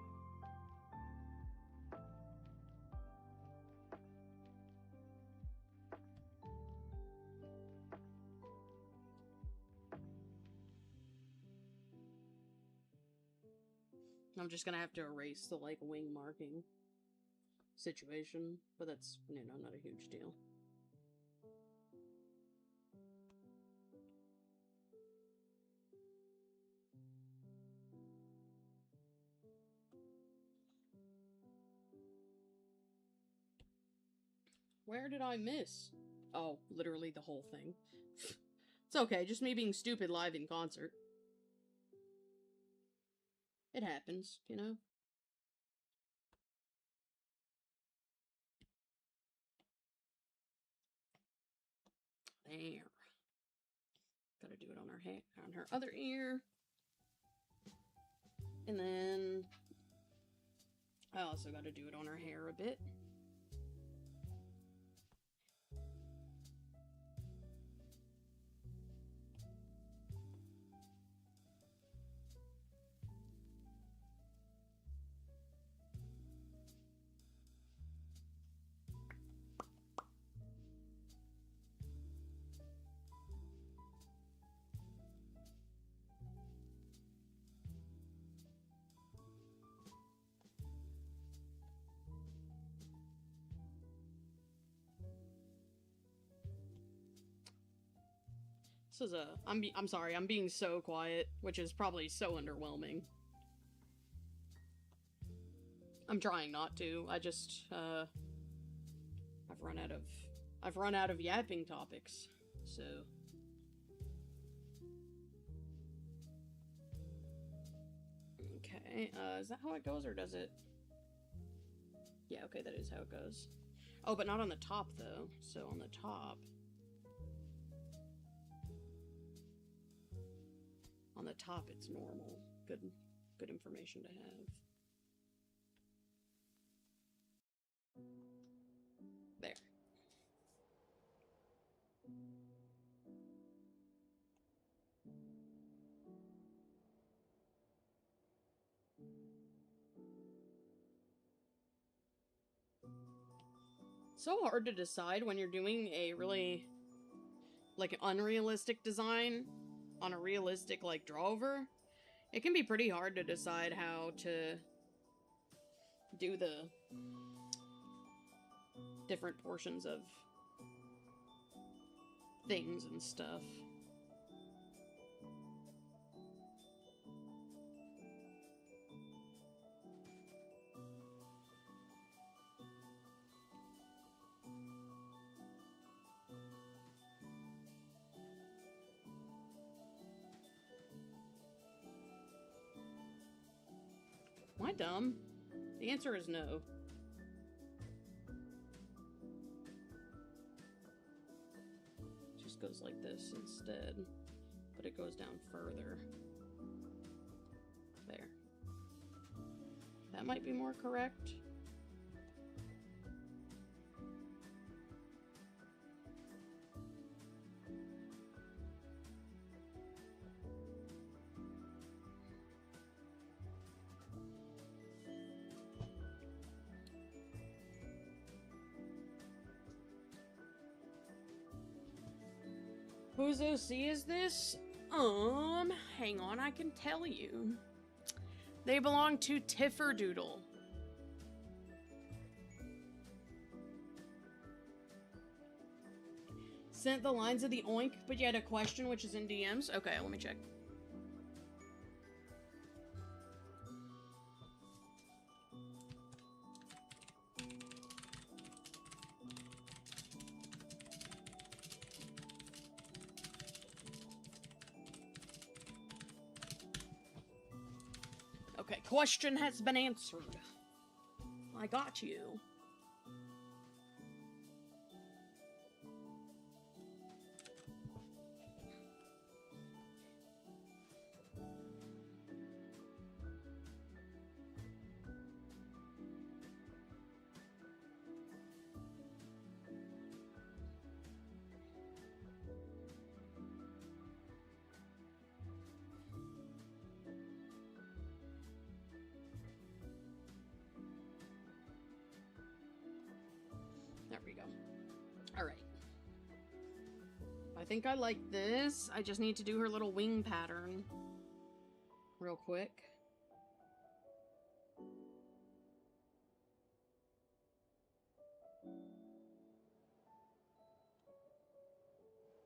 I'm just gonna have to erase the, like, wing marking situation, but that's, you know, not a huge deal. Where did I miss? Oh, literally the whole thing. It's okay, just me being stupid live in concert. It happens, you know? There. Gotta do it on her other ear. And then I also gotta do it on her hair a bit. This is I'm sorry, I'm being so quiet, which is probably so underwhelming. I'm trying not to. I just, I've run out of yapping topics, so. Okay, is that how it goes, or does it? Yeah, okay, that is how it goes. Oh, but not on the top, though. So on the top... On the top, it's normal. Good information to have. There. so hard to decide when you're doing a really, like, unrealistic design on a realistic, like, draw-over. It can be pretty hard to decide how to do the different portions of things and stuff. Am I dumb? The answer is no. Just goes like this instead, but it goes down further. There. That might be more correct. Whose OC is this? Hang on, I can tell you. They belong to Tifferdoodle. Sent the lines of the oink, but you had a question which is in DMs? Okay, let me check. Okay, question has been answered. I got you. There we go. Alright. I think I like this. I just need to do her little wing pattern real quick.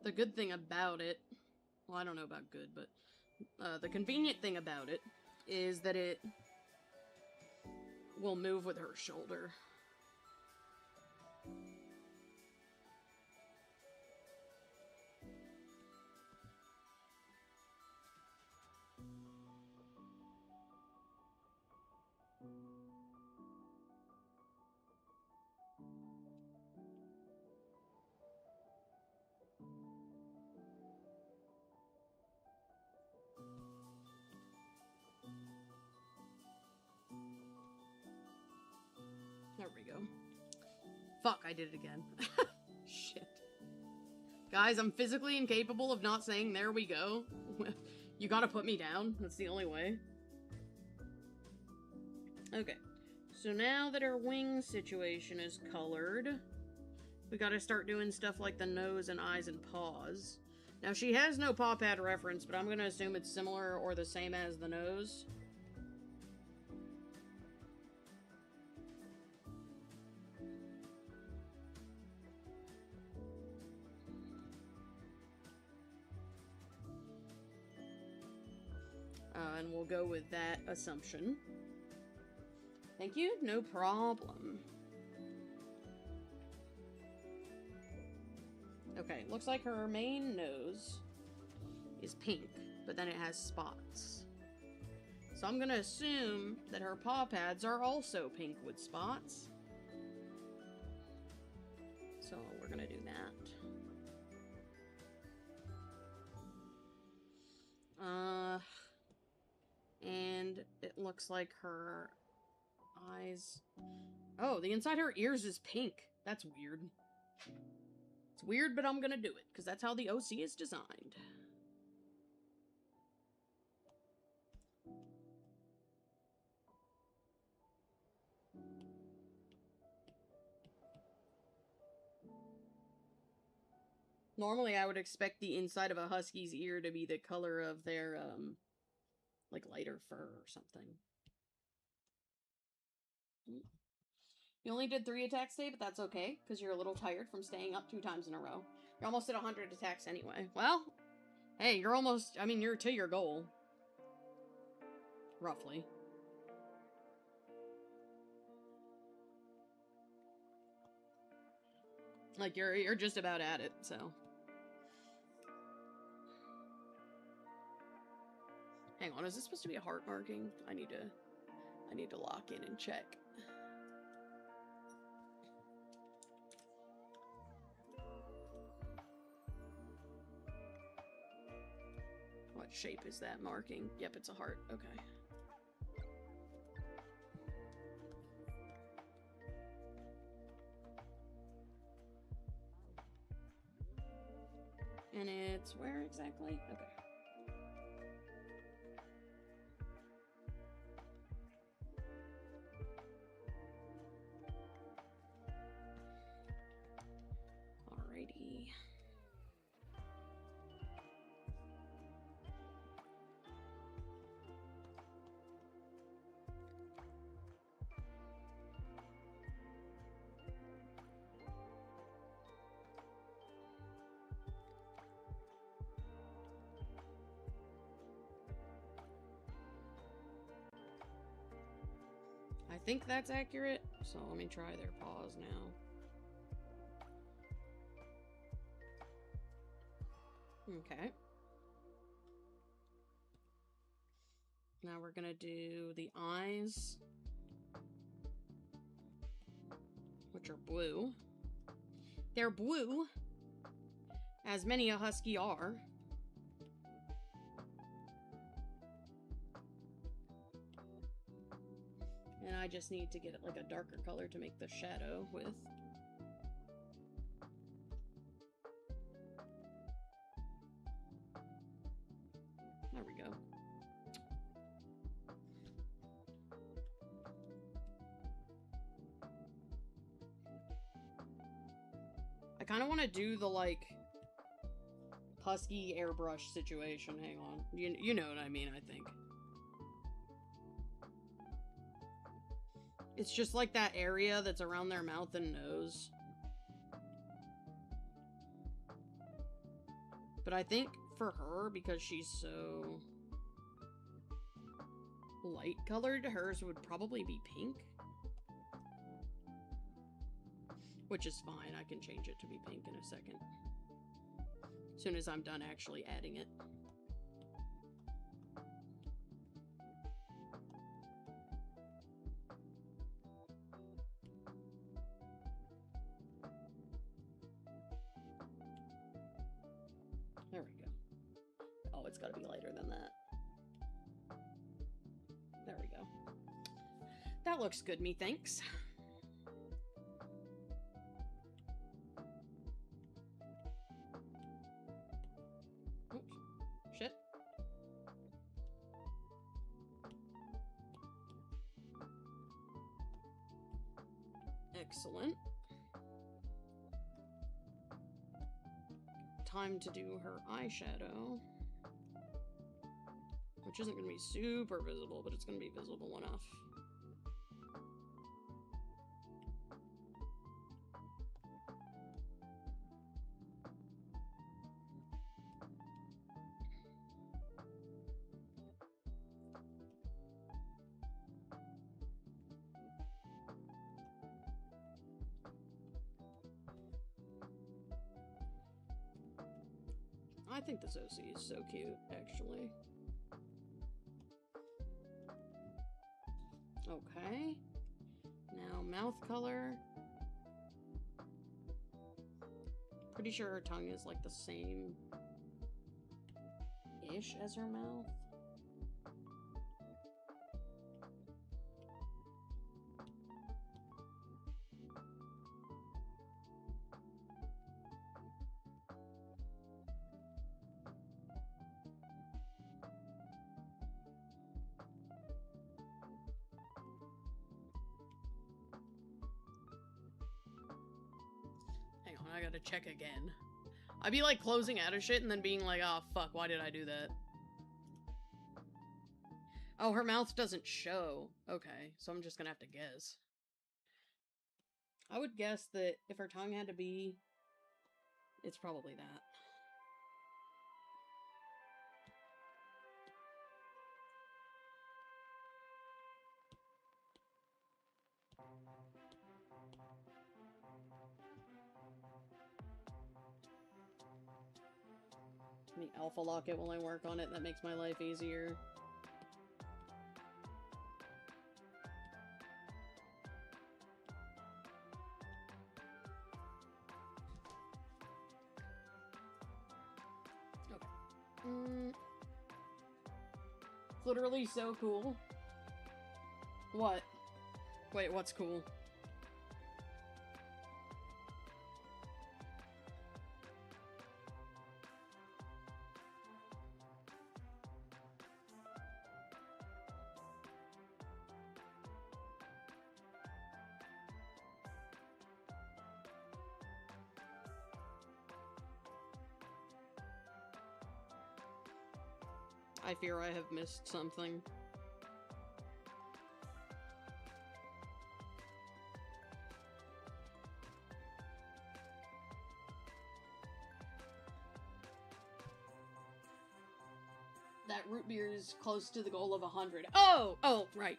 The good thing about it, well, I don't know about good, but the convenient thing about it is that it will move with her shoulder. There we go. Fuck, I did it again. Shit. Guys, I'm physically incapable of not saying there we go. You gotta put me down. That's the only way. Okay. So now that our wing situation is colored, we gotta start doing stuff like the nose and eyes and paws. Now, she has no paw pad reference, but I'm gonna assume it's similar or the same as the nose. And we'll go with that assumption. Thank you, no problem. Okay, looks like her main nose is pink, but then it has spots. So I'm gonna assume that her paw pads are also pink with spots. So we're gonna do that. And it looks like her eyes... Oh, the inside her ears is pink. That's weird. It's weird, but I'm gonna do it, because that's how the OC is designed. Normally I would expect the inside of a husky's ear to be the color of their, like lighter fur or something. You only did 3 attacks today, but that's okay, because you're a little tired from staying up 2 times in a row. You're almost at 100 attacks anyway. Well, hey, you're almost, I mean, you're to your goal. Roughly. Like, you're just about at it, so. Hang on, is this supposed to be a heart marking? I need to lock in and check. What shape is that marking? Yep, it's a heart. Okay. And it's where exactly? Okay. Alrighty. I think that's accurate, so let me try their paws now. Okay. Now we're gonna do the eyes, which are blue. They're blue, as many a husky are. And I just need to get it like a darker color to make the shadow with. There we go. I kind of want to do the, like, husky airbrush situation. Hang on. You know what I mean, I think. It's just like that area that's around their mouth and nose. But I think for her, because she's so light colored, hers would probably be pink. Which is fine, I can change it to be pink in a second. As soon as I'm done actually adding it. There we go. Oh, it's gotta be lighter than that. There we go. That looks good, methinks. Oops. Shit. Excellent. Time to do her eyeshadow. Which isn't going to be super visible, but it's going to be visible enough. I think this OC is so cute, actually. Okay. Now, mouth color. Pretty sure her tongue is like the same-ish as her mouth. I gotta check again. I'd be like closing out of shit and then being like, oh fuck, why did I do that? Oh, her mouth doesn't show. Okay, so I'm just gonna have to guess. I would guess that if her tongue had to be, it's probably that. Let me alpha lock it while I work on it. That makes my life easier. Okay. It's literally so cool. What? Wait, what's cool? I fear I have missed something. That root beer is close to the goal of 100. Oh! Oh, right.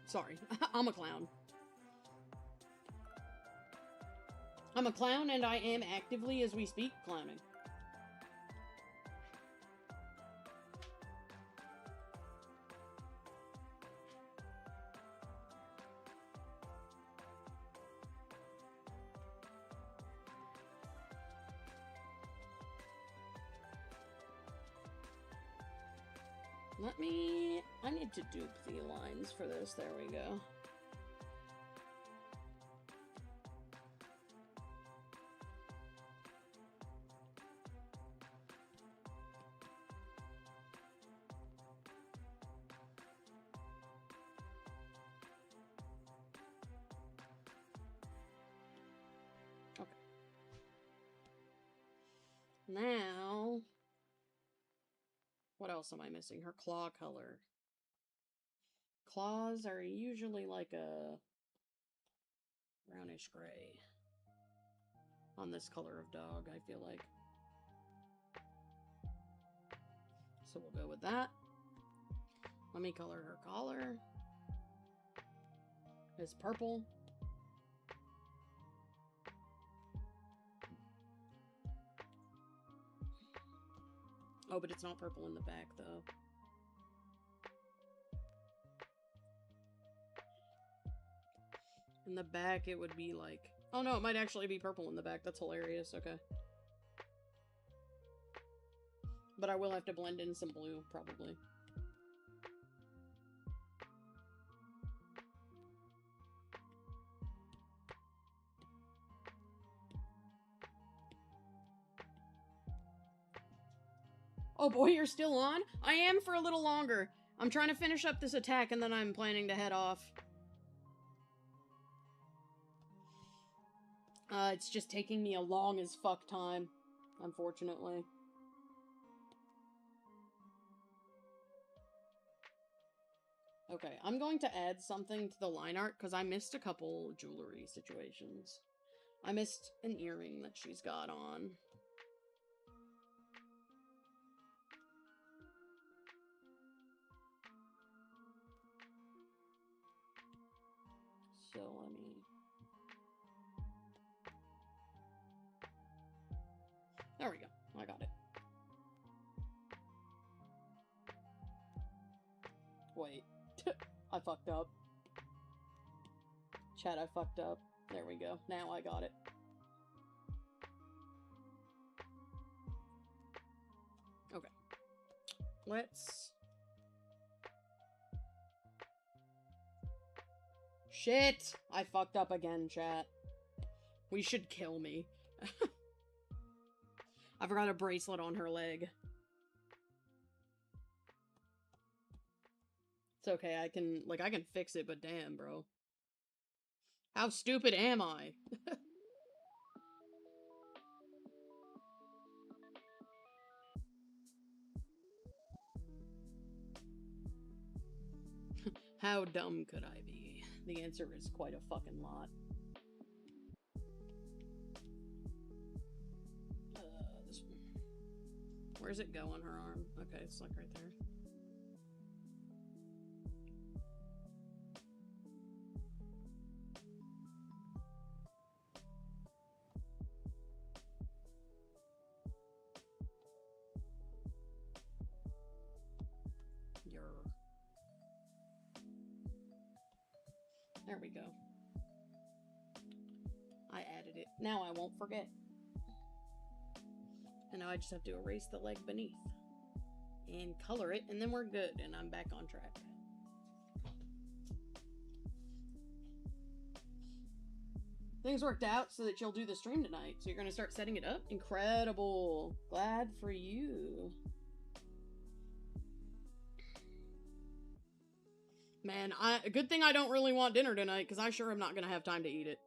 Sorry. I'm a clown. I'm a clown and I am actively, as we speak, clowning. I need to dupe the lines for this. There we go. Okay. Now, what else am I missing? Her claw color. Claws are usually like a brownish gray on this color of dog, I feel like. So we'll go with that. Let me color her collar. It's purple. Oh, but it's not purple in the back, though. In the back, it would be like... Oh, no, it might actually be purple in the back. That's hilarious. Okay. But I will have to blend in some blue, probably. Oh boy, you're still on? I am for a little longer. I'm trying to finish up this attack and then I'm planning to head off. It's just taking me a long as fuck time, unfortunately. Okay, I'm going to add something to the line art because I missed a couple jewelry situations. I missed an earring that she's got on. So let me... There we go. I got it. Wait. I fucked up. Chat, I fucked up. There we go. Now I got it. Okay. Let's... Shit! I fucked up again, chat. We should kill me. I forgot a bracelet on her leg. It's okay, I can fix it, but damn, bro. How stupid am I? How dumb could I be? The answer is quite a fucking lot. This one. Where's it go on her arm? Okay, it's like right there. There we go. I added it. Now I won't forget. And now I just have to erase the leg beneath. And color it, and then we're good, and I'm back on track. Things worked out so that you'll do the stream tonight. So you're going to start setting it up? Incredible. Glad for you. Man, good thing I don't really want dinner tonight, because I sure am not going to have time to eat it.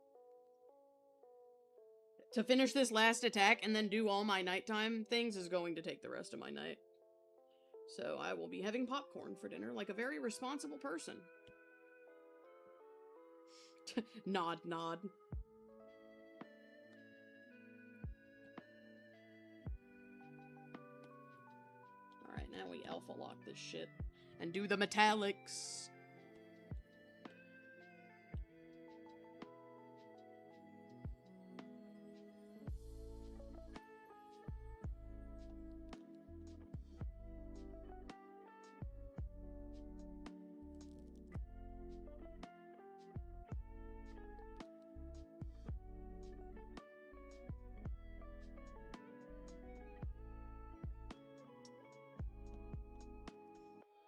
To finish this last attack and then do all my nighttime things is going to take the rest of my night. So I will be having popcorn for dinner like a very responsible person. Nod, nod. Alright, now we alpha lock this shit. And do the metallics.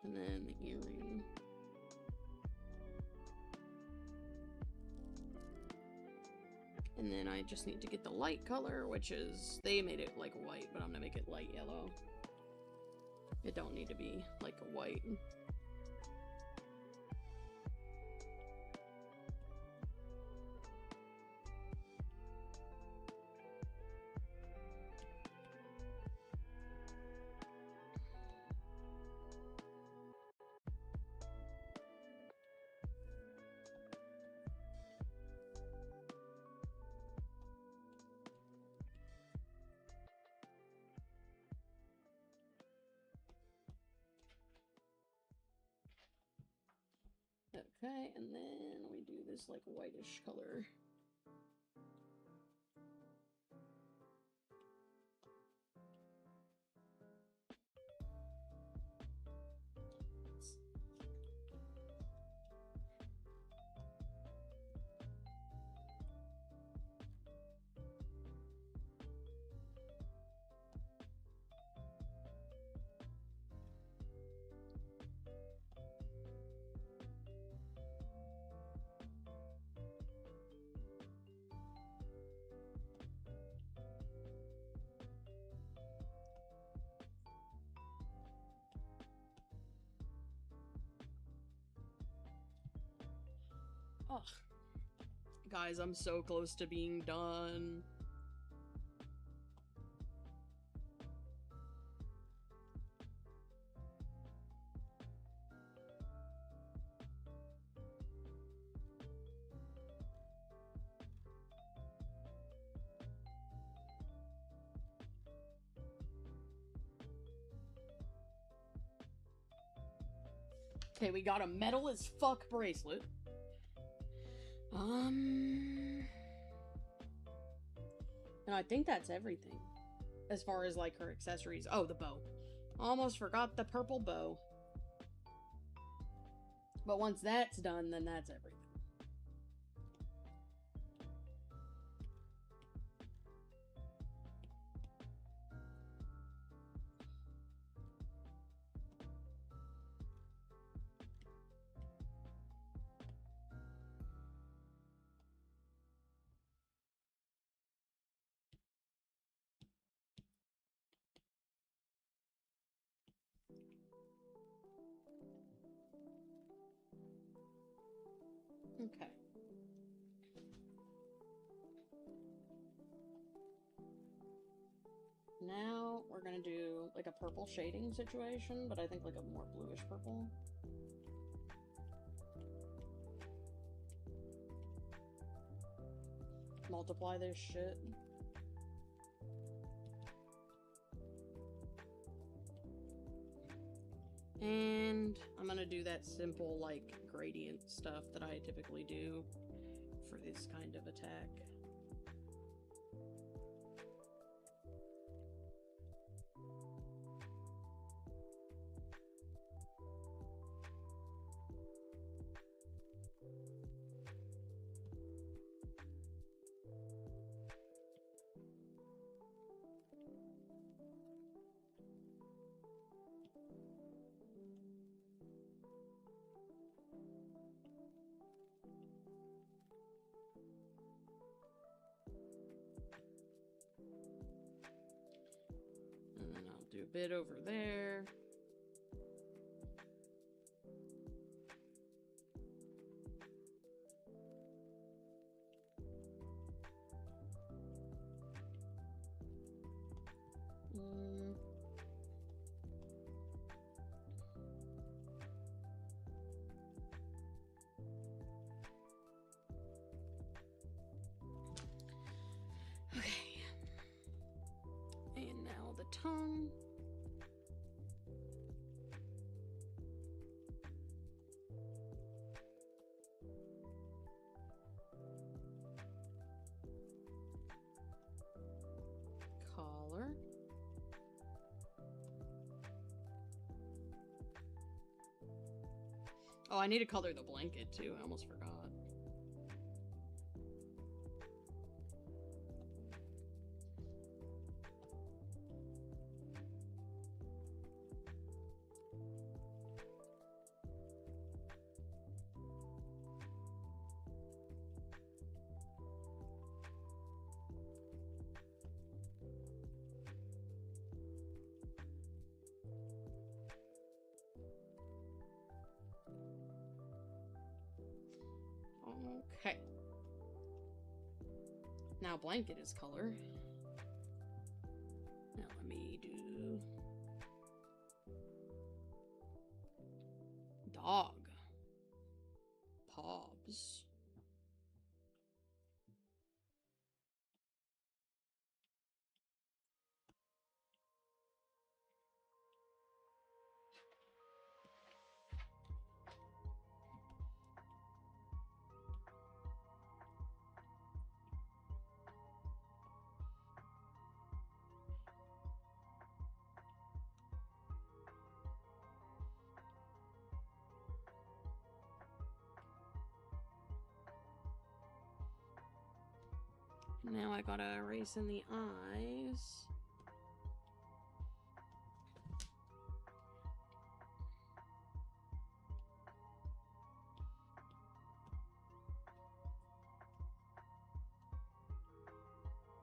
And then the earring. And then I just need to get the light color, which is, they made it like white, but I'm gonna make it light yellow. It don't need to be like a white. Okay, and then we do this like whitish color. Ugh. Guys, I'm so close to being done. Okay, we got a metal as fuck bracelet. And I think that's everything. As far as, like, her accessories. Oh, the bow. Almost forgot the purple bow. But once that's done, then that's everything. Okay. Now we're gonna do like a purple shading situation, but I think like a more bluish purple. multiply this shit. And I'm gonna do that simple, like, gradient stuff that I typically do for this kind of attack. And then I'll do a bit over there. Okay. And now the tongue. Collar. Oh, I need to color the blanket too. I almost forgot. Okay. Now blanket is color. Now let me do dog. Paws. Now I gotta erase in the eyes.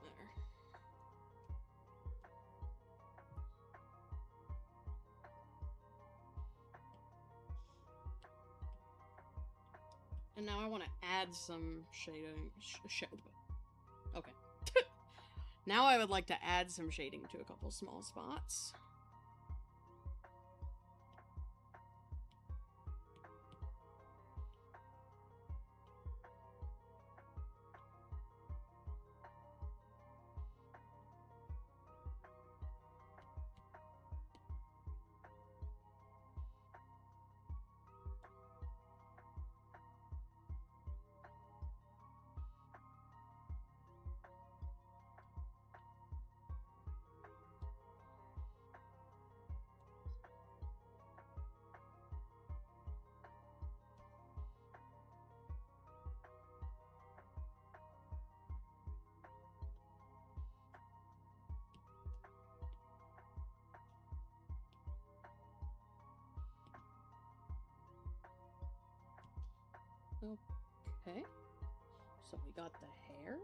There. And now I want to add some shading. Okay. Now I would like to add some shading to a couple small spots. Okay. So we got the hair.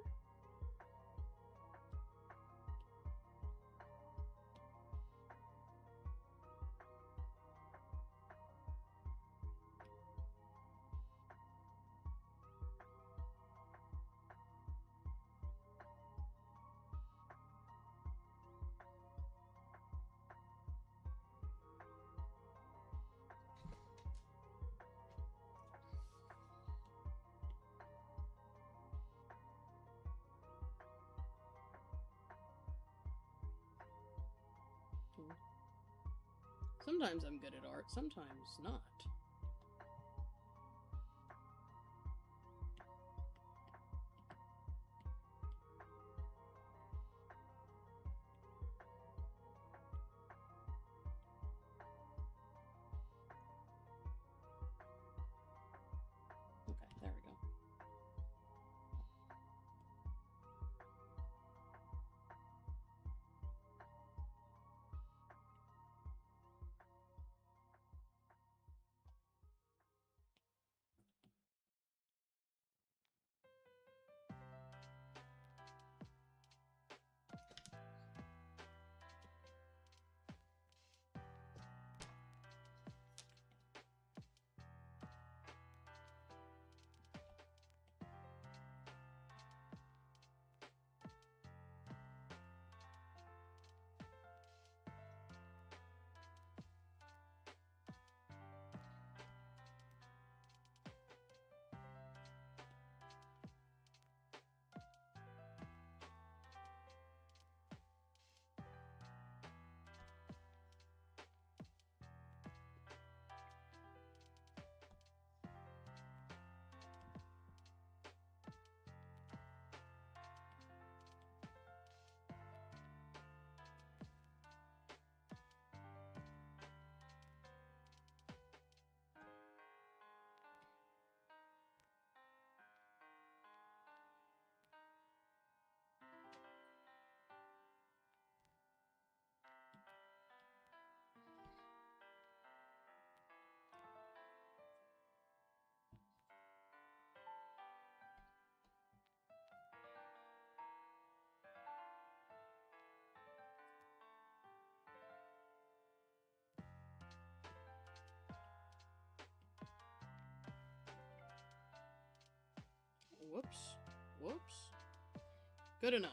Sometimes I'm good at art, sometimes not. Okay, there we go. Whoops. Whoops. Good enough.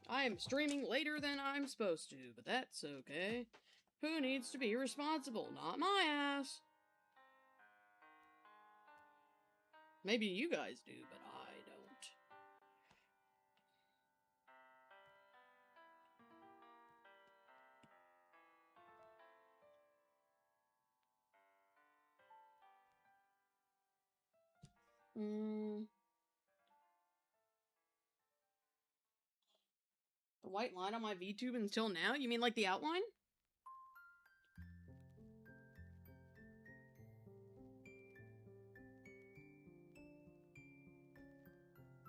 I am streaming later than I'm supposed to, but that's okay. Who needs to be responsible? Not my ass. Maybe you guys do, but I don't. The white line on my VTube until now? You mean like the outline?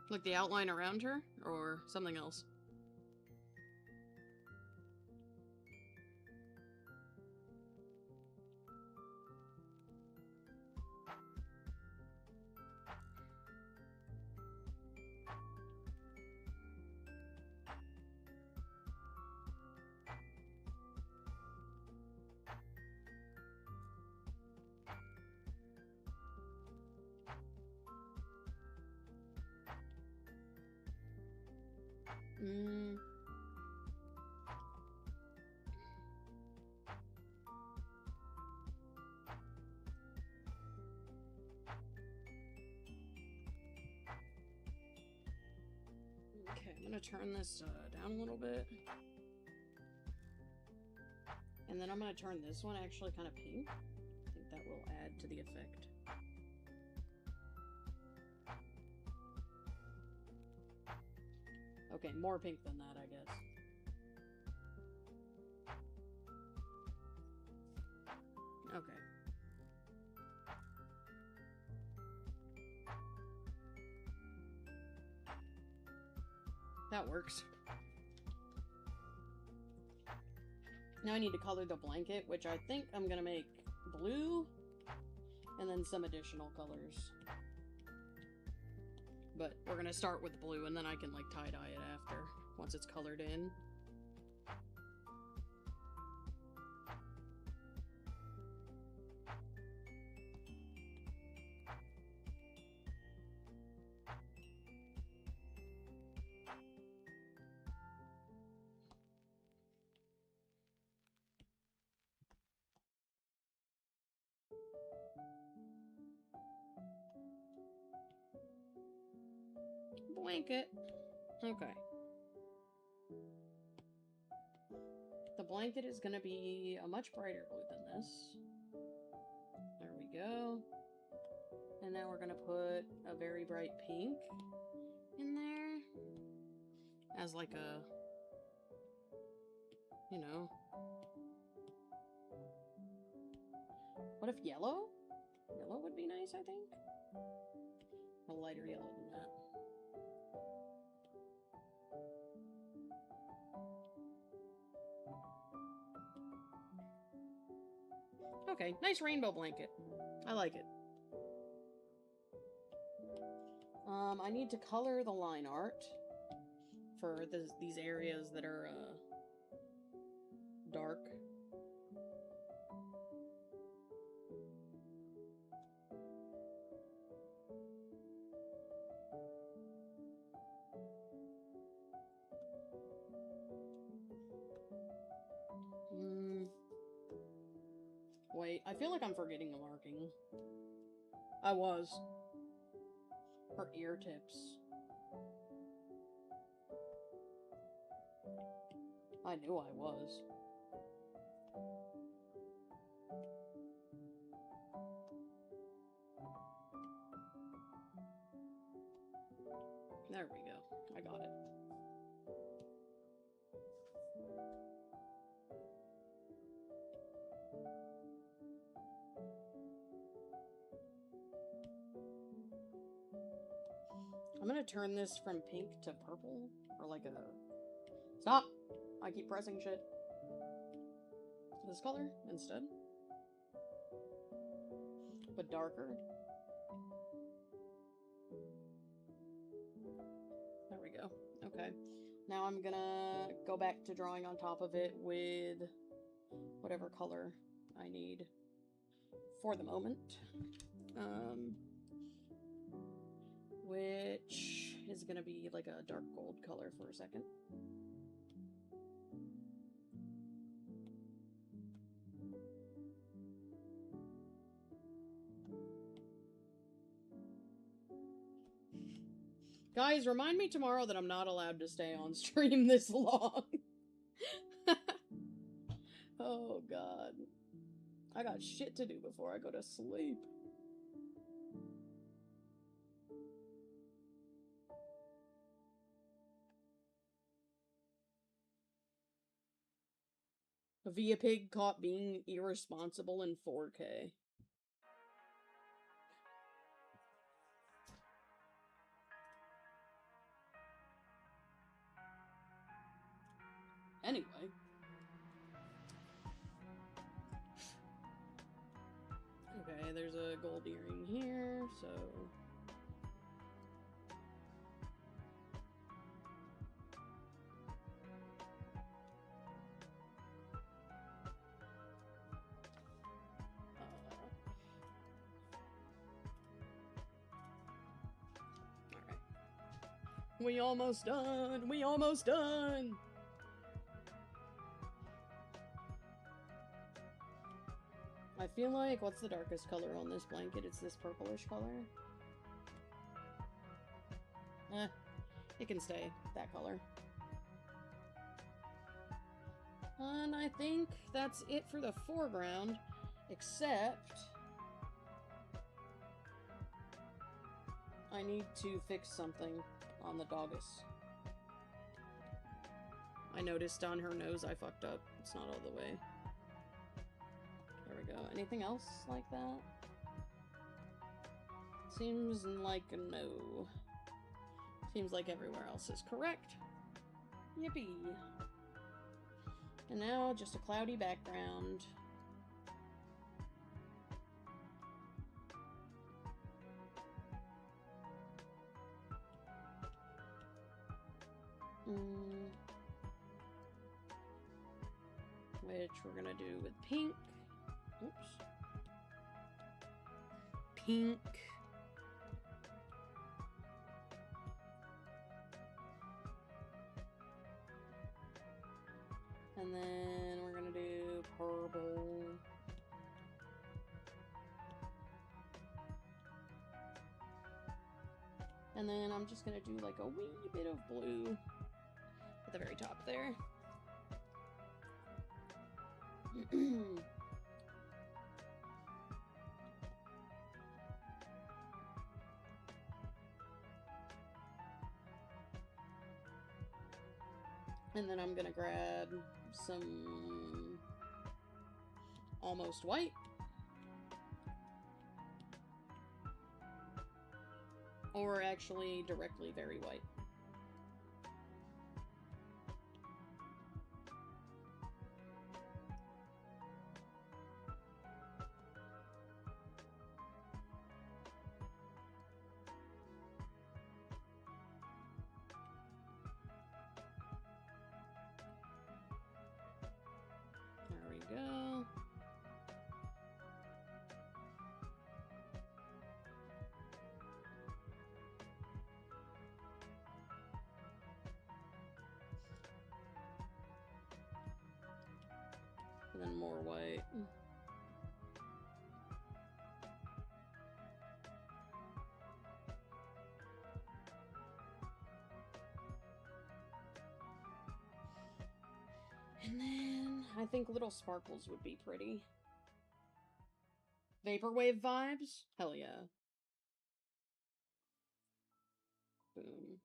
Like the outline around her? Or something else? Okay, I'm gonna turn this down a little bit. And then I'm gonna turn this one actually kind of pink. I think that will add to the effect. Okay, more pink than that, I guess. Okay. That works. Now I need to color the blanket, which I think I'm gonna make blue, and then some additional colors. But we're gonna start with blue, and then I can, like, tie-dye it after, once it's colored in. blanket. Okay. The blanket is gonna be a much brighter blue than this. There we go. And now we're gonna put a very bright pink in there. As like a, you know. What if yellow? Yellow would be nice, I think. A lighter yellow than that. Okay, nice rainbow blanket. I like it. I need to color the line art for these areas that are dark. Wait, I feel like I'm forgetting a marking. I was. Her ear tips. I knew I was. There we go. I got it. I'm gonna turn this from pink to purple, or like a... Stop! I keep pressing shit. This color instead. But darker. There we go. Okay. Now I'm gonna go back to drawing on top of it with whatever color I need for the moment. Which is gonna be like a dark gold color for a second. Guys, remind me tomorrow that I'm not allowed to stay on stream this long. Oh, God. I got shit to do before I go to sleep. A Via Pig caught being irresponsible in 4K. Anyway. Okay, there's a gold earring here, so... Alright. We almost done! We almost done! I feel like, what's the darkest color on this blanket? It's this purplish color. It can stay that color. And I think that's it for the foreground, except I need to fix something on the doggess. I noticed on her nose I fucked up. It's not all the way. There we go. Anything else like that? Seems like a no. Seems like everywhere else is correct. Yippee. And now just a cloudy background. Which we're gonna do with pink. Oops. Pink. And then we're gonna do purple. And then I'm just gonna do like a wee bit of blue at the very top there. And then I'm gonna grab some almost white. Or actually directly very white. There we go. And then more white. And then I think little sparkles would be pretty. Vaporwave vibes? Hell yeah. Boom.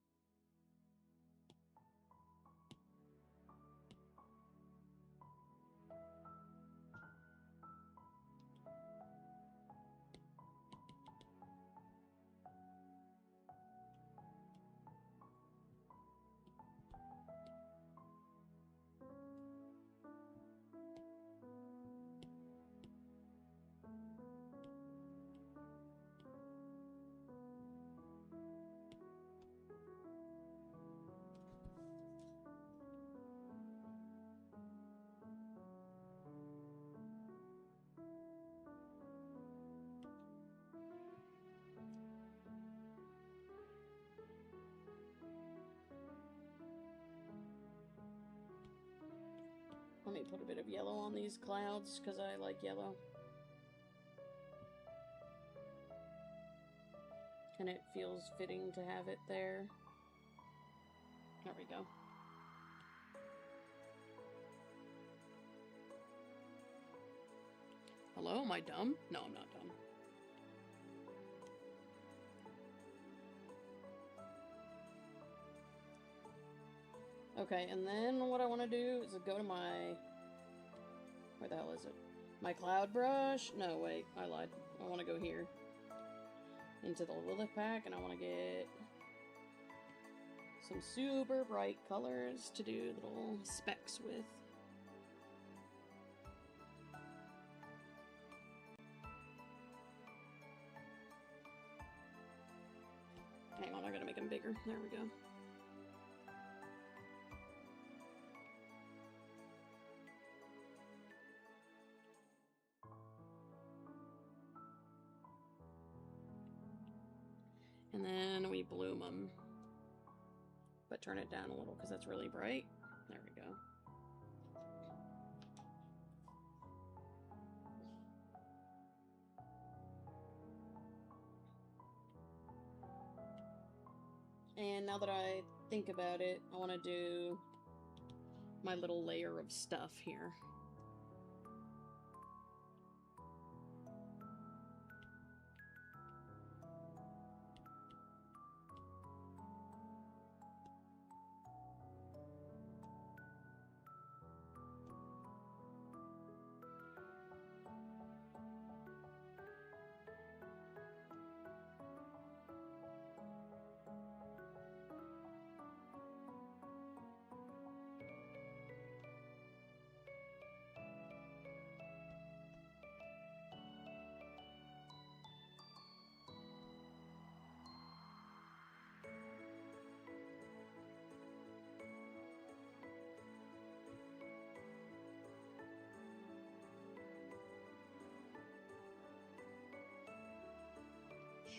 Let me put a bit of yellow on these clouds, because I like yellow. And it feels fitting to have it there. There we go. Hello, am I dumb? No, I'm not dumb. Okay, and then what I want to do is go to my... Where the hell is it? My cloud brush? No, wait, I lied. I want to go here. Into the Lilith pack, and I want to get some super bright colors to do little specks with. Hang on, I gotta make them bigger. There we go. And then we bloom them. But turn it down a little because that's really bright. There we go. And now that I think about it, I want to do my little layer of stuff here.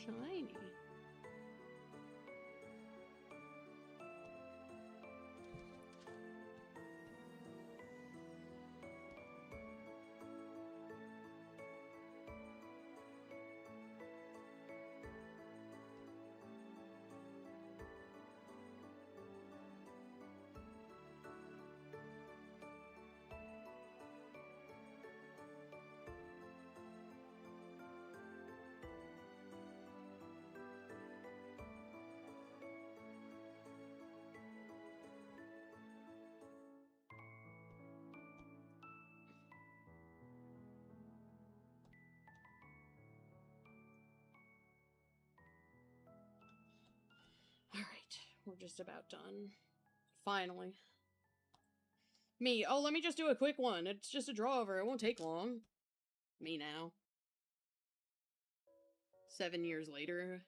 Shiny. we're just about done. Finally. Me, oh, let me just do a quick one. It's just a draw over. It won't take long. Me now. 7 years later.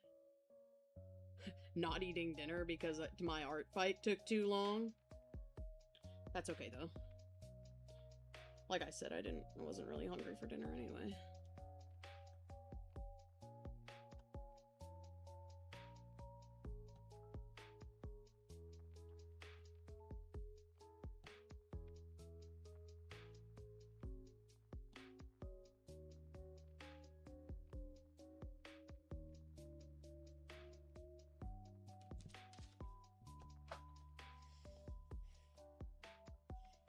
Not eating dinner because my art fight took too long. That's okay, though. Like I said, I wasn't really hungry for dinner anyway.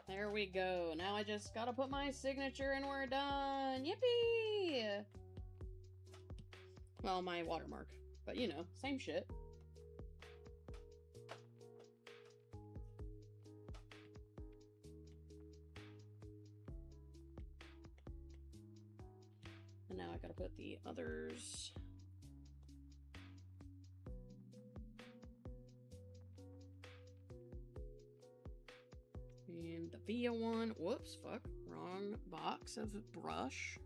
There we go. Now I just gotta put my signature and we're done. Yippee! Well, my watermark. But you know, same shit. And now I gotta put the others. And the Via one. Whoops, fuck. Wrong box of brush.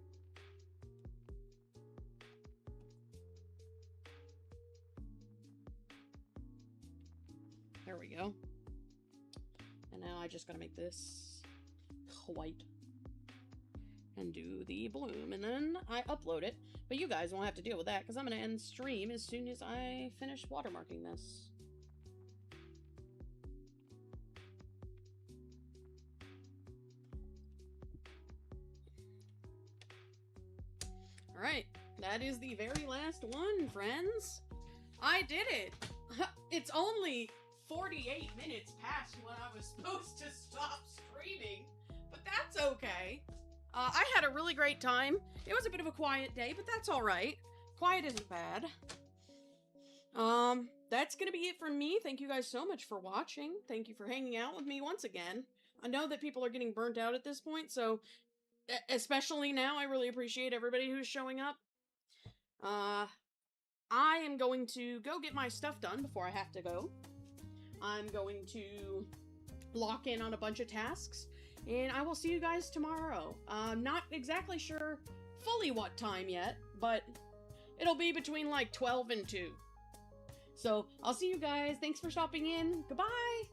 There we go. And now I just gotta make this white. And do the bloom. And then I upload it. But you guys won't have to deal with that because I'm gonna end stream as soon as I finish watermarking this. Alright, that is the very last one, friends. I did it! It's only 48 minutes past when I was supposed to stop streaming, but that's okay. I had a really great time. It was a bit of a quiet day, but that's alright. Quiet isn't bad. That's gonna be it from me. Thank you guys so much for watching. Thank you for hanging out with me once again. I know that people are getting burnt out at this point, so especially now, I really appreciate everybody who's showing up. I am going to go get my stuff done before I have to go. I'm going to lock in on a bunch of tasks, and I will see you guys tomorrow. I'm not exactly sure fully what time yet, but it'll be between like 12 and 2. So, I'll see you guys. Thanks for stopping in. Goodbye!